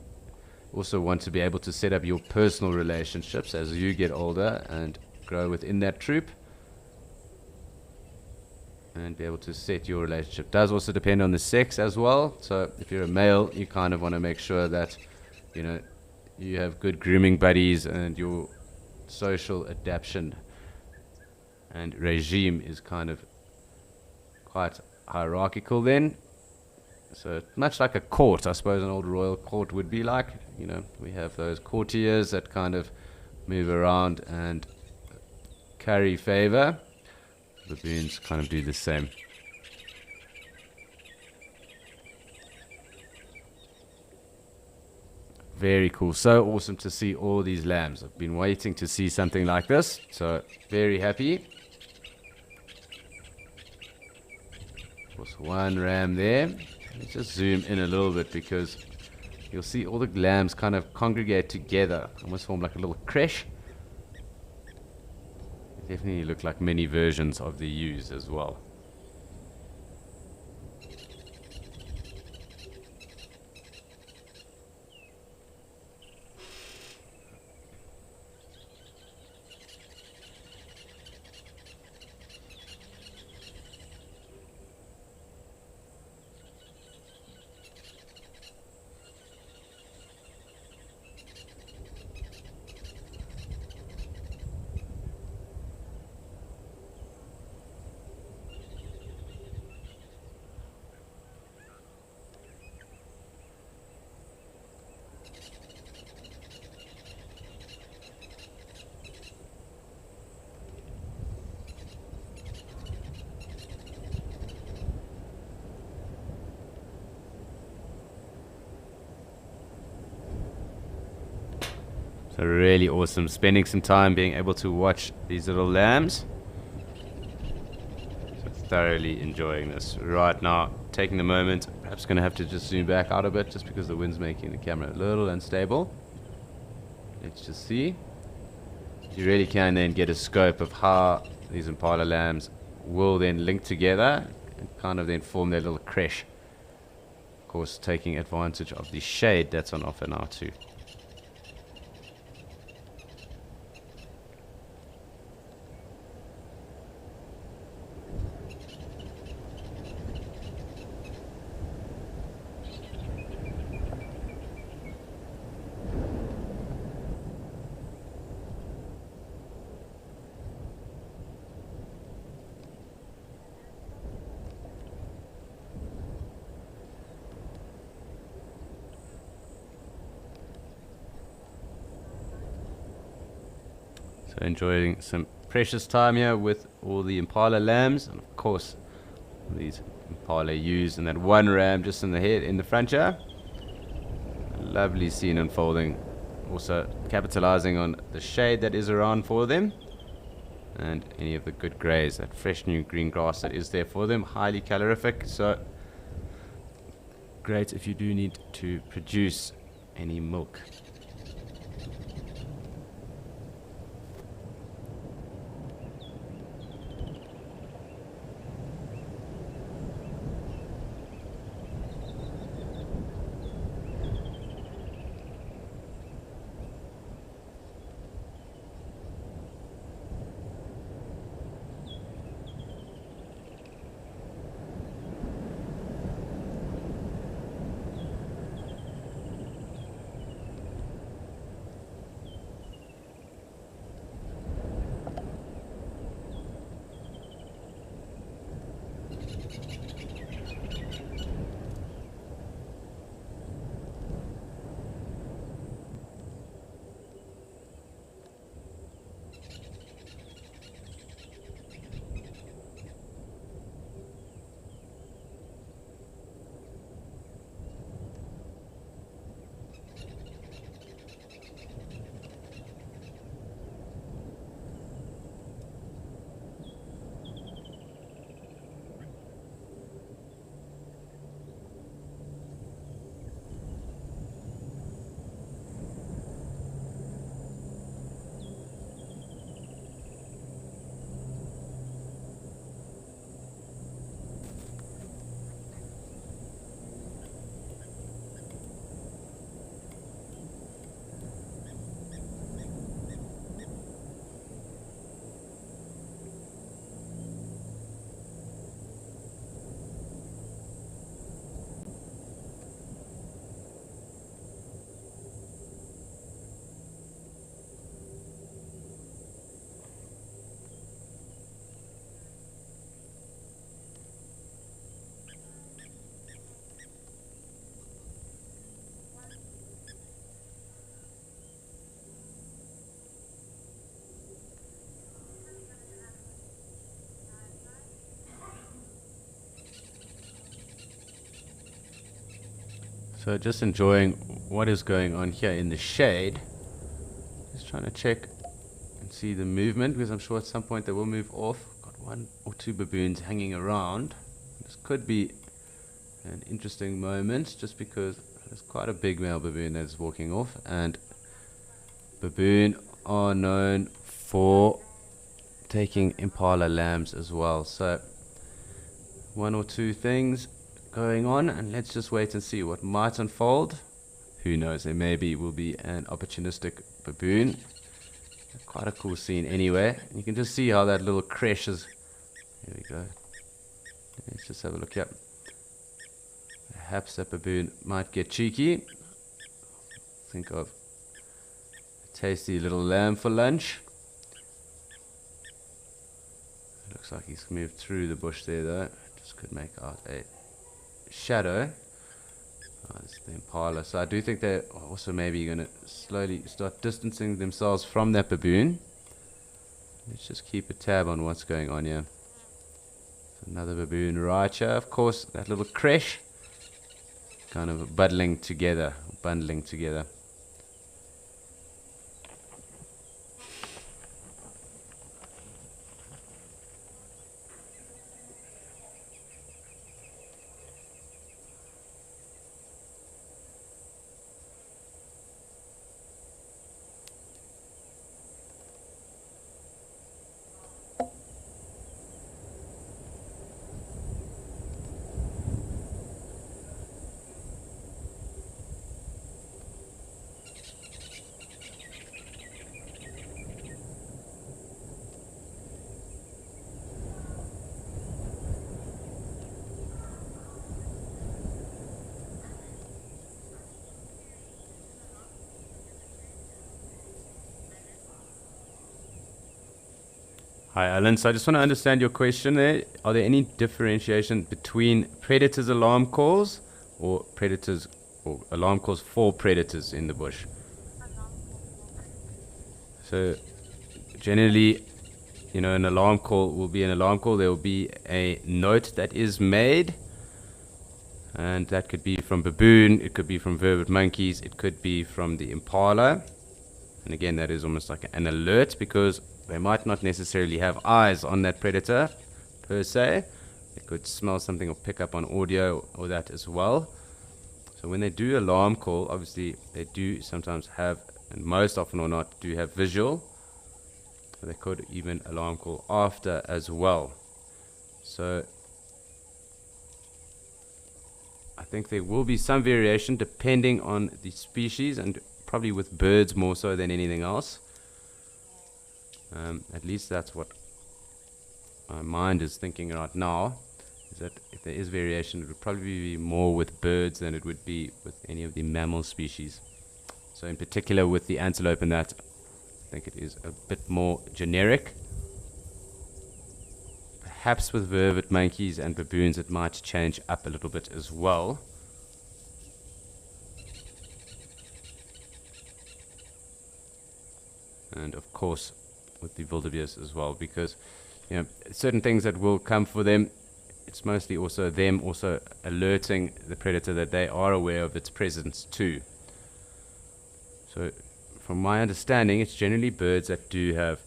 also want to be able to set up your personal relationships as you get older and grow within that troop, and be able to set your relationship. Does also depend on the sex as well. So if you're a male, you kind of want to make sure that, you know, you have good grooming buddies and your social adaptation and regime is kind of quite hierarchical then. So much like a court, I suppose an old royal court would be like. You know, we have those courtiers that kind of move around and curry favor. Baboons kind of do the same. Very cool. So awesome to see all these lambs. I've been waiting to see something like this. So very happy. Of course, one ram there. Let's just zoom in a little bit because you'll see all the lambs kind of congregate together. Almost form like a little creche. They definitely look like mini versions of the ewes as well. So really awesome, spending some time being able to watch these little lambs. So thoroughly enjoying this right now. Taking the moment, perhaps going to have to just zoom back out a bit just because the wind's making the camera a little unstable. Let's just see. You really can then get a scope of how these impala lambs will then link together and kind of then form their little creche. Of course, taking advantage of the shade that's on offer now too. So enjoying some precious time here with all the impala lambs, and of course these impala ewes, and that one ram just in the head in the front here. A lovely scene unfolding, also capitalizing on the shade that is around for them and any of the good graze, that fresh new green grass that is there for them. Highly calorific, so great if you do need to produce any milk. So just enjoying what is going on here in the shade. Just trying to check and see the movement, because I'm sure at some point they will move off. Got 1 or 2 baboons hanging around. This could be an interesting moment, just because there's quite a big male baboon that's walking off, and baboon are known for taking impala lambs as well. So 1 or 2 things going on, and let's just wait and see what might unfold. Who knows, there maybe will be an opportunistic baboon. Quite a cool scene anyway. You can just see how that little creche is. Here we go. Let's just have a look here. Perhaps that baboon might get cheeky. Think of a tasty little lamb for lunch. Looks like he's moved through the bush there though. Just could make out a shadow. Oh, it's the impala. So I do think they're also maybe going to slowly start distancing themselves from that baboon. Let's just keep a tab on what's going on here. Another baboon right here. Of course, that little creche kind of bundling together. Hi Alan, so I just want to understand your question there. Are there any differentiation between predators' alarm calls or predators or alarm calls for predators in the bush? So generally, you know, an alarm call will be an alarm call. There will be a note that is made, and that could be from baboon, it could be from vervet monkeys, it could be from the impala. And again, that is almost like an alert, because they might not necessarily have eyes on that predator per se. They could smell something or pick up on audio or that as well. So when they do alarm call, obviously they do sometimes have, and most often or not, do have visual. They could even alarm call after as well. So I think there will be some variation depending on the species, and probably with birds more so than anything else. At least that's what my mind is thinking right now, is that if there is variation, it would probably be more with birds than it would be with any of the mammal species. So in particular with the antelope and that, I think it is a bit more generic. Perhaps with vervet monkeys and baboons it might change up a little bit as well. And of course with the wildebeest as well, because you know certain things that will come for them, it's mostly also them also alerting the predator that they are aware of its presence too. So from my understanding, it's generally birds that do have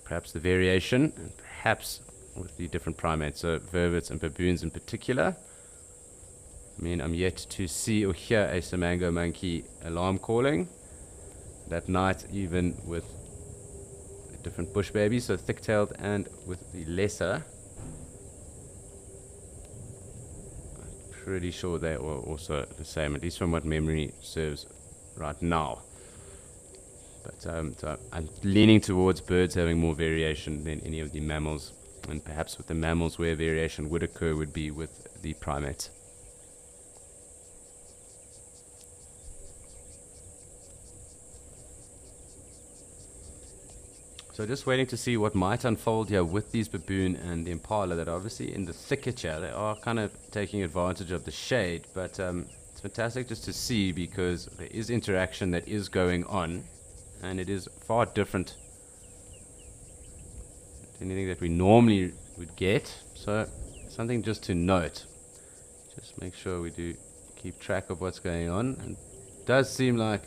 perhaps the variation, and perhaps with the different primates, so vervets and baboons in particular. I mean, I'm yet to see or hear a Simango monkey alarm calling that night, even with different bush babies, so thick-tailed and with the lesser. I'm pretty sure they are also the same, at least from what memory serves right now. But so I'm leaning towards birds having more variation than any of the mammals, and perhaps with the mammals where variation would occur would be with the primates. So just waiting to see what might unfold here with these baboon and the impala that are obviously in the thicket here. They are kind of taking advantage of the shade, but it's fantastic just to see, because there is interaction that is going on, and it is far different than anything that we normally would get. So something just to note. Just make sure we do keep track of what's going on. And it does seem like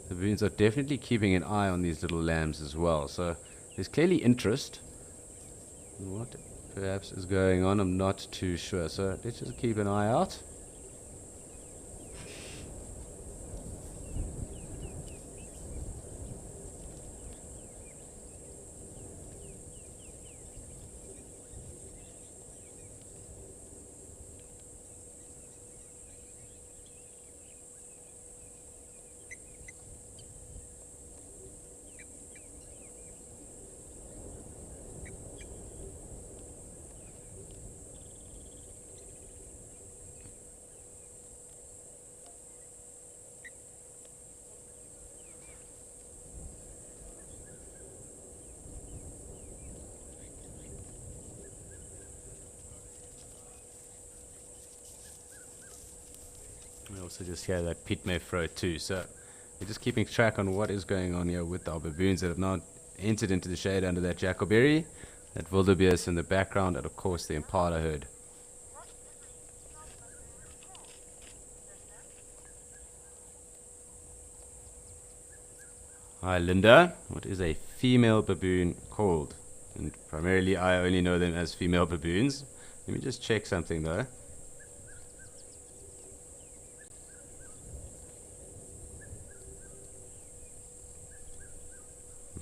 the baboons are definitely keeping an eye on these little lambs as well. So there's clearly interest. What perhaps is going on, I'm not too sure. So let's just keep an eye out. We also just hear that Pitme fro too, so we're just keeping track on what is going on here with our baboons that have now entered into the shade under that jackalberry, that wildebeest in the background, and of course the impala herd. Hi Linda, what is a female baboon called? And primarily I only know them as female baboons. Let me just check something though.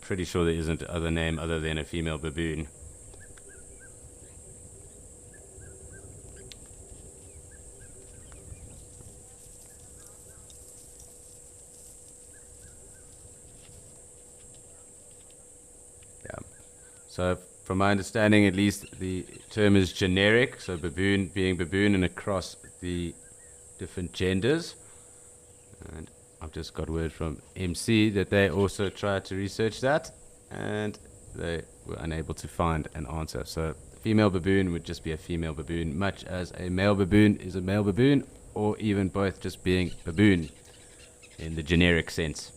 Pretty sure there isn't other name other than a female baboon. Yeah. So from my understanding at least the term is generic, so baboon being baboon and across the different genders. And I've just got word from MC that they also tried to research that and they were unable to find an answer. So female baboon would just be a female baboon, much as a male baboon is a male baboon, or even both just being baboon in the generic sense.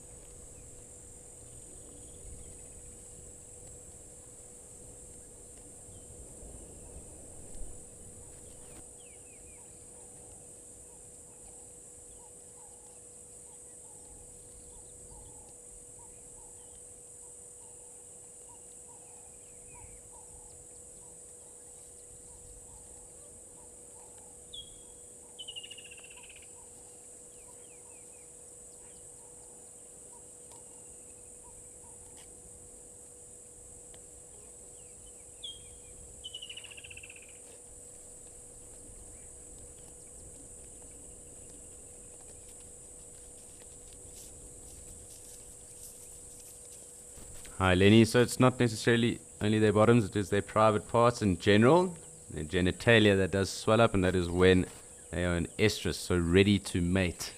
Hi Lenny, so it's not necessarily only their bottoms, it is their private parts in general, their genitalia that does swell up, and that is when they are in estrus, so ready to mate.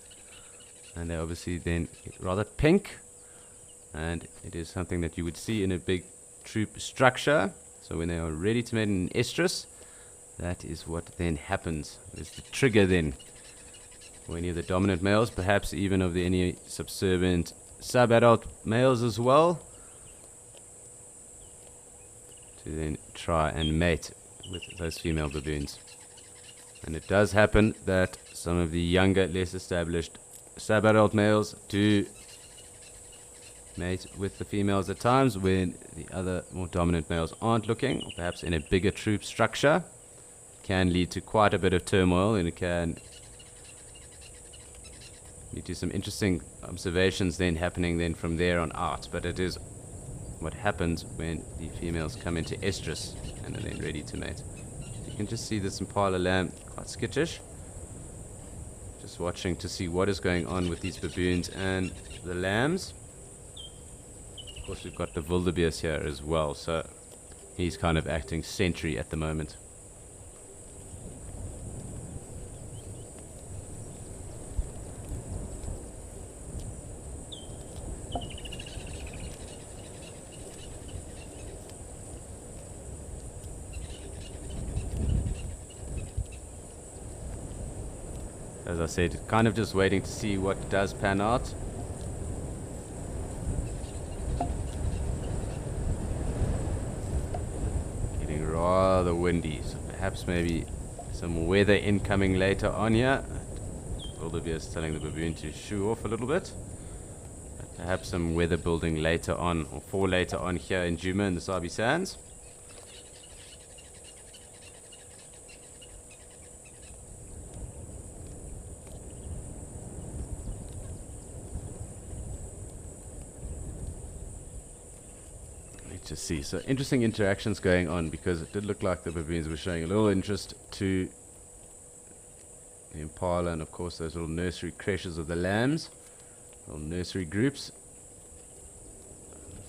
And they obviously then get rather pink, and it is something that you would see in a big troop structure. So when they are ready to mate in estrus, that is what then happens. There's the trigger then for any of the dominant males, perhaps even of any subservient sub-adult males as well, to then try and mate with those female baboons. And it does happen that some of the younger, less established sub-adult males do mate with the females at times when the other more dominant males aren't looking, or perhaps in a bigger troop structure. It can lead to quite a bit of turmoil, and it can lead to some interesting observations then happening then from there on out. But it is what happens when the females come into estrus and are then ready to mate. You can just see this impala lamb quite skittish, just watching to see what is going on with these baboons and the lambs. Of course we've got the wildebeest here as well, so he's kind of acting sentry at the moment. As I said, kind of just waiting to see what does pan out. Getting rather windy, so perhaps maybe some weather incoming later on here. wildebeest telling the baboon to shoo off a little bit. Perhaps some weather building later on, or for later on here in Djuma in the Sabi Sands. Let's just see. So interesting interactions going on, because it did look like the baboons were showing a little interest to the impala, and of course those little nursery creches of the lambs. Little nursery groups.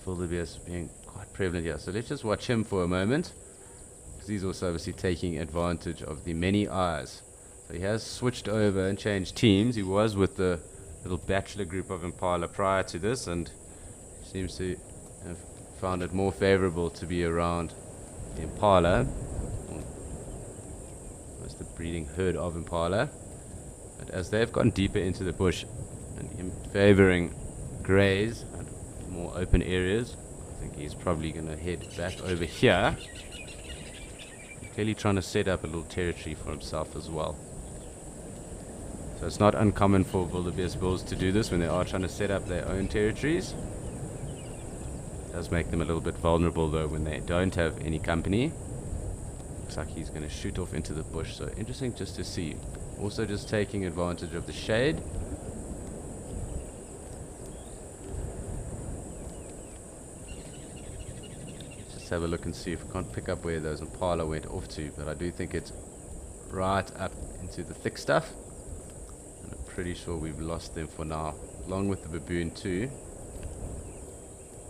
Wildebeest being quite prevalent here. So let's just watch him for a moment, because he's also obviously taking advantage of the many eyes. So he has switched over and changed teams. He was with the little bachelor group of impala prior to this, and seems to have found it more favorable to be around the impala, almost the breeding herd of impala. But as they've gone deeper into the bush, and him favoring greys and more open areas, I think he's probably going to head back over here. Clearly trying to set up a little territory for himself as well. So it's not uncommon for wildebeest bulls to do this when they are trying to set up their own territories. It does make them a little bit vulnerable though when they don't have any company. Looks like he's going to shoot off into the bush, so interesting just to see. Also just taking advantage of the shade. Have a look and see if we can't pick up where those impala went off to, but I do think it's right up into the thick stuff, and I'm pretty sure we've lost them for now, along with the baboon too.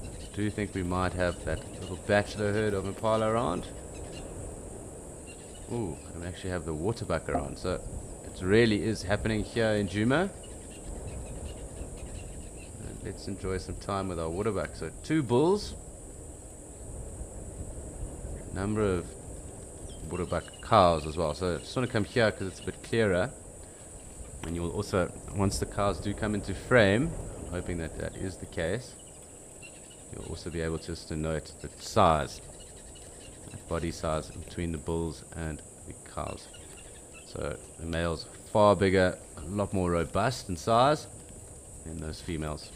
I do think we might have that little bachelor herd of impala around. Ooh, and we actually have the waterbuck around, so it really is happening here in Djuma. And let's enjoy some time with our waterbuck. So 2 bulls, number of waterbuck cows as well. So I just want to come here because it's a bit clearer, and you will also, once the cows do come into frame, I'm hoping that that is the case, you'll also be able just to note the size, the body size between the bulls and the cows. So the males far bigger, a lot more robust in size than those females.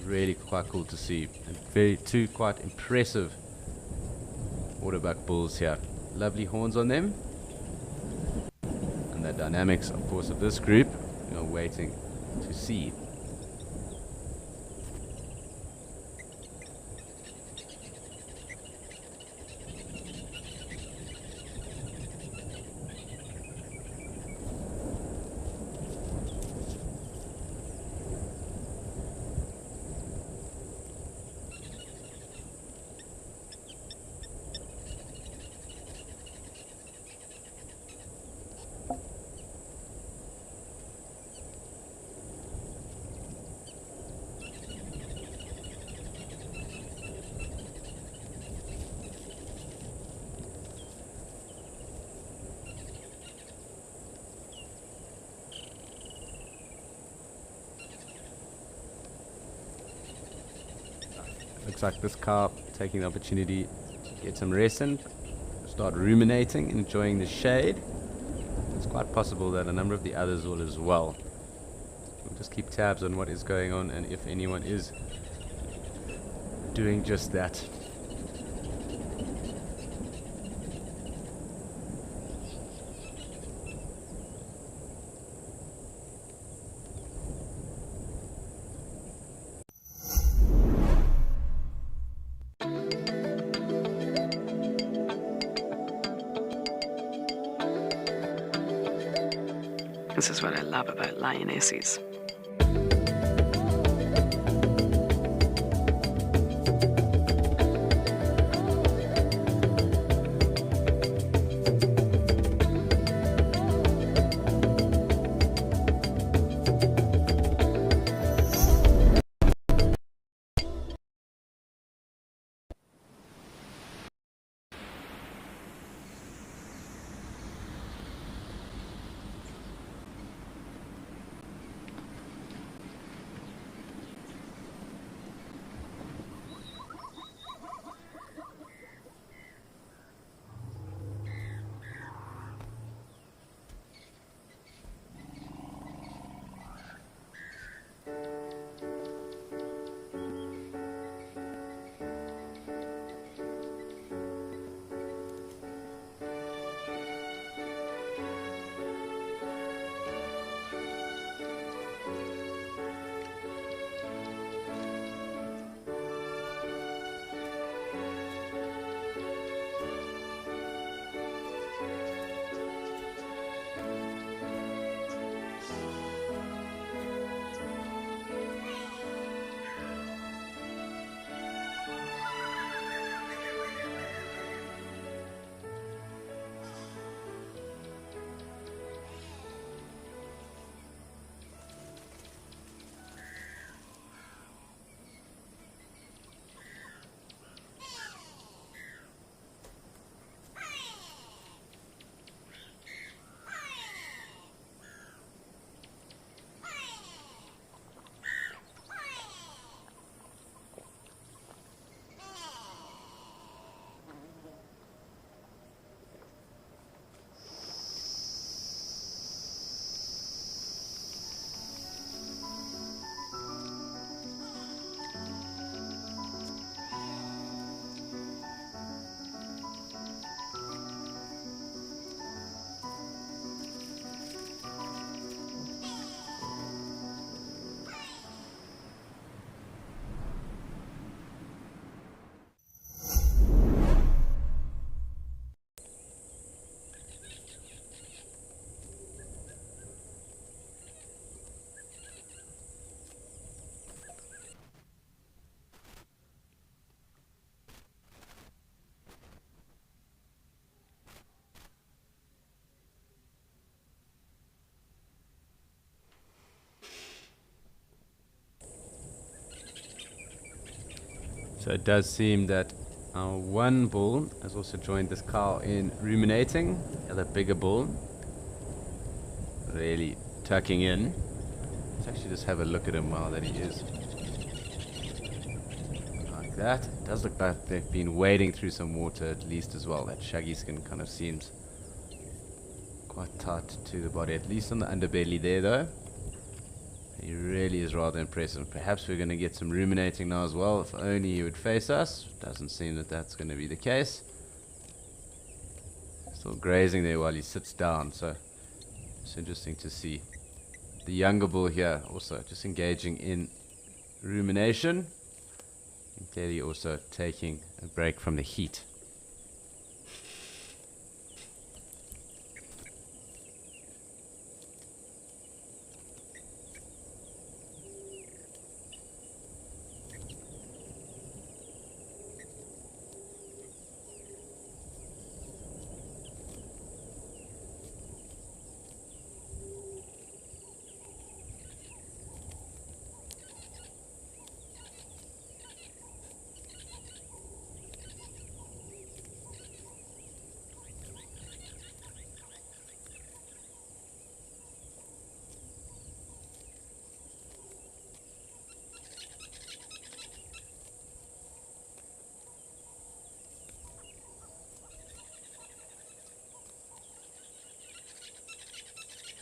Really quite cool to see, and 2 quite impressive waterbuck bulls here. Lovely horns on them, and the dynamics of course of this group, you know, waiting to see. Looks like this cow taking the opportunity to get some rest in, start ruminating, enjoying the shade. It's quite possible that a number of the others will as well. We'll just keep tabs on what is going on and if anyone is doing just that. This is what I love about lionesses. So it does seem that our one bull has also joined this cow in ruminating. The other bigger bull really tucking in. Let's actually just have a look at him while that he is like that. It does look like they've been wading through some water at least as well. That shaggy skin kind of seems quite tight to the body, at least on the underbelly there though. He really is rather impressive. Perhaps we're going to get some ruminating now as well. If only he would face us. Doesn't seem that that's going to be the case. Still grazing there while he sits down, so it's interesting to see. The younger bull here also just engaging in rumination, and clearly also taking a break from the heat.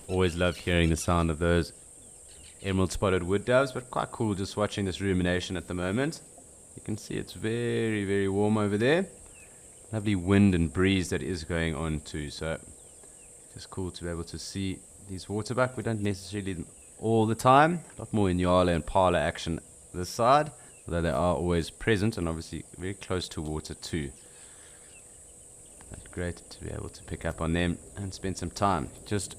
Always love hearing the sound of those emerald spotted wood doves, but quite cool just watching this rumination at the moment. You can see it's very, very warm over there. Lovely wind and breeze that is going on too, so just cool to be able to see these waterbuck. We don't necessarily them all the time. A lot more Inyala and Parla action this side, although they are always present and obviously very close to water too. But great to be able to pick up on them and spend some time just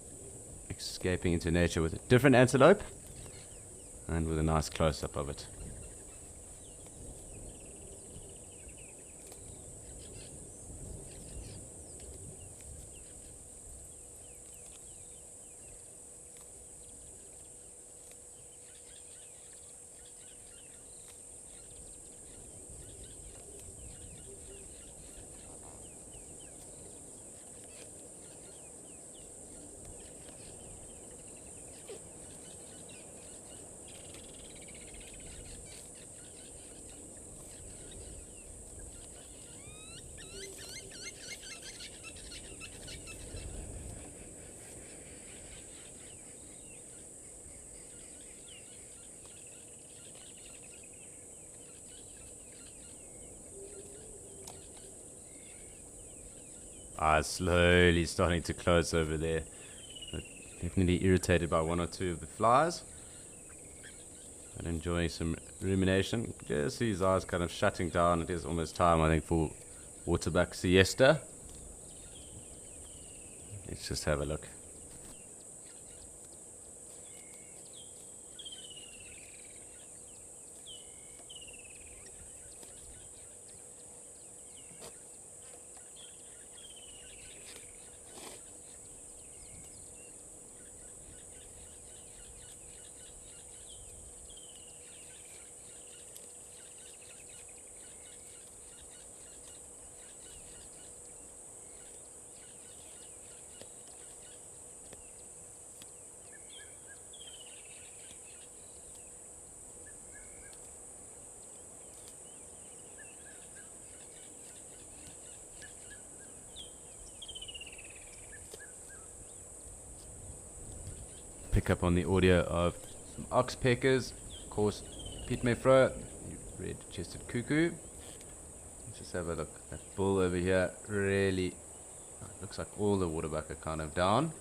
escaping into nature with a different antelope and with a nice close-up of it. Slowly starting to close over there. But definitely irritated by one or two of the flies. But enjoying some rumination. Just see his eyes kind of shutting down. It is almost time, I think, for waterbuck siesta. Let's just have a look. Pick up on the audio of some oxpeckers, of course, Piet Mefro, red-chested cuckoo. Let's just have a look. That bull over here really looks like all the waterbuck are kind of down.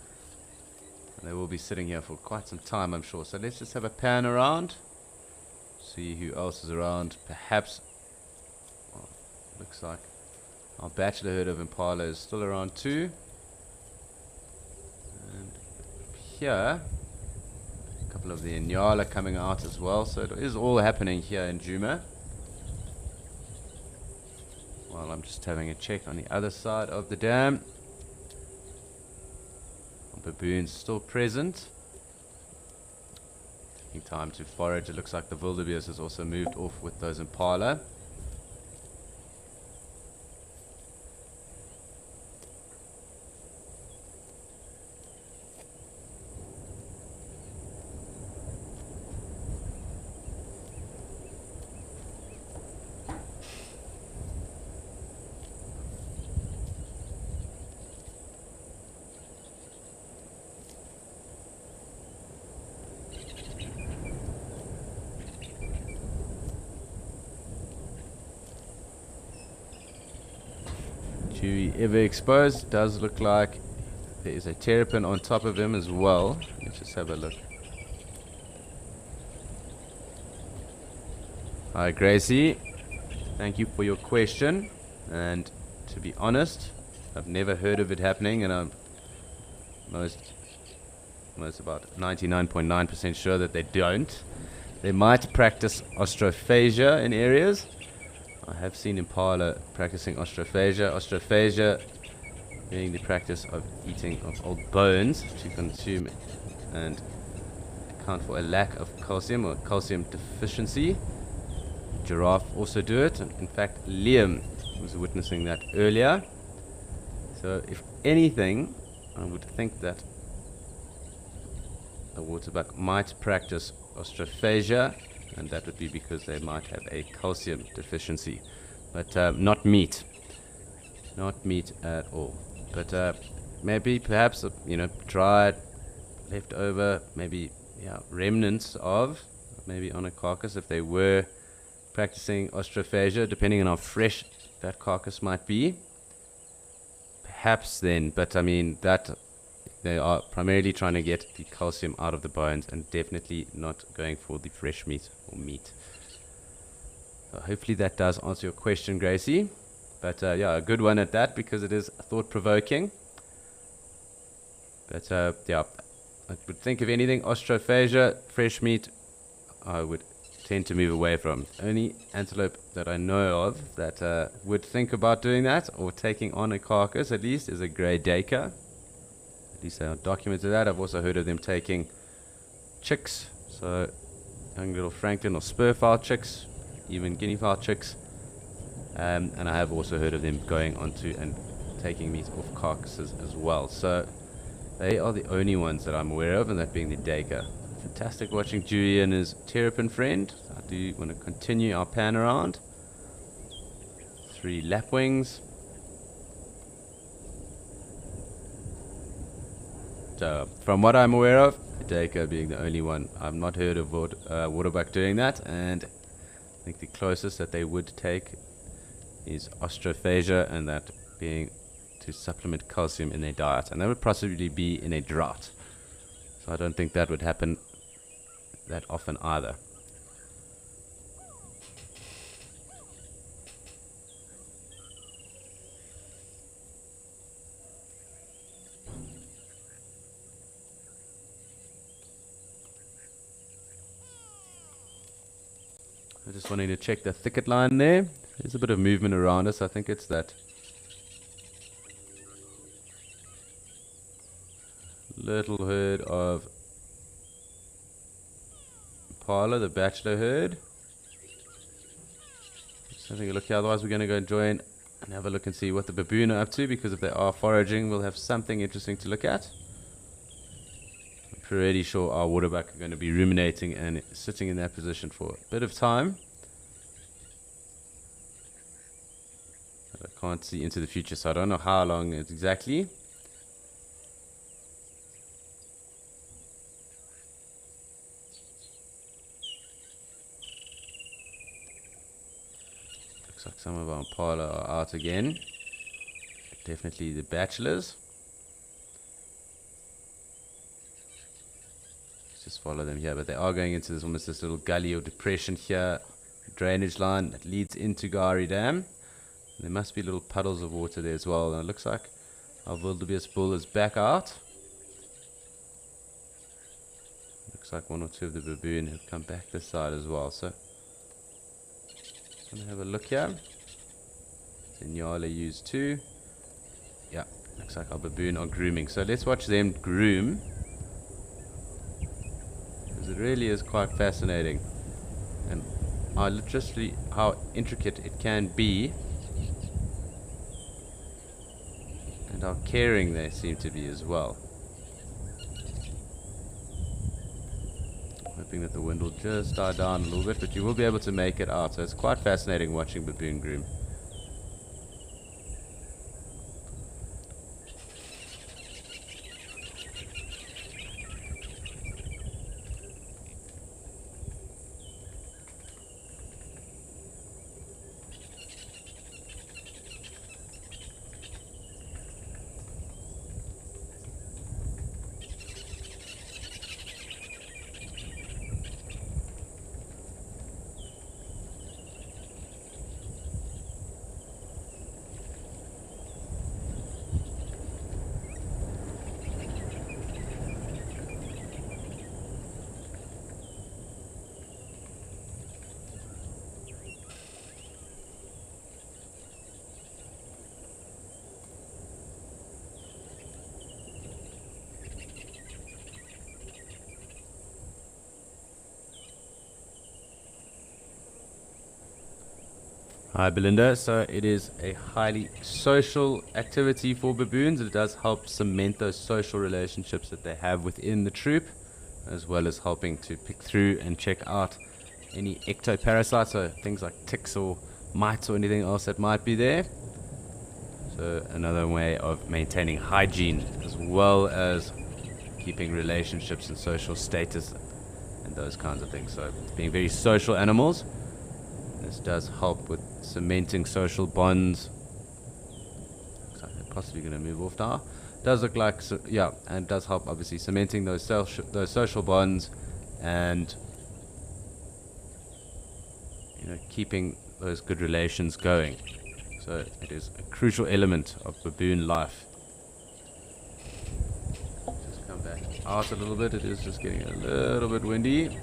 And they will be sitting here for quite some time, I'm sure. So let's just have a pan around, see who else is around. Perhaps, well, looks like our bachelor herd of impala is still around too. And here, a couple of the Inyala coming out as well, so it is all happening here in Djuma. While I'm just having a check on the other side of the dam. Baboons still present. Taking time to forage. It looks like the wildebeest has also moved off with those impala. Chewy ever exposed. Does look like there is a terrapin on top of him as well. Let's just have a look. Hi Gracie, thank you for your question, and to be honest, I've never heard of it happening, and I'm most about 99.9% sure that they don't. They might practice ostrophagia in areas. I have seen impala practicing ostrophagia. Ostrophagia being the practice of eating of old bones to consume and account for a lack of calcium or calcium deficiency. Giraffe also do it, and in fact Liam was witnessing that earlier. So if anything, I would think that a waterbuck might practice ostrophagia, and that would be because they might have a calcium deficiency, but not meat at all. But maybe perhaps dried, leftover, maybe remnants of, maybe on a carcass if they were practicing ostrophagia, depending on how fresh that carcass might be. Perhaps then, but I mean that they are primarily trying to get the calcium out of the bones and definitely not going for the fresh meat or meat. So hopefully that does answer your question, Gracie. But a good one at that, because it is thought-provoking. But I would think if anything, ostrophagia, fresh meat, I would tend to move away from. Only antelope that I know of that would think about doing that or taking on a carcass at least is a grey duiker. At least they are documented that. I've also heard of them taking chicks, so young little Franklin or spur fowl chicks, even guinea fowl chicks, and I have also heard of them going onto and taking meat off carcasses as well. So they are the only ones that I'm aware of, and that being the duiker. Fantastic watching Dewey and his terrapin friend. I do want to continue our pan around. 3 lapwings. So, from what I'm aware of, duiker being the only one. I've not heard of waterbuck doing that, and I think the closest that they would take is ostrophagia, and that being to supplement calcium in their diet, and that would possibly be in a drought. So I don't think that would happen that often either. I'm just wanting to check the thicket line there. There's a bit of movement around us. I think it's that little herd of impala, the bachelor herd. Just having a look here, otherwise we're going to go and join and have a look and see what the baboon are up to, because if they are foraging, we'll have something interesting to look at. I'm pretty sure our waterbuck are going to be ruminating and sitting in that position for a bit of time. But I can't see into the future, so I don't know how long it's exactly. Looks like some of our impala are out again. Definitely the bachelors. Let's just follow them here, but they are going into almost this little gully or depression here, drainage line that leads into Gari Dam. And there must be little puddles of water there as well, and it looks like our wildebeest bull is back out. Looks like 1 or 2 of the baboon have come back this side as well, so I'm going to have a look here. Nyala used 2. Yeah, looks like our baboon are grooming. So let's watch them groom, because it really is quite fascinating, and literally how intricate it can be, and how caring they seem to be as well. Hoping that the wind will just die down a little bit, but you will be able to make it out. So it's quite fascinating watching baboon groom. Hi Belinda, so it is a highly social activity for baboons. It does help cement those social relationships that they have within the troop, as well as helping to pick through and check out any ectoparasites, so things like ticks or mites or anything else that might be there. So another way of maintaining hygiene as well as keeping relationships and social status and those kinds of things. So being very social animals, this does help with cementing social bonds. Looks like they're possibly going to move off now. Does look like, yeah, and does help obviously cementing those social bonds and keeping those good relations going. So it is a crucial element of baboon life. Just come back out a little bit. It is just getting a little bit windy.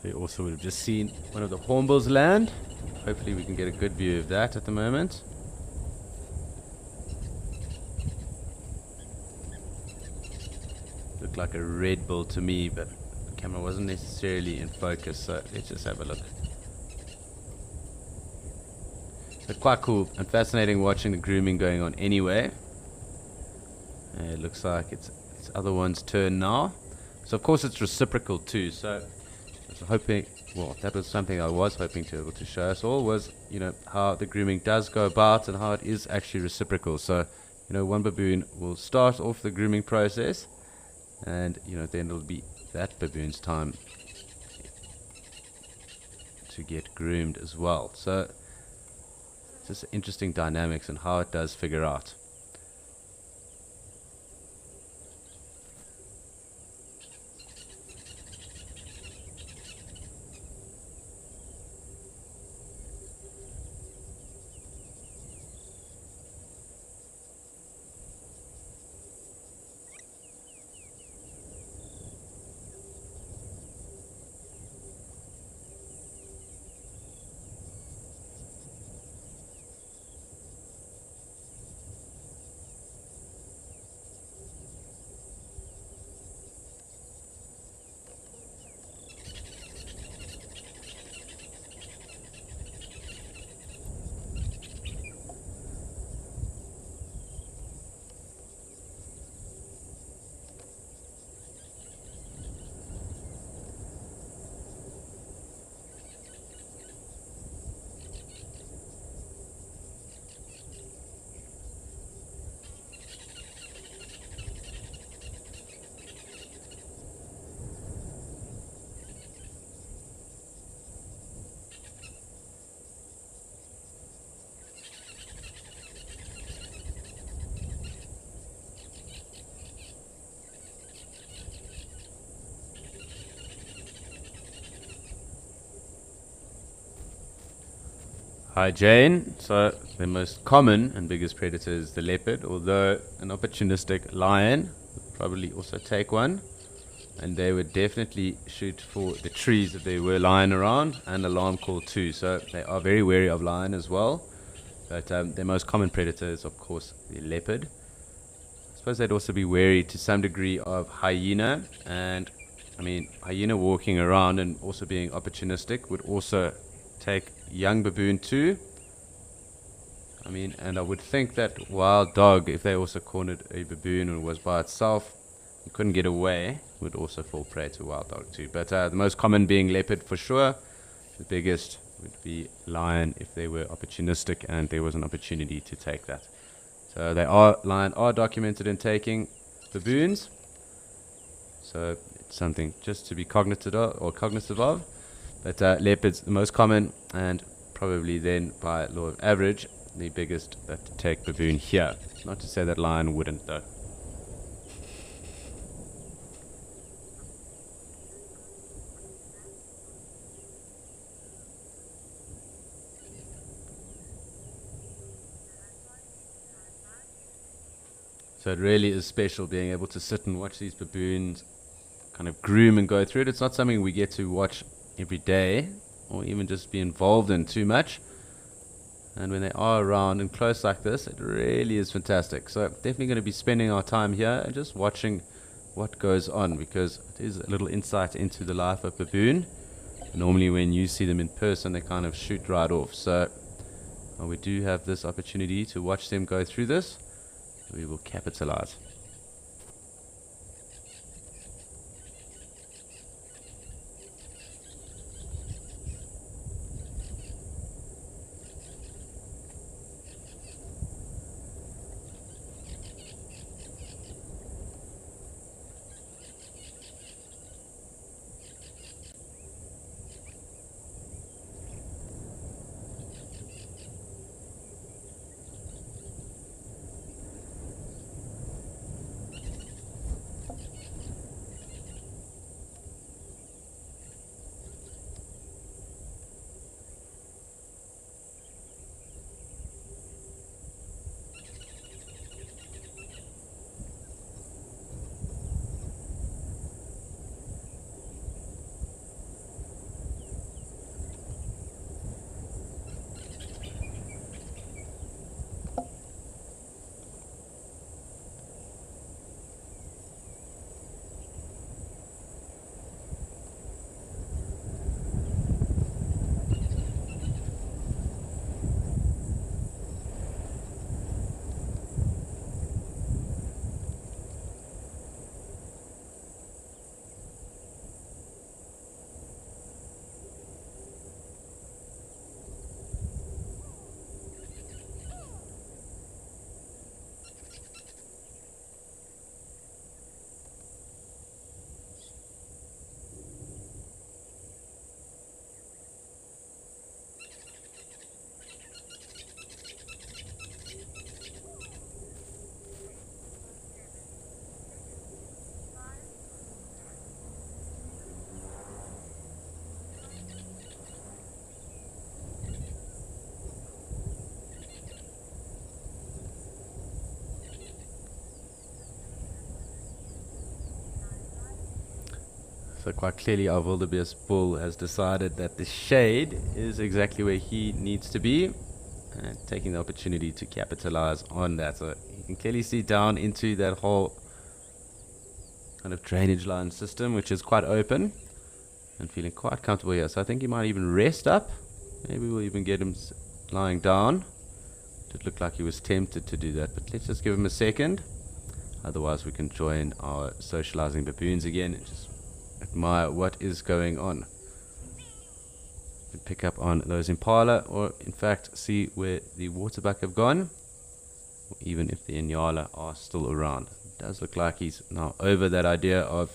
We also would have just seen one of the hornbills land. Hopefully we can get a good view of that at the moment. Looked like a red bill to me, but the camera wasn't necessarily in focus, so let's just have a look. But quite cool and fascinating watching the grooming going on anyway. It looks like it's other one's turn now. So of course it's reciprocal too, so hoping, well, that was something I was hoping to be able to show us all, was how the grooming does go about and how it is actually reciprocal. So one baboon will start off the grooming process, and then it'll be that baboon's time to get groomed as well. So it's just interesting dynamics and how it does figure out. Hi Jane. So the most common and biggest predator is the leopard, although an opportunistic lion would probably also take one, and they would definitely shoot for the trees if there were lion around, and alarm call too. So they are very wary of lion as well, but their most common predator is of course the leopard. I suppose they'd also be wary to some degree of hyena, and I mean hyena walking around and also being opportunistic would also take young baboon too. I mean, and I would think that wild dog, if they also cornered a baboon and was by itself and couldn't get away, would also fall prey to wild dog too. But the most common being leopard for sure. The biggest would be lion if they were opportunistic and there was an opportunity to take that. So lion are documented in taking baboons, So it's something just to be cognizant of. But leopard's the most common, and probably then by law of average the biggest that take baboon here. Not to say that lion wouldn't though. So it really is special being able to sit and watch these baboons kind of groom and go through it. It's not something we get to watch every day or even just be involved in too much. And when they are around and close like this, it really is fantastic. So definitely going to be spending our time here and just watching what goes on, because it is a little insight into the life of baboon. Normally when you see them in person, they kind of shoot right off. So we do have this opportunity to watch them go through this. We will capitalize. So quite clearly our wildebeest bull has decided that the shade is exactly where he needs to be, and taking the opportunity to capitalize on that. So you can clearly see down into that whole kind of drainage line system, which is quite open, and feeling quite comfortable here. So I think he might even rest up. Maybe we'll even get him lying down. It looked like he was tempted to do that, but let's just give him a second. Otherwise we can join our socializing baboons again and just admire what is going on. And pick up on those impala, or in fact see where the waterbuck have gone, or even if the inyala are still around. It does look like he's now over that idea of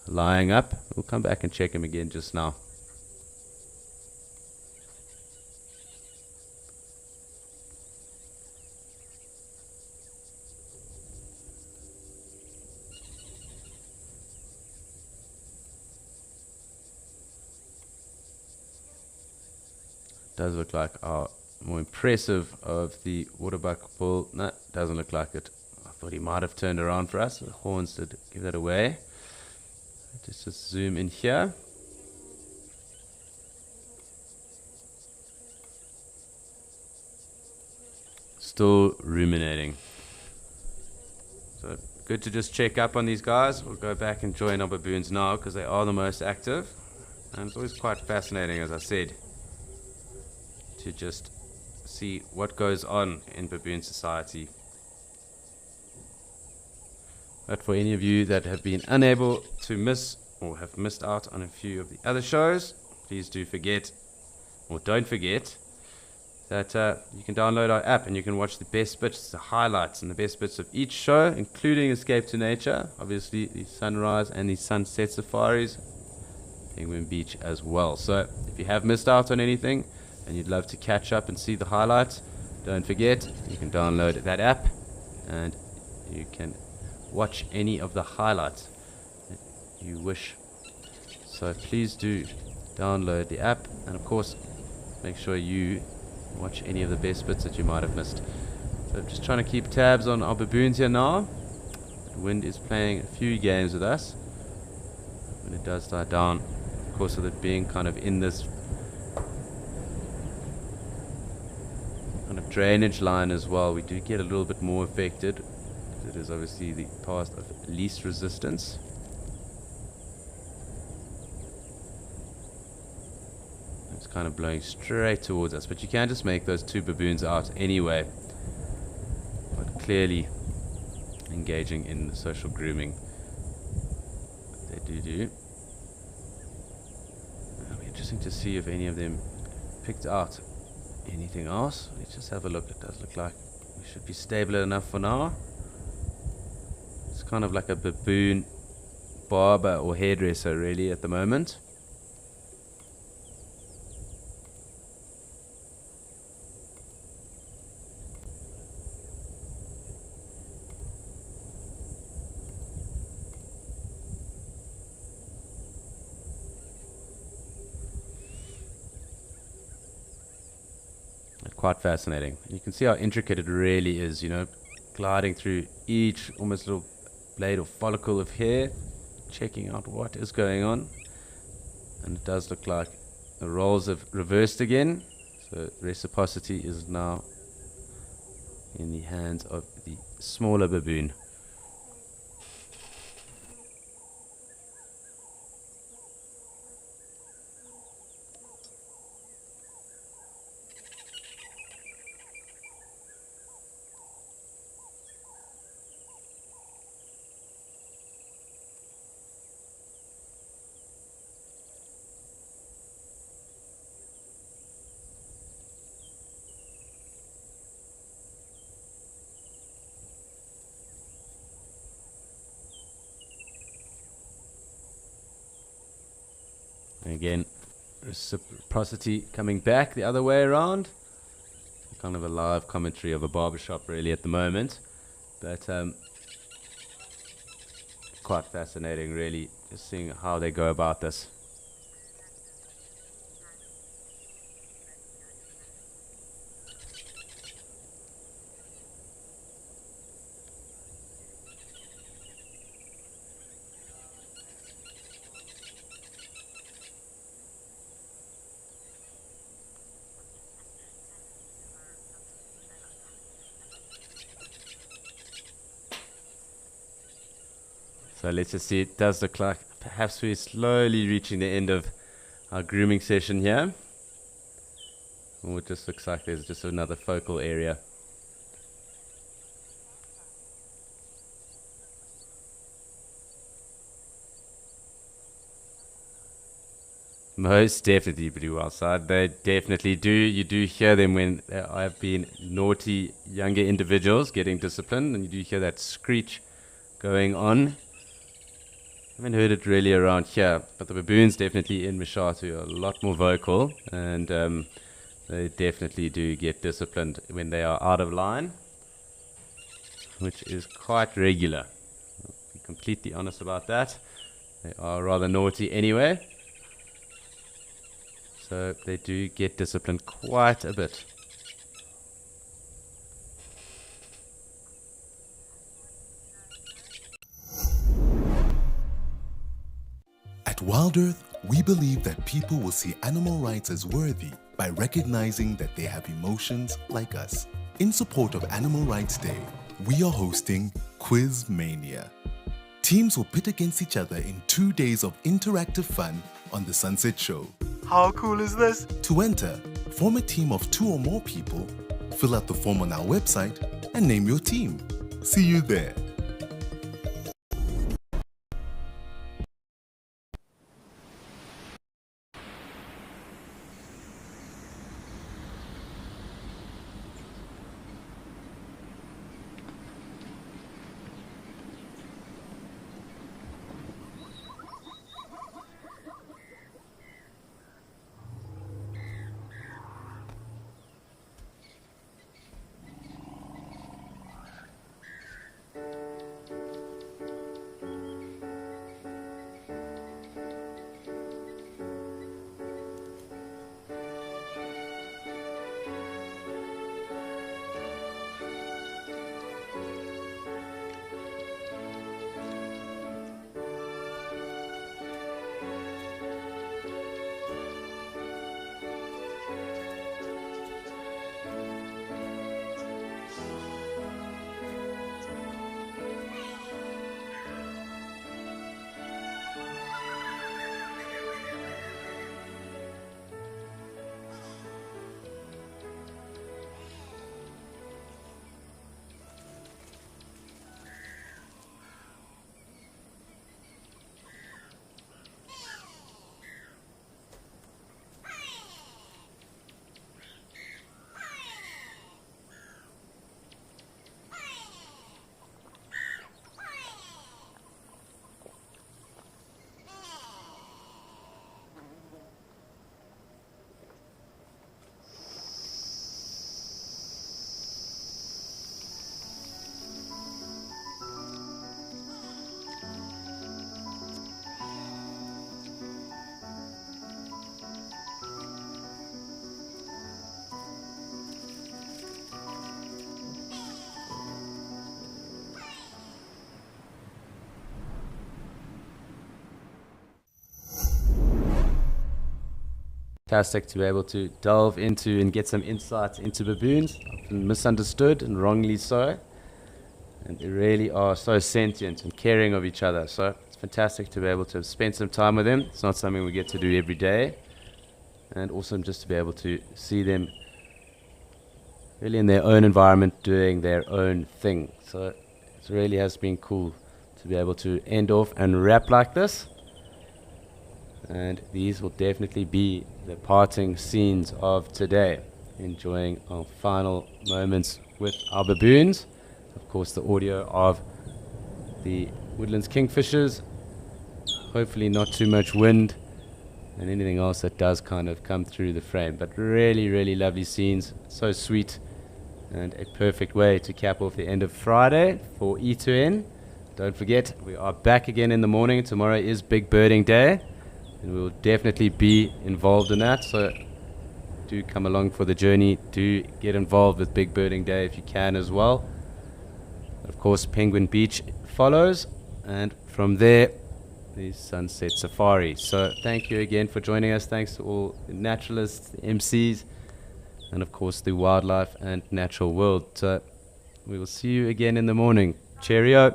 lying up. We'll come back and check him again just now. Does look like our more impressive of the waterbuck bull. No, doesn't look like it. I thought he might have turned around for us. The horns did give that away. Just zoom in here. Still ruminating. So good to just check up on these guys. We'll go back and join our baboons now because they are the most active. And it's always quite fascinating, as I said, to just see what goes on in baboon society. But for any of you that have been unable to miss or have missed out on a few of the other shows, please do forget, or don't forget, that you can download our app and you can watch the best bits, the highlights, and the best bits of each show, including Escape to Nature, obviously the sunrise and the sunset safaris, Penguin Beach as well. So if you have missed out on anything and you'd love to catch up and see the highlights, don't forget, you can download that app and you can watch any of the highlights that you wish. So please do download the app, and of course make sure you watch any of the best bits that you might have missed. So I'm just trying to keep tabs on our baboons here now. The wind is playing a few games with us. When it does die down, of course, with it being kind of in this kind of drainage line as well, we do get a little bit more affected. It is obviously the path of least resistance. It's kind of blowing straight towards us, but you can just make those two baboons out anyway. But clearly engaging in social grooming. They do. It'll be interesting to see if any of them picked out anything else. Let's just have a look. It does look like we should be stable enough for now. It's kind of like a baboon barber or hairdresser really at the moment. Quite fascinating. You can see how intricate it really is, you know, gliding through each almost little blade or follicle of hair, checking out what is going on. And it does look like the roles have reversed again, so reciprocity is now in the hands of the smaller baboon. Again, reciprocity coming back the other way around. Kind of a live commentary of a barbershop really at the moment. But quite fascinating really, just seeing how they go about this. So let's just see, it does look like perhaps we're slowly reaching the end of our grooming session here. Oh, it just looks like there's just another focal area. Most definitely blue outside. They definitely do. You do hear them when there have been naughty younger individuals getting disciplined, and you do hear that screech going on. I haven't heard it really around here, but the baboons definitely in Mashatu are a lot more vocal, and they definitely do get disciplined when they are out of line, which is quite regular. I'll be completely honest about that. They are rather naughty anyway, so they do get disciplined quite a bit. At Wild Earth, we believe that people will see animal rights as worthy by recognizing that they have emotions like us. In support of Animal Rights Day, we are hosting Quiz Mania. Teams will pit against each other in 2 days of interactive fun on The Sunset Show. How cool is this? To enter, form a team of 2 or more people, fill out the form on our website, and name your team. See you there. fantastic to be able to delve into and get some insights into baboons, often misunderstood and wrongly so. And they really are so sentient and caring of each other. So it's fantastic to be able to spend some time with them. It's not something we get to do every day. And also just to be able to see them really in their own environment doing their own thing. So it really has been cool to be able to end off and wrap like this. And these will definitely be the parting scenes of today. Enjoying our final moments with our baboons. Of course, the audio of the Woodlands Kingfishers. Hopefully not too much wind and anything else that does kind of come through the frame. But really, really lovely scenes. So sweet. And a perfect way to cap off the end of Friday for E2N. Don't forget, we are back again in the morning. Tomorrow is Big Birding Day. And we will definitely be involved in that. So do come along for the journey. Do get involved with Big Birding Day if you can as well. Of course, Penguin Beach follows, and from there, the Sunset Safari. So thank you again for joining us. Thanks to all the naturalists, the MCs, and of course the wildlife and natural world. So we will see you again in the morning. Cheerio.